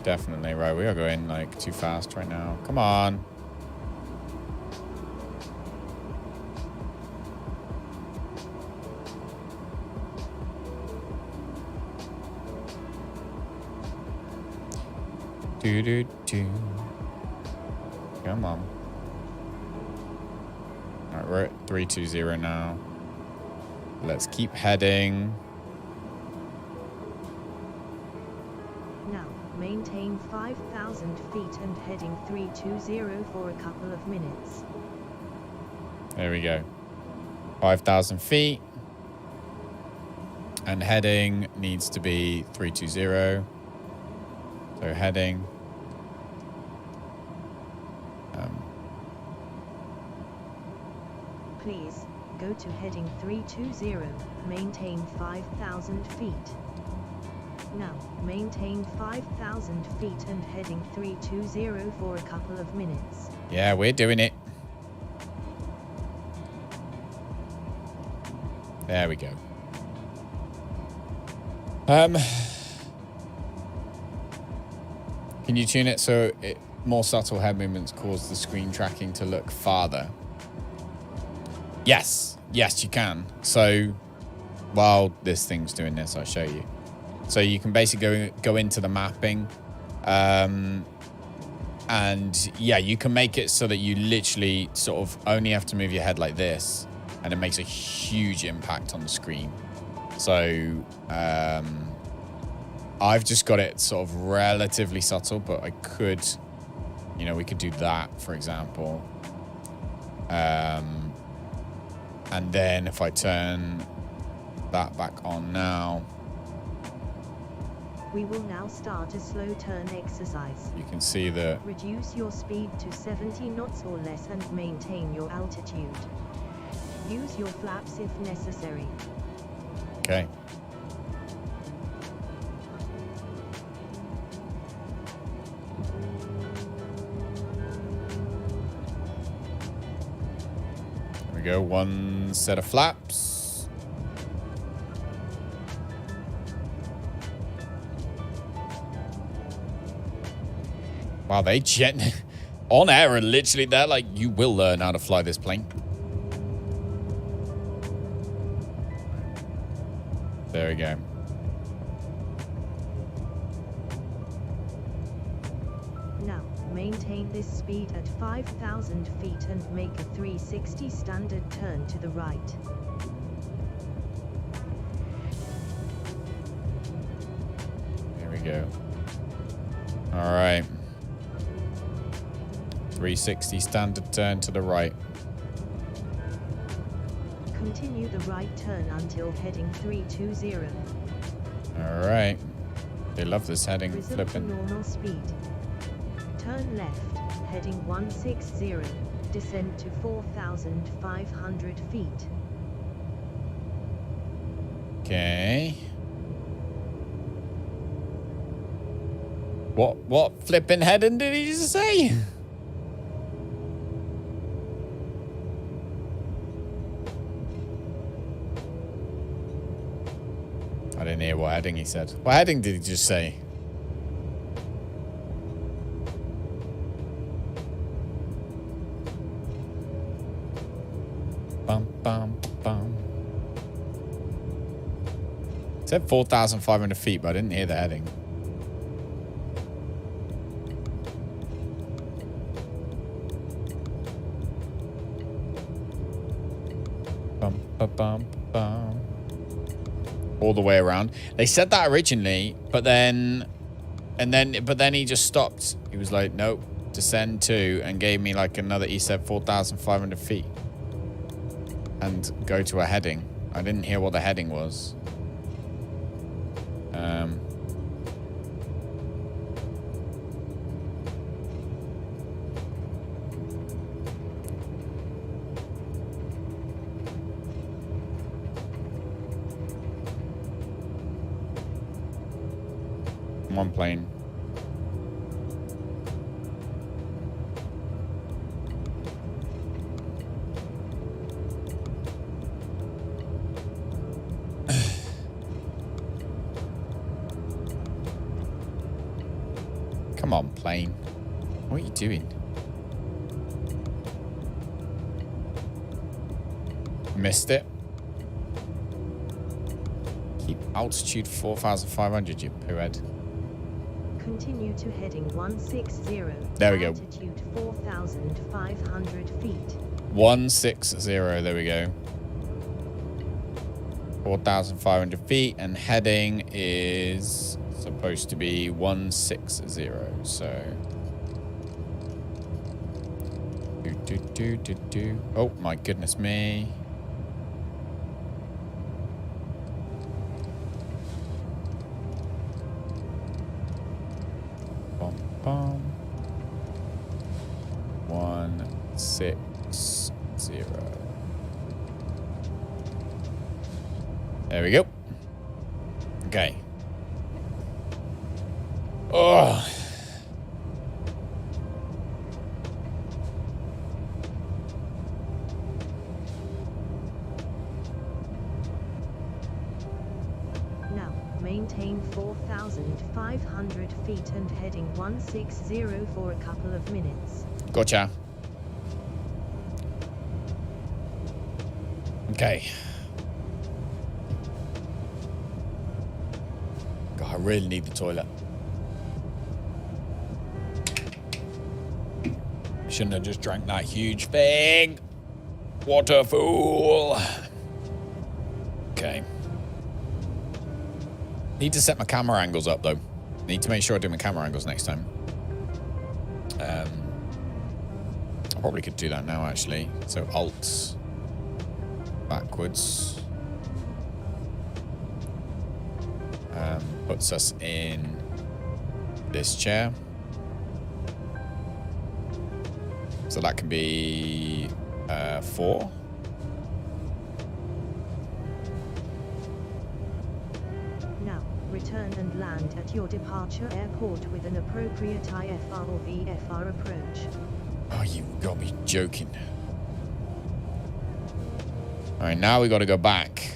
Definitely. Right, we are going like too fast right now. Come on. Do. Come on. All right, we're at 320 now. Let's keep heading. Now, maintain 5,000 feet and heading 320 for a couple of minutes. There we go. 5,000 feet. And heading needs to be 320. So heading. Please, go to heading 320, maintain 5,000 feet. Now, maintain 5,000 feet and heading 320 for a couple of minutes. Yeah, we're doing it. There we go. Can you tune it so more subtle head movements cause the screen tracking to look farther? Yes, you can. So while this thing's doing this, I'll show you. So you can basically go into the mapping. And yeah, you can make it so that you literally sort of only have to move your head like this, and it makes a huge impact on the screen. So I've just got it sort of relatively subtle, but I could, we could do that, for example. And then if I turn that back on now, we will now start a slow turn exercise. You can see that. Reduce your speed to 70 knots or less and maintain your altitude. Use your flaps if necessary. Okay. There we go. One set of flaps. Wow, they on air and literally they're like, you will learn how to fly this plane. There we go. Now, maintain this speed at 5,000 feet and make a 360 standard turn to the right. There we go. All right. 360 standard turn to the right. Continue the right turn until heading 320. All right. They love this heading Resume to flipping. normal speed. Turn left, heading 160. Descend to 4,500 feet. Okay. What flipping heading did he just say? I didn't hear what heading he said. What heading did he just say? Bum, bum, bum. It said 4,500 feet, but I didn't hear the heading. Bum, ba, bum, bum. All the way around. They said that originally, but then he just stopped. He was like, nope, descend to, and gave me like another, he said 4,500 feet. And go to a heading. I didn't hear what the heading was. One plane. Come on, plane. What are you doing? Missed it. Keep altitude 4,500, you poohead. Continue to heading 160. There we go. Altitude 4,500 feet. 160, there we go. 4,500 feet, and heading is supposed to be 160, so. Oh my goodness me. Bum, bum. 160. There we go. Okay. Oh. Now, maintain 4,500 feet and heading 160 for a couple of minutes. Gotcha. Okay. God, I really need the toilet. Shouldn't have just drank that huge thing. What a fool. Okay. Need to set my camera angles up, though. Need to make sure I do my camera angles next time. I probably could do that now, actually. So, Alt. Backwards. Puts us in this chair. So that can be 4. Now, return and land at your departure airport with an appropriate IFR or VFR approach. Oh, you got me joking. All right, now we got to go back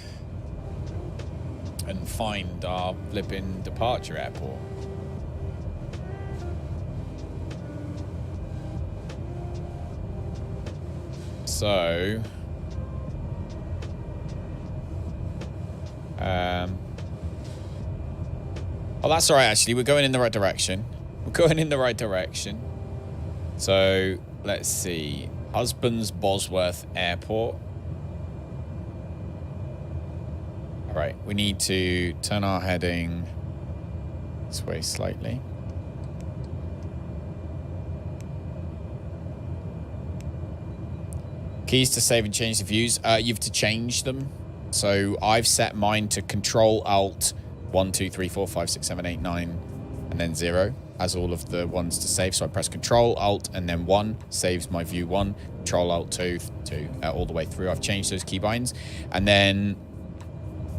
and find our flipping departure airport. So... oh, that's all right, actually. We're going in the right direction. We're going in the right direction. So, let's see. Husbands Bosworth Airport. All right, we need to turn our heading this way slightly. Keys to save and change the views. You have to change them. So I've set mine to Control Alt 1, 2, 3, 4, 5, 6, 7, 8, 9, and then 0 as all of the ones to save. So I press Control Alt and then 1 saves my view 1. Control Alt 2, 2 all the way through. I've changed those keybinds, and then,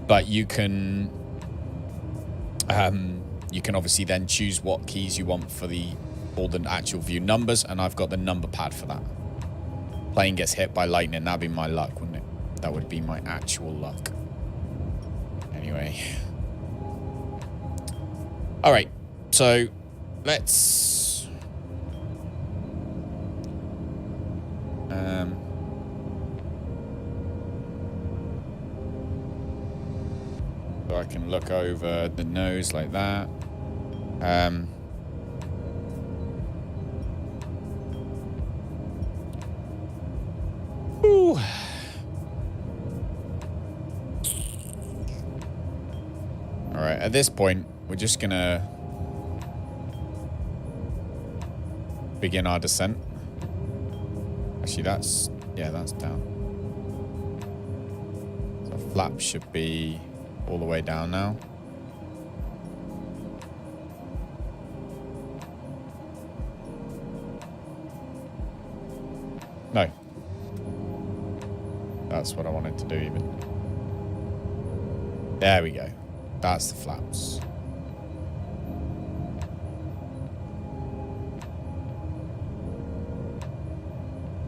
but you can obviously then choose what keys you want for all the actual view numbers, and I've got the number pad for that. Plane gets hit by lightning. That'd be my luck, wouldn't it? That would be my actual luck. Anyway. All right. So let's... so I can look over the nose like that. Ooh. All right, at this point, we're just gonna begin our descent. Actually, that's down. So flap should be all the way down now. No. That's what I wanted to do even. There we go. That's the flaps.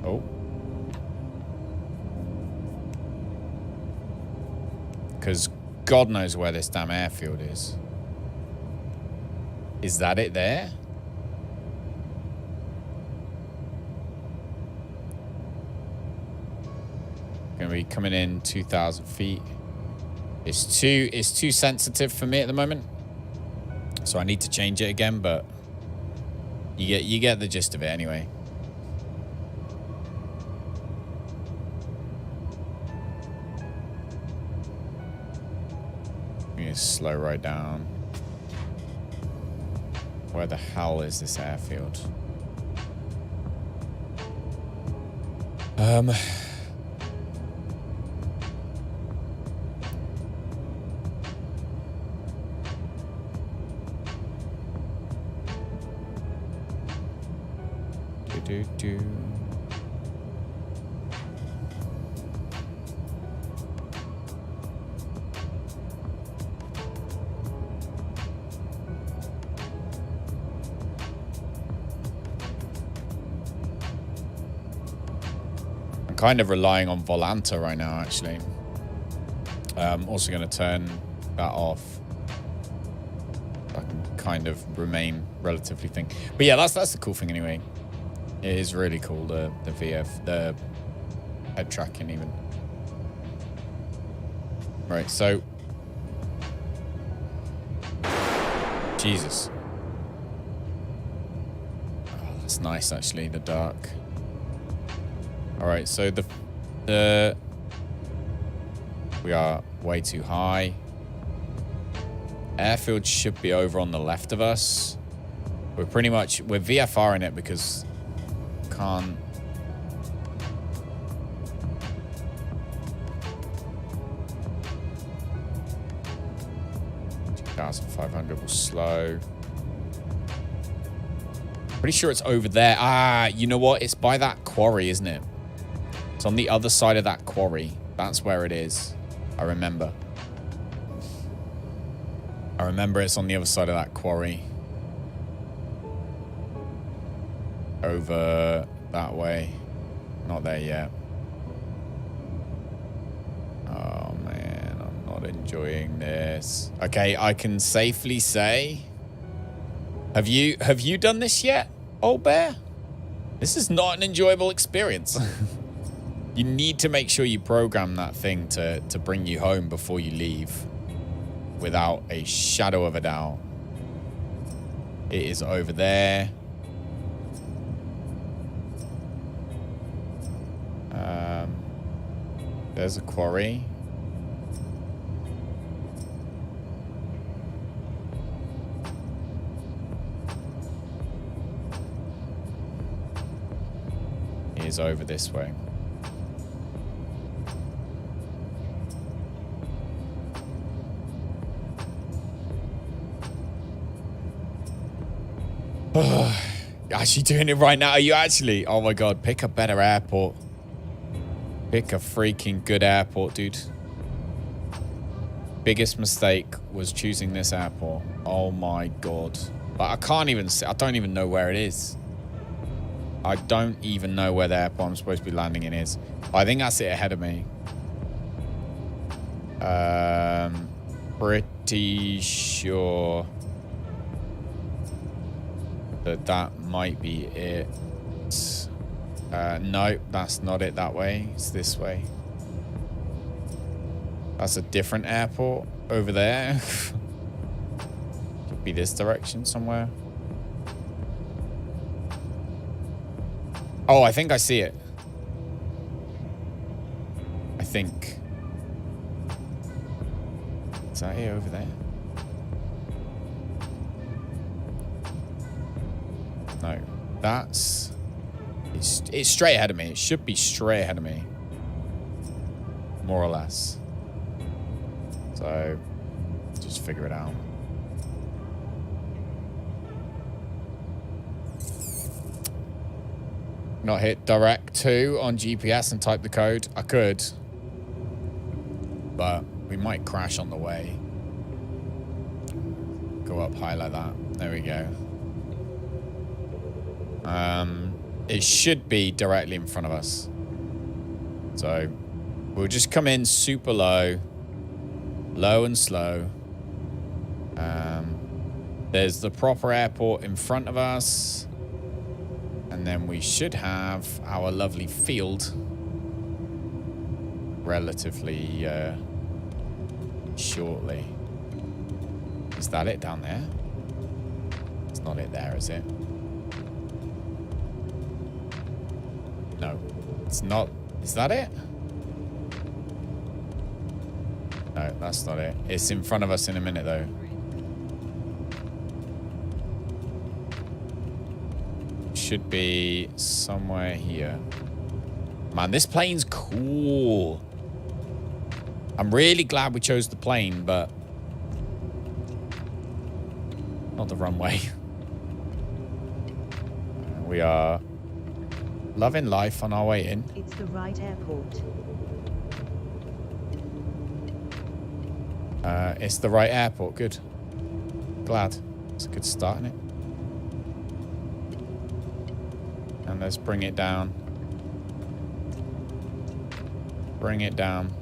Oh. Because God knows where this damn airfield is. Is that it there? Gonna be coming in 2,000 feet. It's too sensitive for me at the moment, so I need to change it again. But you get the gist of it anyway. Let me just slow right down. Where the hell is this airfield? I'm kind of relying on Volanta right now, actually. I'm also going to turn that off. I can kind of remain relatively thin. But yeah, that's the cool thing anyway. It is really cool, the VF, the head tracking even. Right, so... Jesus. Oh, that's nice, actually, the dark. Alright, so the... We are way too high. Airfield should be over on the left of us. We're VFR in it because... Can't. 2,500 will slow. Pretty sure it's over there. Ah, you know what? It's by that quarry, isn't it? It's on the other side of that quarry. That's where it is. I remember. It's on the other side of that quarry. Over that way. Not there yet. Oh man, I'm not enjoying this. Okay, I can safely say, have you done this yet, old bear? This is not an enjoyable experience. You need to make sure you program that thing to bring you home before you leave. Without a shadow of a doubt. It is over there. There's a quarry. It is over this way. Actually doing it right now. Are you actually? Oh my god, pick a better airport. Pick a freaking good airport, dude. Biggest mistake was choosing this airport. Oh my god. But I can't even see. I don't even know where it is. I don't even know where the airport I'm supposed to be landing in is. I think that's it ahead of me. Pretty sure that might be it. No, that's not it that way. It's this way. That's a different airport over there. Could be this direction somewhere. Oh, I think I see it. I think. Is that it over there? No, that's... It's straight ahead of me. It should be straight ahead of me. More or less. So, just figure it out. Not hit direct to on GPS and type the code. I could. But we might crash on the way. Go up high like that. There we go. It should be directly in front of us. So we'll just come in super low. Low and slow. There's the proper airport in front of us. And then we should have our lovely field relatively shortly. Is that it down there? It's not it there, is it? No, it's not. Is that it? No, that's not it. It's in front of us in a minute, though. Should be somewhere here. Man, this plane's cool. I'm really glad we chose the plane, but not the runway. We are loving life on our way in. It's the right airport. It's the right airport. Good. Glad. It's a good start, isn't it? And let's bring it down. Bring it down.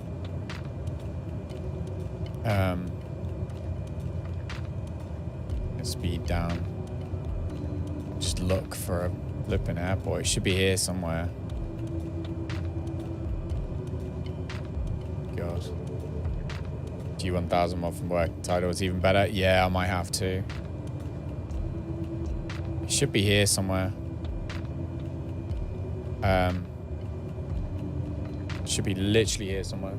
Speed down. Just look for a flipping airport. It should be here somewhere. God. G1000 mod from work. Title is even better. Yeah, I might have to. It should be here somewhere. Should be literally here somewhere.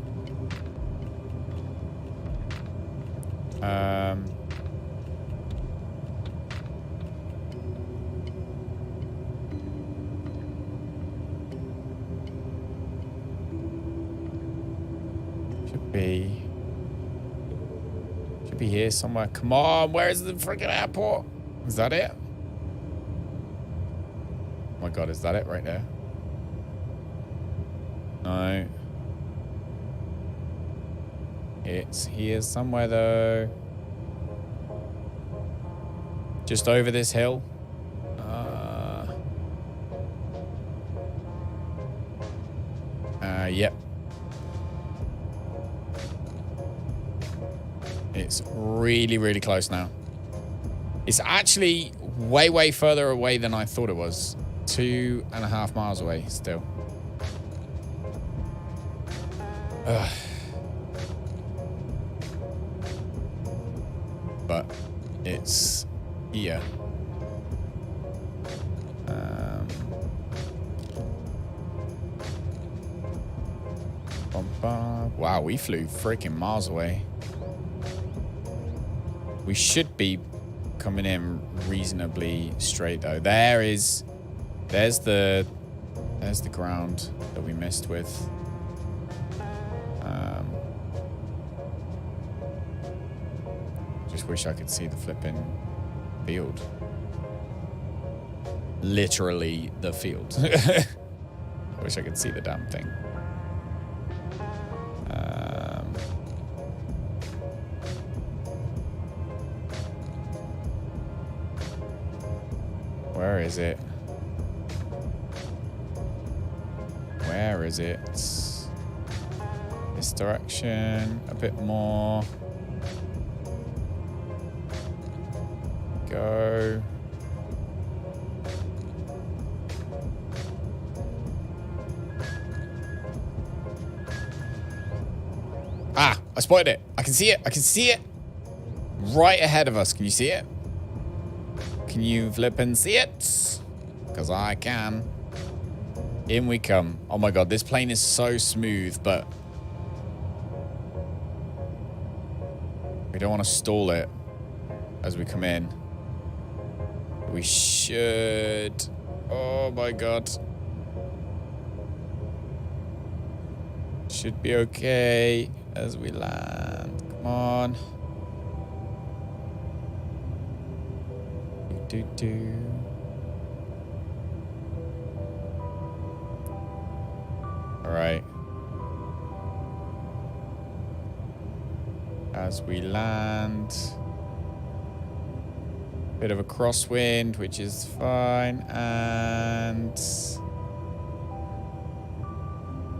Should be here somewhere. Come on, where is the freaking airport? Is that it? Oh my god, is that it right there? No. It's here somewhere though. Just over this hill. Yep. It's really, really close now. It's actually way, way further away than I thought it was. 2.5 miles away still. But it's here. Wow, we flew freaking miles away. We should be coming in reasonably straight though. There's the ground that we missed with. Just wish I could see the flipping field. Literally the field. Wish I could see the damn thing. Where is it? Where is it? This direction, a bit more. Go. Ah, I spotted it. I can see it. I can see it. Right ahead of us. Can you see it? Can you flip and see it? Because I can. In we come. Oh my god, this plane is so smooth, but we don't want to stall it as we come in. We should. Oh my god. Should be okay as we land. Come on. Do. All right. As we land, bit of a crosswind, which is fine, and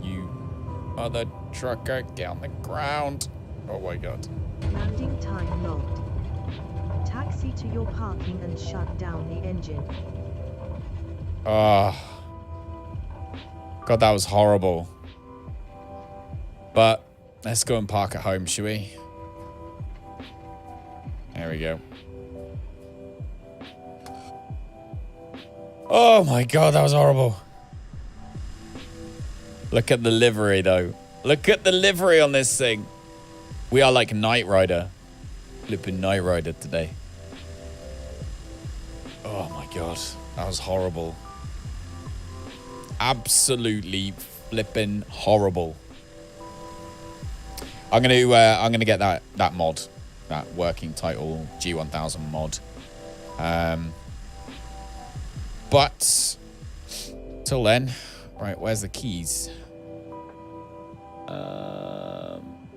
you mother trucker, get on the ground. Oh my god. Landing time logged. Taxi to your parking and shut down the engine. Oh. God, that was horrible. But let's go and park at home, shall we? There we go. Oh my god, that was horrible. Look at the livery, though. Look at the livery on this thing. We are like Knight Rider. Flipping Knight Rider today. Oh my god, that was horrible. Absolutely flipping horrible. I'm gonna get that mod, that working title G1000 mod. But till then, right? Where's the keys?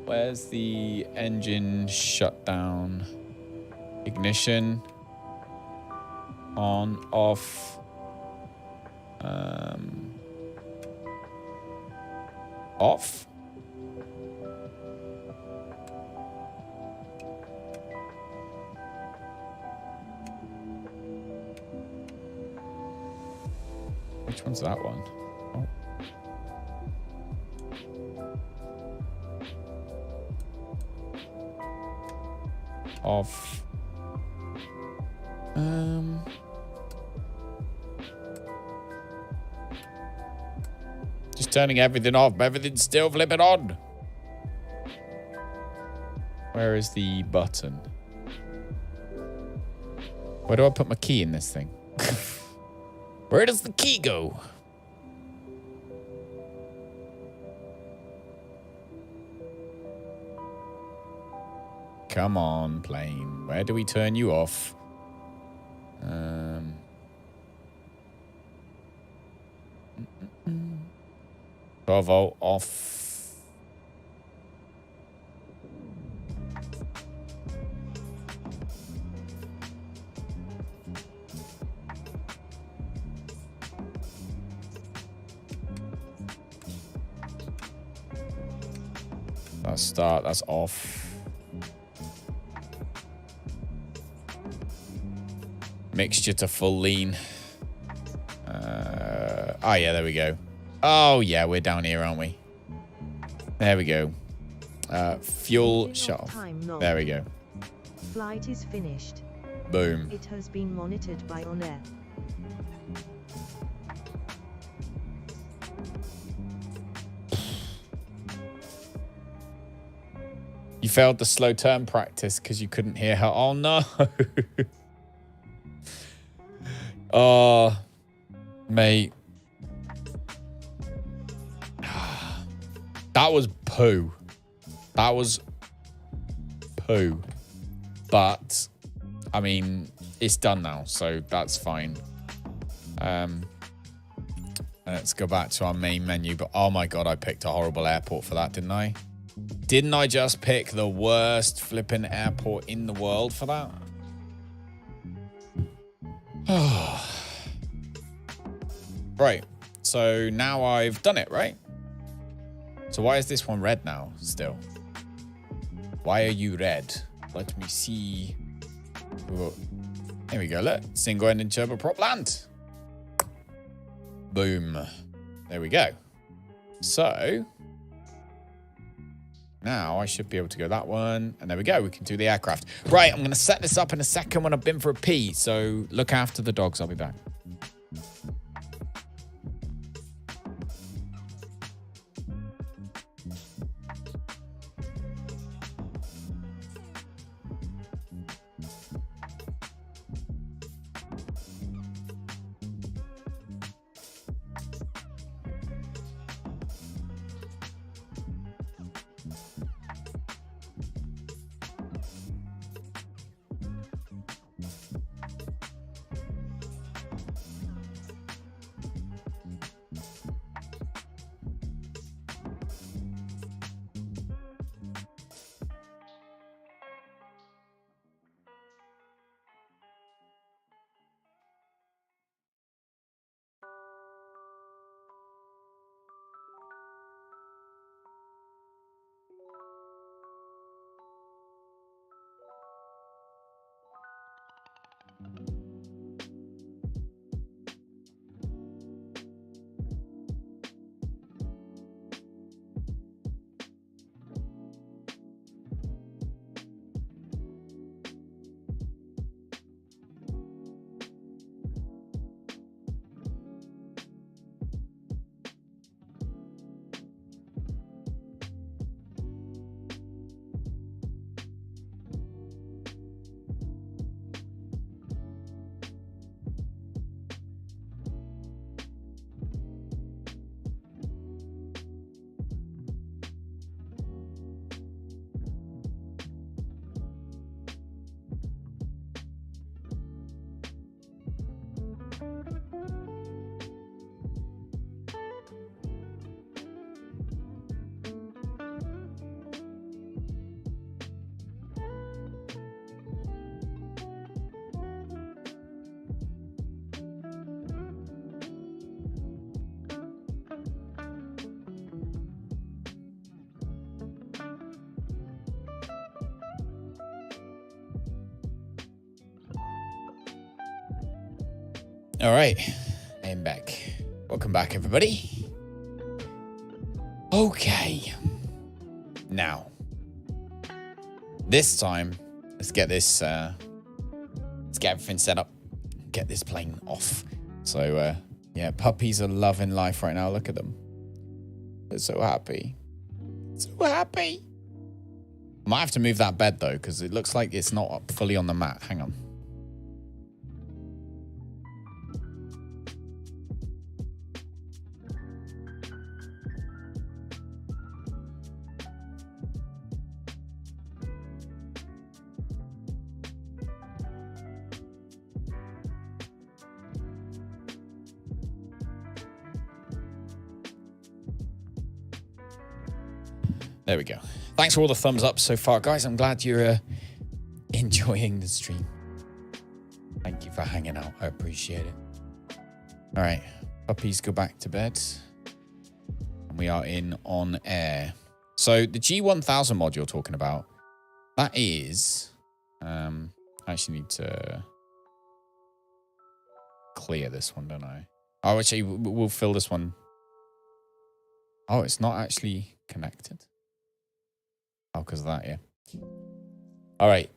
Where's the engine shutdown? Ignition. On, off. Off. Which one's that one? Oh. Off. Just turning everything off. Everything's still flipping on. Where is the button? Where do I put my key in this thing? Where does the key go? Come on, plane. Where do we turn you off? 12-volt off. That's start, that's off. Mixture to full lean. Oh yeah, there we go. Oh yeah, we're down here, aren't we? There we go. Fuel shut off. There we go. Flight is finished. Boom. It has been monitored by OnAir. You failed the slow turn practice because you couldn't hear her. Oh, no. Oh, mate. That was poo. That was poo. But, I mean, it's done now, so that's fine. Let's go back to our main menu. But, oh, my God, I picked a horrible airport for that, didn't I? Didn't I just pick the worst flipping airport in the world for that? Right. So now I've done it, right? So why is this one red now still? Why are you red? Let me see. Whoa. Here we go. Look. Single engine turboprop land. Boom. There we go. So now I should be able to go that one. And there we go. We can do the aircraft. Right. I'm going to set this up in a second when I've been for a pee. So look after the dogs. I'll be back. All right, I'm back. Welcome back, everybody. Okay. Now, this time, let's get this, let's get everything set up, get this plane off. So, yeah, puppies are loving life right now. Look at them. They're so happy. So happy. I might have to move that bed, though, because it looks like it's not up fully on the mat. Hang on. There we go. Thanks for all the thumbs up so far, guys. I'm glad you're enjoying the stream. Thank you for hanging out. I appreciate it. All right. Puppies go back to bed. And we are in on air. So the G1000 mod you're talking about, that is... I actually need to clear this one, don't I? Oh, actually, we'll fill this one. Oh, it's not actually connected. Oh, because of that, yeah. All right.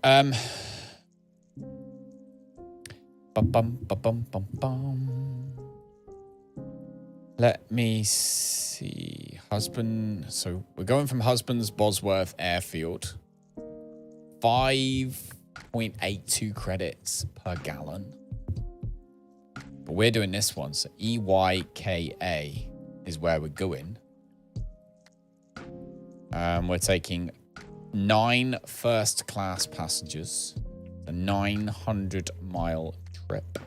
Let me see. Husband. So we're going from Husbands Bosworth Airfield. 5.82 credits per gallon. But we're doing this one. So EYKA is where we're going. We're taking 9 first-class passengers. A 900-mile trip.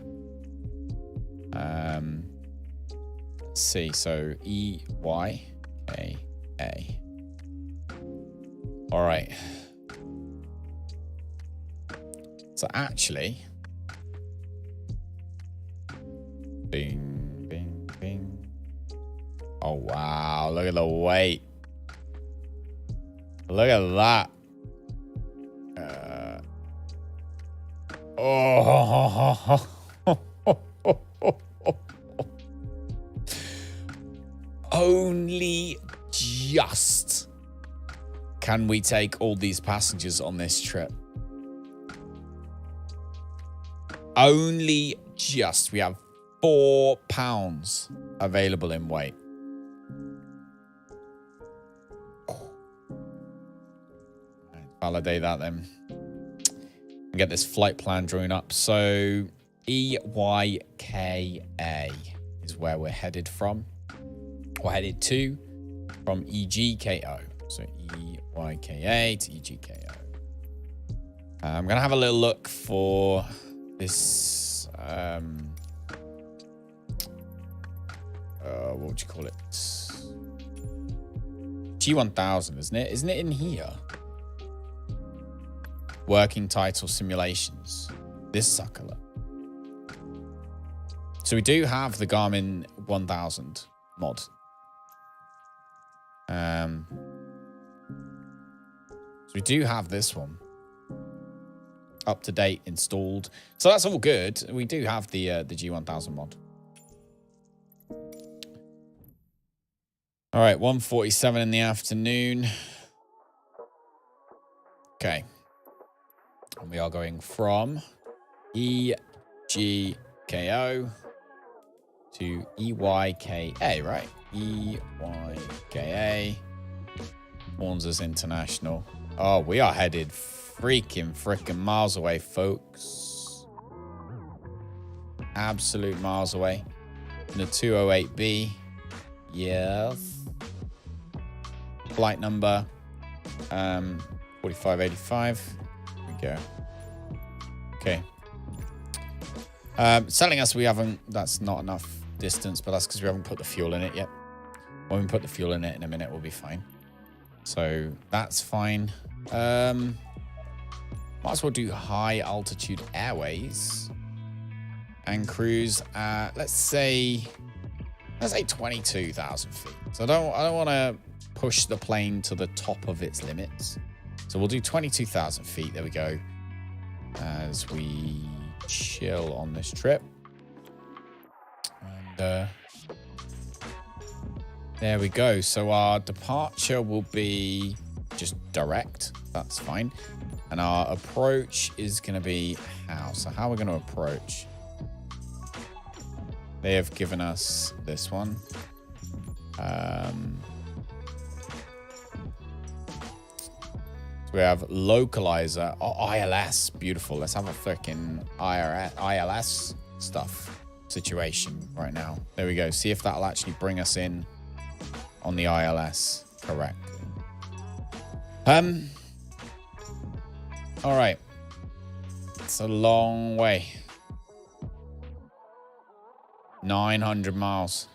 Let's see. So EYKA. All right. So actually, bing, bing, bing. Oh, wow. Look at the weight. Look at that. Oh. Only just can we take all these passengers on this trip. Only just. We have 4 pounds available in weight. Validate that then. Get this flight plan drawn up. So EYKA is where we're headed from. We're headed to from EGKO. So EYKA to EGKO. I'm going to have a little look for this. What would you call it? G1000, isn't it? Isn't it in here? Working title simulations. This sucker. Look. So we do have the Garmin 1000 mod. So we do have this one. Up to date, installed. So that's all good. We do have the G1000 mod. All right, 1:47 in the afternoon. Okay. And we are going from EGKO to EYKA, right? EYKA. Warns International. Oh, we are headed freaking miles away, folks. Absolute miles away. In the 208B. Yes. Flight number 4585. Go. Okay. Telling us we haven't, that's not enough distance, but that's because we haven't put the fuel in it yet. When we put the fuel in it in a minute, we'll be fine. So that's fine. Might as well do high altitude airways and cruise at, let's say 22,000 feet. So I don't want to push the plane to the top of its limits. So we'll do 22,000 feet. There we go. As we chill on this trip. And there we go. So our departure will be just direct. That's fine. And our approach is going to be how? So how are we going to approach? They have given us this one. So we have localizer. Oh, ILS. Beautiful. Let's have a freaking ILS stuff situation right now. There we go. See if that'll actually bring us in on the ILS. Correct. All right. It's a long way. 900 miles.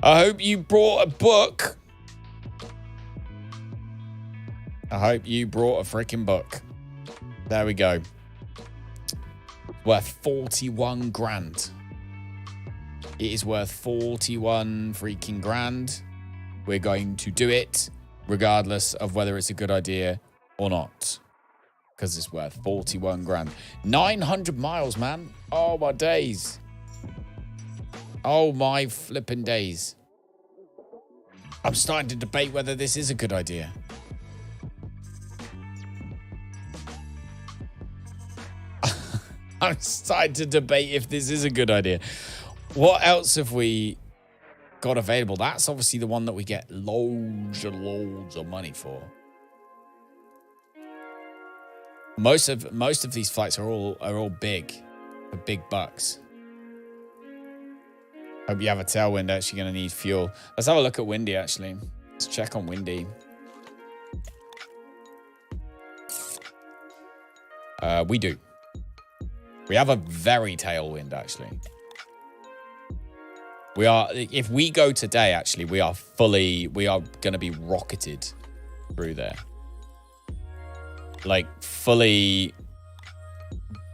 I hope you brought a book. I hope you brought a freaking book. There we go. Worth 41 grand. It is worth 41 freaking grand. We're going to do it regardless of whether it's a good idea or not. Because it's worth 41 grand. 900 miles, man. Oh, my days. Oh, my flipping days. I'm starting to debate whether this is a good idea. I'm starting to debate if this is a good idea. What else have we got available? That's obviously the one that we get loads and loads of money for. Most of these flights are all big, for big bucks. Hope you have a tailwind. Actually, going to need fuel. Let's have a look at Windy. Actually, let's check on Windy. We do. We have a very tailwind. Actually, we are. If we go today, actually, we are going to be rocketed through there. Like fully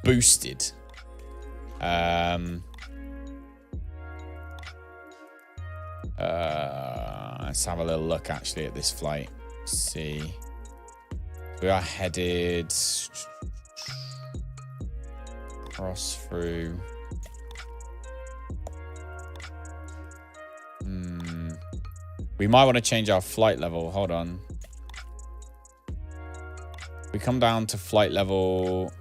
boosted. Let's have a little look actually at this flight. Let's see. We are headed cross through. We might want to change our flight level. Hold on. We come down to flight level.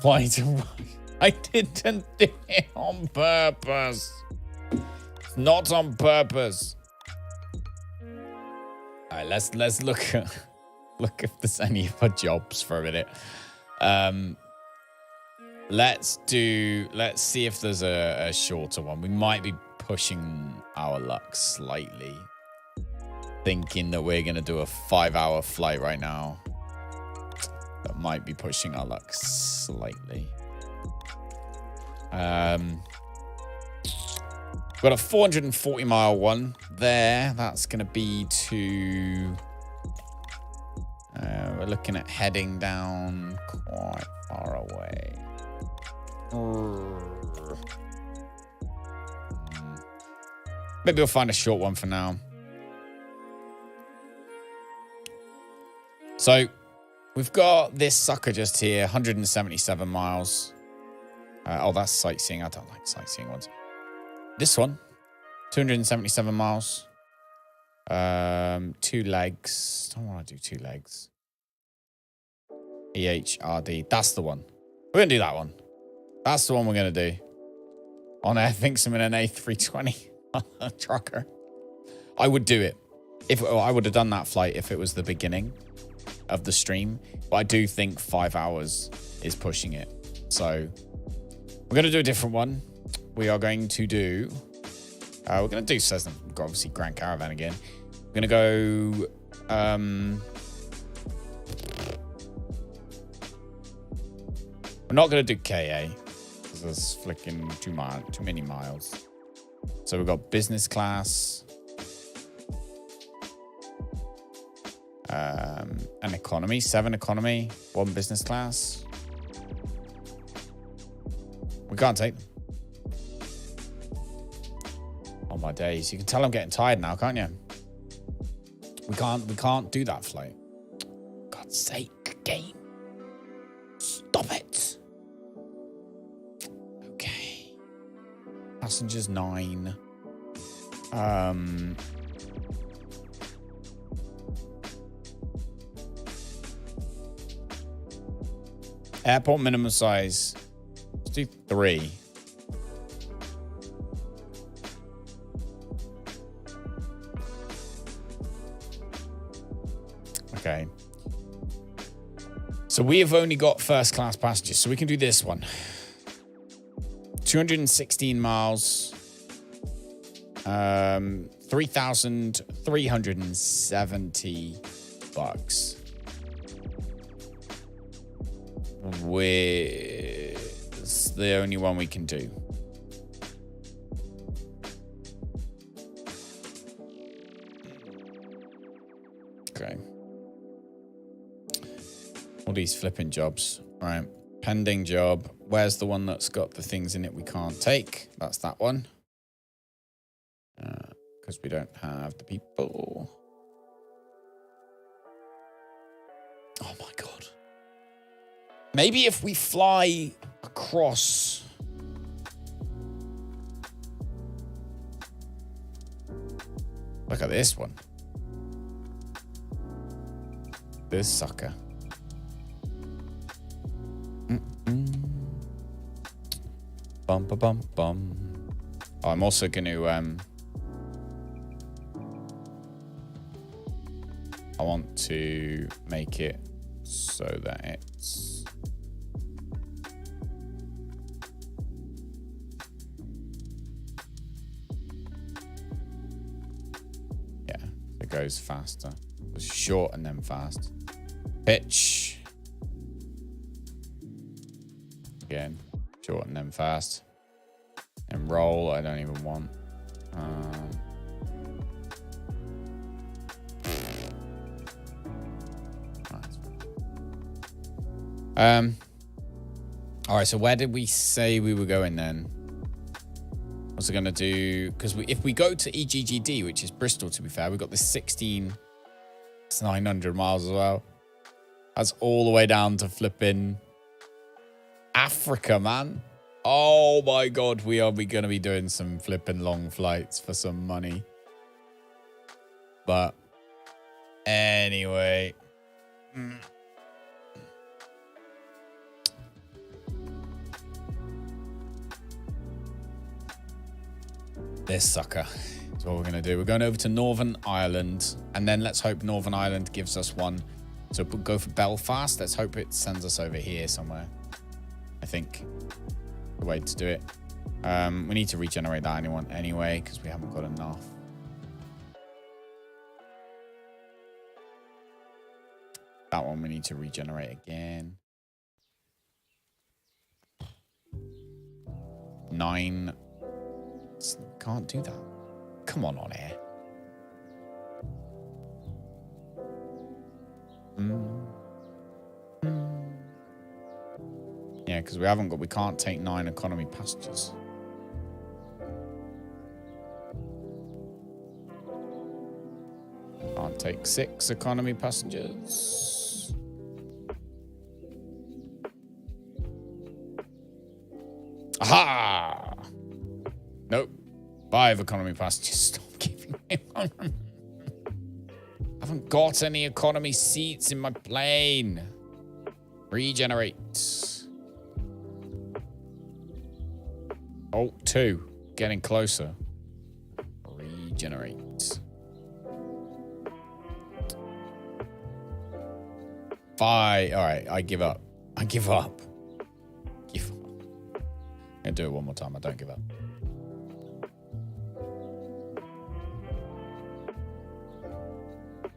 Flight. I didn't do it on purpose. It's not on purpose. All right, let's look if there's any other jobs for a minute. Let's see if there's a shorter one. We might be pushing our luck slightly, thinking that we're gonna do a 5-hour flight right now. That might be pushing our luck slightly. We've got a 440-mile one there. That's going to be to... we're looking at heading down quite far away. Maybe we'll find a short one for now. So, we've got this sucker just here, 177 miles. Oh, that's sightseeing. I don't like sightseeing ones. This one, 277 miles. 2 legs. Don't want to do 2 legs. EHRD. That's the one. We're going to do that one. That's the one we're going to do. OnAir thinks I'm in an A320 trucker. I would do it. I would have done that flight if it was the beginning of the stream. But I do think 5 hours is pushing it. So we're going to do a different one. We are going to do... we're going to do Cessna. We've got obviously Grand Caravan again. We're going to go... we're not going to do KA. Because there's flicking too many miles. So we've got business class. An economy. 7 economy. 1 business class. We can't take them. Oh my days. You can tell I'm getting tired now, can't you? We can't do that flight. God's sake, game. Stop it. Okay. Passengers 9. Airport minimum size. Let's do 3. Okay. So we have only got first class passengers, so we can do this one. 216 miles. 3,370 bucks. It's the only one we can do. Okay. All these flipping jobs. All right. Pending job. Where's the one that's got the things in it we can't take? That's that one. Because we don't have the people. Oh my God. Maybe if we fly across. Look at this one. This sucker. Bum, ba, bum, bum. Oh, I'm also going to... I want to make it so that it's... Yeah, it goes faster. It was short and then fast. Pitch. Again, short and then fast. And roll, I don't even want. All right, so where did we say we were going then? What's it going to do? Because if we go to EGGD, which is Bristol, to be fair, we've got this 16... It's 900 miles as well. That's all the way down to flipping Africa, man. Oh my God, we are going to be doing some flipping long flights for some money. But anyway. This sucker. That's what we're going to do. We're going over to Northern Ireland, and then let's hope Northern Ireland gives us one. So we'll go for Belfast. Let's hope it sends us over here somewhere. I think the way to do it. We need to regenerate that anyway, because we haven't got enough. That one we need to regenerate again. 9. Can't do that. Come on, OnAir. Yeah, because we can't take 9 economy passengers. Can't take 6 economy passengers. Aha! Nope. 5 economy passengers. Stop giving me one. I haven't got any economy seats in my plane. Regenerate. Oh, 2. Getting closer. Regenerate. 5. All right, I give up. I give up. Give up. I'm going to do it one more time. I don't give up.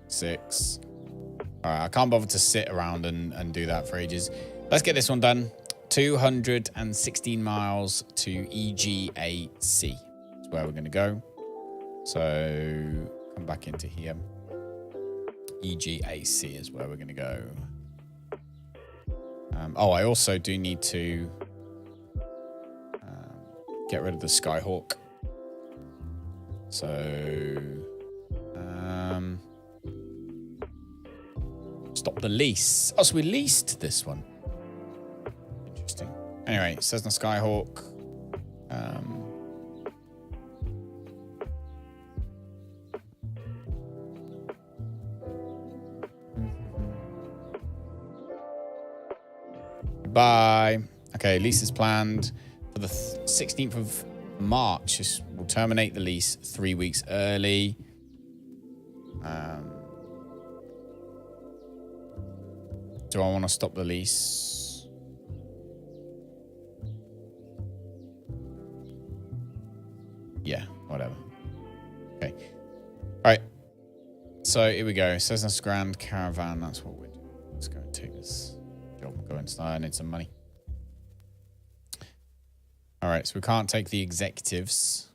6. All right, I can't bother to sit around and do that for ages. Let's get this one done. 216 miles to EGAC. That's where we're going to go. So come back into here. EGAC is where we're going to go. Oh, I also do need to get rid of the Skyhawk. So stop the lease. Oh, so we leased this one. Interesting. Anyway, Cessna Skyhawk. Bye. Okay, lease is planned for the 16th of March. We'll terminate the lease 3 weeks early. Do I want to stop the lease? Yeah, whatever. Okay. All right. So here we go. Cessna's Grand Caravan. That's what we're doing. Let's go and take this job and go inside. I need some money. All right. So we can't take the executives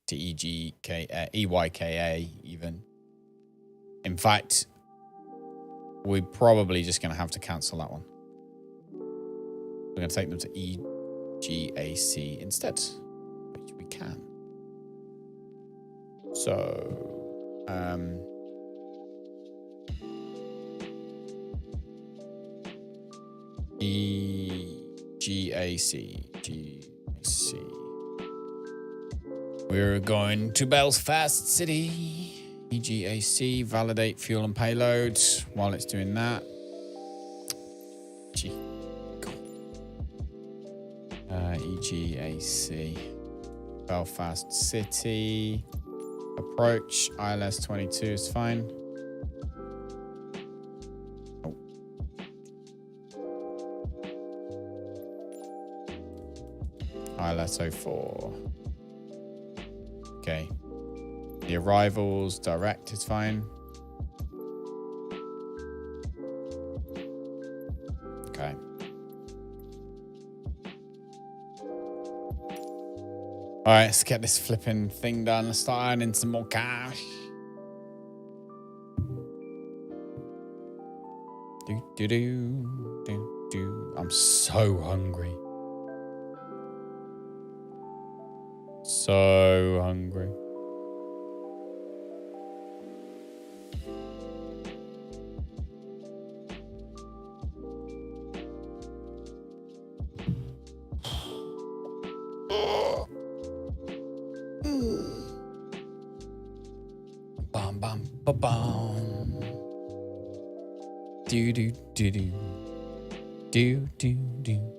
to EYKA even. In fact, we're probably just going to have to cancel that one. We're going to take them to EGAC instead, which we can. So, GAC. We're going to Belfast City. EGAC, validate fuel and payload. While it's doing that. EGAC. Belfast City. Approach. ILS 22 is fine. Oh. ILS 04. Okay. The arrivals direct is fine. Okay. All right, let's get this flipping thing done. Let's start earning some more cash. I'm so hungry. So hungry. Bum bum ba bum. Do do do do. Do do do.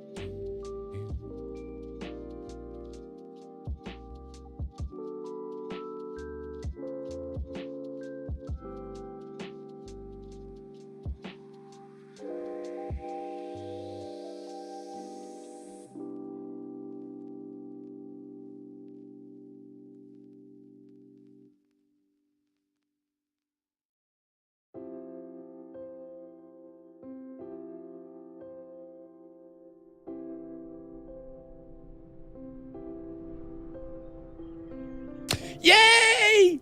Yay!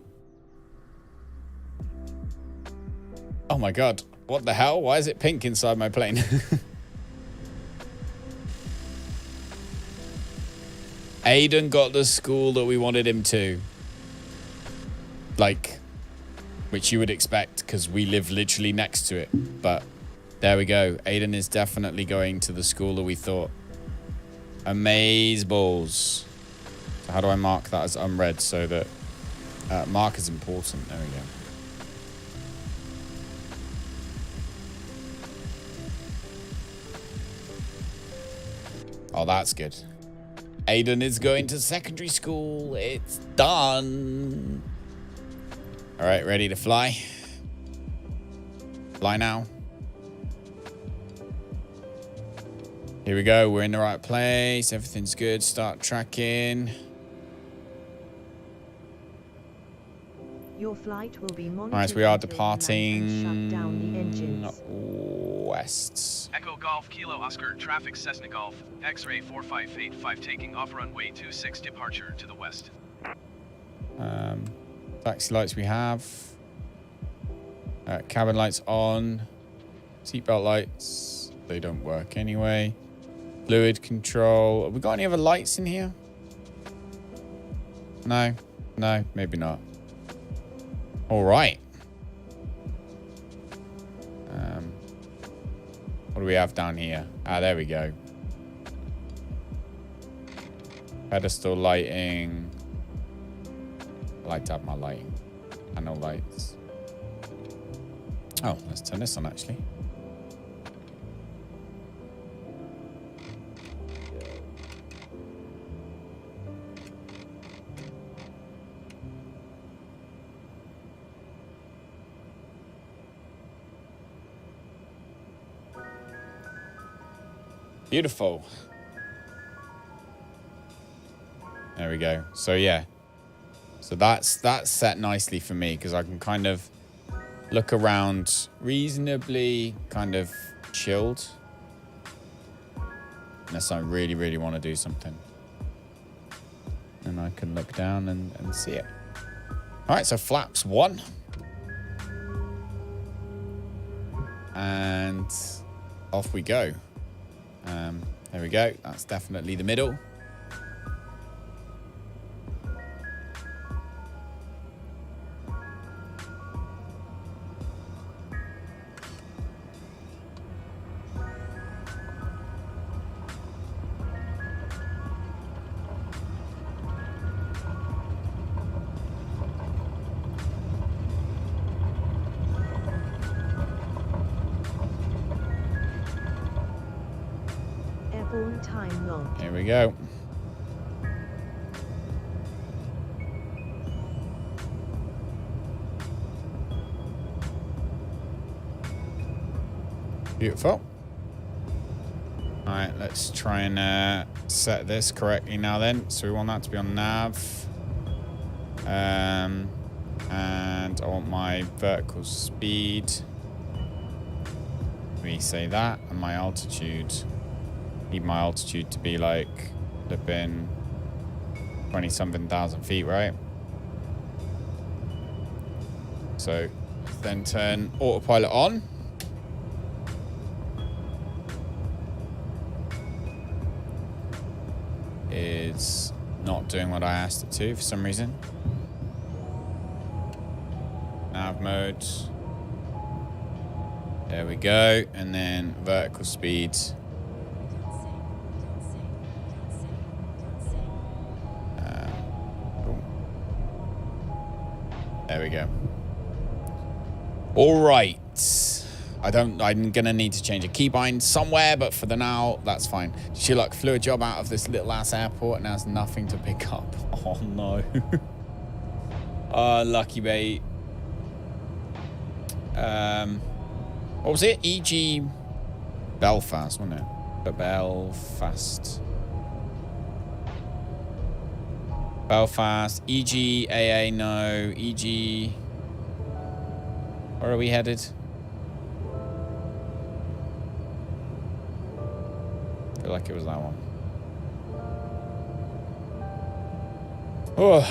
Oh my god. What the hell? Why is it pink inside my plane? Aiden got the school that we wanted him to. Like, which you would expect because we live literally next to it. But there we go. Aiden is definitely going to the school that we thought. Amazeballs. So how do I mark that as unread so that mark is important? There we go. Oh, that's good. Aiden is going to secondary school. It's done. All right, ready to fly? Fly now. Here we go. We're in the right place. Everything's good. Start tracking. Your flight will be monitored. All right, so we are until you land and shut down the departing engines. west. Echo Golf Kilo Oscar traffic Cessna Golf X-ray 4585 taking off runway 26 departure to the west. Taxi lights we have. Cabin lights on. Seatbelt lights. They don't work anyway. Fluid control. Have we got any other lights in here? No. No, maybe not. All right. What do we have down here? Ah, there we go. Pedestal lighting. I like to have my lighting. Panel lights. Oh, let's turn this on actually. Beautiful. There we go. So yeah. So that's set nicely for me because I can kind of look around reasonably kind of chilled. Unless I really, really want to do something. And I can look down and see it. All right, so flaps 1. And off we go. There we go. That's definitely the middle. Landing time logged. Here we go. Beautiful. All right, let's try and set this correctly now then. So we want that to be on nav. And I want my vertical speed. We say that, and my altitude. Need my altitude to be like flipping 20-something thousand feet, right? So then turn autopilot on. It's not doing what I asked it to for some reason. Nav mode. There we go. And then vertical speed. Cool. There we go. All right. I'm gonna need to change a keybind somewhere, but for the now, that's fine. She like flew a job out of this little ass airport and has nothing to pick up. Oh no. Lucky bait. What was it? EG Belfast, wasn't it? Belfast. Belfast. EG AA, no. EG. Where are we headed? I feel like it was that one. Oh.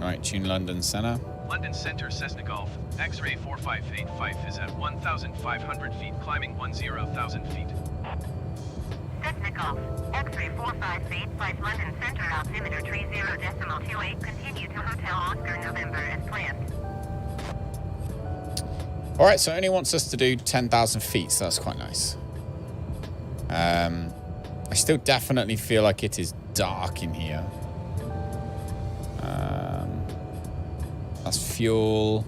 All right, tune London Center. London Center, Cessna Golf, X-ray 4585 is at 1,500 feet, climbing 10,000 feet. Cessna Golf, X-ray 4585, London Center, altimeter 30.28, continue to Hotel Oscar November as planned. All right, so it only wants us to do 10,000 feet, so that's quite nice. I still definitely feel like it is dark in here. That's fuel.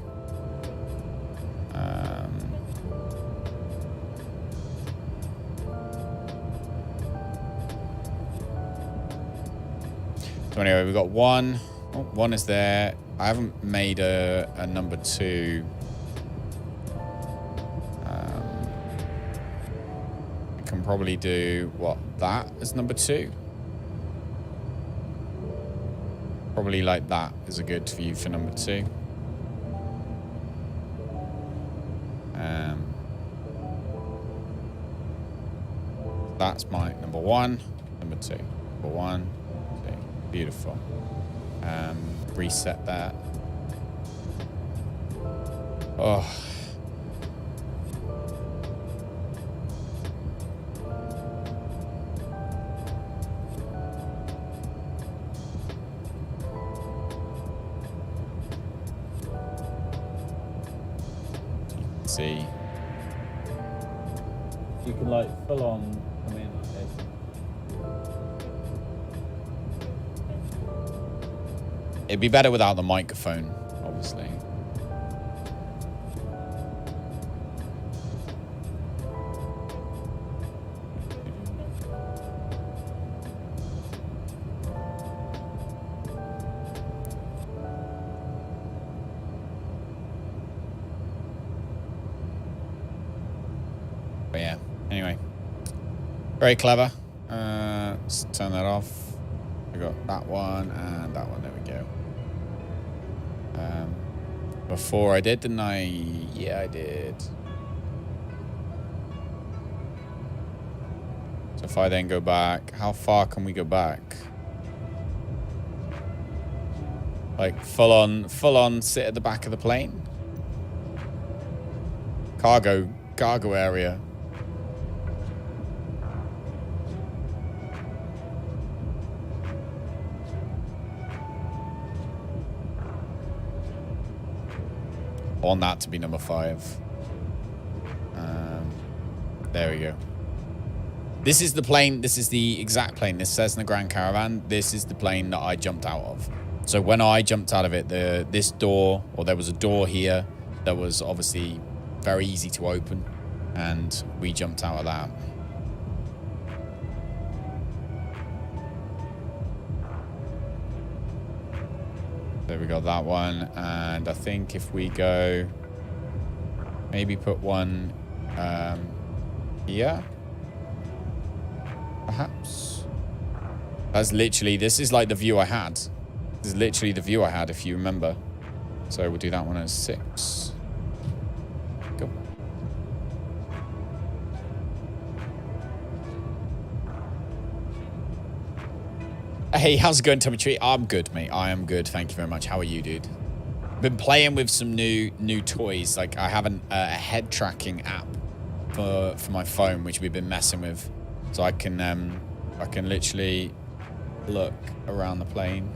So anyway, we've got one. Oh, one is there. I haven't made a number 2. I can probably do, what, that as number 2? Probably like that is a good view for number 2. That's my number 1, number 2. Number 1, 2. Beautiful. Reset that. Oh. See, you can like full on come in like this. It'd be better without the microphone, obviously. But yeah, anyway. Very clever. Let's turn that off. We got that one and that one. There we go. Before I did, didn't I? Yeah, I did. So if I then go back, how far can we go back? Like full on sit at the back of the plane? Cargo area. I want that to be number 5. There we go. This is the plane. This is the exact plane. This Cessna Grand Caravan. This is the plane that I jumped out of. So when I jumped out of it, this door, or there was a door here that was obviously very easy to open. And we jumped out of that. There we got that one. And I think if we go, maybe put one here, perhaps. That's literally, this is like the view I had. This is literally the view I had, if you remember. So we'll do that one as 6. Go. Hey, how's it going, Tommy Tree? I'm good, mate. I am good. Thank you very much. How are you, dude? Been playing with some new toys. Like I have a head tracking app for my phone, which we've been messing with, so I can literally look around the plane.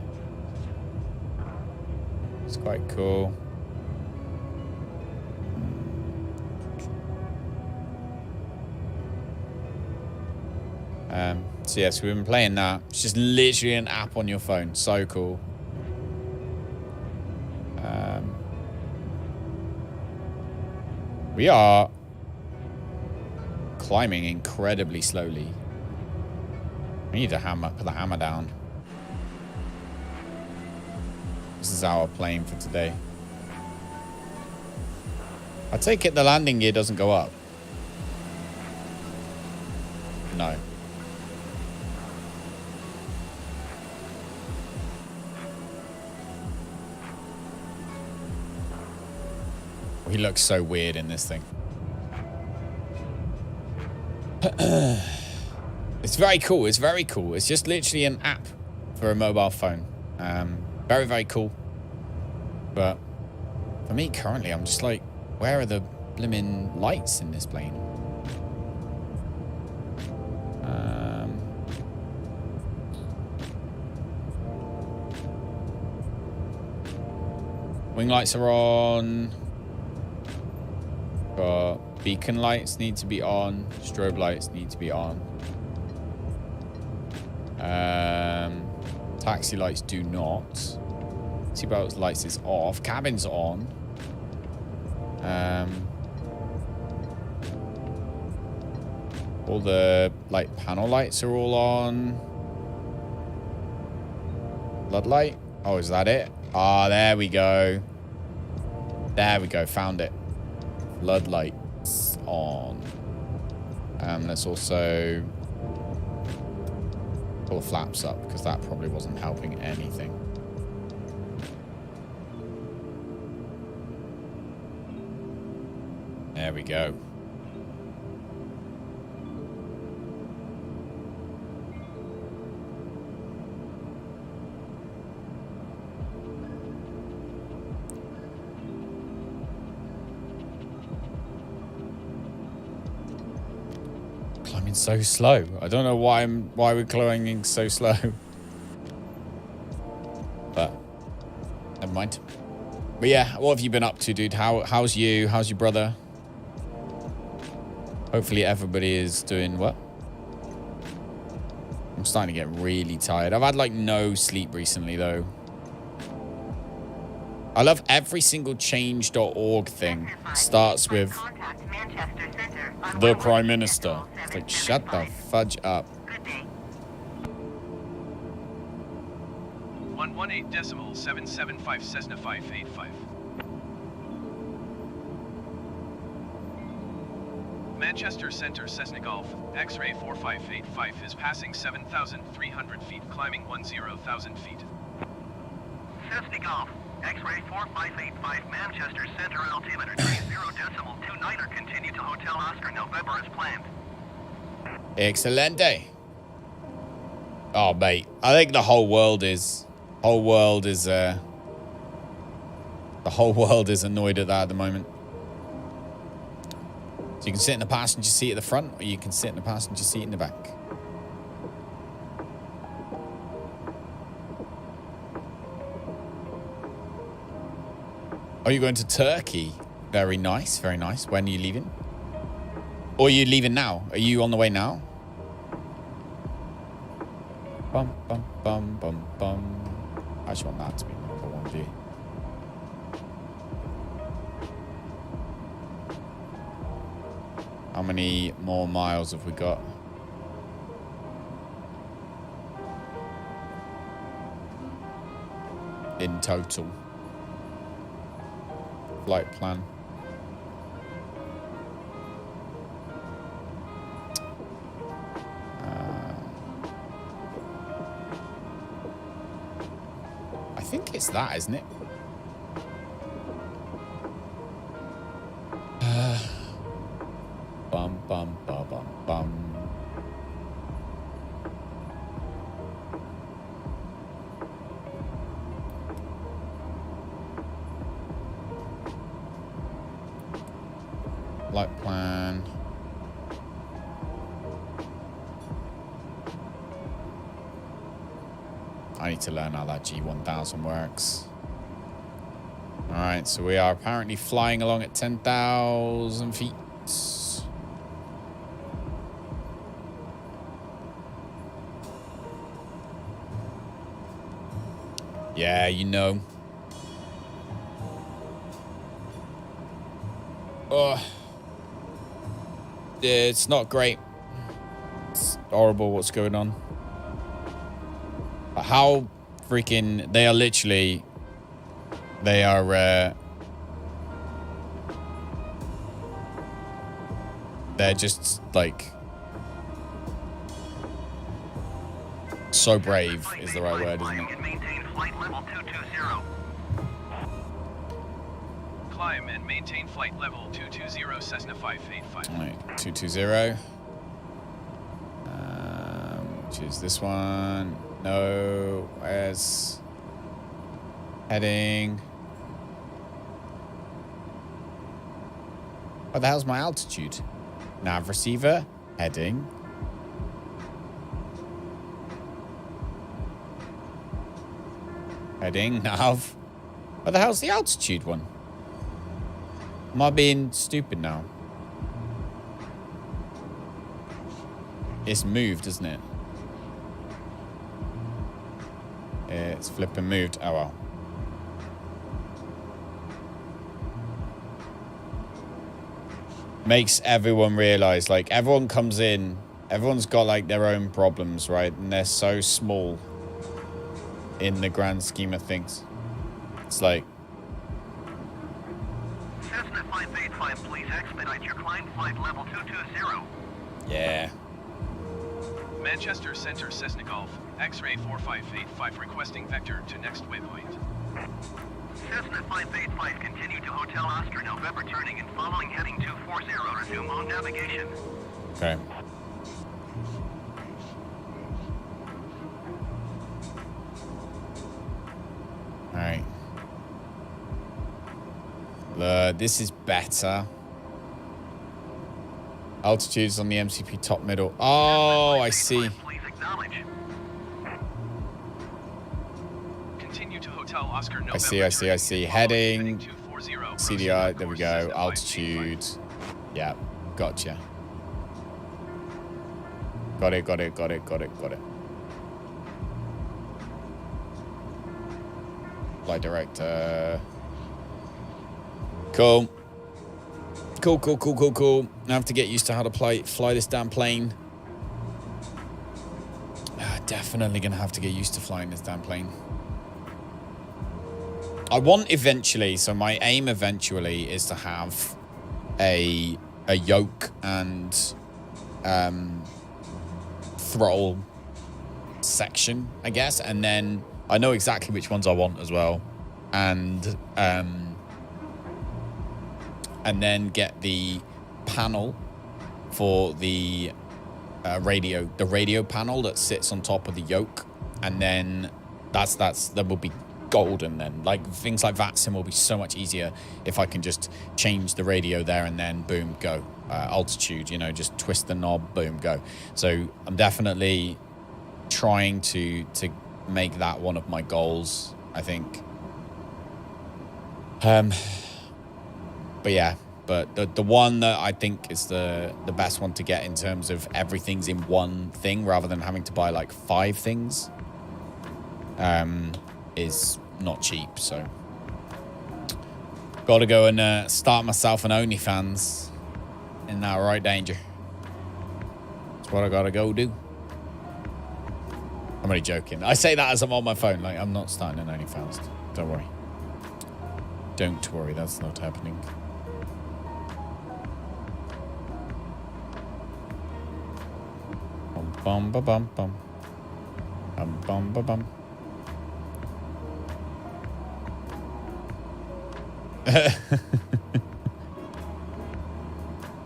It's quite cool. So yes, we've been playing that. It's just literally an app on your phone. So cool. We are climbing incredibly slowly. We need to put the hammer down. This is our plane for today. I take it the landing gear doesn't go up. No. He looks so weird in this thing. It's very cool. It's very cool. It's just literally an app for a mobile phone. Very, very cool. But for me, currently, I'm just like, where are the blimmin' lights in this plane? Wing lights are on. Beacon lights need to be on. Strobe lights need to be on. Taxi lights do not. Seatbelt lights is off. Cabin's on. All the like panel lights are all on. Floodlight. Oh, is that it? Ah, there we go. There we go. Found it. Floodlights on. Let's also pull the flaps up because that probably wasn't helping anything. There we go. Climbing so slow. I don't know why we're climbing so slow. But never mind. But yeah, what have you been up to, dude? How's you? How's your brother? Hopefully everybody is doing well. I'm starting to get really tired. I've had like no sleep recently though. I love every single change.org thing starts with the Prime Minister. It's like, shut the fudge up. 118.775 Cessna 585. Manchester Center Cessna Golf, X-ray 4585 is passing 7,300 feet, climbing 10,000 feet. Cessna Golf, X-ray 4585, Manchester Center altimeter 30.29er, continue to Hotel Oscar, November as planned. Excelente. Oh, mate. I think the whole world is annoyed at that at the moment. So you can sit in the passenger seat at the front, or you can sit in the passenger seat in the back. Oh, you're going to Turkey? Very nice, very nice. When are you leaving? Or are you leaving now? Are you on the way now? Bum, bum, bum, bum, bum. I just want that to be number one view. How many more miles have we got? In total. Flight plan. I think it's that, isn't it? Bum, bum, bum, bum, bum. Flight plan. I need to learn how that G1000 works. All right, so we are apparently flying along at 10,000 feet. Yeah, you know. Oh. It's not great. It's horrible what's going on. How freaking... They are literally... They are... They're just, like... So brave is the right word, isn't it? Climb and maintain flight level 220 Cessna 585. All right, 220. Which is this one. No, where's heading? What the hell's my altitude? Nav receiver, heading. Heading, nav. What the hell's the altitude one? Am I being stupid now? It's moved, isn't it? It's flipping moved. Oh, well. Makes everyone realize, like, everyone comes in, everyone's got, like, their own problems, right? And they're so small in the grand scheme of things. It's like... Cessna 585, please expedite your climb flight level 220. Yeah. Manchester Center Cessna Golf, X-ray 4585 requesting vector to next waypoint. Cessna 585, continue to Hotel Oscar November turning and following heading 240, resume on navigation. Okay. Alright. This is better. Altitudes on the MCP top middle. Oh, I see. Please acknowledge. Continue to Hotel Oscar November. I see. Heading. 240, CDI, there we go. Cessna Altitude. Yeah, gotcha. Got it. Flight director. Cool. I have to get used to how to fly this damn plane. Definitely gonna have to get used to flying this damn plane. I want eventually, so my aim eventually is to have a yoke and throttle section, I guess, and then I know exactly which ones I want as well, and then get the panel for the radio panel that sits on top of the yoke, and then that will be golden. Then, like, things like VATSIM will be so much easier if I can just change the radio there and then boom, go. Altitude, just twist the knob, boom, go. So I'm definitely trying to make that one of my goals, I think. But yeah, but the one that I think is the best one to get in terms of everything's in one thing rather than having to buy like 5 things, is not cheap. So got to go and start myself an OnlyFans. in that right danger. That's what I gotta go do. I'm only joking. I say that as I'm on my phone. Like, I'm not starting an OnlyFans. Don't worry. Don't worry, that's not happening. Bum bum bum bum. Bum bum bum.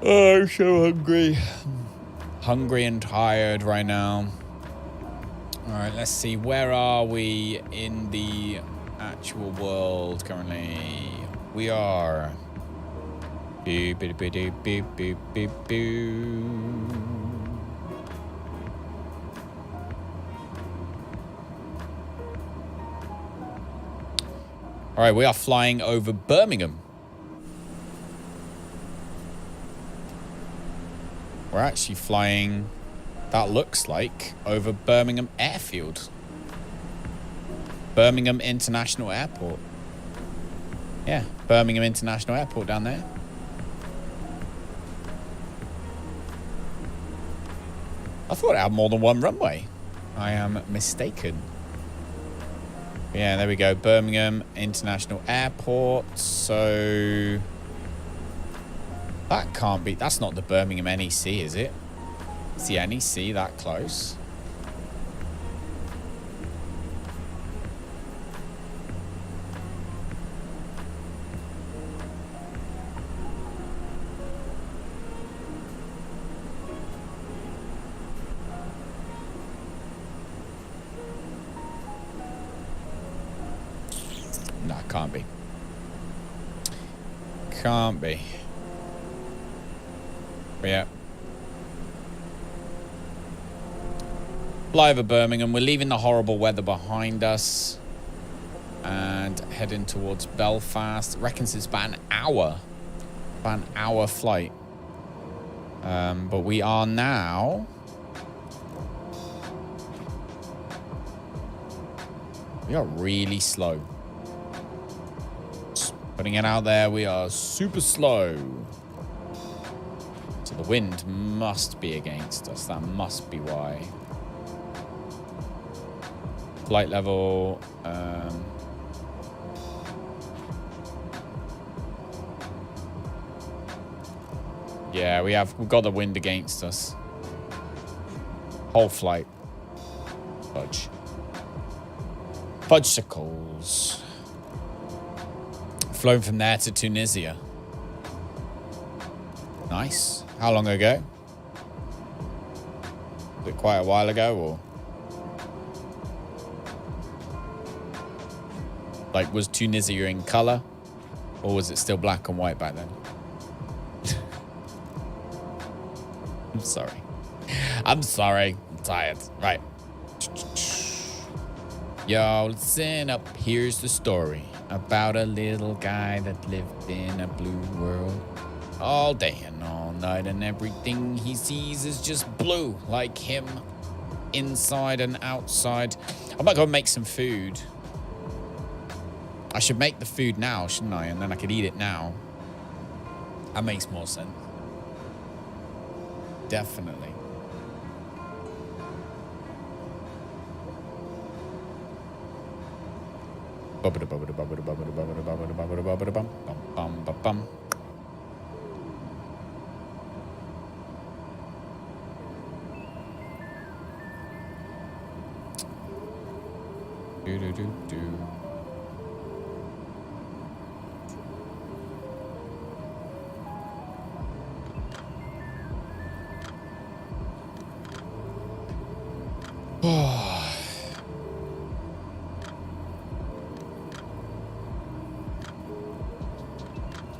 Oh, I'm so hungry. Hungry and tired right now. All right, let's see. Where are we in the actual world currently? We are. Beep, beep, beep, beep, beep, beep, beep, beep. All right, we are flying over Birmingham. We're actually flying, that looks like, over Birmingham Airfield. Birmingham International Airport. Yeah, Birmingham International Airport down there. I thought it had more than one runway. I am mistaken. Yeah, there we go. Birmingham International Airport. So that can't be. That's not the Birmingham NEC, is it? Is the NEC that close? No, can't be. Can't be. But yeah. Fly over Birmingham. We're leaving the horrible weather behind us and heading towards Belfast. Reckons it's about an hour. About an hour flight. But we are now. We are really slow. Putting it out there, we are super slow. So the wind must be against us. That must be why. Flight level. Yeah, we've got the wind against us. Whole flight. Fudge. Fudgesicles. Flown from there to Tunisia. Nice. How long ago? Was it quite a while ago, or? Like, was Tunisia in colour? Or was it still black and white back then? I'm sorry. I'm sorry. I'm tired. Right. Yo, listen up. Here's the story about a little guy that lived in a blue world all day and all night, and everything he sees is just blue, like him, inside and outside. I might go and make some food. I should make the food now, shouldn't I? And then I could eat it now. That makes more sense. Definitely.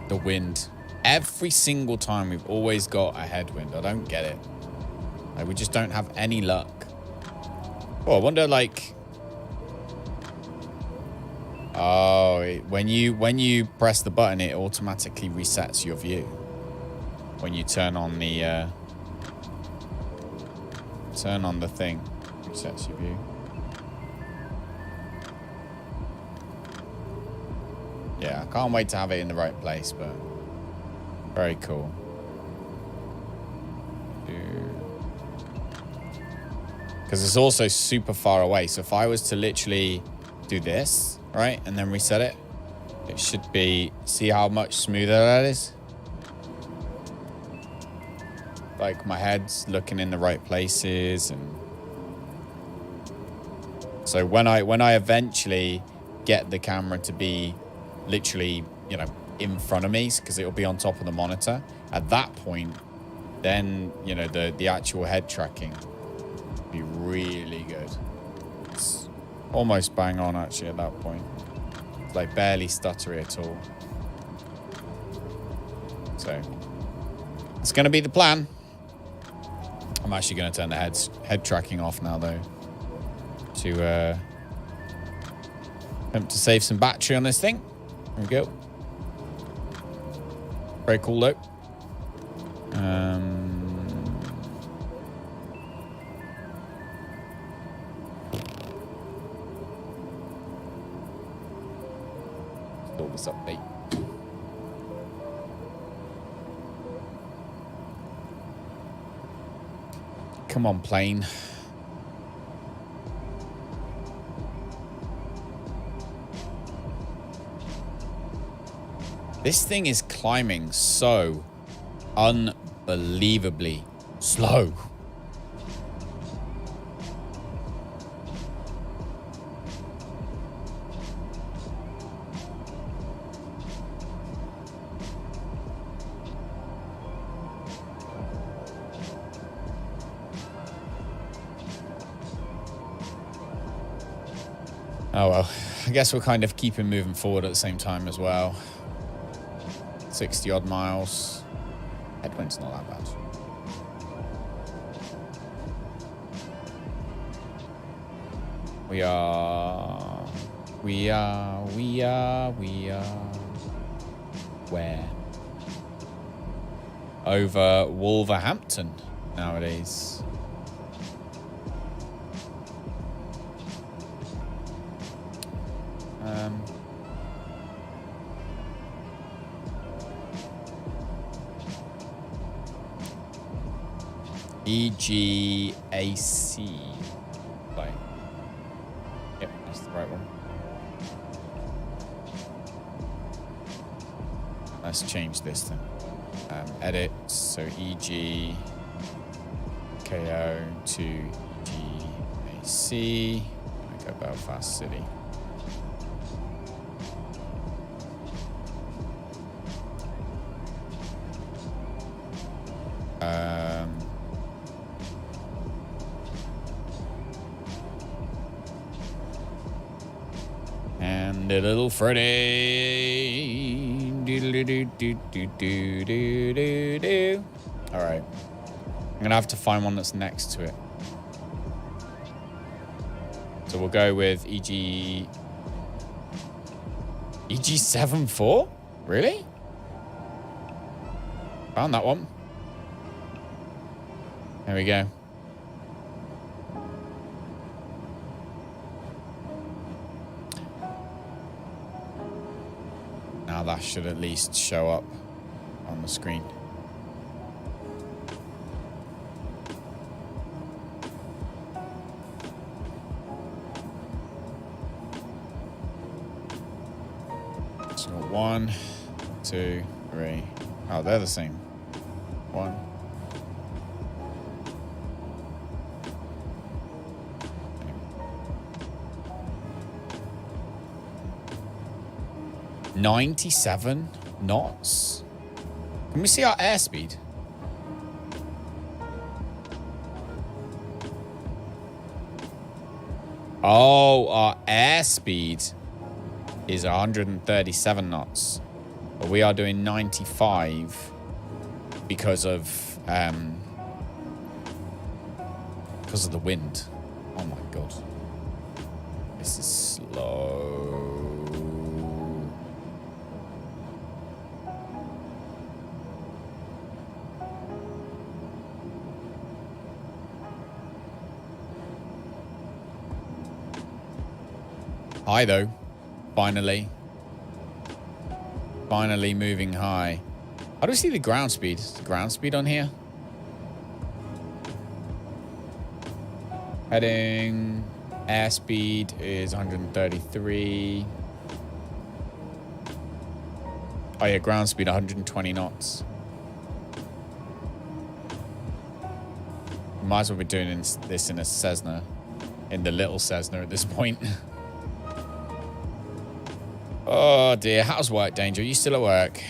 The wind. Every single time we've always got a headwind. I don't get it. Like, we just don't have any luck. Oh, I wonder, like... Oh, when you press the button, it automatically resets your view. When you turn on the thing, resets your view. Yeah, I can't wait to have it in the right place, but very cool. Because it's also super far away. So if I was to literally do this, right, and then reset it, it should be, see how much smoother that is? Like my head's looking in the right places. And so when I eventually get the camera to be literally, you know, in front of me, because it'll be on top of the monitor, at that point, then, you know, the actual head tracking will be really good. It's almost bang on, actually, at that point. It's like barely stuttery at all. So it's going to be the plan. I'm actually going to turn the head tracking off now, though, to attempt to save some battery on this thing. There we go. Very cool, though. Install this update. Come on, plane. This thing is climbing so unbelievably slow. Oh well, I guess we're kind of keeping moving forward at the same time as well. 60 odd miles. Headwind's not that bad. We are where? Over Wolverhampton nowadays. EGAC. Right. Yep, that's the right one. Let's change this then. Edit. So EG KO to EGAC. Go Belfast City. And a little Freddy. All right. I'm going to have to find one that's next to it. So we'll go with EG74? Really? Found that one. There we go. Now that should at least show up on the screen. So 1, 2, 3. Oh, they're the same. 1. $97 knots. Can we see our airspeed? Oh, our airspeed is 137 knots. But we are doing 95 because of the wind. Oh my god. This is slow. High though. Finally moving high. How do we see the ground speed? Is the ground speed on here? Heading, airspeed is 133. Oh yeah, ground speed 120 knots. Might as well be doing this in a Cessna. In the little Cessna at this point. Oh dear, how's work, Danger? Are you still at work?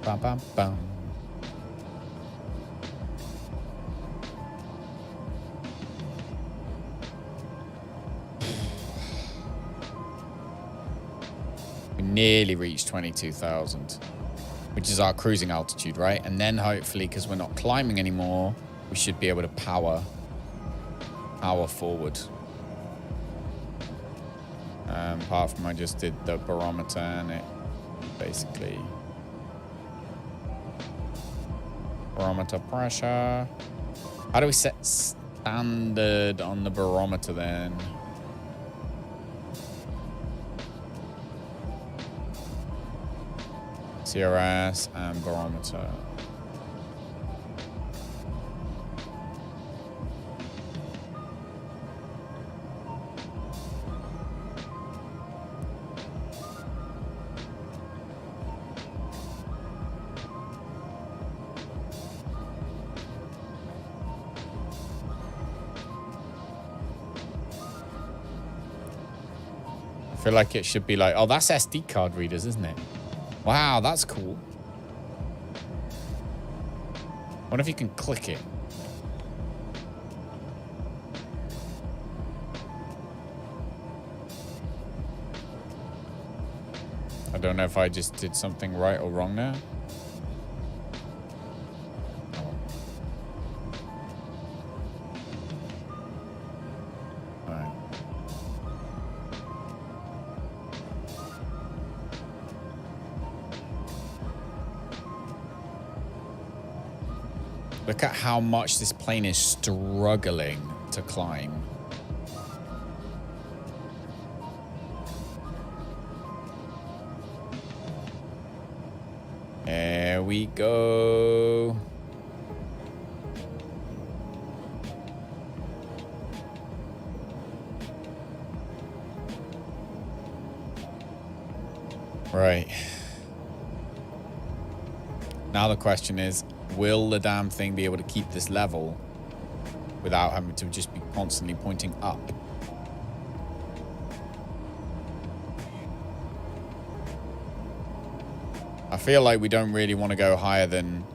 Bum, bum, bum. We nearly reached 22,000, which is our cruising altitude, right? And then hopefully, because we're not climbing anymore, we should be able to power forward. Apart from I just did the barometer and it basically... Barometer pressure. How do we set standard on the barometer then? CRS and barometer. I feel like it should be like, oh, that's SD card readers, isn't it? Wow, that's cool. Wonder if you can click it. I don't know if I just did something right or wrong there. Look at how much this plane is struggling to climb. There we go. Right. Now the question is, will the damn thing be able to keep this level without having to just be constantly pointing up? I feel like we don't really want to go higher than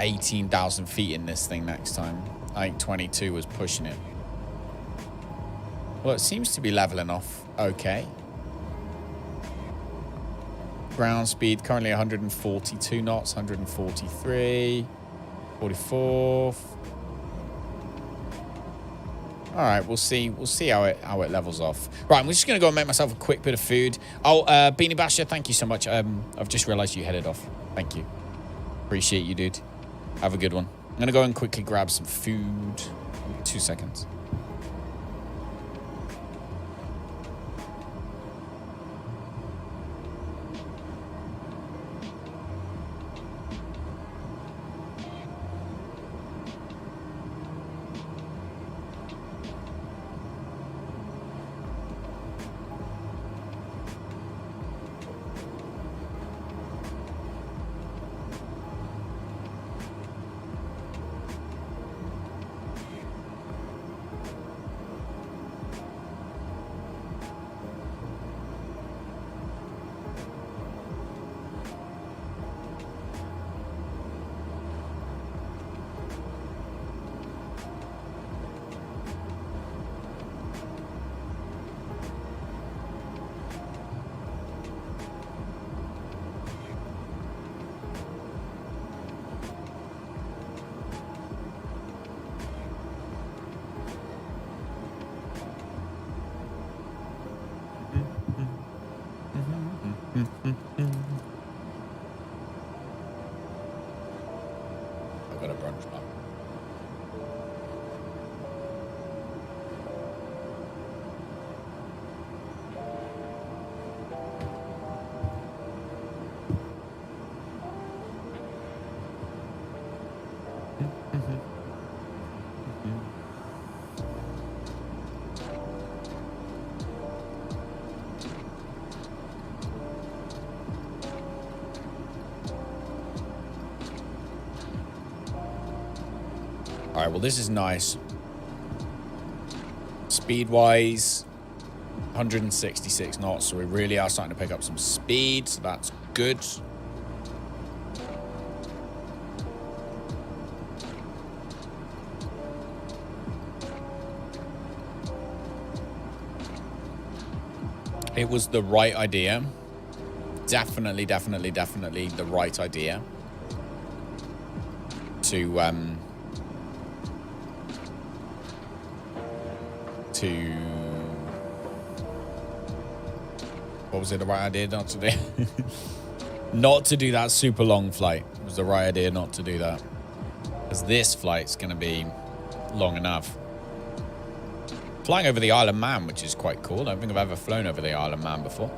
18,000 feet in this thing next time. I think 22 was pushing it. Well, it seems to be leveling off okay. Ground speed currently 142 knots, 143, 44. All right, we'll see how it levels off. Right, I'm just gonna go and make myself a quick bit of food. Oh, Beanie Basher, thank you so much. I've just realized you headed off. Thank you. Appreciate you, dude. Have a good one. I'm gonna go and quickly grab some food. 2 seconds. right, well, this is nice. Speed-wise, 166 knots, so we really are starting to pick up some speed, so that's good. It was the right idea. Definitely the right idea to what was it the right idea not to do? Not to do that super long flight. It was the right idea not to do that, because this flight's going to be long enough. Flying over the Isle of Man, which is quite cool. I don't think I've ever flown over the Isle of Man before.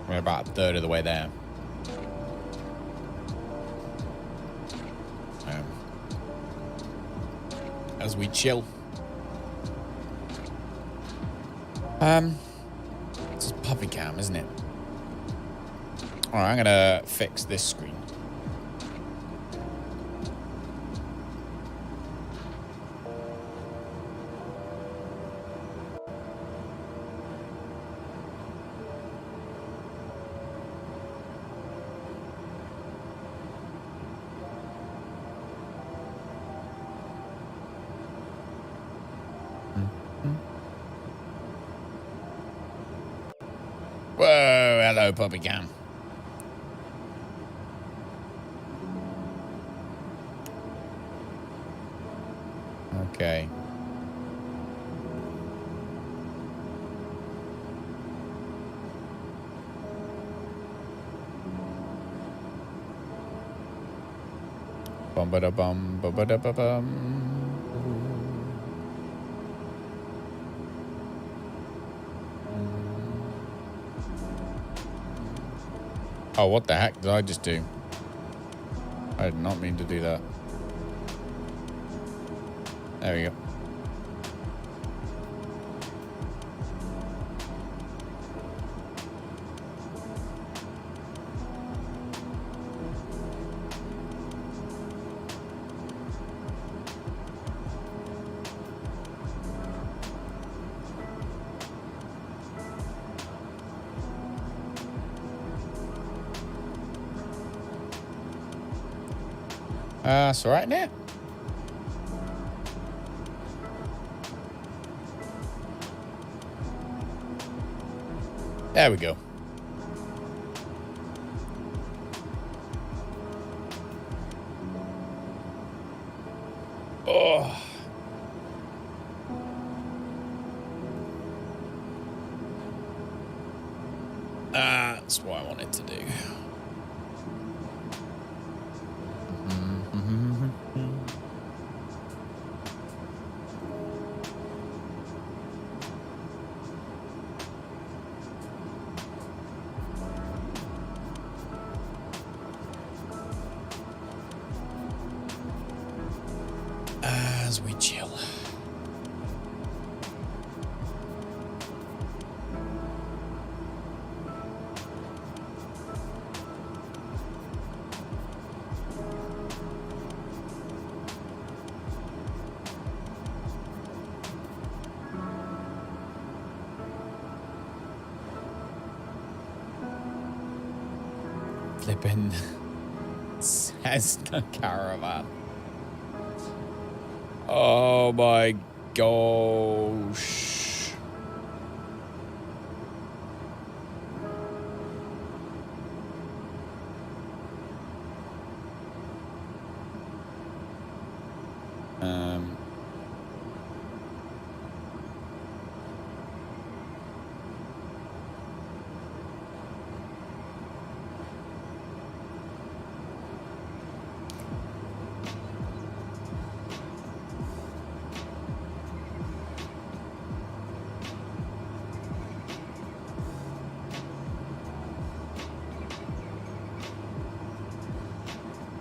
We're about a third of the way there. As we chill. It's a puppy cam, isn't it? Alright, I'm gonna fix this screen. Whoa, hello, puppy cam. Okay. Bum ba da bum ba ba da ba bum. Oh, what the heck did I just do? I did not mean to do that. There we go. That's all right now. There we go. Oh. That's what I wanted to do. As we chill. Flipping Cessna caravan. Oh my gosh.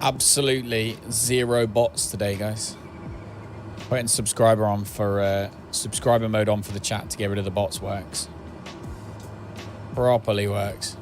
Absolutely zero bots today, guys. Putting subscriber on for subscriber mode on for the chat to get rid of the bots works. Properly works.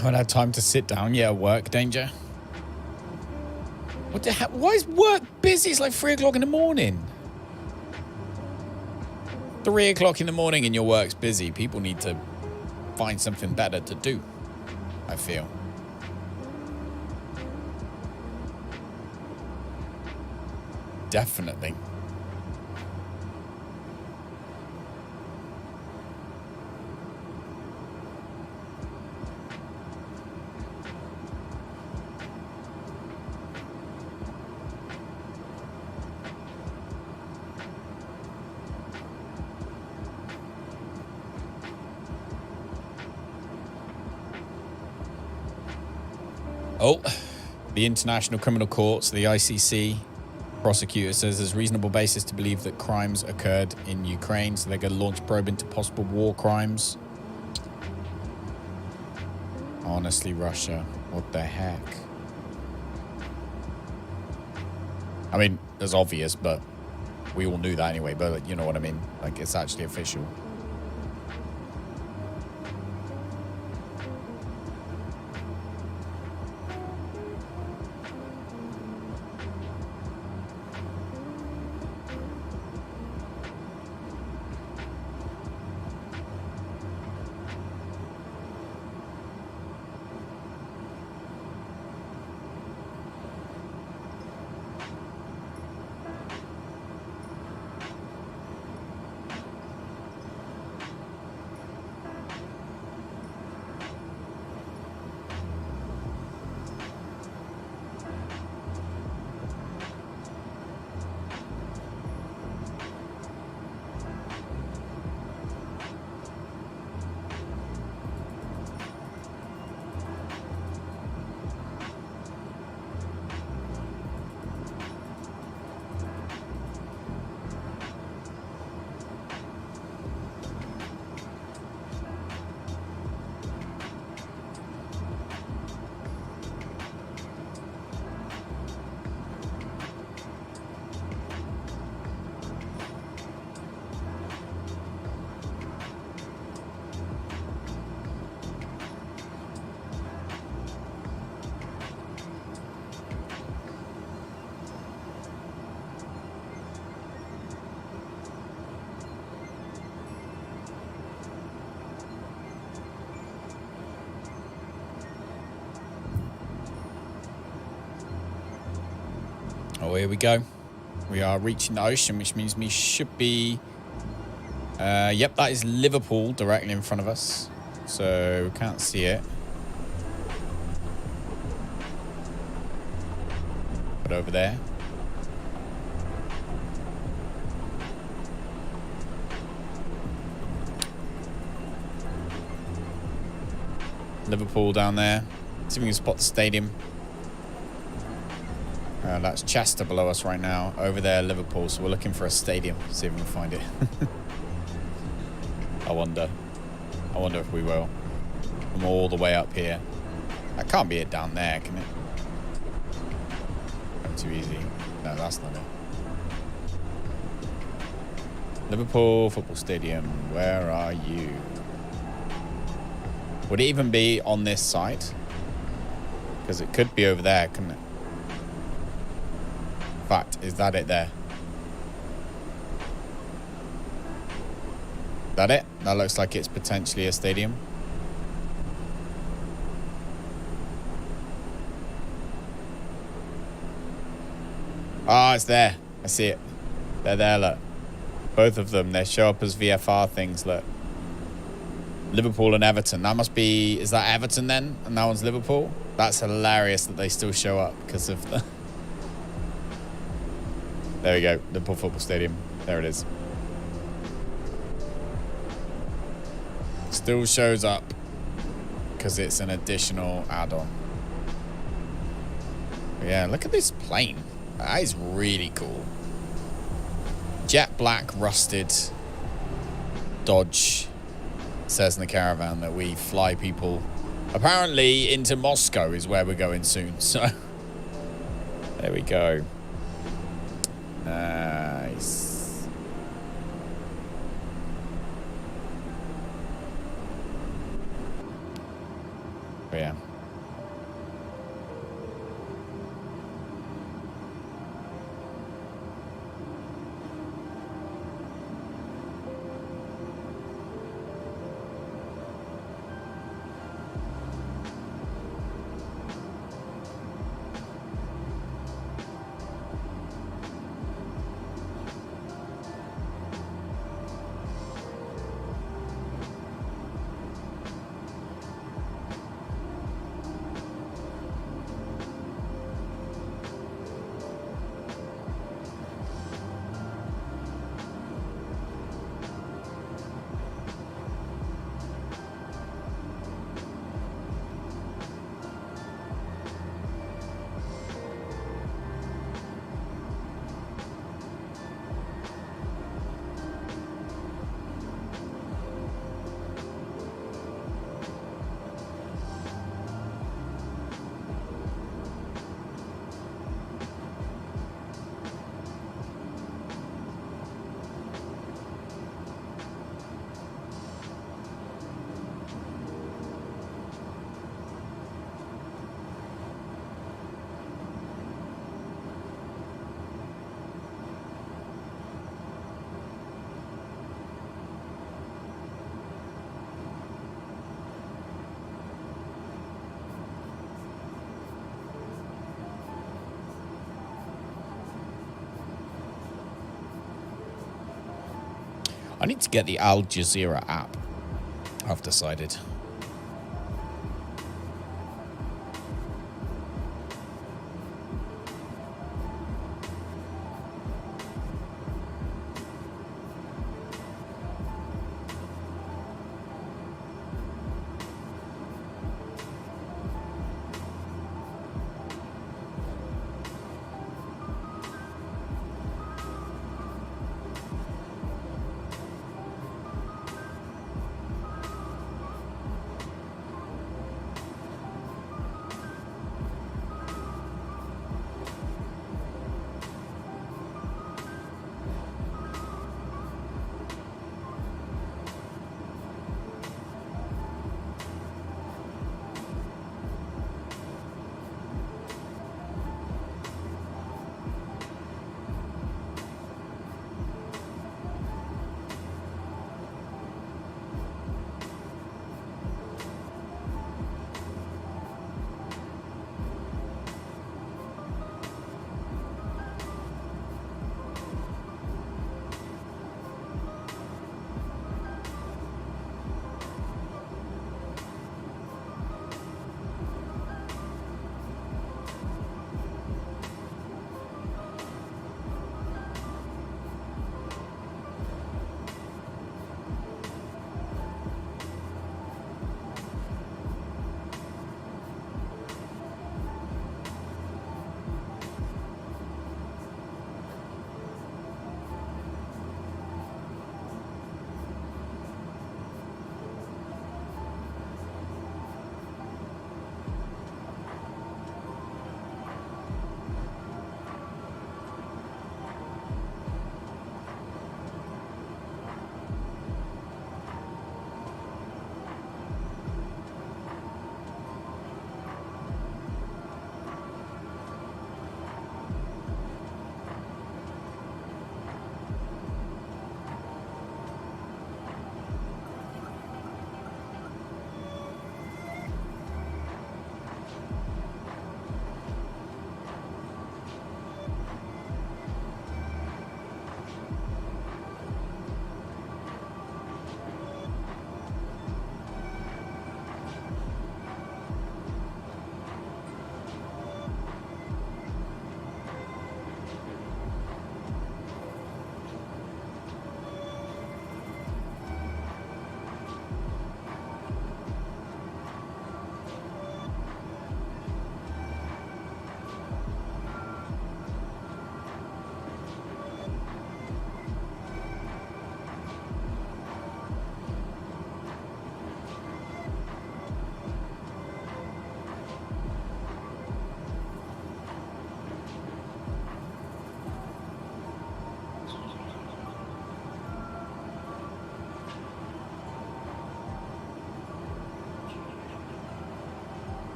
haven't had time to sit down. Yeah, work danger. What the hell? Why is work busy? It's like 3 o'clock in the morning. 3 o'clock in the morning and your work's busy. People need to find something better to do, I feel. Definitely. Oh, the International Criminal Courts, the ICC prosecutor says there's reasonable basis to believe that crimes occurred in Ukraine, so they're going to launch probe into possible war crimes. Honestly, Russia, what the heck? I mean, it's obvious, but we all knew that anyway, but you know what I mean? Like, it's actually official. Oh, here we go. We are reaching the ocean, which means we should be... yep, that is Liverpool directly in front of us. So we can't see it. But over there. Liverpool down there. See if we can spot the stadium. That's Chester below us right now. Over there, Liverpool. So we're looking for a stadium. See if we can find it. I wonder if we will. From all the way up here. That can't be it down there, can it? Not too easy. No, that's not it. Liverpool Football Stadium. Where are you? Would it even be on this side? Because it could be over there, couldn't it? In fact, is that it there? That it? That looks like it's potentially a stadium. Ah, it's there. I see it. They're there, look. Both of them, they show up as VFR things, look. Liverpool and Everton. That must be... Is that Everton then? And that one's Liverpool? That's hilarious that they still show up because of the... There we go. Liverpool Football Stadium. There it is. Still shows up because it's an additional add-on. Yeah, look at this plane. That is really cool. Jet black rusted Dodge Cessna Caravan that we fly people apparently into Moscow is where we're going soon. So there we go. Nice. But yeah. I need to get the Al Jazeera app, I've decided.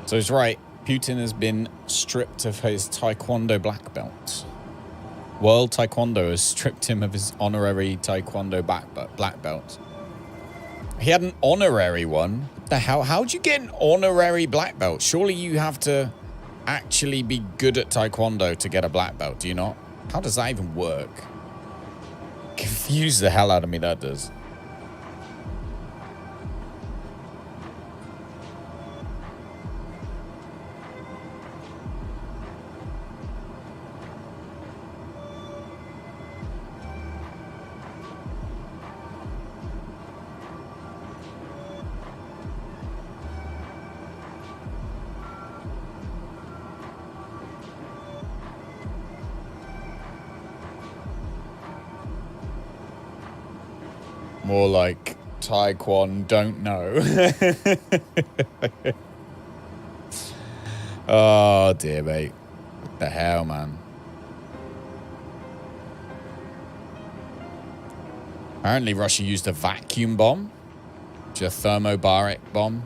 So he's right. Putin has been stripped of his Taekwondo black belt. World Taekwondo has stripped him of his honorary Taekwondo black belt. He had an honorary one. What the hell? How'd you get an honorary black belt? Surely you have to actually be good at Taekwondo to get a black belt, do you not? How does that even work? Confuse the hell out of me, that does. More like Taekwon don't know. Oh dear, mate. What the hell, man? Apparently Russia used a vacuum bomb, which is a thermobaric bomb.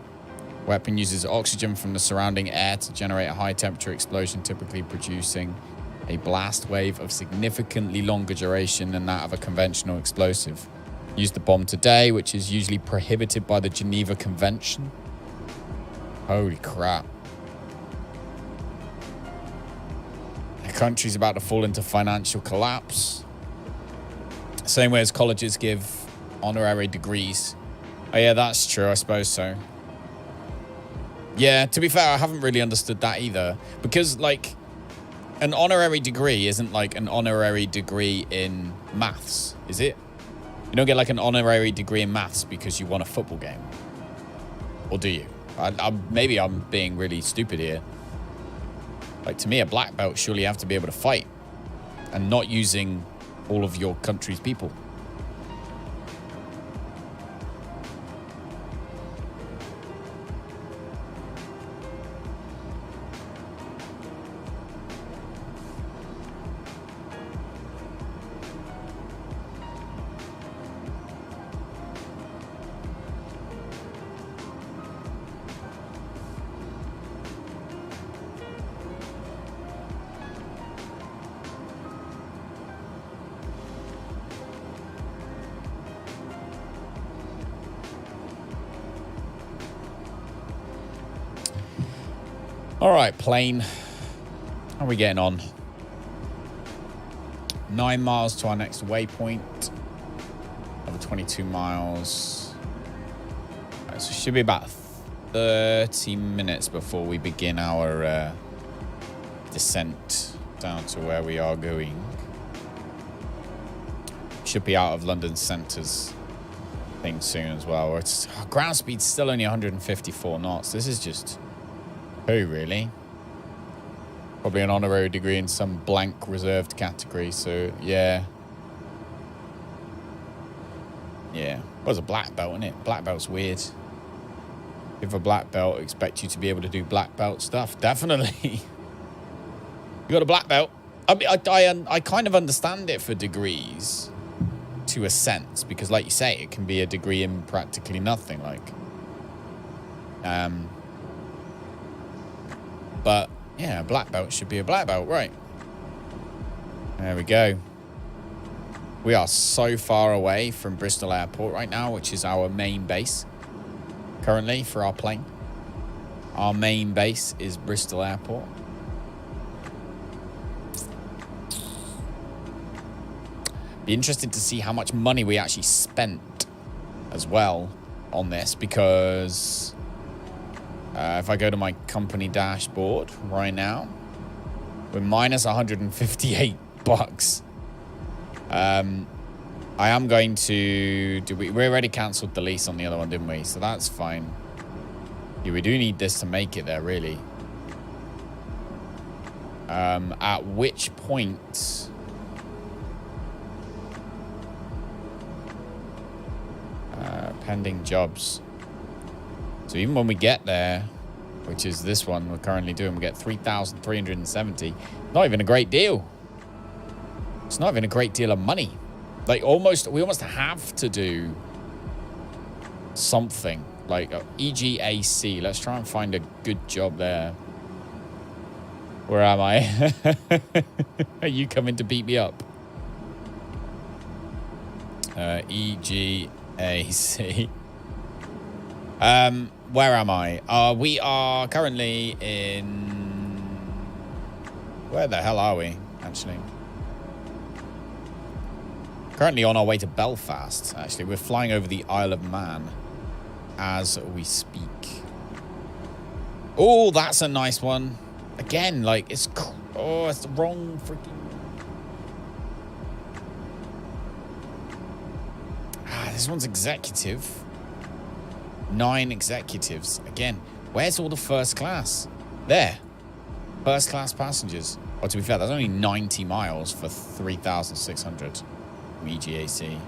Weapon uses oxygen from the surrounding air to generate a high temperature explosion, typically producing a blast wave of significantly longer duration than that of a conventional explosive. Use the bomb today, which is usually prohibited by the Geneva Convention. Holy crap. The country's about to fall into financial collapse. Same way as colleges give honorary degrees. Oh yeah, that's true, I suppose so. Yeah, to be fair, I haven't really understood that either. Because, like, an honorary degree isn't like an honorary degree in maths, is it? You don't get like an honorary degree in maths because you won a football game. Or do you? Maybe I'm being really stupid here. Like, to me, a black belt surely you have to be able to fight. And not using all of your country's people. All right, plane. How are we getting on? 9 miles to our next waypoint. Another 22 miles. Right, so it should be about 30 minutes before we begin our descent down to where we are going. Should be out of London Centre's thing soon as well. Our ground speed's still only 154 knots. This is just... Who, really? Probably an honorary degree in some blank reserved category, so yeah. Yeah. Well, it's a black belt, isn't it? Black belt's weird. If a black belt, expect you to be able to do black belt stuff. Definitely. You got a black belt. I mean, I kind of understand it for degrees to a sense, because like you say, it can be a degree in practically nothing, like. But, yeah, a black belt should be a black belt, right? There we go. We are so far away from Bristol Airport right now, which is our main base currently for our plane. Our main base is Bristol Airport. Be interested to see how much money we actually spent as well on this, because... if I go to my company dashboard right now, we're minus 158 bucks. I am going to... we already cancelled the lease on the other one, didn't we? So that's fine. Yeah, we do need this to make it there, really. At which point... pending jobs. So even when we get there, which is this one we're currently doing, we get 3,370. Not even a great deal. It's not even a great deal of money. Like we almost have to do something Like EGAC. Let's try and find a good job there. Where am I? Are you coming to beat me up? EGAC. Where am I? We are currently in... Where the hell are we, actually? Currently on our way to Belfast, actually. We're flying over the Isle of Man as we speak. Oh, that's a nice one. Again, like, it's... Oh, it's the wrong freaking... This one's executive. 9 executives. Again, where's all the first class? There. First class passengers. Well, to be fair, that's only 90 miles for 3,600 from EGAC.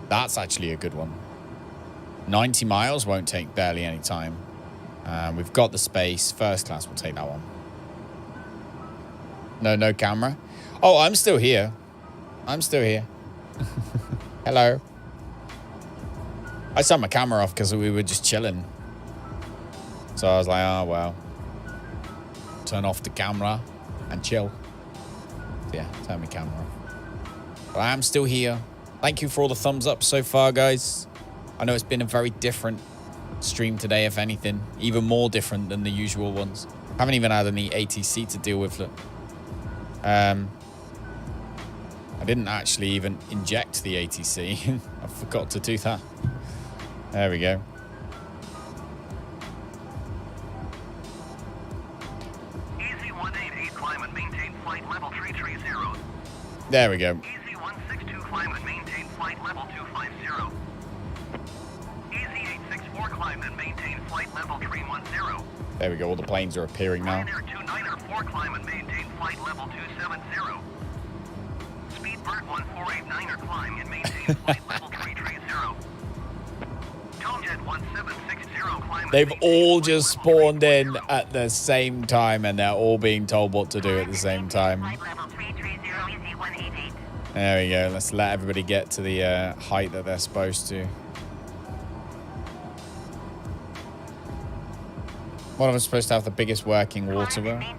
That's actually a good one. 90 miles won't take barely any time. We've got the space. First class will take that one. No camera. Oh, I'm still here. I'm still here. Hello. I turned my camera off because we were just chilling. So I was like, oh, well. Turn off the camera and chill. So yeah, turn my camera off. But I am still here. Thank you for all the thumbs up so far, guys. I know it's been a very different stream today, if anything. Even more different than the usual ones. Haven't even had any ATC to deal with. Look. I didn't actually even inject the ATC. I forgot to do that. There we go. Easy 188 climb and maintain flight level 330. There we go. Easy 162 climb and maintain flight level 250. Easy 864 climb and maintain flight level 310. There we go. All the planes are appearing now. Ryanair 294 climb and maintain flight level 270. Speedbird 1489er climb and maintain flight level 330. They've all just spawned in at the same time, and they're all being told what to do at the same time. There we go. Let's let everybody get to the height that they're supposed to. One of us supposed to have the biggest working waterway.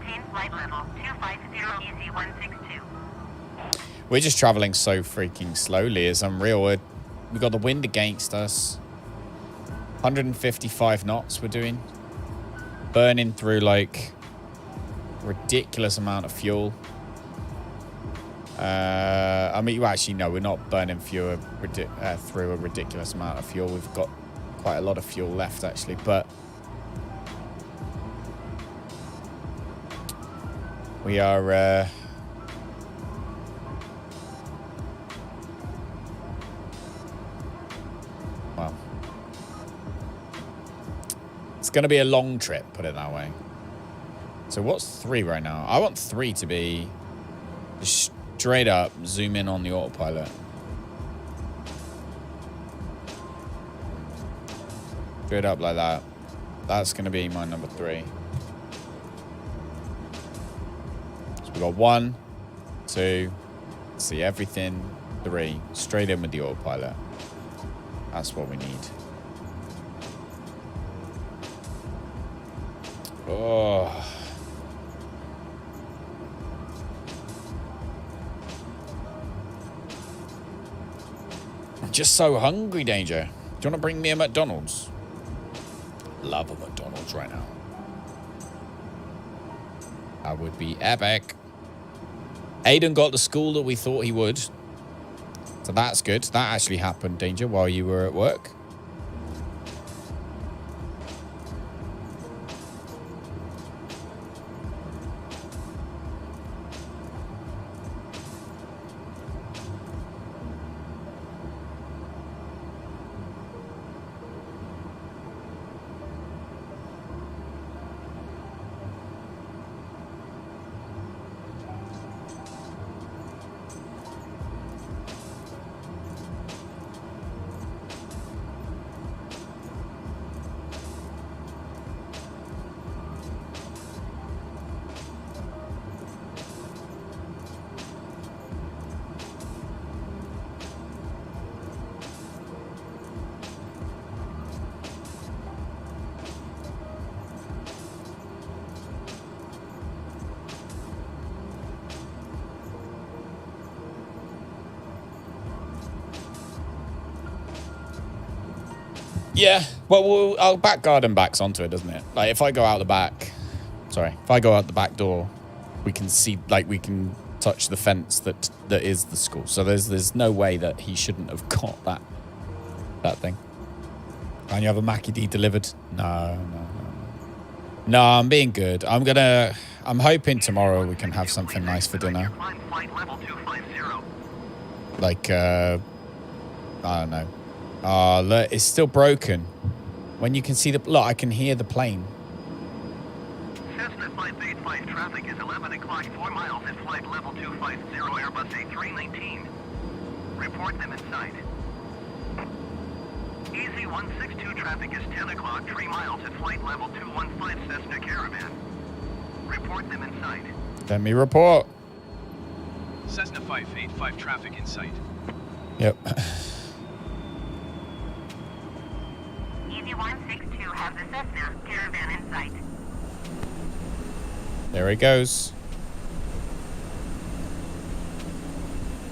We're just traveling so freaking slowly. It's unreal. We've got the wind against us. 155 knots we're doing. Burning through, like, ridiculous amount of fuel. I mean, well, actually, no, we're not burning fuel through a ridiculous amount of fuel. We've got quite a lot of fuel left, actually, but we are... well... It's going to be a long trip, put it that way. So what's 3 right now? I want 3 to be just straight up, zoom in on the autopilot. Straight up like that. That's going to be my number 3. So we got 1, 2, see everything, 3. Straight in with the autopilot. That's what we need. Oh. I'm just so hungry, Danger. Do you want to bring me a McDonald's? Love a McDonald's right now. That would be epic. Aiden got the school that we thought he would. So that's good. That actually happened, Danger, while you were at work. Yeah, well, our back garden backs onto it, doesn't it? Like, if I go out the back... Sorry. If I go out the back door, we can see... Like, we can touch the fence that is the school. So there's no way that he shouldn't have got that thing. And you have a Mackie D delivered? No. No, I'm being good. I'm hoping tomorrow we can have something nice for dinner. Like, I don't know. Look, it's still broken. When you can see look, I can hear the plane. Cessna 585 traffic is 11 o'clock, 4 miles at flight level 250, Airbus A319. Report them inside. Easy 162 traffic is 10 o'clock, 3 miles at flight level 215 Cessna Caravan. Report them inside. Let me report. Cessna 585 traffic in sight. Yep. Easy 162 has the Cessna Caravan in sight. There he goes.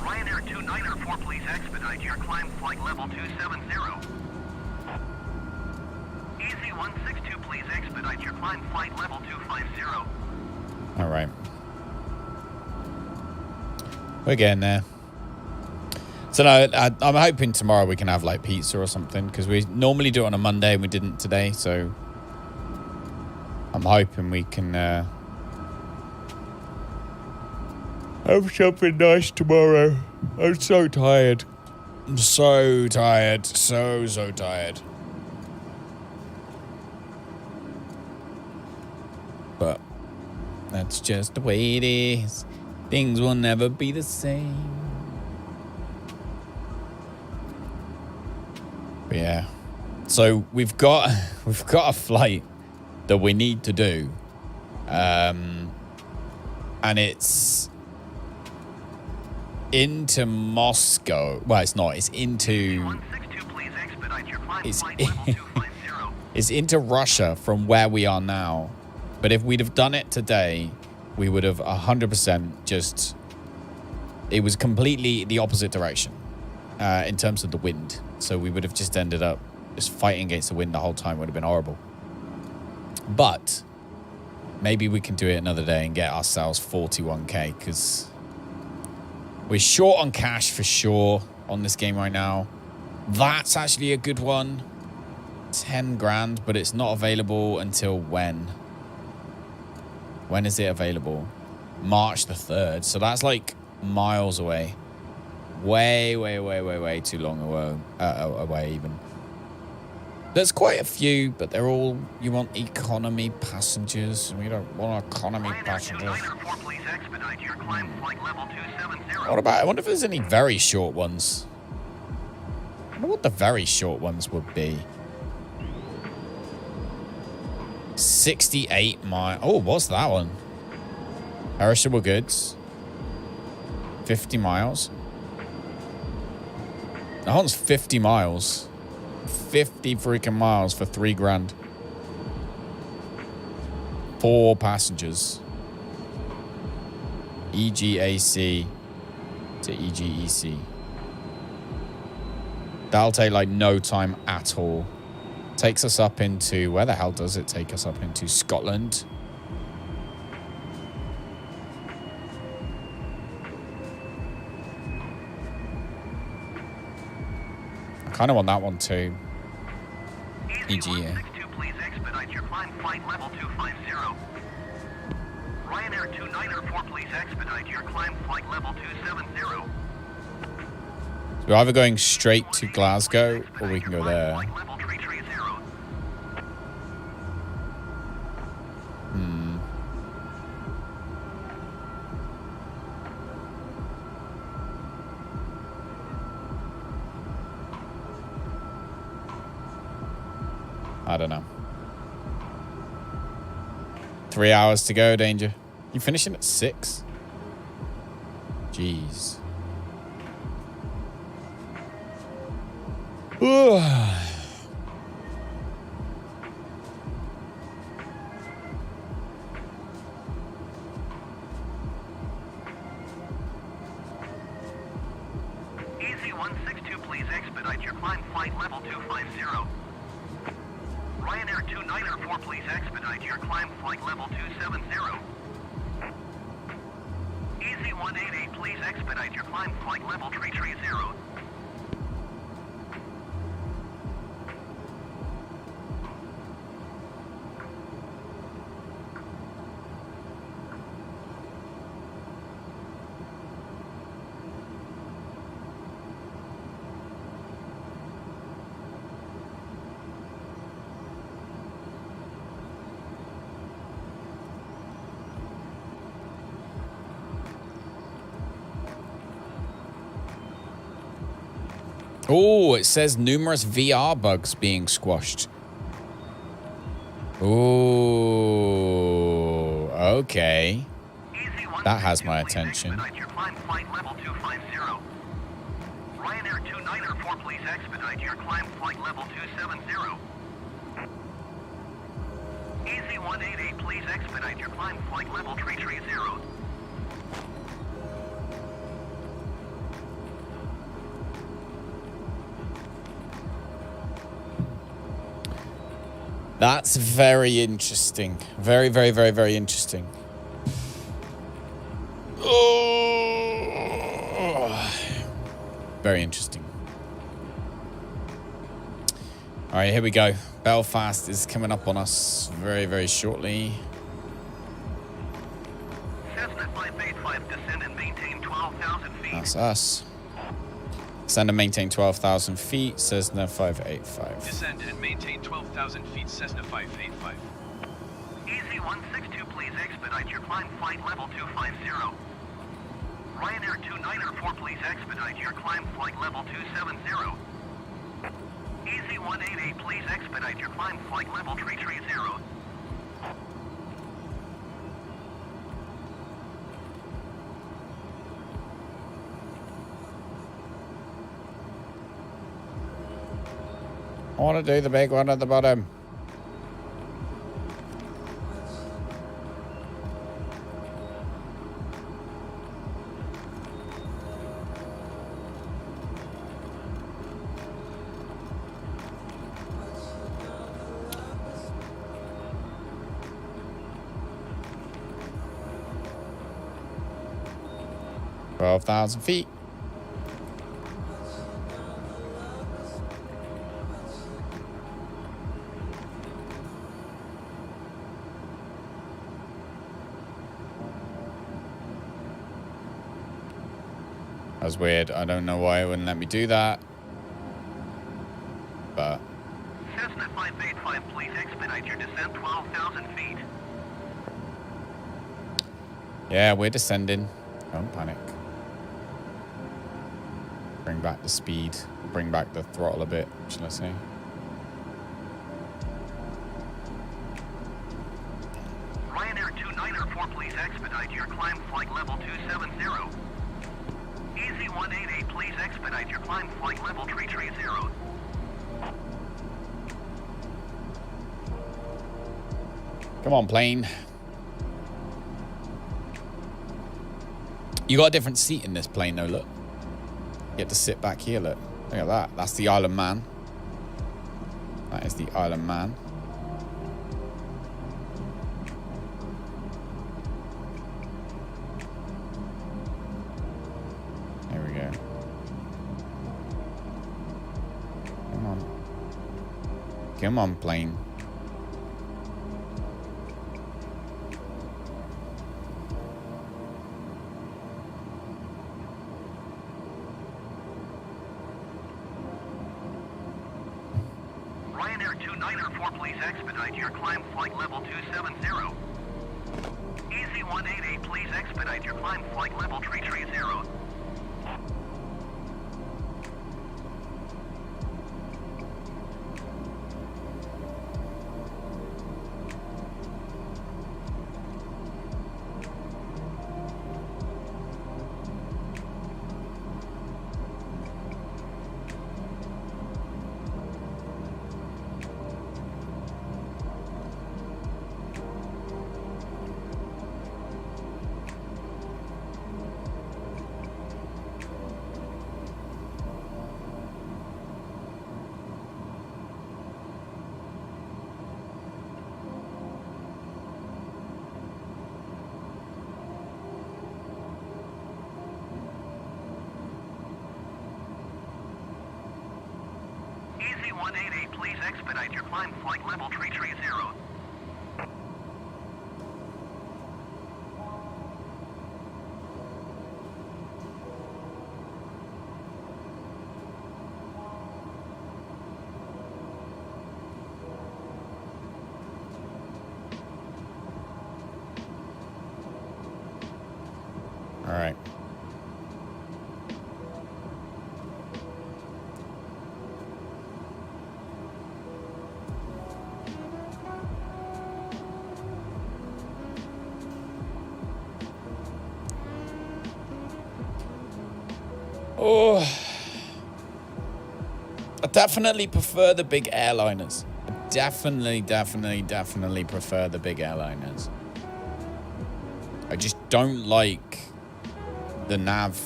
Ryanair 2904, please expedite your climb flight level 270. Easy 162, please expedite your climb flight level 250. All right. We're getting there. So no, I'm hoping tomorrow we can have like pizza or something, because we normally do it on a Monday and we didn't today. So I'm hoping we can have something nice tomorrow. I'm so tired. I'm so tired. So tired. But that's just the way it is. Things will never be the same. But yeah. So we've got a flight that we need to do. And it's into Moscow. Well, it's not. It's into... It's into Russia from where we are now. But if we'd have done it today, we would have 100% just... It was completely the opposite direction in terms of the wind. So we would have just ended up just fighting against the wind the whole time. It would have been horrible. But maybe we can do it another day and get ourselves 41k, because we're short on cash for sure on this game right now. That's actually a good one. 10 grand, but it's not available until when? When is it available? March the 3rd. So that's like miles away. Way too long away even. There's quite a few, but they're all, you want economy passengers, and we don't want economy passengers. What about, I wonder if there's any very short ones. I wonder what the very short ones would be. 68 miles. Oh, what's that one? Perishable goods. 50 miles. That one's 50 miles. 50 freaking miles for 3 grand. 4 passengers. EGAC to EGEC. That'll take like no time at all. Takes us up into... Where the hell does it take us up into? Scotland. I kind of want that one too. EGA. Please expedite your climb flight level 250. Ryanair 2904, please expedite your climb flight level 270. So we're either going straight to Glasgow or we can go there. I don't know. 3 hours to go, Danger. You finishing at 6? Jeez. Easy 162, please expedite your climb flight level 250. Ryanair 2904, please expedite your climb flight level 270. Easy 188, please expedite your climb flight level 330. Oh, it says numerous VR bugs being squashed. Oh, okay. That has my attention. Ryanair 2904, please expedite your climb flight level 270. Easy 188, please expedite your climb flight level 330. That's very interesting. Very, very, very, very interesting. Oh. Very interesting. All right, here we go. Belfast is coming up on us very, very shortly. Cessna 585, descend and maintain 12,000 feet. That's us. Descend and maintain 12,000 feet, Cessna 585. Descend and maintain 12,000 feet, Cessna 585. Easy 162, please expedite your climb flight level 250. Ryanair 2904, please expedite your climb flight level 270. Easy 188, please expedite your climb flight level 330. I want to do the big one at the bottom. $12,000 feet. That was weird. I don't know why it wouldn't let me do that. But Cessna 585, please expedite your descent 12,000 feet. yeah, we're descending. Don't panic. Bring back the speed. Bring back the throttle a bit, shall I say. Ryanair 2904, please expedite your climb flight level 270. Easy 188, please expedite your climb flight level 330. Come on, plane. You got a different seat in this plane, though, look. You get to sit back here, look. Look at that. That's the Isle of Man. That is the Isle of Man. There we go. Come on. Come on, plane. Ryanair 2904, please expedite your climb flight level 270. Easy 188, please expedite your climb flight level 330. 188, please expedite your climb flight level 330. All right. Oh, I definitely prefer the big airliners. I definitely prefer the big airliners. I just don't like the nav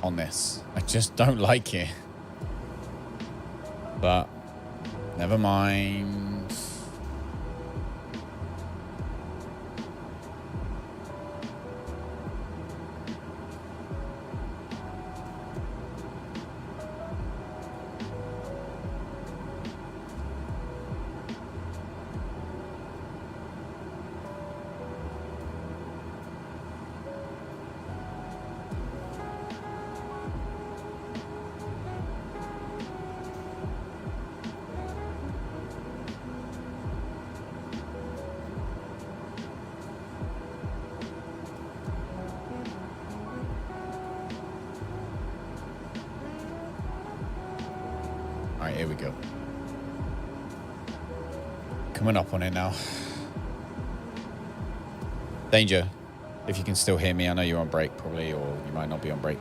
on this. I just don't like it. But never mind. All right, here we go. Coming up on it now. Danger. If you can still hear me, I know you're on break probably, or you might not be on break.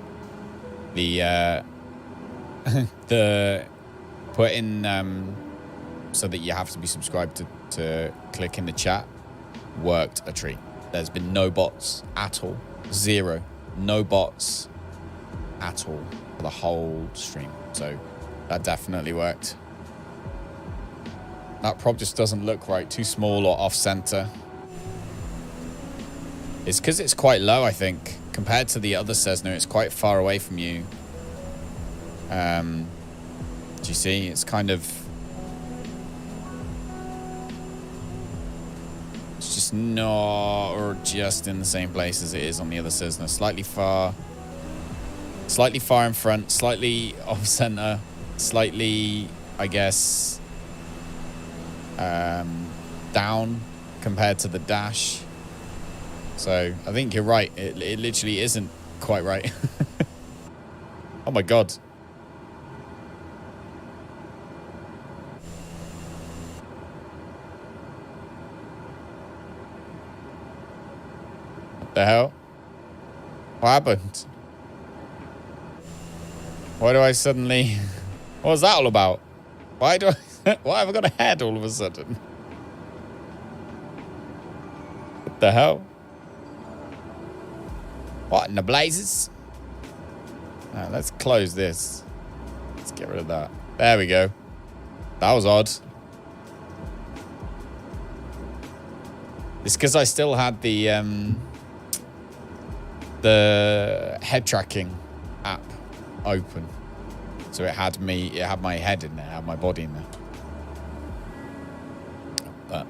The put in so that you have to be subscribed to click in the chat worked a treat. There's been no bots at all. Zero. No bots at all for the whole stream. So that definitely worked. That prop just doesn't look right. Too small or off center. It's because it's quite low, I think. Compared to the other Cessna, it's quite far away from you. Do you see? It's kind of... It's just not, or just in the same place as it is on the other Cessna. Slightly far in front, slightly off center, slightly, I guess, down compared to the dash. So I think you're right. It literally isn't quite right. Oh my God. What the hell? What happened? Why do I suddenly... What was that all about? Why have I got a head all of a sudden? What the hell? What in the blazes? Right, let's close this. Let's get rid of that. There we go. That was odd. It's because I still had the head tracking app open. So it had my head in there, had my body in there. But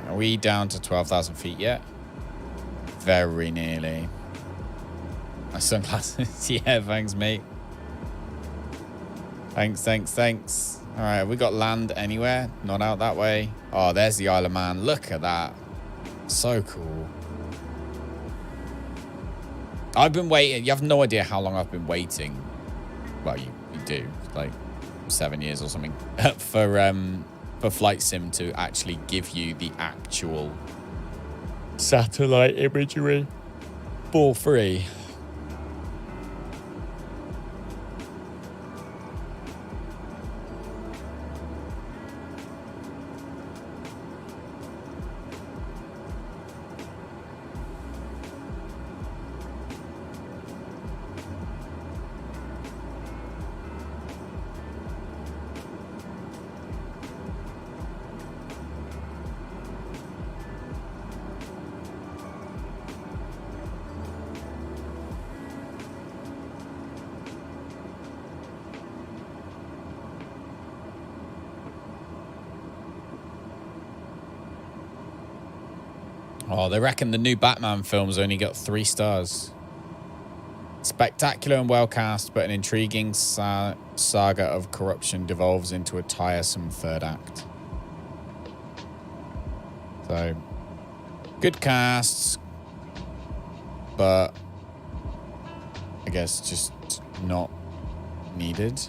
are we down to 12,000 feet yet? Very nearly. My sunglasses. Yeah, thanks, mate. Thanks. All right, we got land anywhere? Not out that way. Oh, there's the Isle of Man. Look at that. So cool. I've been waiting. You have no idea how long I've been waiting. Well, you do. Like 7 years or something. For Flight Sim to actually give you the actual satellite imagery for free. Oh, they reckon the new Batman film's only got 3 stars. Spectacular and well cast, but an intriguing saga of corruption devolves into a tiresome third act. So, good casts, but I guess just not needed.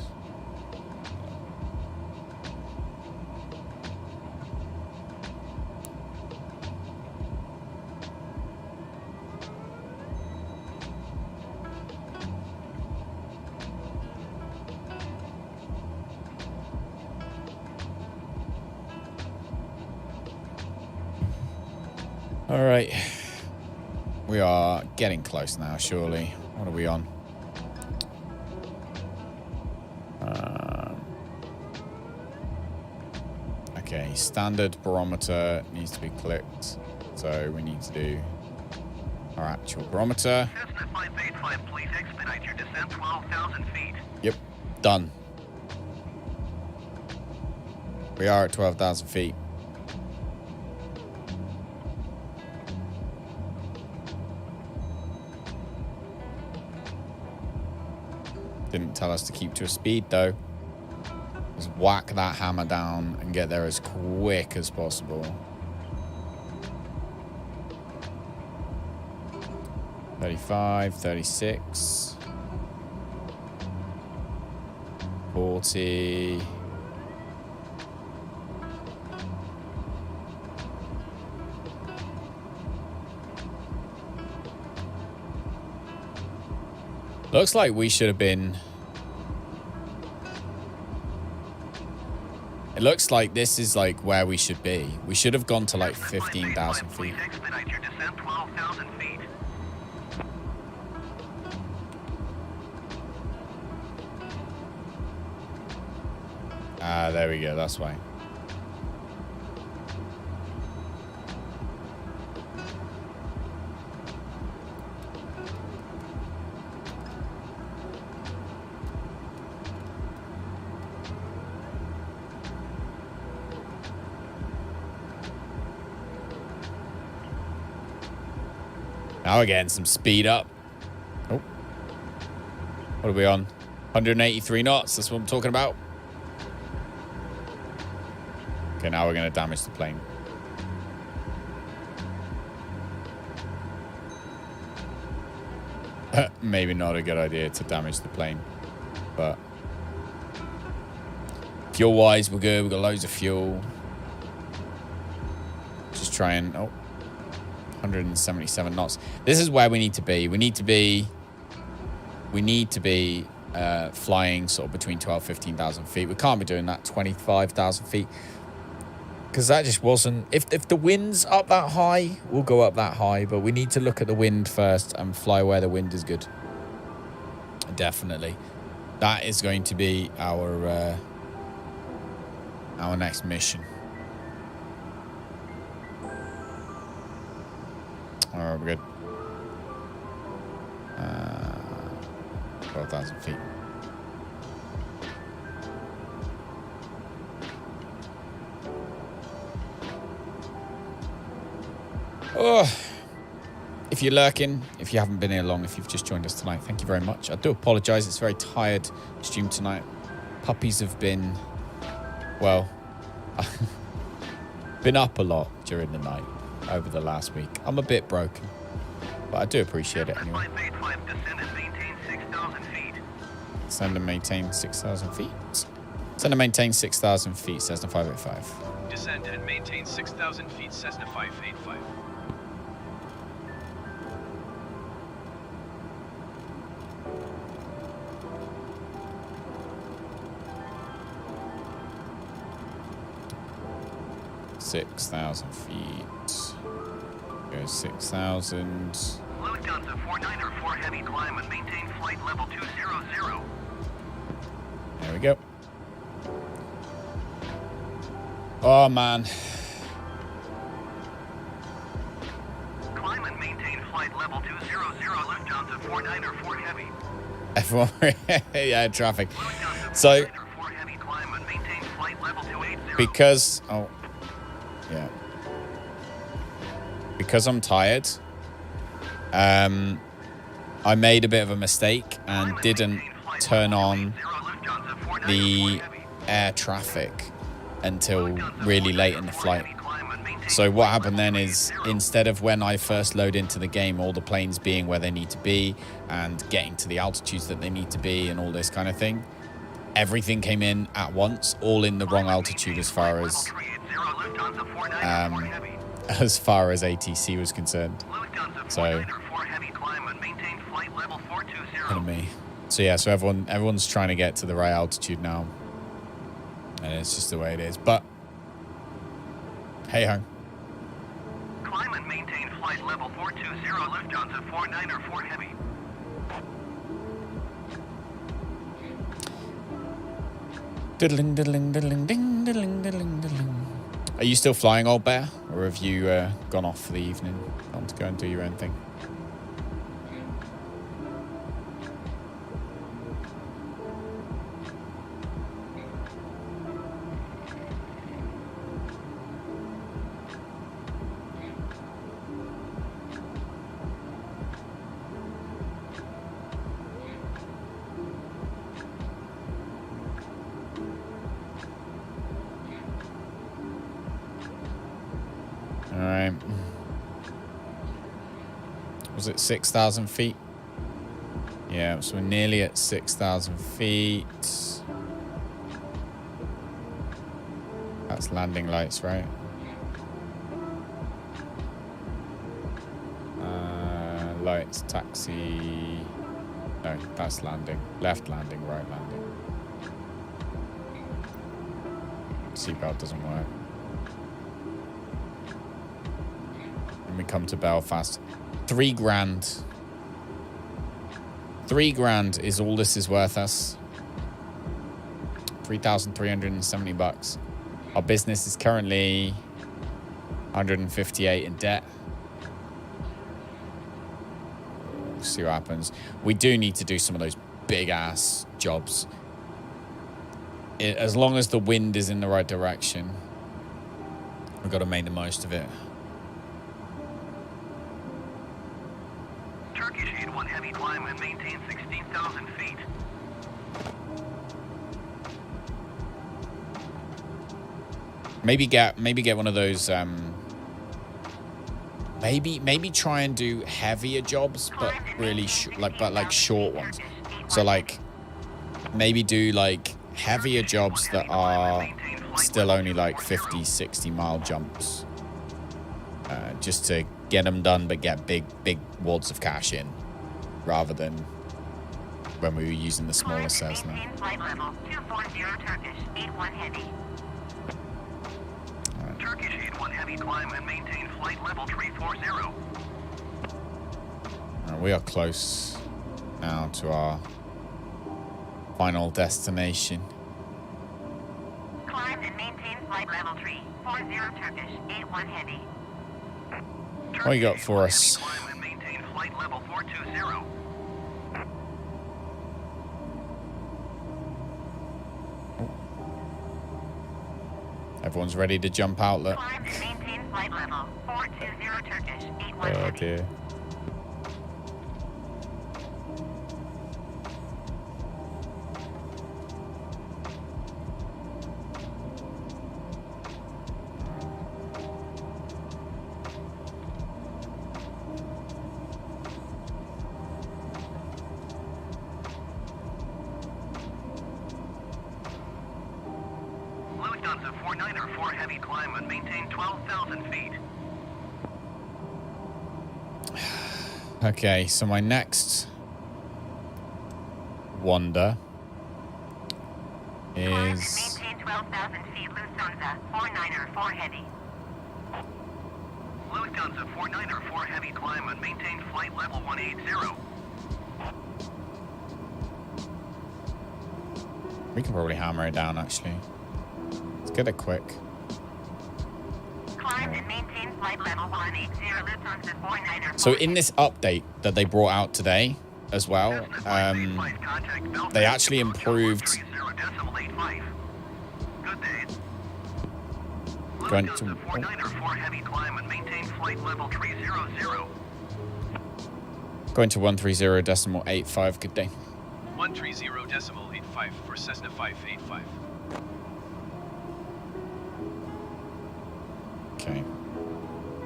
All right. We are getting close now, surely. What are we on? Okay, standard barometer needs to be clicked. So we need to do our actual barometer. Cessna 585, please expedite your descent 12,000 feet. Yep, done. We are at 12,000 feet. Didn't tell us to keep to a speed though. Just whack that hammer down and get there as quick as possible. 35, 36, 40. Looks like we should have been... It looks like this is like where we should be. We should have gone to like 15,000 feet. Please expedite your descent 12,000 feet. Ah, there we go. That's why. Now we're getting some speed up. Oh. What are we on? 183 knots. That's what I'm talking about. Okay, now we're going to damage the plane. Maybe not a good idea to damage the plane. But fuel-wise, we're good. We've got loads of fuel. Just try and... Oh. 177 knots. This is where we need to be. We need to be flying sort of between 12, 15,000 feet. We can't be doing that 25,000 feet because that just wasn't. If the wind's up that high, we'll go up that high. But we need to look at the wind first and fly where the wind is good. Definitely, that is going to be our next mission. All right, we're good. 12,000 feet. Oh, if you're lurking, if you haven't been here long, if you've just joined us tonight, thank you very much. I do apologize. It's a very tired stream tonight. Puppies have been, well, been up a lot during the night. Over the last week. I'm a bit broken, but I do appreciate it anyway. 585, descend and maintain 6,000 feet. Send and maintain 6,000 feet. Send and maintain 6,000 feet, Cessna 585. Descend and maintain 6,000 feet, Cessna 585. $6,000. Go 6,000. Fluid guns at 4904 heavy climb and maintain flight level 200. There we go. Oh man. Climb and maintain flight level 200. Lufthansa 4904 heavy. F1, yeah, traffic. So, heavy climb and maintain flight level 280. Because because I'm tired, I made a bit of a mistake and didn't turn on the air traffic until really late in the flight. So what happened then is, instead of when I first load into the game, all the planes being where they need to be and getting to the altitudes that they need to be and all this kind of thing, everything came in at once, all in the wrong altitude as far as ATC was concerned. So me. So yeah, so everyone's trying to get to the right altitude now, and it's just the way it is. But hey ho. Climb and maintain flight level 420, Lufthansa 494 heavy. Diddling, diddling, diddling, ding, diddling, diddling, diddling. Are you still flying, old bear, or have you gone off for the evening? Gone to go and do your own thing? Was it 6,000 feet? Yeah, so we're nearly at 6,000 feet. That's landing lights, right? Lights, taxi. No, that's landing. Left landing, right landing. Seatbelt doesn't work. And we come to Belfast. $3,000. $3,000 is all this is worth us. $3,370. Our business is currently 158 in debt. We'll see what happens. We do need to do some of those big ass jobs. As long as the wind is in the right direction, we've got to make the most of it. Turkish 81 heavy climb and maintain 16,000 feet. Maybe get one of those. Maybe try and do heavier jobs, but really short ones. So like maybe do like heavier jobs that are still only like 50, 60 mile jumps, just to get them done, but get big wads of cash in, rather than when we were using the smaller Cessna. Flight level 240 Turkish 81 heavy. Right. Turkish 81 heavy climb and maintain flight level 340. We are close now to our final destination. Climb and maintain flight level 340 Turkish 81 heavy. What you got for us? Climb and maintain flight level 420. Everyone's ready to jump out, look. Climb and maintain flight level 420 Turkish 81 Oh heavy. dear. Lufthansa 494 heavy climb and maintain 12,000 feet. Okay, so my next wonder Climb and is maintain 12,000 feet Lufthansa 494 heavy. Lufthansa 494 heavy climb and maintain flight level 180. we can probably hammer it down actually. Let's get it quick. Climb and maintain flight level 180 Lufthansa 494. So in this update that they brought out today as well, they actually improved Going Lufthansa to 49er for heavy climb and maintain flight level 300. going to 130.85. Good day. 130.85 for Cessna 585. Okay.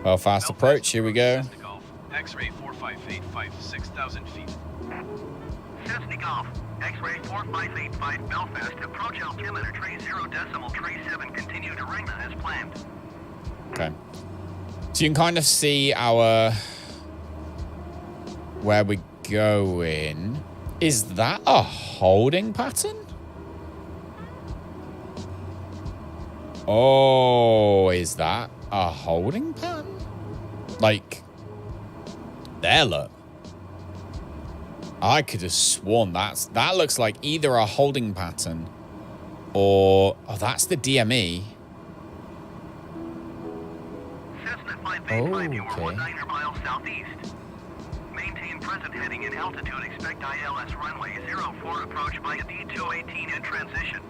Well, fast approach. Here we go. Cessna Golf, X-ray 4585, 6,000 feet. Cessna Golf, X-ray 4585 Belfast, approach altimeter 30.37, continue to ring as planned. Okay. So you can kind of see our where we're going. Is that a holding pattern? Oh, is that a holding pattern? Like, there, look. I could have sworn that looks like either a holding pattern or... Oh, that's the DME. Cessna 585, you are Okay. 19 miles southeast. Maintain present heading and altitude. Expect ILS runway 04 approach via D218 in transition.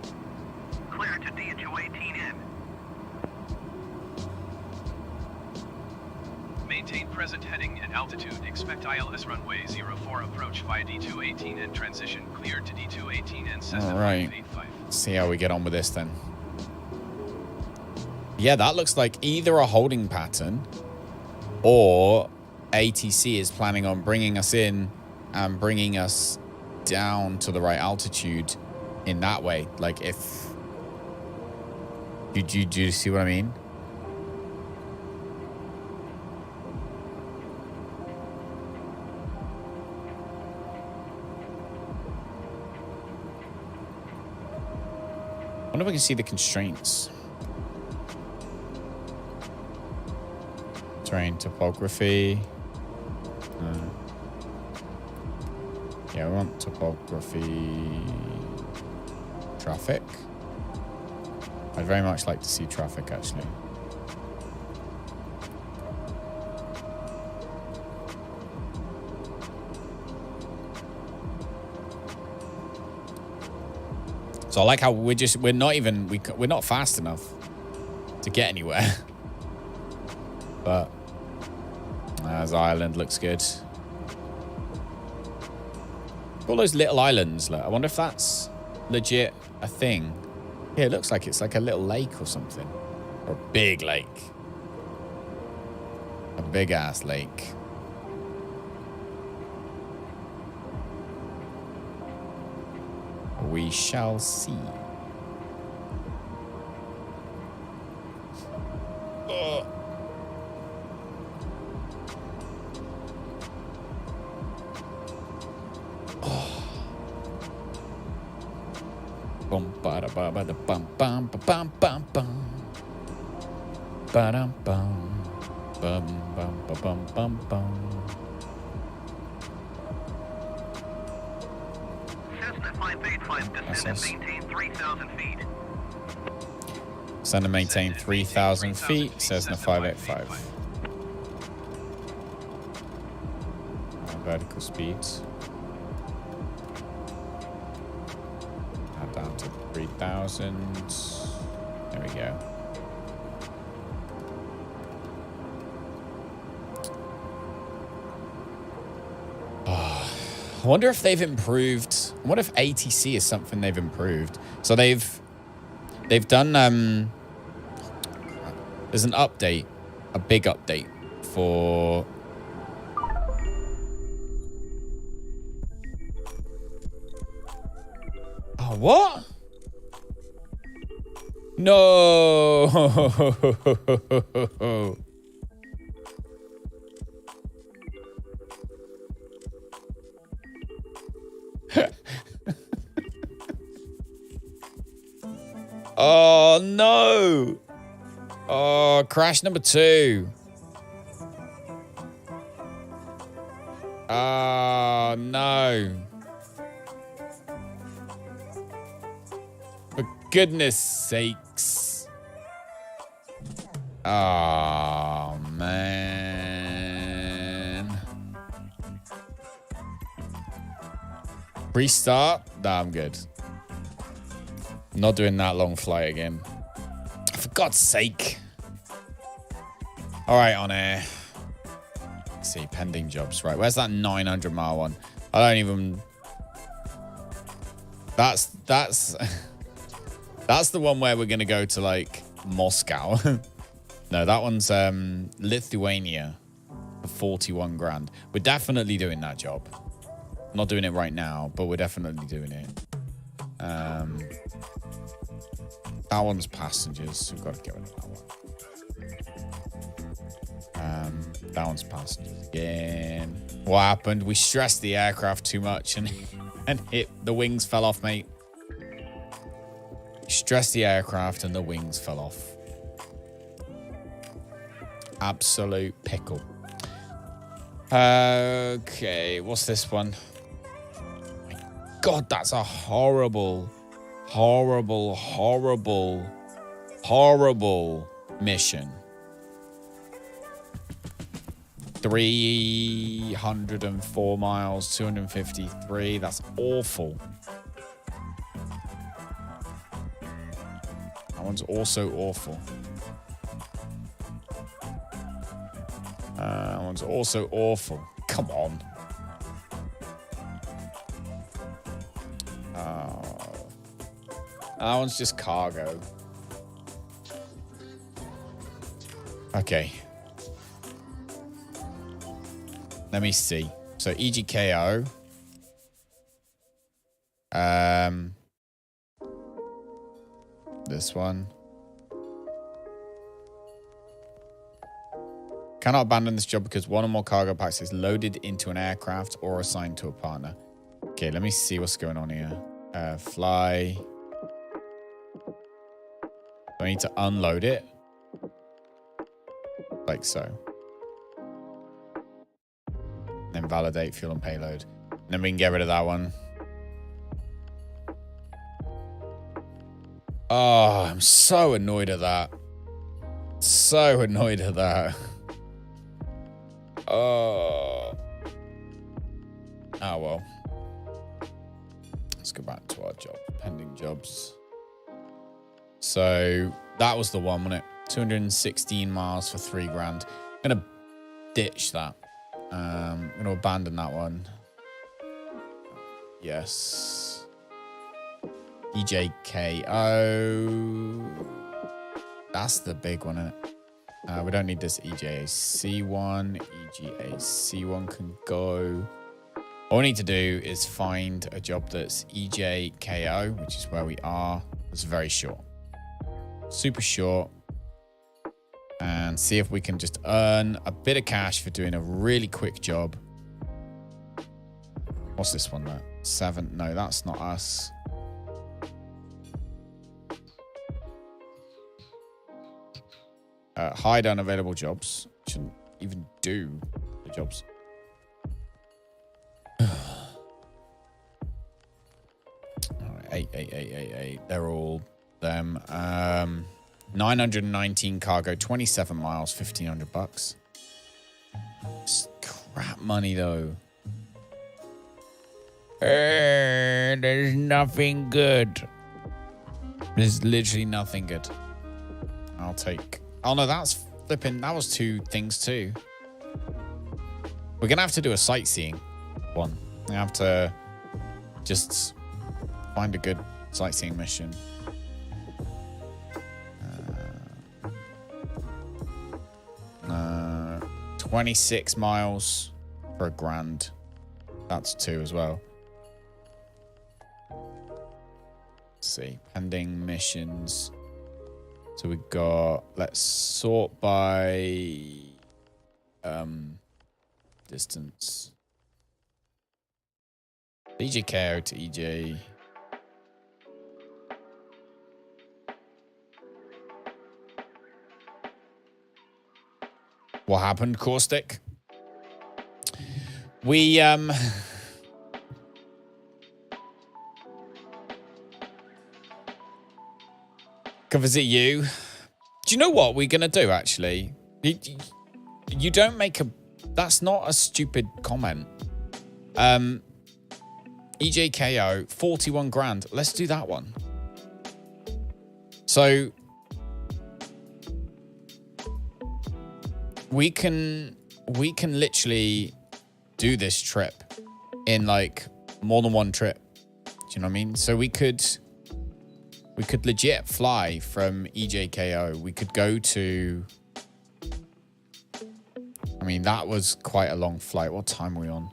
Clear to D218 in. Maintain present heading and altitude. Expect ILS runway 04 approach via D218 and transition. Cleared to D218 and Cessna All right. 585. See how we get on with this then. Yeah, that looks like either a holding pattern or ATC is planning on bringing us in and bringing us down to the right altitude in that way. Like if... Do you see what I mean? I wonder if we can see the constraints. Terrain topography. Yeah, we want topography. Traffic. I'd very much like to see traffic, actually. So I like how we're not fast enough to get anywhere. But as island looks good. All those little islands, look. I wonder if that's legit a thing. Yeah, it looks like it's like a little lake or something. Or a big lake. A big ass lake. We shall see. Bum ba da ba ba da bum bum ba bum bum bum. Ba dum bum. Bum bum ba bum bum bum. Cessna 585, descend and maintain 3,000 feet. Send and maintain 3,000 feet. Cessna 585. Vertical speeds. Now down to 3,000. There we go. I wonder if they've improved. I wonder if ATC is something they've improved. So they've done there's an update, a big update for what? No. Oh, no. Oh, crash number 2. Oh, no. For goodness sakes. Oh, man. Restart? Nah, I'm good. Not doing that long flight again. For God's sake. All right, on air. Let's see, pending jobs. Right, where's that 900-mile one? I don't even... That's that's the one where we're going to go to, like, Moscow. No, that one's Lithuania for 41 grand. We're definitely doing that job. I'm not doing it right now, but we're definitely doing it. That one's passengers, so we've got to get rid of that one. That one's passengers again. What happened? We stressed the aircraft too much and the wings fell off, mate. Stressed the aircraft and the wings fell off. Absolute pickle. Okay, what's this one? My God, that's a horrible mission. 304 miles, 253. That's awful. That one's also awful. That one's also awful. Come on. That one's just cargo. Okay. Let me see. So EGKO. This one. Cannot abandon this job because one or more cargo packs is loaded into an aircraft or assigned to a partner. Okay, let me see what's going on here. Fly. Do I need to unload it? Like so. Then validate fuel and payload. And then we can get rid of that one. Oh, I'm so annoyed at that. So annoyed at that. Oh. Oh, well. Let's go back to our job. Pending jobs. So that was the one, wasn't it? 216 miles for 3 grand. I'm going to ditch that. I'm going to abandon that one. Yes. EJKO. That's the big one, isn't it? We don't need this EJAC one. EJAC one can go. All we need to do is find a job that's EJKO, which is where we are. It's very short. Super short. And see if we can just earn a bit of cash for doing a really quick job. What's this one though? 7. No, that's not us. Hide unavailable jobs. Shouldn't even do the jobs. All right, 8. They're all them. 919 cargo, 27 miles, $1,500. It's crap money though. There's nothing good. There's literally nothing good. I'll take. Oh no, that's flipping. That was 2 things too. We're gonna have to do a sightseeing one. We have to just find a good sightseeing mission. 26 miles for $1 grand. That's 2 as well. Let's see. Pending missions. So we got, let's sort by distance. EJKO to EJ. What happened, Caustic? We covers it you. Do you know what we're gonna do actually? You don't make a, that's not a stupid comment. EJKO 41 grand. Let's do that one. So we can literally do this trip in like more than one trip. Do you know what I mean? So we could legit fly from EJKO. We could go to, I mean, that was quite a long flight. What time are we on?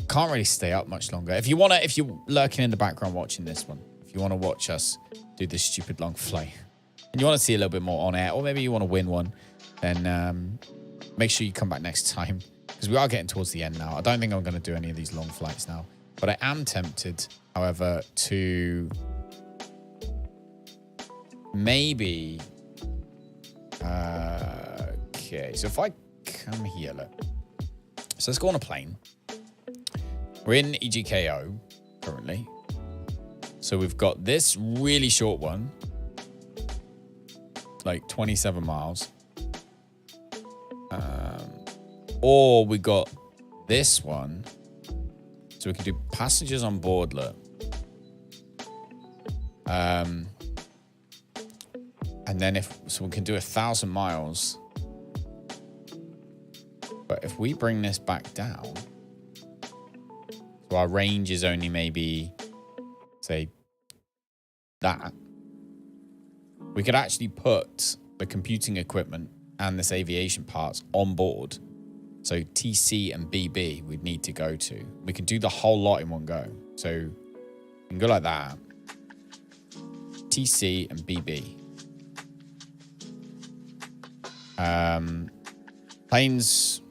Can't really stay up much longer. If you're lurking in the background watching this one, if you want to watch us do this stupid long flight and you want to see a little bit more on air, or maybe you want to win one, then make sure you come back next time, because we are getting towards the end now. I don't think I'm going to do any of these long flights now, but I am tempted, however, to maybe, okay, so if I come here, look, so let's go on a plane. We're in EGKO currently. So we've got this really short one, like 27 miles. Or we got this one. So we can do passengers on board, look. And then we can do 1,000 miles. But if we bring this back down, so our range is only maybe, say, that. We could actually put the computing equipment and this aviation parts on board. So TC and BB we'd need to go to. We can do the whole lot in one go. So we can go like that. TC and BB. Planes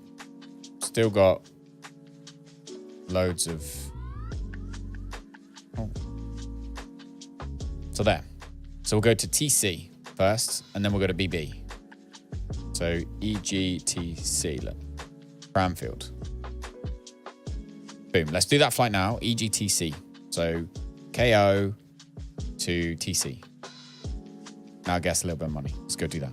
still got loads of... Oh. So there. So we'll go to TC first, and then we'll go to BB. So EGTC, look. Cranfield. Boom. Let's do that flight now. EGTC. So KO to TC. Now guess a little bit of money. Let's go do that.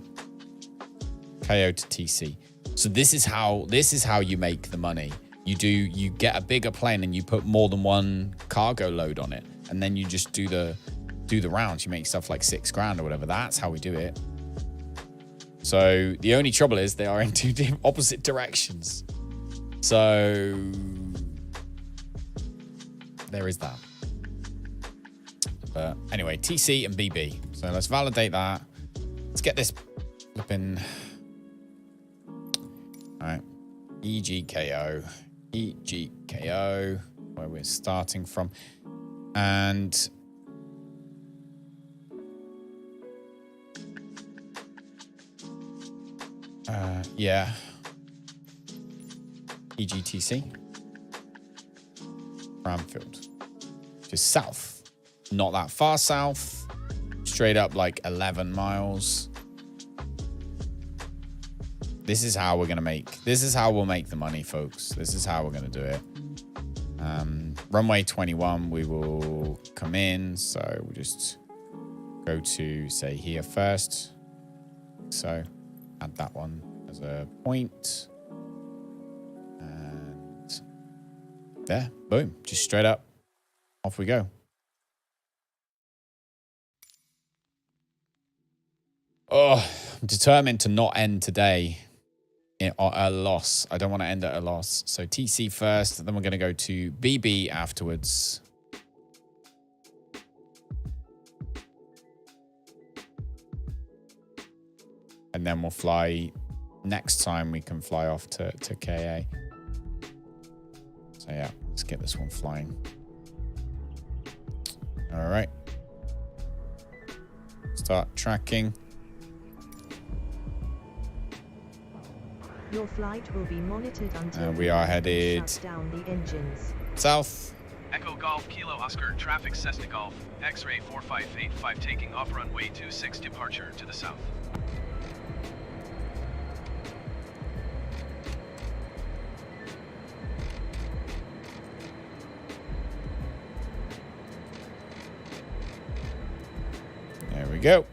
KO to TC. So this is how you make the money. You get a bigger plane and you put more than one cargo load on it, and then you just do the rounds. You make stuff like $6,000 or whatever. That's how we do it. So the only trouble is they are in two opposite directions. So there is that. But anyway, TC and BB. So let's validate that. Let's get this flipping. All right. EGKO, where we're starting from. And yeah. EGTC. Cranfield. Just south. Not that far south. Straight up like 11 miles. This is how we're going to make... This is how we'll make the money, folks. This is how we're going to do it. Runway 21, we will come in. So we'll just go to, say, here first. So add that one as a point. And there, boom. Just straight up. Off we go. Oh, I'm determined to not end today at a loss. I don't want to end at a loss. So TC first, then we're going to go to BB afterwards. And then we'll fly, next time we can fly off to KA. So yeah, let's get this one flying. All right. Start tracking. Your flight will be monitored until we are headed shut down the engines. South. Echo Golf Kilo Oscar traffic Cessna Golf X-ray 4585 taking off runway 26 departure to the south. There we go.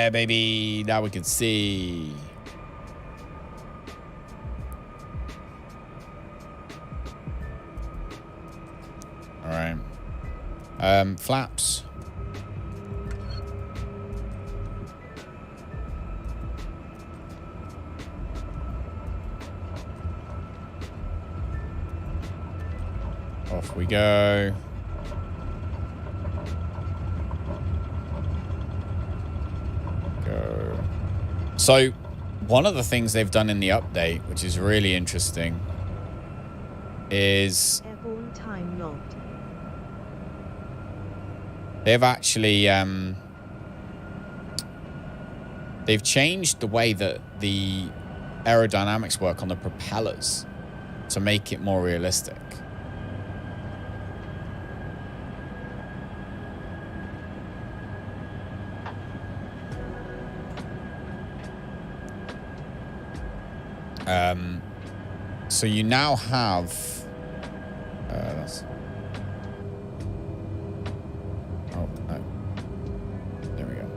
Yeah, baby. Now we can see. All right. Flaps. Off we go. Go. So, one of the things they've done in the update, which is really interesting, is Airborne time locked. they've actually they've changed the way that the aerodynamics work on the propellers to make it more realistic. So you now have oh no, there we go.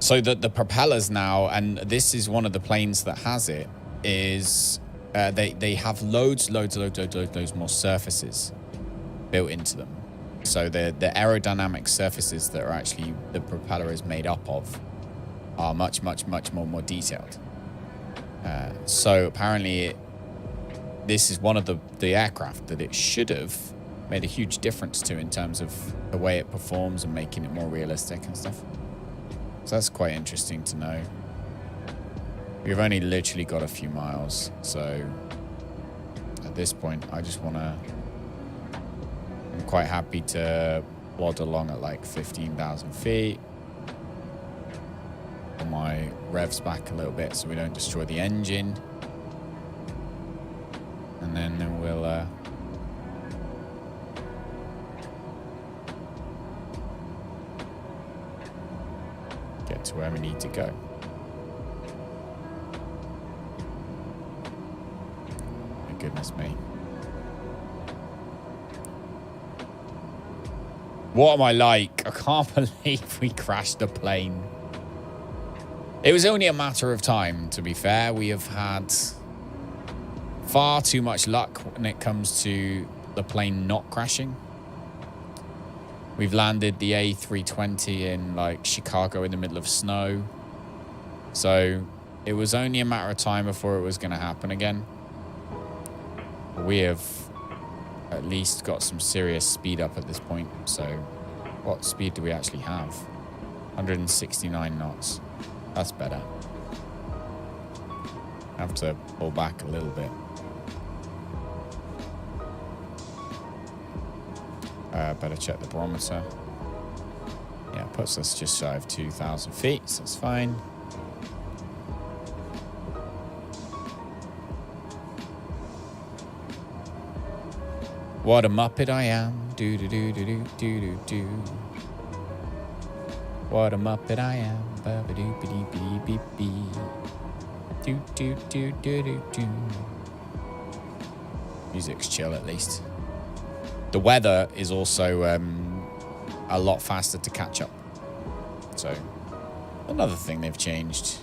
So the propellers now, and this is one of the planes that has it, is they have loads more surfaces built into them. So the aerodynamic surfaces that are actually the propeller is made up of are much more detailed. So apparently this is one of the aircraft that it should have made a huge difference to in terms of the way it performs and making it more realistic and stuff. So that's quite interesting to know. We've only literally got a few miles, so at this point I just want to... I'm quite happy to plod along at like 15,000 feet. Pull my revs back a little bit so we don't destroy the engine. And then we'll get to where we need to go. My goodness me. What am I like? I can't believe we crashed the plane. It was only a matter of time, to be fair. We have had far too much luck when it comes to the plane not crashing. We've landed the A320 in like Chicago in the middle of snow. So it was only a matter of time before it was going to happen again. We have at least got some serious speed up at this point. So what speed do we actually have? 169 knots. That's better. I have to pull back a little bit. Better check the barometer. Yeah, it puts us just shy of 2,000 feet, so that's fine. What a muppet I am. Do do do do do do do do. What a muppet I am. Ba ba doo ba dee bee bee bee. Do do do do do do. Music's chill at least. The weather is also a lot faster to catch up. So, another thing they've changed.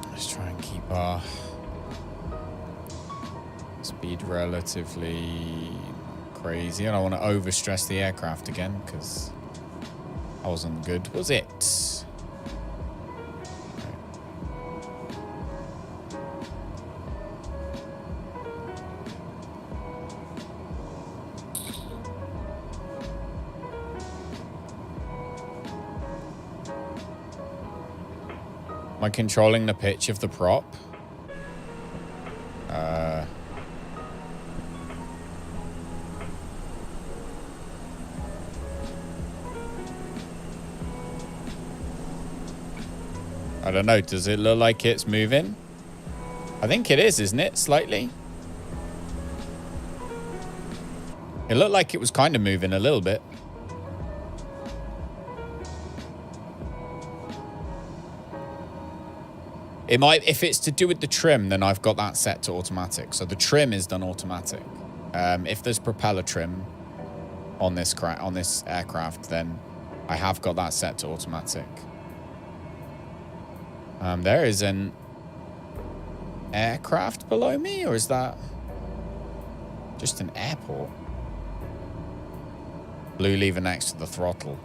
Let's try and keep our speed relatively crazy. I don't want to overstress the aircraft again because that wasn't good, was it? Am I controlling the pitch of the prop? I don't know. Does it look like it's moving? I think it is, isn't it? Slightly. It looked like it was kind of moving a little bit. It might, if it's to do with the trim, then I've got that set to automatic. So the trim is done automatic. If there's propeller trim on this aircraft, then I have got that set to automatic. There is an aircraft below me, or is that just an airport? Blue lever next to the throttle.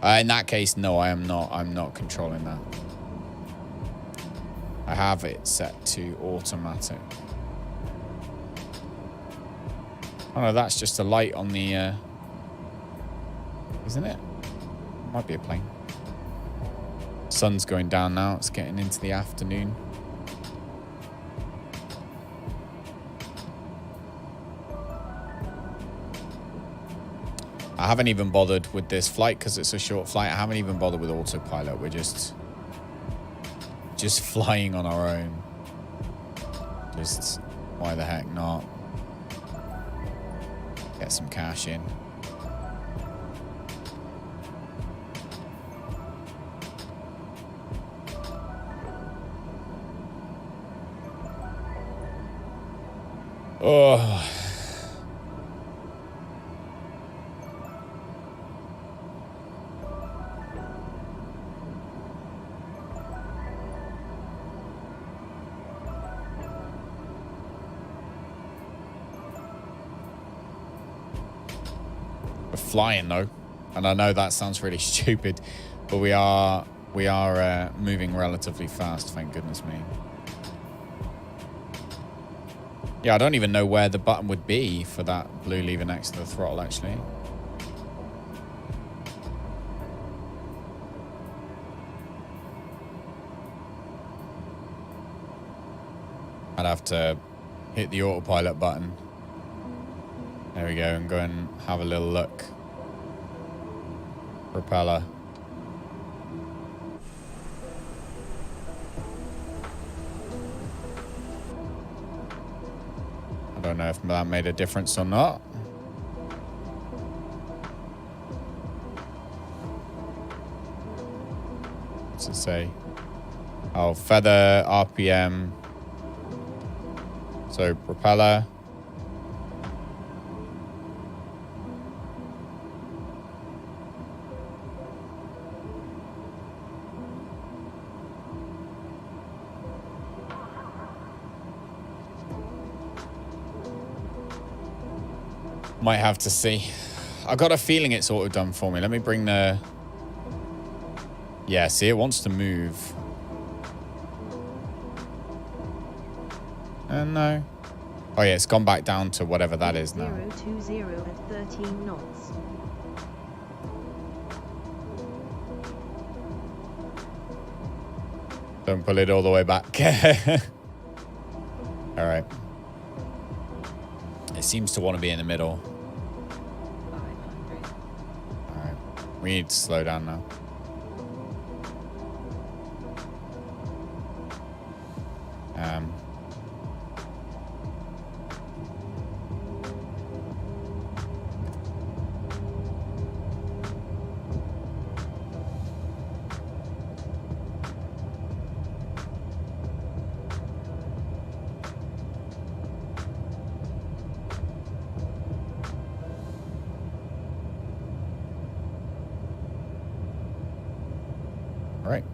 In that case, no, I am not. I'm not controlling that. I have it set to automatic. Oh no, that's just a light on the, isn't it? Might be a plane. Sun's going down now. It's getting into the afternoon. I haven't even bothered with this flight because it's a short flight. I haven't even bothered with autopilot. We're just flying on our own. Just, why the heck not? Get some cash in. Oh. We're flying though, and I know that sounds really stupid, but we are moving relatively fast, thank goodness me. Yeah, I don't even know where the button would be for that blue lever next to the throttle, actually. I'd have to hit the autopilot button. There we go, and go and have a little look. Propeller. I don't know if that made a difference or not. What's it say? Oh, feather, RPM. So, propeller. Might have to see. I got a feeling it's auto done for me. Let me bring the... Yeah, see, it wants to move. No. Oh yeah, it's gone back down to whatever that is now. 020 at 13 knots. Don't pull it all the way back. All right. It seems to want to be in the middle. All right. We need to slow down now. All right.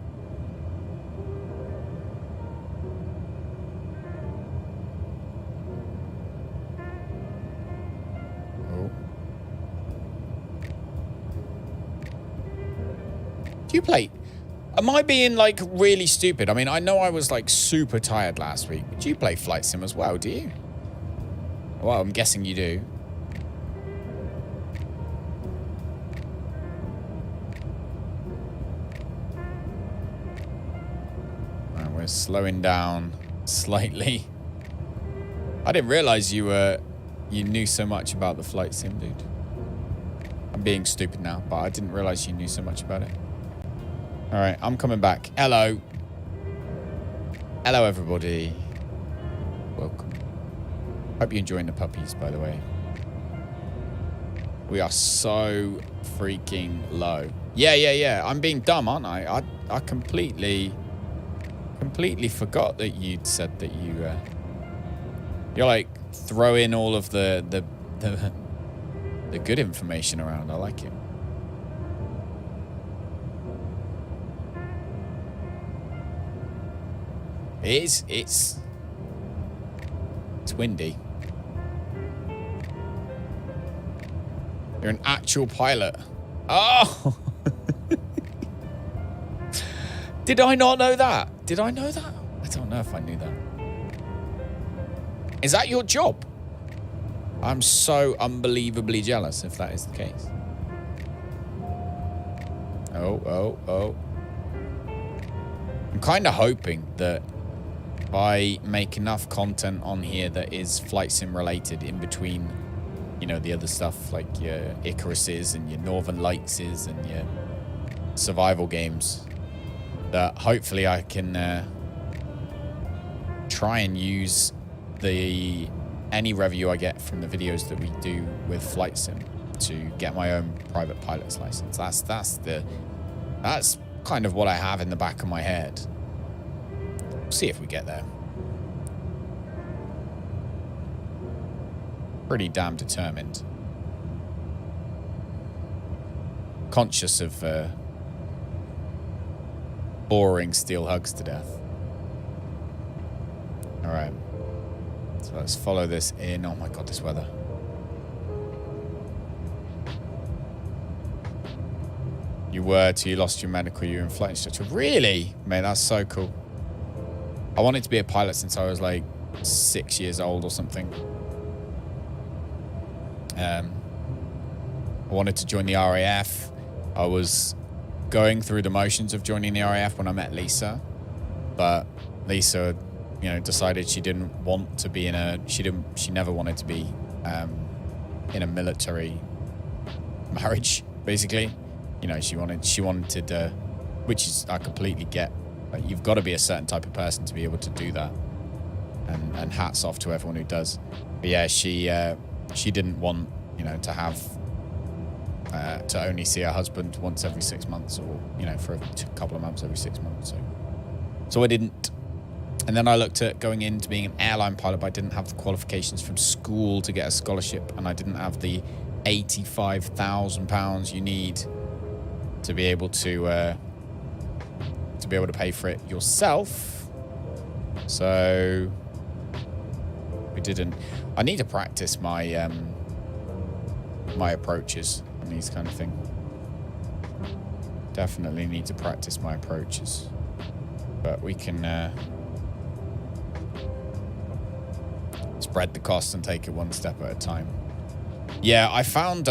Oh. Do you play? Am I being like really stupid? I mean, I know I was like super tired last week. But do you play Flight Sim as well, do you? Well, I'm guessing you do. We're slowing down slightly. I didn't realize you knew so much about the Flight Sim, dude. I'm being stupid now, but I didn't realize you knew so much about it. All right, I'm coming back. Hello. Hello, everybody. Welcome. Hope you're enjoying the puppies, by the way. We are so freaking low. Yeah. I'm being dumb, aren't I? I completely completely forgot that you'd said that you're like throwing all of the good information around. I like it. It's windy. You're an actual pilot. Oh! Did I not know that? Did I know that? I don't know if I knew that. Is that your job? I'm so unbelievably jealous if that is the case. Oh. I'm kind of hoping that if I make enough content on here that is flight sim related in between, you know, the other stuff like your Icaruses and your Northern Lightses and your survival games, that hopefully I can try and use any revenue I get from the videos that we do with flight sim to get my own private pilot's license. That's kind of what I have in the back of my head. We'll see if we get there. Pretty damn determined. Conscious of boring steel hugs to death. All right. So let's follow this in. Oh my God, this weather. You were till you lost your medical, you were in flight instructor. Really? Mate, that's so cool. I wanted to be a pilot since I was like 6 years old or something. I wanted to join the RAF. I was going through the motions of joining the RAF when I met Lisa. But Lisa, you know, decided she didn't want to be she never wanted to be in a military marriage, basically. You know, she wanted which is, I completely get. Like, you've got to be a certain type of person to be able to do that. And hats off to everyone who does. But yeah, she didn't want, you know, to have to only see her husband once every 6 months, or, you know, for a couple of months every 6 months. So I didn't. And then I looked at going into being an airline pilot, but I didn't have the qualifications from school to get a scholarship, and I didn't have the £85,000 you need to be able to pay for it yourself. So we didn't. I need to practice my my approaches on these kind of things. Definitely need to practice my approaches, but we can spread the costs and take it one step at a time. Yeah, I found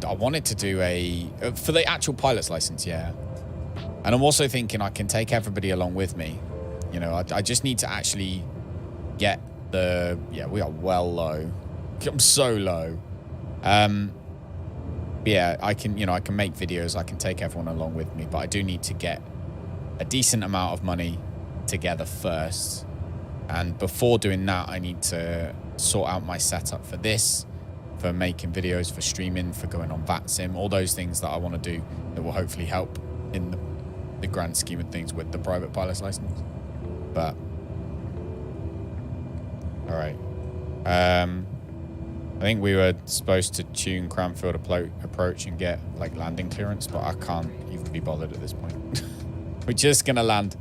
I wanted to do for the actual pilot's license, yeah. And I'm also thinking I can take everybody along with me. You know, I just need to actually get yeah, we are well low. I'm so low. Yeah, I can make videos. I can take everyone along with me, but I do need to get a decent amount of money together first. And before doing that, I need to sort out my setup for this, for making videos, for streaming, for going on VATSIM, all those things that I want to do that will hopefully help in the grand scheme of things with the private pilot's license. But all right. I think we were supposed to tune Cranfield approach and get like landing clearance, but I can't even be bothered at this point. We're just gonna land.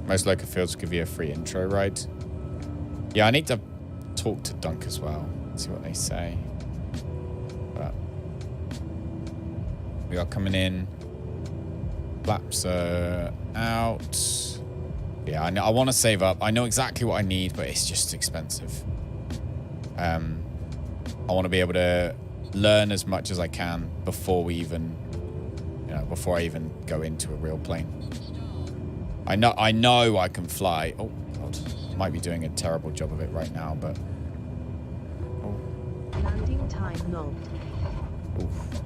Most local fields give you a free intro ride. Yeah, I need to talk to Dunk as well, see what they say. But we are coming in. Flaps are out. Yeah, I want to save up. I know exactly what I need, but it's just expensive. I want to be able to learn as much as I can before I even go into a real plane. I know I can fly. Oh God, I might be doing a terrible job of it right now, but Landing time logged. Oof.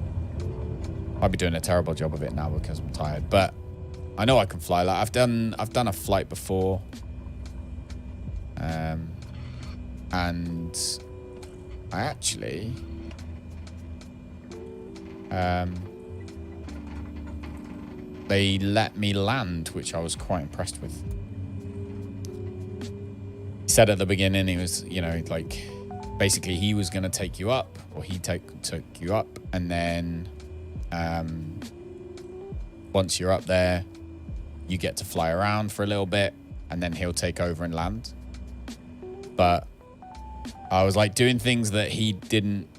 I'll be doing a terrible job of it now because I'm tired, but I know I can fly. Like I've done a flight before, and I actually they let me land, which I was quite impressed with. He said at the beginning, he was, you know, like, basically he was going to take you up, or he took you up, and then once you're up there, you get to fly around for a little bit, and then he'll take over and land. But I was like doing things that he didn't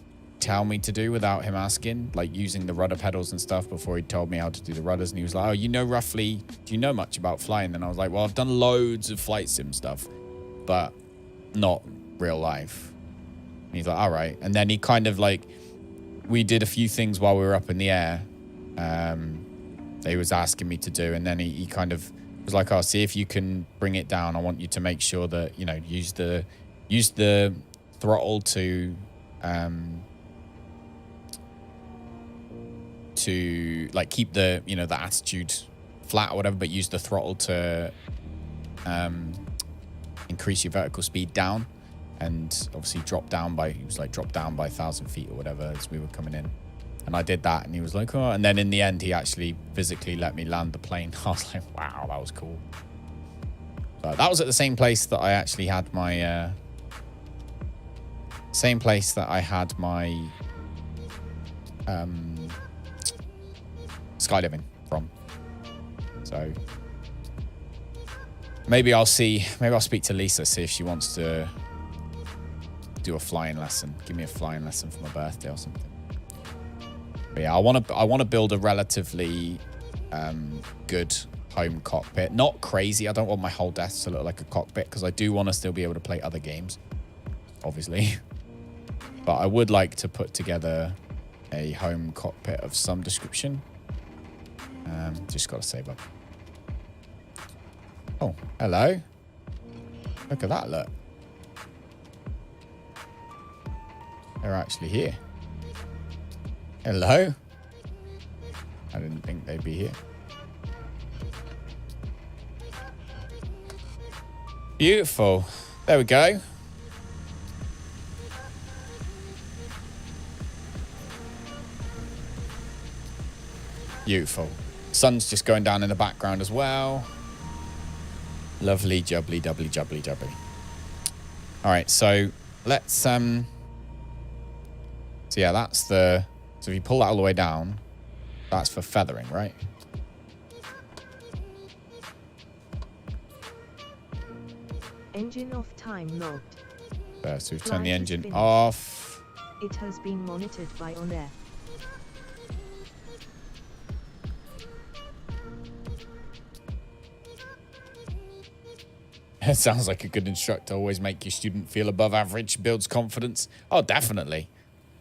tell me to do without him asking, like using the rudder pedals and stuff before he told me how to do the rudders. And he was like, oh, you know, roughly, do you know much about flying? And I was like, well, I've done loads of flight sim stuff, but not real life. And he's like, all right. And then he kind of like, we did a few things while we were up in the air that he was asking me to do. And then he kind of was like, oh, see if you can bring it down. I want you to make sure that, you know, use the throttle to like keep the, you know, the attitude flat or whatever, but use the throttle to increase your vertical speed down, and obviously drop down by 1,000 feet or whatever as we were coming in. And I did that, and he was like, oh, and then in the end he actually physically let me land the plane. I was like, wow, that was cool. So that was at the same place that I actually had my skydiving from. So maybe I'll speak to Lisa, see if she wants to do a flying lesson. Give me a flying lesson for my birthday or something. But yeah, I want to build a relatively good home cockpit. Not crazy. I don't want my whole desk to look like a cockpit, because I do want to still be able to play other games, obviously. But I would like to put together a home cockpit of some description. Just got to save up. Oh, hello. Look at that, look. They're actually here. Hello. I didn't think they'd be here. Beautiful. There we go. Beautiful. Sun's just going down in the background as well. Lovely, jubbly, jubbly, jubbly, jubbly. All right, so let's so yeah, that's the, so if you pull that all the way down, that's for feathering, right? Engine off time logged. So we've turned the engine off. It has been monitored by OnAir. It sounds like a good instructor. Always make your student feel above average, builds confidence. Oh, definitely.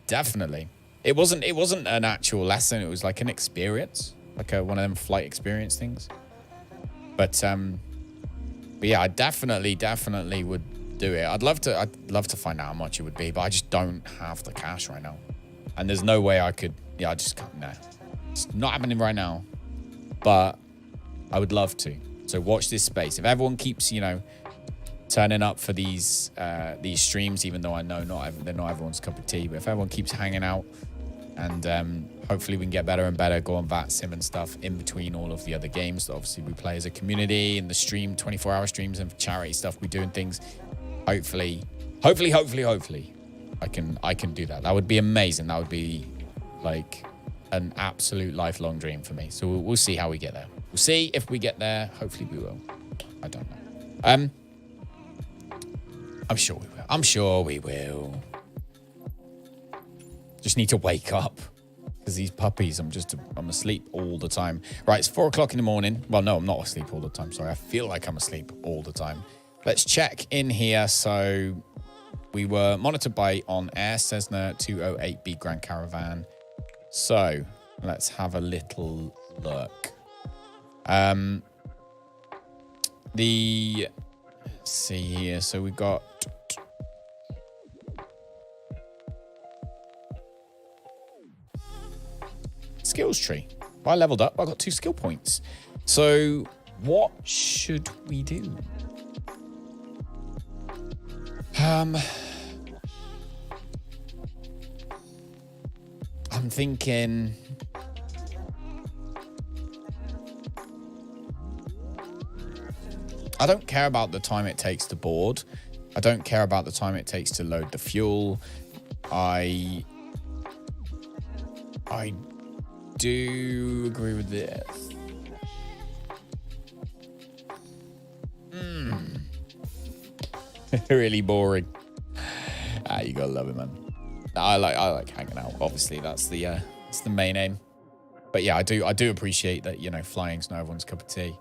Definitely. It wasn't an actual lesson. It was like an experience, like one of them flight experience things. But yeah, I definitely would do it. I'd love to find out how much it would be, but I just don't have the cash right now. And there's no way I could, yeah, I just can't, no. It's not happening right now, but I would love to. So watch this space. If everyone keeps, you know, turning up for these streams, even though I know they're not everyone's cup of tea, but if everyone keeps hanging out, and hopefully we can get better and better, go on VAT Sim and stuff in between all of the other games that obviously we play as a community, and the stream, 24-hour streams, and charity stuff we do and things. Hopefully, I can do that. That would be amazing. That would be like an absolute lifelong dream for me. So we'll see how we get there. We'll see if we get there. Hopefully we will. I don't know. I'm sure we will. I'm sure we will. Just need to wake up, because these puppies, I'm asleep all the time. Right, it's 4 o'clock in the morning. Well, no, I'm not asleep all the time. Sorry, I feel like I'm asleep all the time. Let's check in here. So we were monitored by OnAir Cessna 208B Grand Caravan. So let's have a little look. Let's see here. So we got skills tree. Well, I leveled up. I got 2 skill points. So what should we do? I'm thinking I don't care about the time it takes to board. I don't care about the time it takes to load the fuel. I do agree with this. Really boring. You gotta love it, man. I like hanging out. Obviously, that's the main aim. But yeah, I do appreciate that, you know, flying's not everyone's cup of tea.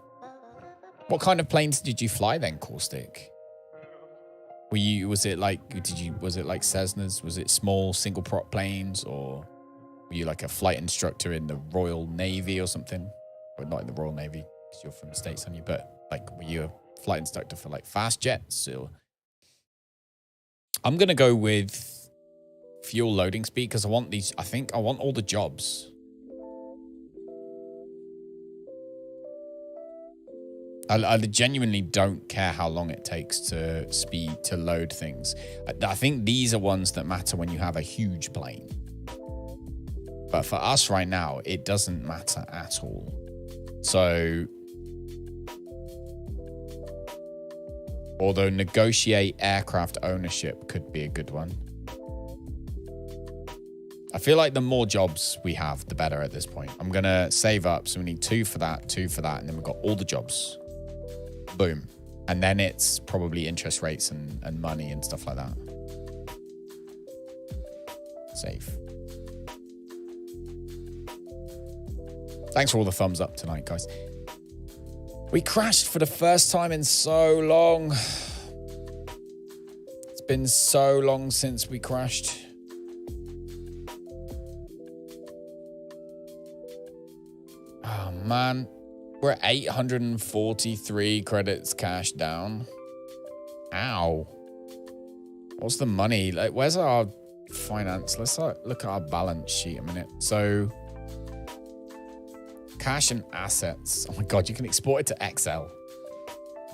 What kind of planes did you fly then, Caustic? Was it like Cessnas? Was it small single prop planes, or were you like a flight instructor in the Royal Navy or something? Or not in the Royal Navy, because you're from the States, aren't you? But like, were you a flight instructor for like fast jets? Or I'm gonna go with fuel loading speed because I think I want all the jobs. I genuinely don't care how long it takes to load things. I think these are ones that matter when you have a huge plane. But for us right now, it doesn't matter at all. So, although negotiate aircraft ownership could be a good one. I feel like the more jobs we have, the better at this point. I'm going to save up. So we need 2 for that, and then we've got all the jobs. Boom. And then it's probably interest rates and money and stuff like that. Save. Thanks for all the thumbs up tonight, guys. We crashed for the first time in so long. It's been so long since we crashed. Oh, man. We're at 843 credits cash down. Ow. What's the money? Like, where's our finance? Let's look at our balance sheet a minute. So, cash and assets. Oh my God, you can export it to Excel.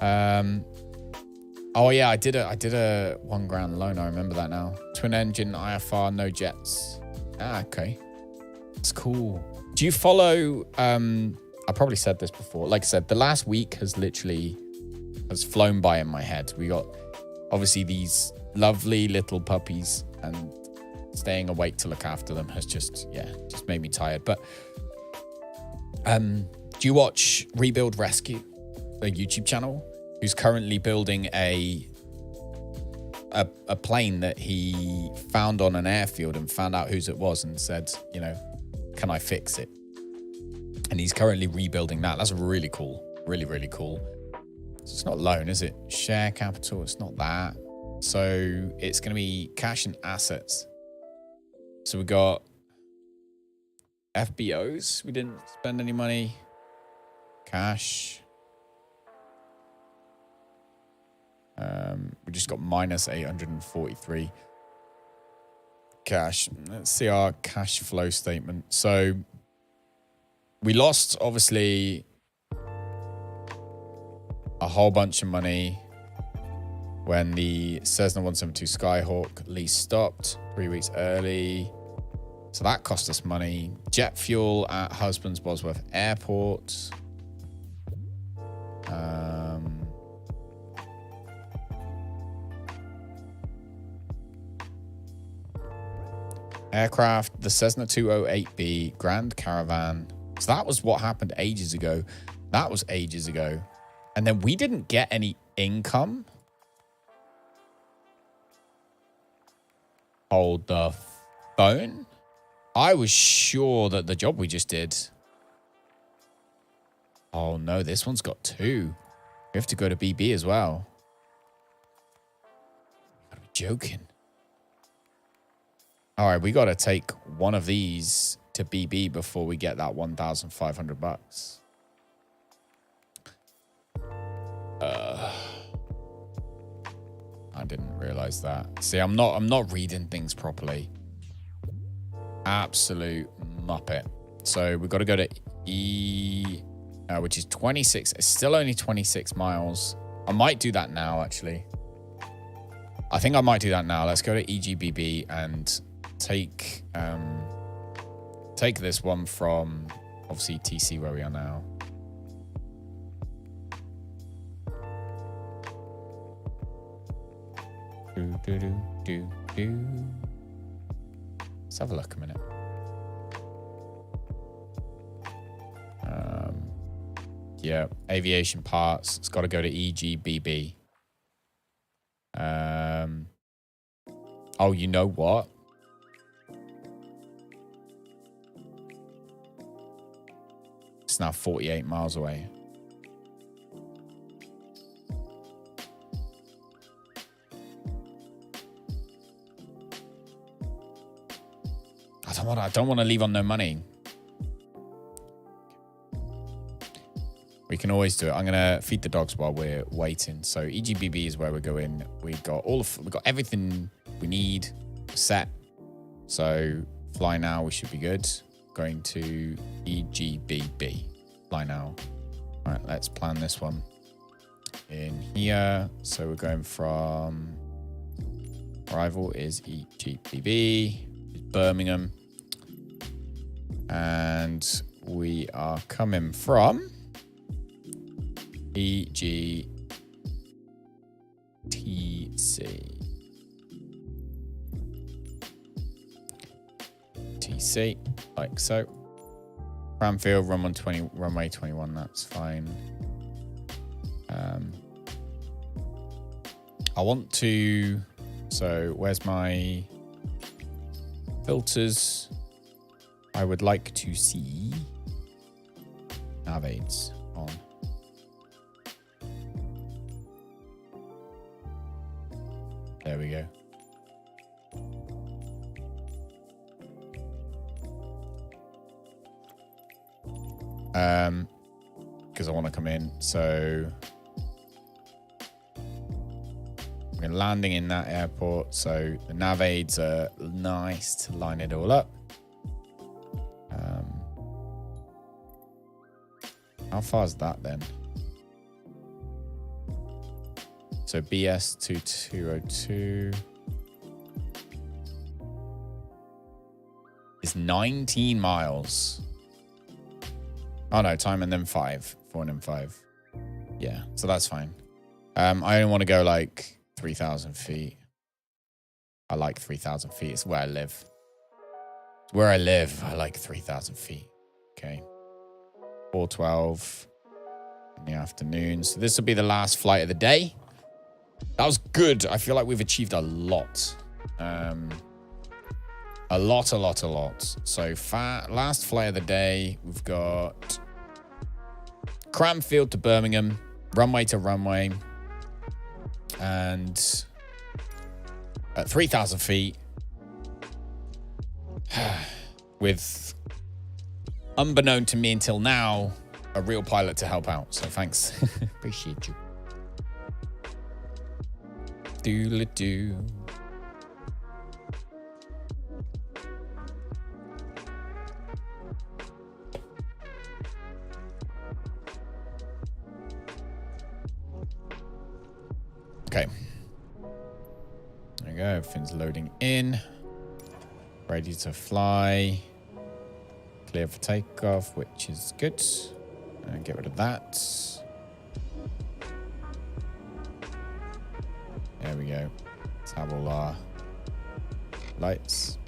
Oh yeah, I did a $1 grand loan. I remember that now. Twin engine, IFR, no jets. Ah, okay. It's cool. Do you follow, I probably said this before. Like I said, the last week has flown by in my head. We got obviously these lovely little puppies, and staying awake to look after them has just made me tired. But do you watch Rebuild Rescue, a YouTube channel, who's currently building a plane that he found on an airfield and found out whose it was and said, you know, can I fix it? And he's currently rebuilding that. That's really cool. Really, really cool. So it's not loan, is it? Share capital, it's not that. So it's going to be cash and assets. So we got FBOs. We didn't spend any money. Cash. We just got minus 843 cash. Let's see our cash flow statement. So we lost, obviously, a whole bunch of money when the Cessna 172 Skyhawk lease stopped 3 weeks early. So that cost us money. Jet fuel at Husbands Bosworth Airport. Aircraft, the Cessna 208B Grand Caravan. So that was what happened ages ago. That was ages ago. And then we didn't get any income. Hold the phone. I was sure that the job we just did. Oh no, this one's got 2. We have to go to BB as well. Are we joking? All right, we got to take one of these to BB before we get that $1,500. I didn't realize that. See, I'm not reading things properly. Absolute muppet. So we've got to go to E, which is 26. It's still only 26 miles. I might do that now, actually. I think I might do that now. Let's go to EGBB and take this one from, obviously, TC, where we are now. Let's have a look a minute. Yeah, aviation parts. It's got to go to EGBB. Oh, you know what? It's now 48 miles away. I don't want to leave on no money. We can always do it. I'm gonna feed the dogs while we're waiting. So EGBB is where we're going. We've got everything we need set. So fly now, we should be good. Going to EGBB. Fly now. All right, let's plan this one in here. So we're going from arrival is EGBB, Birmingham, and we are coming from EGTC. TC, like so. Cranfield, runway 21, that's fine. I want to, so where's my filters? I would like to see nav aids on. There we go. Because I want to come in. So we're landing in that airport. So the nav aids are nice to line it all up. How far is that then? So BS 2202 is 19 miles. Oh no, time and then 5. 4 and then 5. Yeah, so that's fine. I only want to go like 3,000 feet. I like 3,000 feet. It's where I live. It's where I live. I like 3,000 feet. Okay. 4:12 in the afternoon. So this will be the last flight of the day. That was good. I feel like we've achieved a lot. A lot. So last flight of the day, we've got Cranfield to Birmingham, runway to runway, and at 3,000 feet, with, unbeknown to me until now, a real pilot to help out. So thanks. Appreciate you. Doodle-doo. Okay. There we go. Everything's loading in. Ready to fly. Clear for takeoff, which is good. And get rid of that. There we go. Let's have all our lights.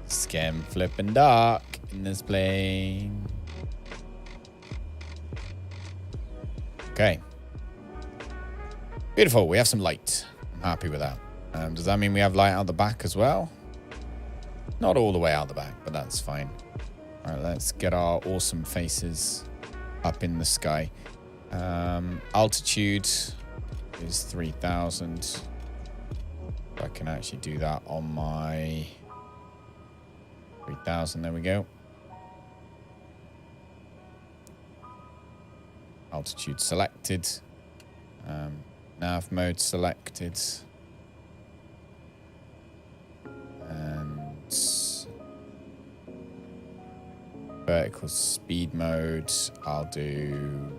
Scam flipping dark in this plane. Okay. Beautiful. We have some light. I'm happy with that. Does that mean we have light out the back as well? Not all the way out the back, but that's fine. All right, let's get our awesome faces up in the sky. Altitude is 3,000. I can actually do that on my 3,000. There we go. Altitude selected. Nav mode selected. And vertical speed mode I'll do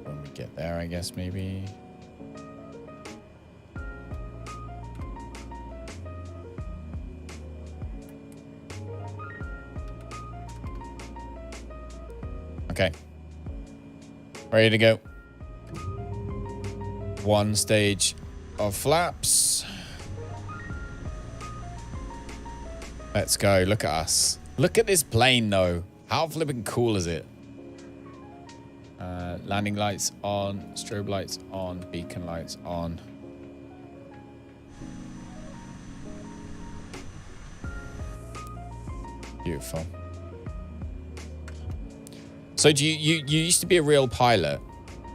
when we get there, I guess, maybe. Okay. Ready to go. One stage of flaps. Let's go. Look at us. Look at this plane, though. How flipping cool is it? Landing lights on. Strobe lights on. Beacon lights on. Beautiful. So do you used to be a real pilot?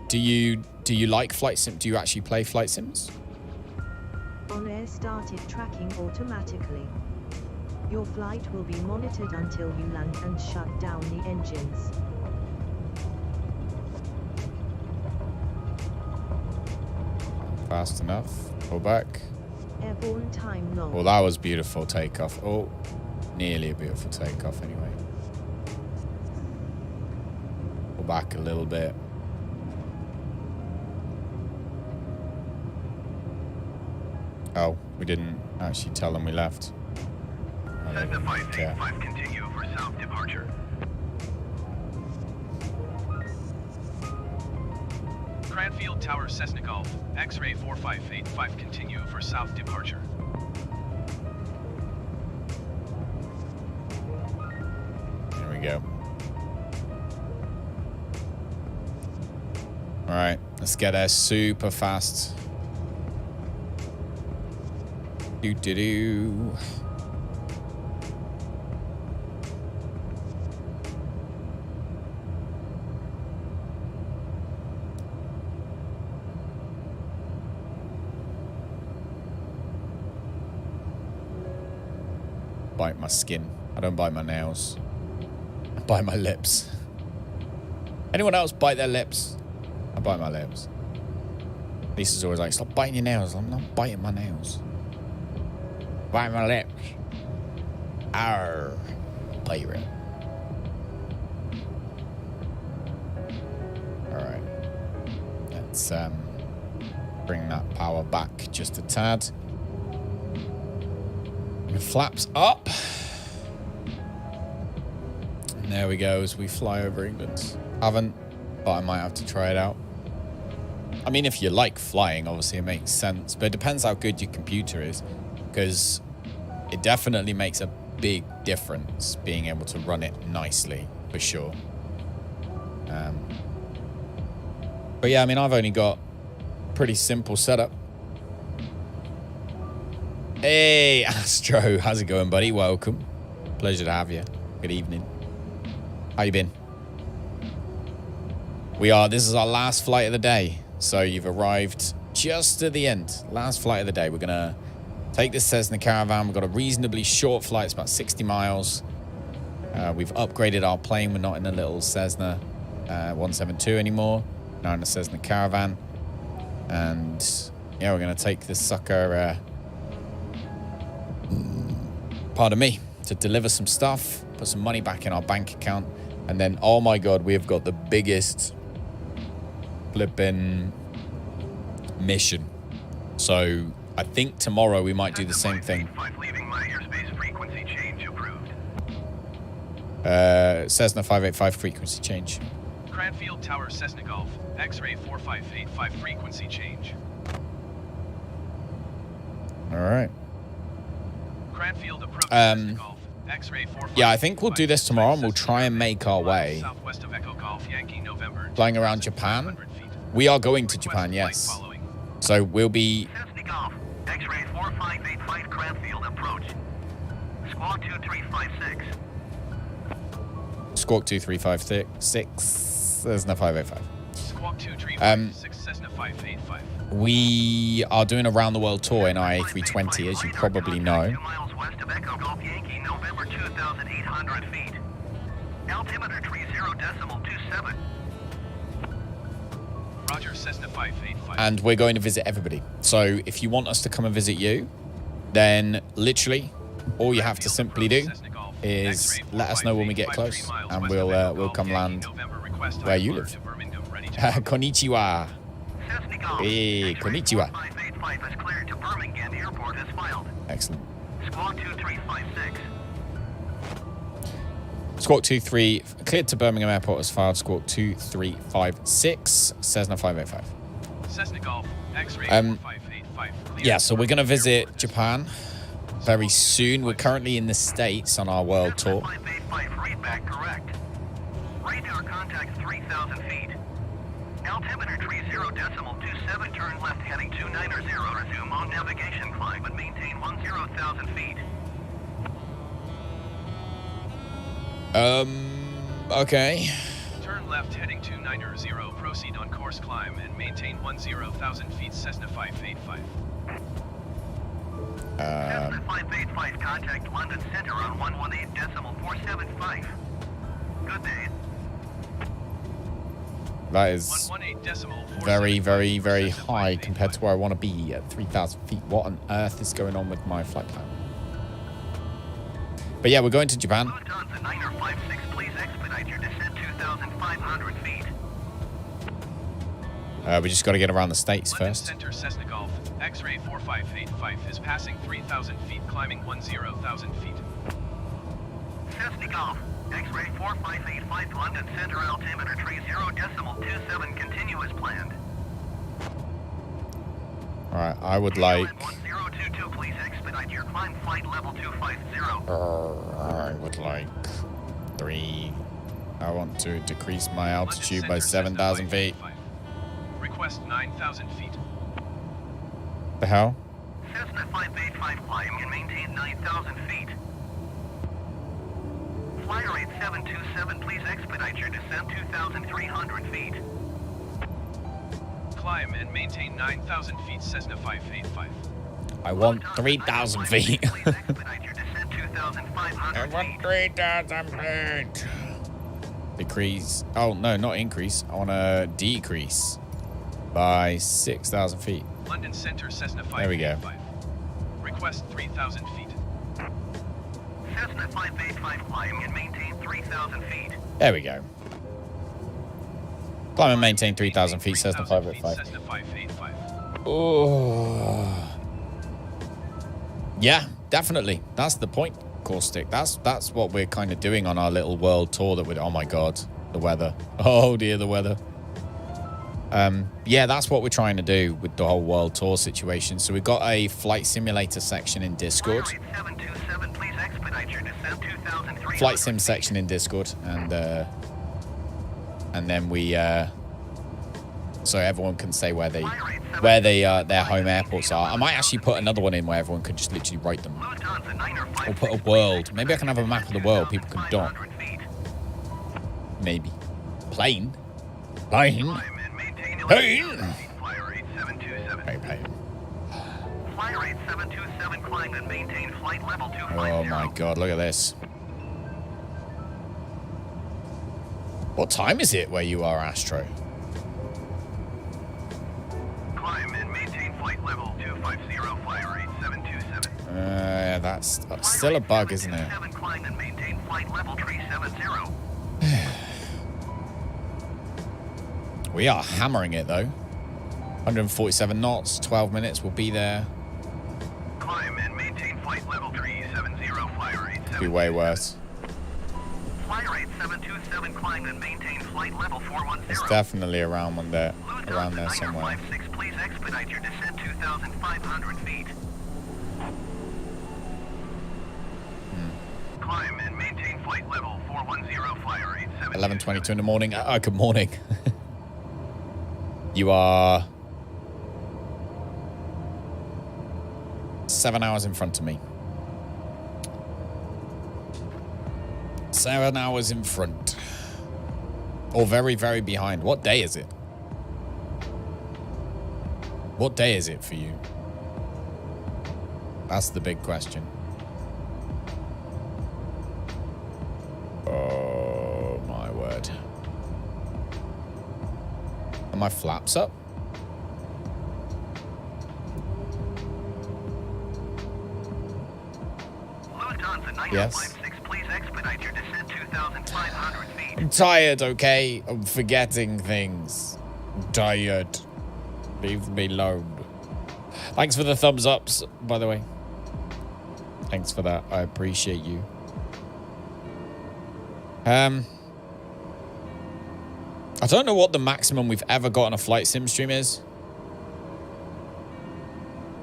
Do you like flight sim? Do you actually play flight sims? OnAir started tracking automatically. Your flight will be monitored until you land and shut down the engines. Fast enough. Pull back. Airborne time low. Well, that was beautiful takeoff. Oh, nearly a beautiful takeoff anyway. Pull back a little bit. Oh, we didn't actually tell them we left. Cessna 585, continue for south departure. Cranfield Tower Cessna Golf, X-ray 4585, continue for south departure. There we go. All right, let's get there super fast. Do. Bite my skin. I don't bite my nails. I bite my lips. Anyone else bite their lips? I bite my lips. Lisa's always like, stop biting your nails. I'm not biting my nails. Bite my lips. Arr. Pirate. Alright. Let's bring that power back just a tad. Flaps up. And there we go as we fly over England. Haven't, but I might have to try it out. I mean, if you like flying, obviously it makes sense, but it depends how good your computer is, because it definitely makes a big difference being able to run it nicely, for sure. But yeah, I mean, I've only got a pretty simple setup. Hey, Astro, how's it going, buddy? Welcome. Pleasure to have you. Good evening. How you been? This is our last flight of the day. So you've arrived just at the end. Last flight of the day. We're going to take this Cessna Caravan. We've got a reasonably short flight. It's about 60 miles. We've upgraded our plane. We're not in a little Cessna 172 anymore. Now in a Cessna Caravan. And yeah, we're going to take this sucker... pardon me, to deliver some stuff, put some money back in our bank account, and then, oh my God, we've got the biggest flipping mission. So I think tomorrow we might do the same thing. Cessna 585 frequency change. Cranfield Tower Cessna Golf, X-ray 4585 frequency change. All right. Cranfield approach Cessna Golf, X-ray 4585. Yeah, I think we'll do this tomorrow and we'll try and make our way. Southwest of Echo Golf, Yankee, November, flying around Japan. We are going to Japan, yes. So we'll be... Cessna Golf, X-ray 4585 Cranfield approach. Squawk 2356. Squawk 2356. There's no 585. Squawk 2356, Cessna 585. We are doing a round the world tour in our A320, as you probably know. 2 miles west of Echo Golf, Yankee, November 2,800 feet. Altimeter 30.27. Roger, Cessna 585. And we're going to visit everybody. So if you want us to come and visit you, then literally all you have to simply do is let us know when we get close, and we'll come land where you live. Konnichiwa. Hey, konnichiwa. 585 is cleared to Birmingham Airport as filed. Excellent. Squawk 2356. Squawk 23, cleared to Birmingham Airport as filed. Squawk 2356, Cessna 585. Cessna Golf, X-ray 4585. Yeah, so we're going to visit Japan very soon. We're currently in the States on our world tour. 585 readback correct. Radar contact 3,000 feet. Altimeter 30.27, turn left heading 290, resume on navigation, climb and maintain 10,000 feet. Okay. Turn left heading 290, proceed on course climb and maintain 10,000 feet, Cessna 585. Cessna 585 contact London Center on 118.475. Good day. That is 118.475. very, very, very high compared to where I want to be at 3,000 feet. What on earth is going on with my flight plan? But yeah, we're going to Japan. Lufthansa 9056, please expedite your descent 2,500 feet. We just got to get around the States London first. Center Cessna Golf, X-ray 4585 is passing 3,000 feet, climbing 10,000 feet. Cessna Golf, X-ray 4585, London Center altimeter 30.27, continue as planned. All right, I would like... 1022, please expedite your climb flight level 250. I would like 3. I want to decrease my altitude by 7,000 feet. Request 9,000 feet. The hell? Cessna 585 climb and maintain 9,000 feet. Flyer rate 727, please expedite your descent 2,300 feet. Climb and maintain 9,000 feet, Cessna 585. I want 3,000 feet. Please expedite your descent 2,500 feet. 3,000 feet. Decrease. Oh, no, not increase. I want to decrease by 6,000 feet. London Center Cessna 585. There we go. Request 3,000 feet. Cessna 585 climb and maintain 3,000 feet. There we go. Climb and maintain 3,000 feet, Cessna 585. Cessna 585. Oh. Yeah, definitely. That's the point, Caustic. That's what we're kind of doing on our little world tour that we're... Oh, my God. The weather. Oh, dear, the weather. Yeah, that's what we're trying to do with the whole world tour situation. So we've got a flight simulator section in Discord. Flyer rate 727, please expedite your descent 2,300 Flight sim section in Discord. And then we... so everyone can say where their home airports are. I might actually put another one in where everyone can just literally write them. Or put a world. Maybe I can have a map of the world people can dot. Maybe. Plane. Plane. Plane. Flyer rate 727. Hey, plane. Flyer rate 727, climb and maintain flight level 250. Oh my God, look at this. What time is it where you are, Astro? Climb and maintain flight level 250, flyer rate 727. That's still a bug, isn't it? 727, climb and maintain flight level 370. We are hammering it, though. 147 knots, 12 minutes, we'll be there. Climb and maintain flight level 370, flyer rate 727. Be way worse. Flyer rate 727, climb and maintain flight level 410. It's definitely around there Lufthansa somewhere. 956, please expedite your descent 2,500 feet. Climb and maintain flight level 410, flyer rate 727. 11:22 in the morning. Good morning. You are 7 hours in front of me. 7 hours in front. Or very, very behind. What day is it? What day is it for you? That's the big question. Oh, my word. Are my flaps up? Lufthansa 9056, please expedite your descent 2,500 feet. I'm tired, okay? I'm forgetting things. I'm tired. Leave me alone. Thanks for the thumbs ups, by the way. Thanks for that. I appreciate you. I don't know what the maximum we've ever got on a flight sim stream is.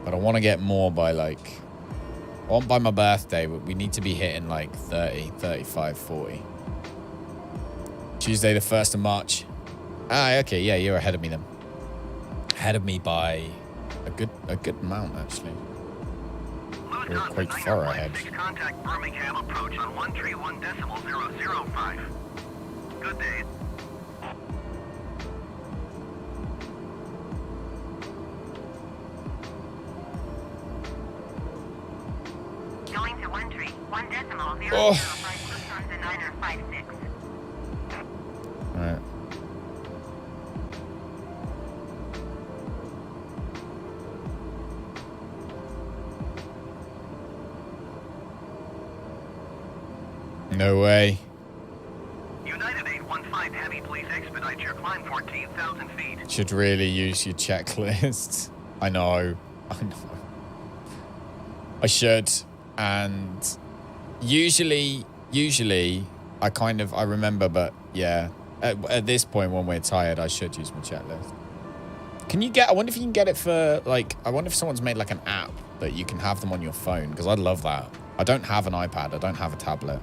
But I want to get more by like... I want by my birthday, but we need to be hitting like 30, 35, 40. Tuesday the 1st of March. Ah, okay, yeah, you're ahead of me then. Ahead of me by a good amount, actually. We're quite far ahead. Contact Birmingham approach on 131.005. Good day. Going to 1.005 Oh. Lufthansa 956. All right. No way. United 815 Heavy, please expedite your climb 14,000 feet. Should really use your checklist. I know. I should. And usually I remember, but yeah, at this point when we're tired, I should use my checklist. I wonder if you can get it for like, I wonder if someone's made like an app that you can have them on your phone, because I'd love that. I don't have an iPad. I don't have a tablet.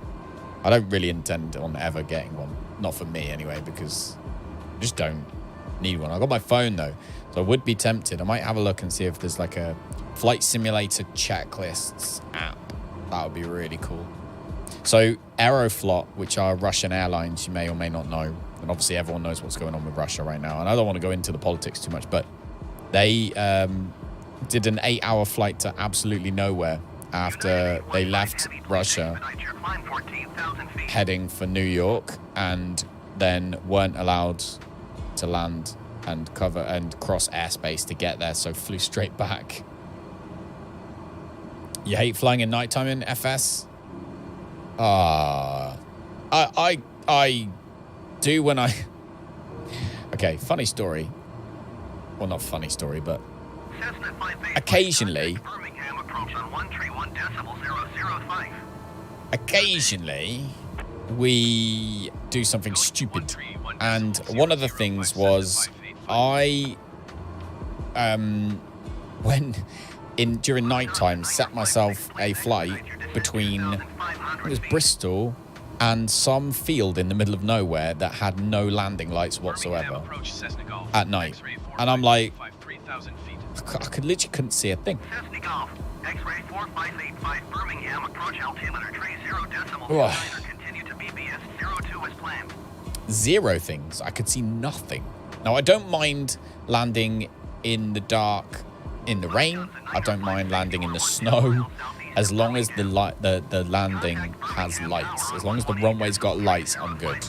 I don't really intend on ever getting one. Not for me anyway, because I just don't need one. I got my phone though, so I would be tempted. I might have a look and see if there's like a flight simulator checklists app. That would be really cool. So Aeroflot, which are Russian airlines, you may or may not know, and obviously everyone knows what's going on with Russia right now, and I don't want to go into the politics too much, but they did an 8-hour flight to absolutely nowhere after they left Russia heading for New York, and then weren't allowed to land and cover and cross airspace to get there, so flew straight back. You hate flying in nighttime in FS? I do when I... Okay, funny story. Well, not funny story, but occasionally we do something stupid. And one of the things was during nighttime, set myself a flight between, it was Bristol and some field in the middle of nowhere that had no landing lights whatsoever at night. And I'm like, I literally couldn't see a thing. Cessna Golf, X-ray 4585 Birmingham, approach altimeter tree 0.9, continue to BBS 02 as planned. Zero things. I could see nothing. Now, I don't mind landing in the dark in the rain. I don't mind landing in the snow, as long as the landing has lights. As long as the runway's got lights, I'm good.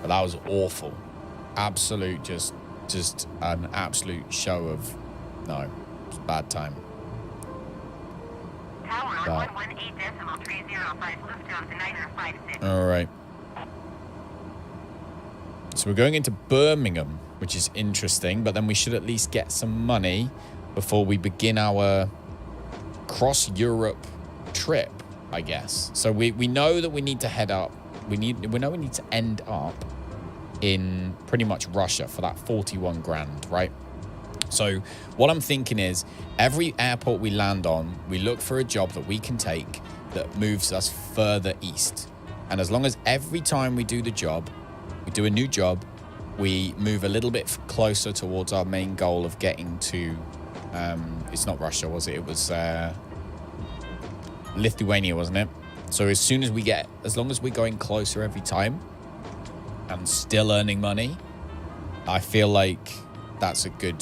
But that was awful. Absolute, just an absolute show of, no, it's a bad time. Tower on 118.305 Lufthansa 956. All right. So we're going into Birmingham, which is interesting, but then we should at least get some money before we begin our cross-Europe trip, I guess. So we know that we need to head up. We know we need to end up in pretty much Russia for that 41 grand, right? So what I'm thinking is every airport we land on, we look for a job that we can take that moves us further east. And as long as every time we do the job, we do a new job, we move a little bit closer towards our main goal of getting to, it's not Russia, was it? It was Lithuania, wasn't it? So as long as we're going closer every time and still earning money, I feel like that's a good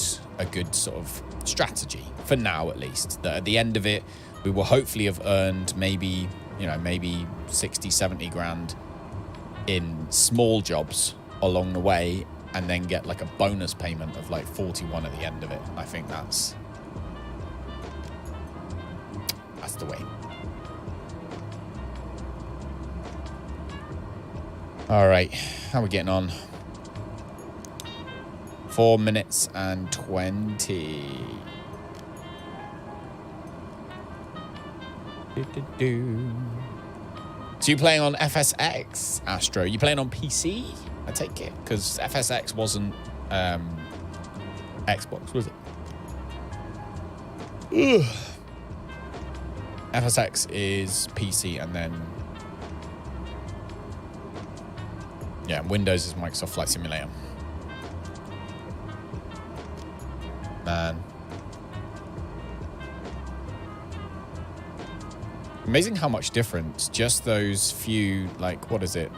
sort of strategy for now, at least. That at the end of it, we will hopefully have earned maybe 60, 70 grand in small jobs along the way, and then get like a bonus payment of like 41 at the end of it. I think that's the way. All right, how are we getting on? 4 minutes and 20. So you playing on FSX, Astro? You playing on PC? I take it because FSX wasn't Xbox, was it? Ugh. FSX is PC, and then yeah, Windows is Microsoft Flight Simulator. Man. Amazing how much difference just those few, like, what is it?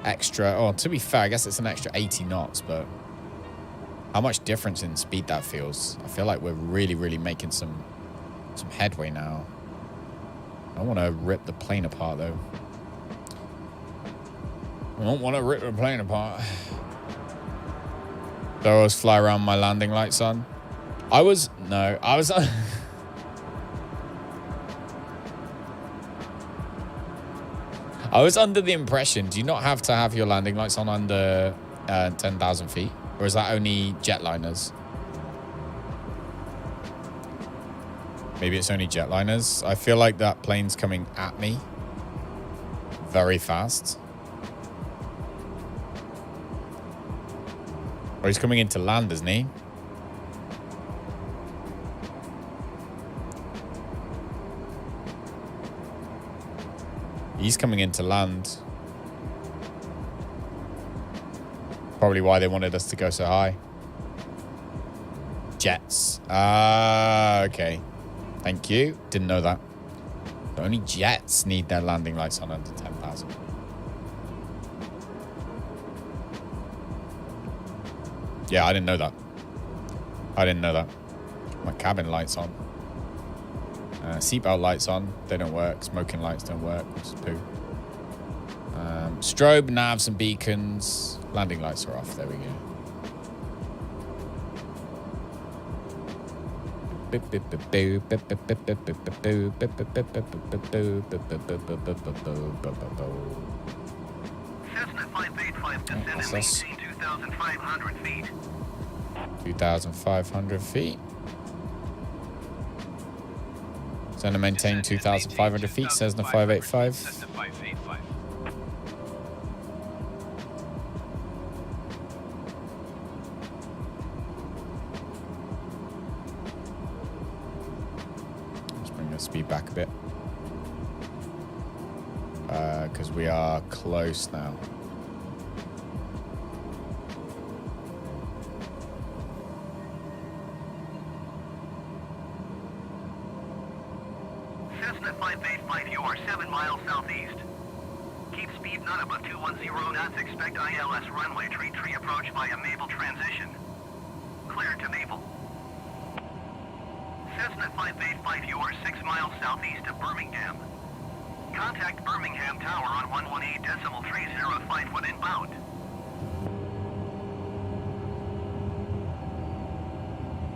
Extra, oh, to be fair, I guess it's an extra 80 knots, but how much difference in speed that feels. I feel like we're really, really making some headway now. I don't want to rip the plane apart, though. I don't want to rip the plane apart. So I always fly around my landing lights on. I was I was under the impression, do you not have to have your landing lights on under 10,000 feet? Or is that only jetliners? Maybe it's only jetliners. I feel like that plane's coming at me very fast. Or he's coming into land, isn't he? He's coming into land. Probably why they wanted us to go so high. Jets. Ah, okay. Thank you. Didn't know that. So only jets need their landing lights on under 10,000. Yeah, I didn't know that. I didn't know that. My cabin lights on. Seatbelt lights on. They don't work. Smoking lights don't work, which is poo. Strobe, navs, and beacons. Landing lights are off. There we go. Cessna 585 descend and maintain 2,500 feet. 2,500 feet. Cessna maintain 2,500 feet. Cessna 585. Cessna 585. Let's bring the speed back a bit. Because we are close now. Cessna 585, you are 7 miles southeast. Keep speed none above 210 knots. Expect ILS runway tree approach via Mabel transition. Clear to Mabel. Cessna 585, you are 6 miles southeast of Birmingham. Contact Birmingham Tower on 118.305 when inbound.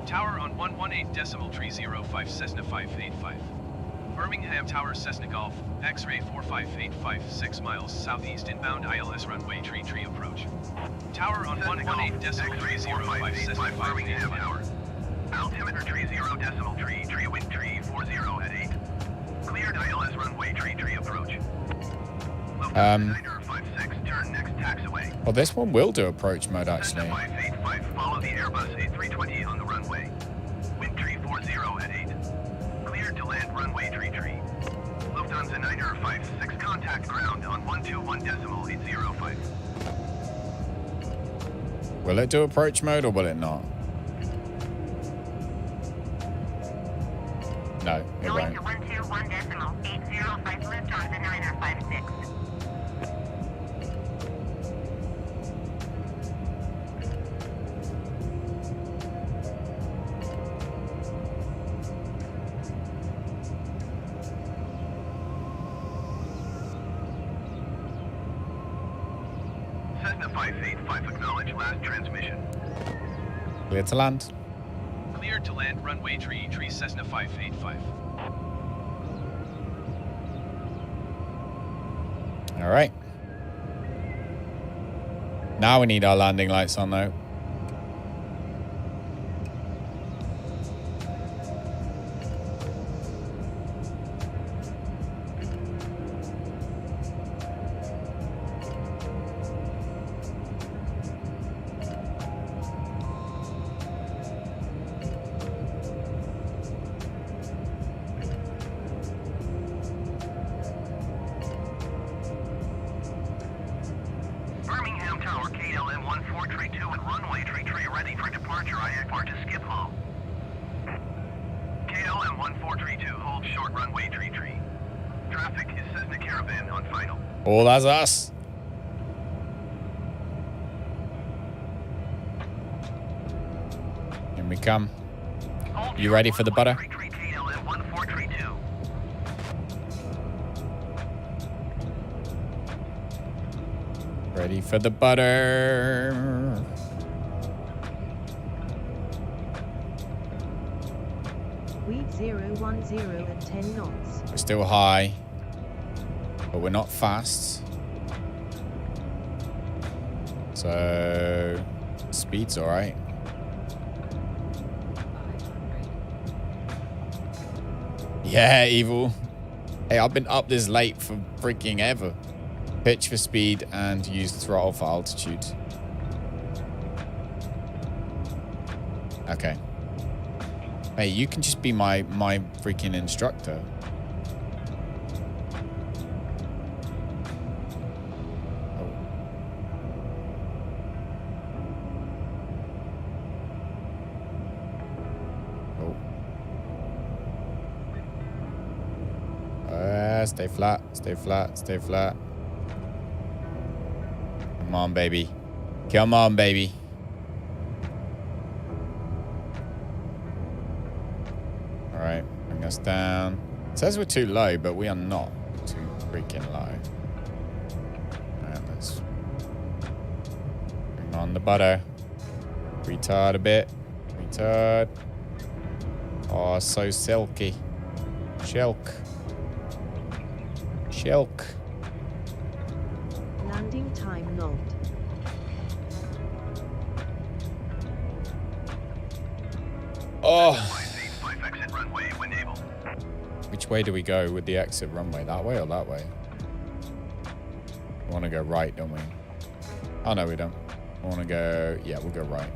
Tower on 118.305 Cessna 585. Birmingham Tower Cessna Golf, X-ray 4585, 6 miles southeast inbound ILS runway tree approach. Tower on 118.305 Cessna 585. Altimeter 30.3, wind 40 at 8. Cleared ILS runway tree approach. Lufthansa 56, turn next taxiway. Well, this one will do approach mode, actually. Cessna 585, follow the Airbus A320 on the runway. Wind 40 at 8. Cleared to land runway tree. Lufthansa 56, contact ground on 121.805. Will it do approach mode or will it not? No, it Going won't. to 121.805 Lufthansa 956. Cessna 585, acknowledge last transmission. Clear to land. Cleared to land runway tree Cessna 585. All right. Now we need our landing lights on, though. Oh, that's us. Here we come. You ready for the butter? Ready for the butter. Weed 010 at 10 knots. We're still high, but we're not fast. So, speed's all right. Yeah, evil. Hey, I've been up this late for freaking ever. Pitch for speed and use throttle for altitude. Okay. Hey, you can just be my freaking instructor. Stay flat, stay flat, stay flat. Come on, baby. Come on, baby. All right, bring us down. It says we're too low, but we are not too freaking low. All right, let's bring on the butter. Retard a bit. Retard. Oh, so silky. Shelk. Shelk. Landing time logged. Oh. 5 exit runway when able. Which way do we go with the exit runway? That way or that way? We want to go right, don't we? Oh, no, we don't. We want to go... Yeah, we'll go right.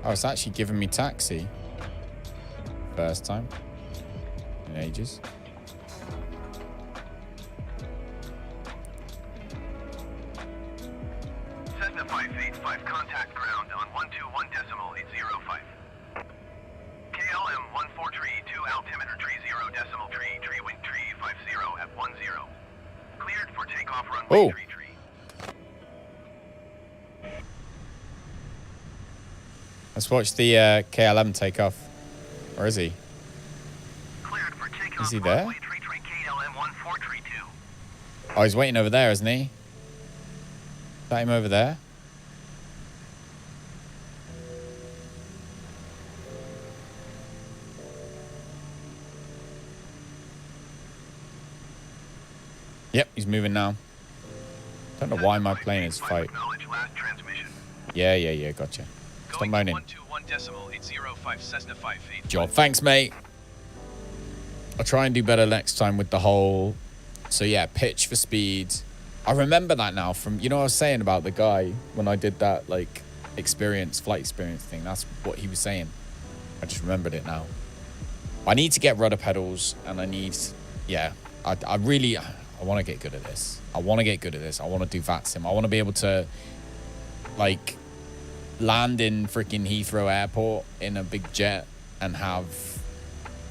Oh, it's actually giving me taxi. First time in ages. Cessna 585 contact ground on 121.805. KLM 1432 altimeter tree 0 decimal tree wind tree 50 at 10. Cleared for takeoff runway tree. Let's watch the KLM take off. Where is he? Cleared for takeoff. Is he there? Runway tree KLM 1432. Oh, he's waiting over there, isn't he? Is that him over there? Yep, he's moving now. Don't know why my plane is fight. Yeah, gotcha. Stop moaning. 121.805 Cessna 585. Job. Thanks, mate. I'll try and do better next time with the whole... So, yeah, pitch for speed. I remember that now from... You know what I was saying about the guy when I did that, like, flight experience thing? That's what he was saying. I just remembered it now. I need to get rudder pedals, and I need... Yeah, I really... I want to get good at this. I want to do VATSIM. I want to be able to, like... land in freaking Heathrow Airport in a big jet and have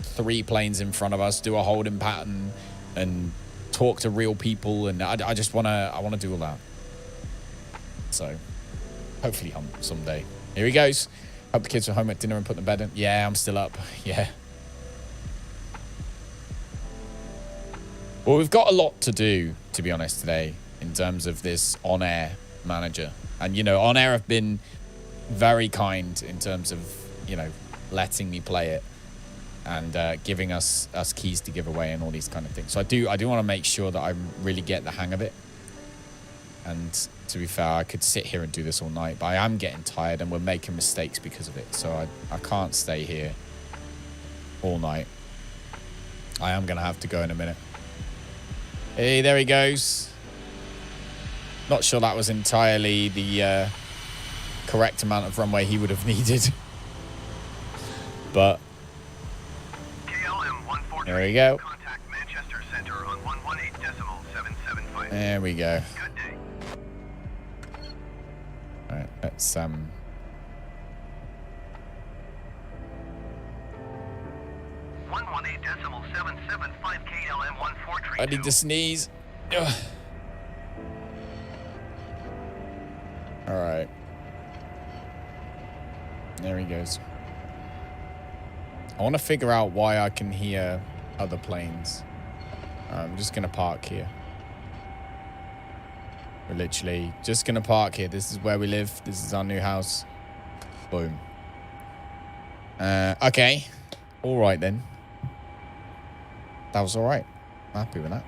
3 planes in front of us, do a holding pattern and talk to real people, and I just want to do all that. So hopefully someday. Here he goes. Hope the kids are home at dinner and put them to bed in. Yeah, I'm still up. Yeah. Well, we've got a lot to do, to be honest, today in terms of this OnAir Manager. And, you know, OnAir have been very kind in terms of, you know, letting me play it and giving us keys to give away and all these kind of things. So I do want to make sure that I really get the hang of it. And to be fair, I could sit here and do this all night, but I am getting tired and we're making mistakes because of it. So I can't stay here all night. I am going to have to go in a minute. Hey, there he goes. Not sure that was entirely the correct amount of runway he would have needed. But there we go. Contact Manchester Center on 118.775. There we go. Good day. All right, let's 118.775. 118.775 KLM1432. I need to sneeze. Ugh. All right. There he goes. I want to figure out why I can hear other planes. I'm just going to park here. We're literally just going to park here. This is where we live. This is our new house. Boom. Okay. All right, then. That was all right. I'm happy with that.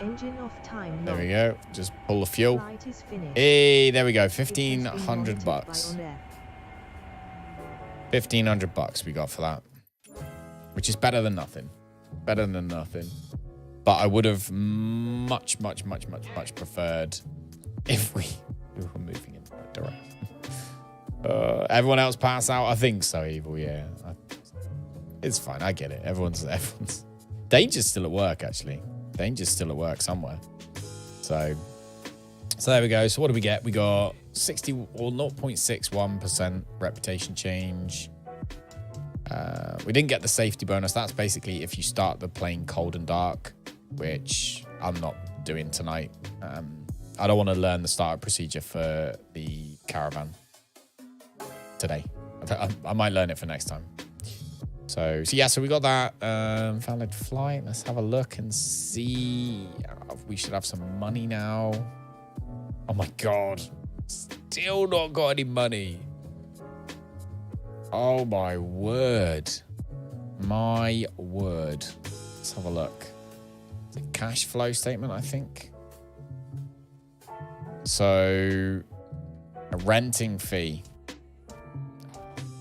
Engine off time. There we go. Just pull the fuel. Flight is finished. Hey, there we go. It has been $1,500 monitored bucks. by OnAir. $1,500 we got for that, which is better than nothing. Better than nothing. But I would have much preferred if we were moving in the right direction. Everyone else pass out? I think so, Evil. Yeah, it's fine. I get it. Everyone's. Danger's still at work, actually. Danger's still at work somewhere. So there we go. So what do we get? We got 60 or 0.61% reputation change. We didn't get the safety bonus. That's basically if you start the plane cold and dark, which I'm not doing tonight. I don't want to learn the startup procedure for the Caravan today. I might learn it for next time. So yeah, so we got that valid flight. Let's have a look and see. We should have some money now. Oh my God. Still not got any money. Oh my word. My word. Let's have a look. It's a cash flow statement, I think. So a renting fee.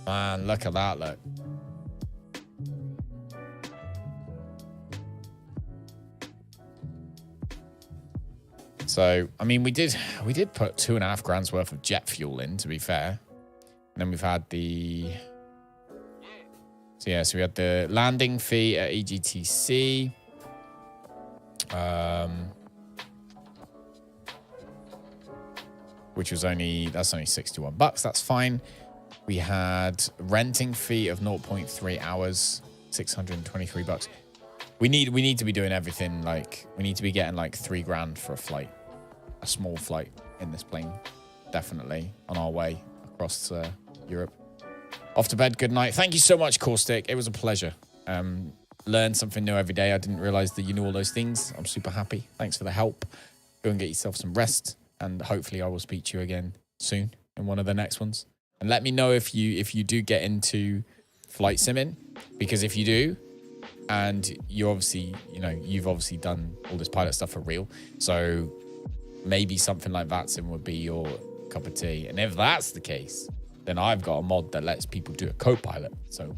Man, look at that, look. So, I mean, we did put $2.5 grand's worth of jet fuel in, to be fair. And then we've had the... So, yeah, so we had the landing fee at EGTC. Which was that's only $61. That's fine. We had renting fee of 0.3 hours, $623. We need to be doing everything. Like, we need to be getting like $3 grand for a flight. A small flight in this plane, definitely on our way across Europe. Off to bed. Good night. Thank you so much, Caustic. It was a pleasure. Learn something new every day. I didn't realize that you knew all those things. I'm super happy. Thanks for the help. Go and get yourself some rest, and hopefully I will speak to you again soon in one of the next ones. And let me know if you do get into flight simming, because if you do, and you obviously, you've obviously done all this pilot stuff for real, so maybe something like that sim would be your cup of tea. And if that's the case, then I've got a mod that lets people do a co-pilot. So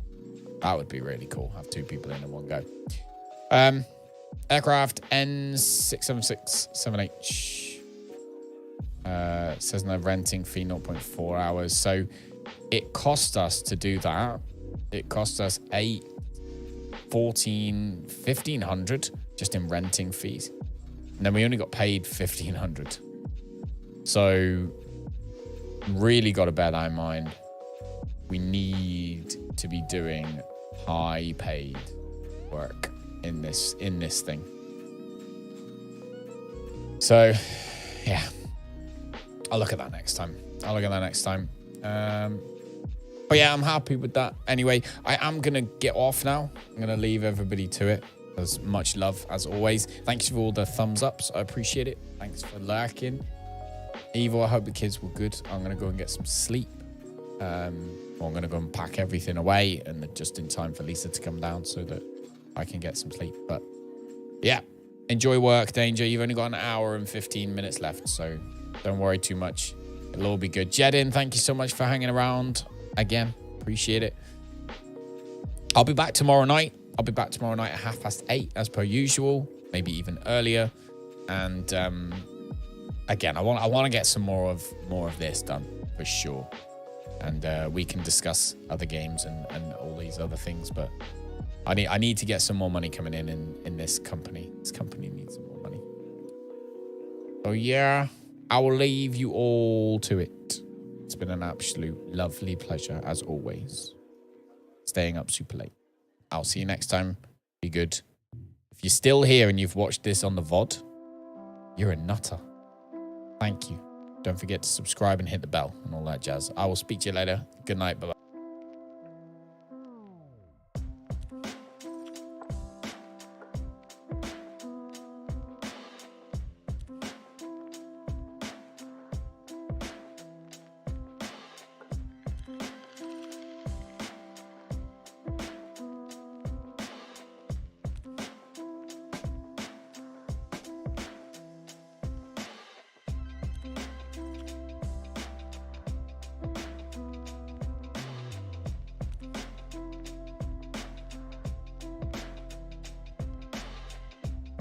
that would be really cool. Have two people in one go. Aircraft N6767H. Cessna renting fee 0.4 hours. So it cost us to do that. It cost us $1,500 just in renting fees. And then we only got paid $1,500. So really got to bear that in mind. We need to be doing high paid work in this thing. So yeah, I'll look at that next time. But yeah, I'm happy with that. Anyway, I am going to get off now. I'm going to leave everybody to it. As much love as always. Thanks for all the thumbs ups. I appreciate it. Thanks for lurking. Evil, I hope the kids were good. I'm going to go and get some sleep. I'm going to go and pack everything away and just in time for Lisa to come down so that I can get some sleep. But yeah, enjoy work, Danger. You've only got an hour and 15 minutes left, so don't worry too much. It'll all be good. Jedin, thank you so much for hanging around again. Appreciate it. I'll be back tomorrow night. At 8:30 as per usual, maybe even earlier. And again, I want to get some more of this done for sure. And we can discuss other games and all these other things. But I need to get some more money coming in this company. This company needs some more money. So yeah, I will leave you all to it. It's been an absolute lovely pleasure as always. staying up super late. I'll see you next time. Be good. If you're still here and you've watched this on the VOD, you're a nutter. Thank you. Don't forget to subscribe and hit the bell and all that jazz. I will speak to you later. Good night. Bye-bye.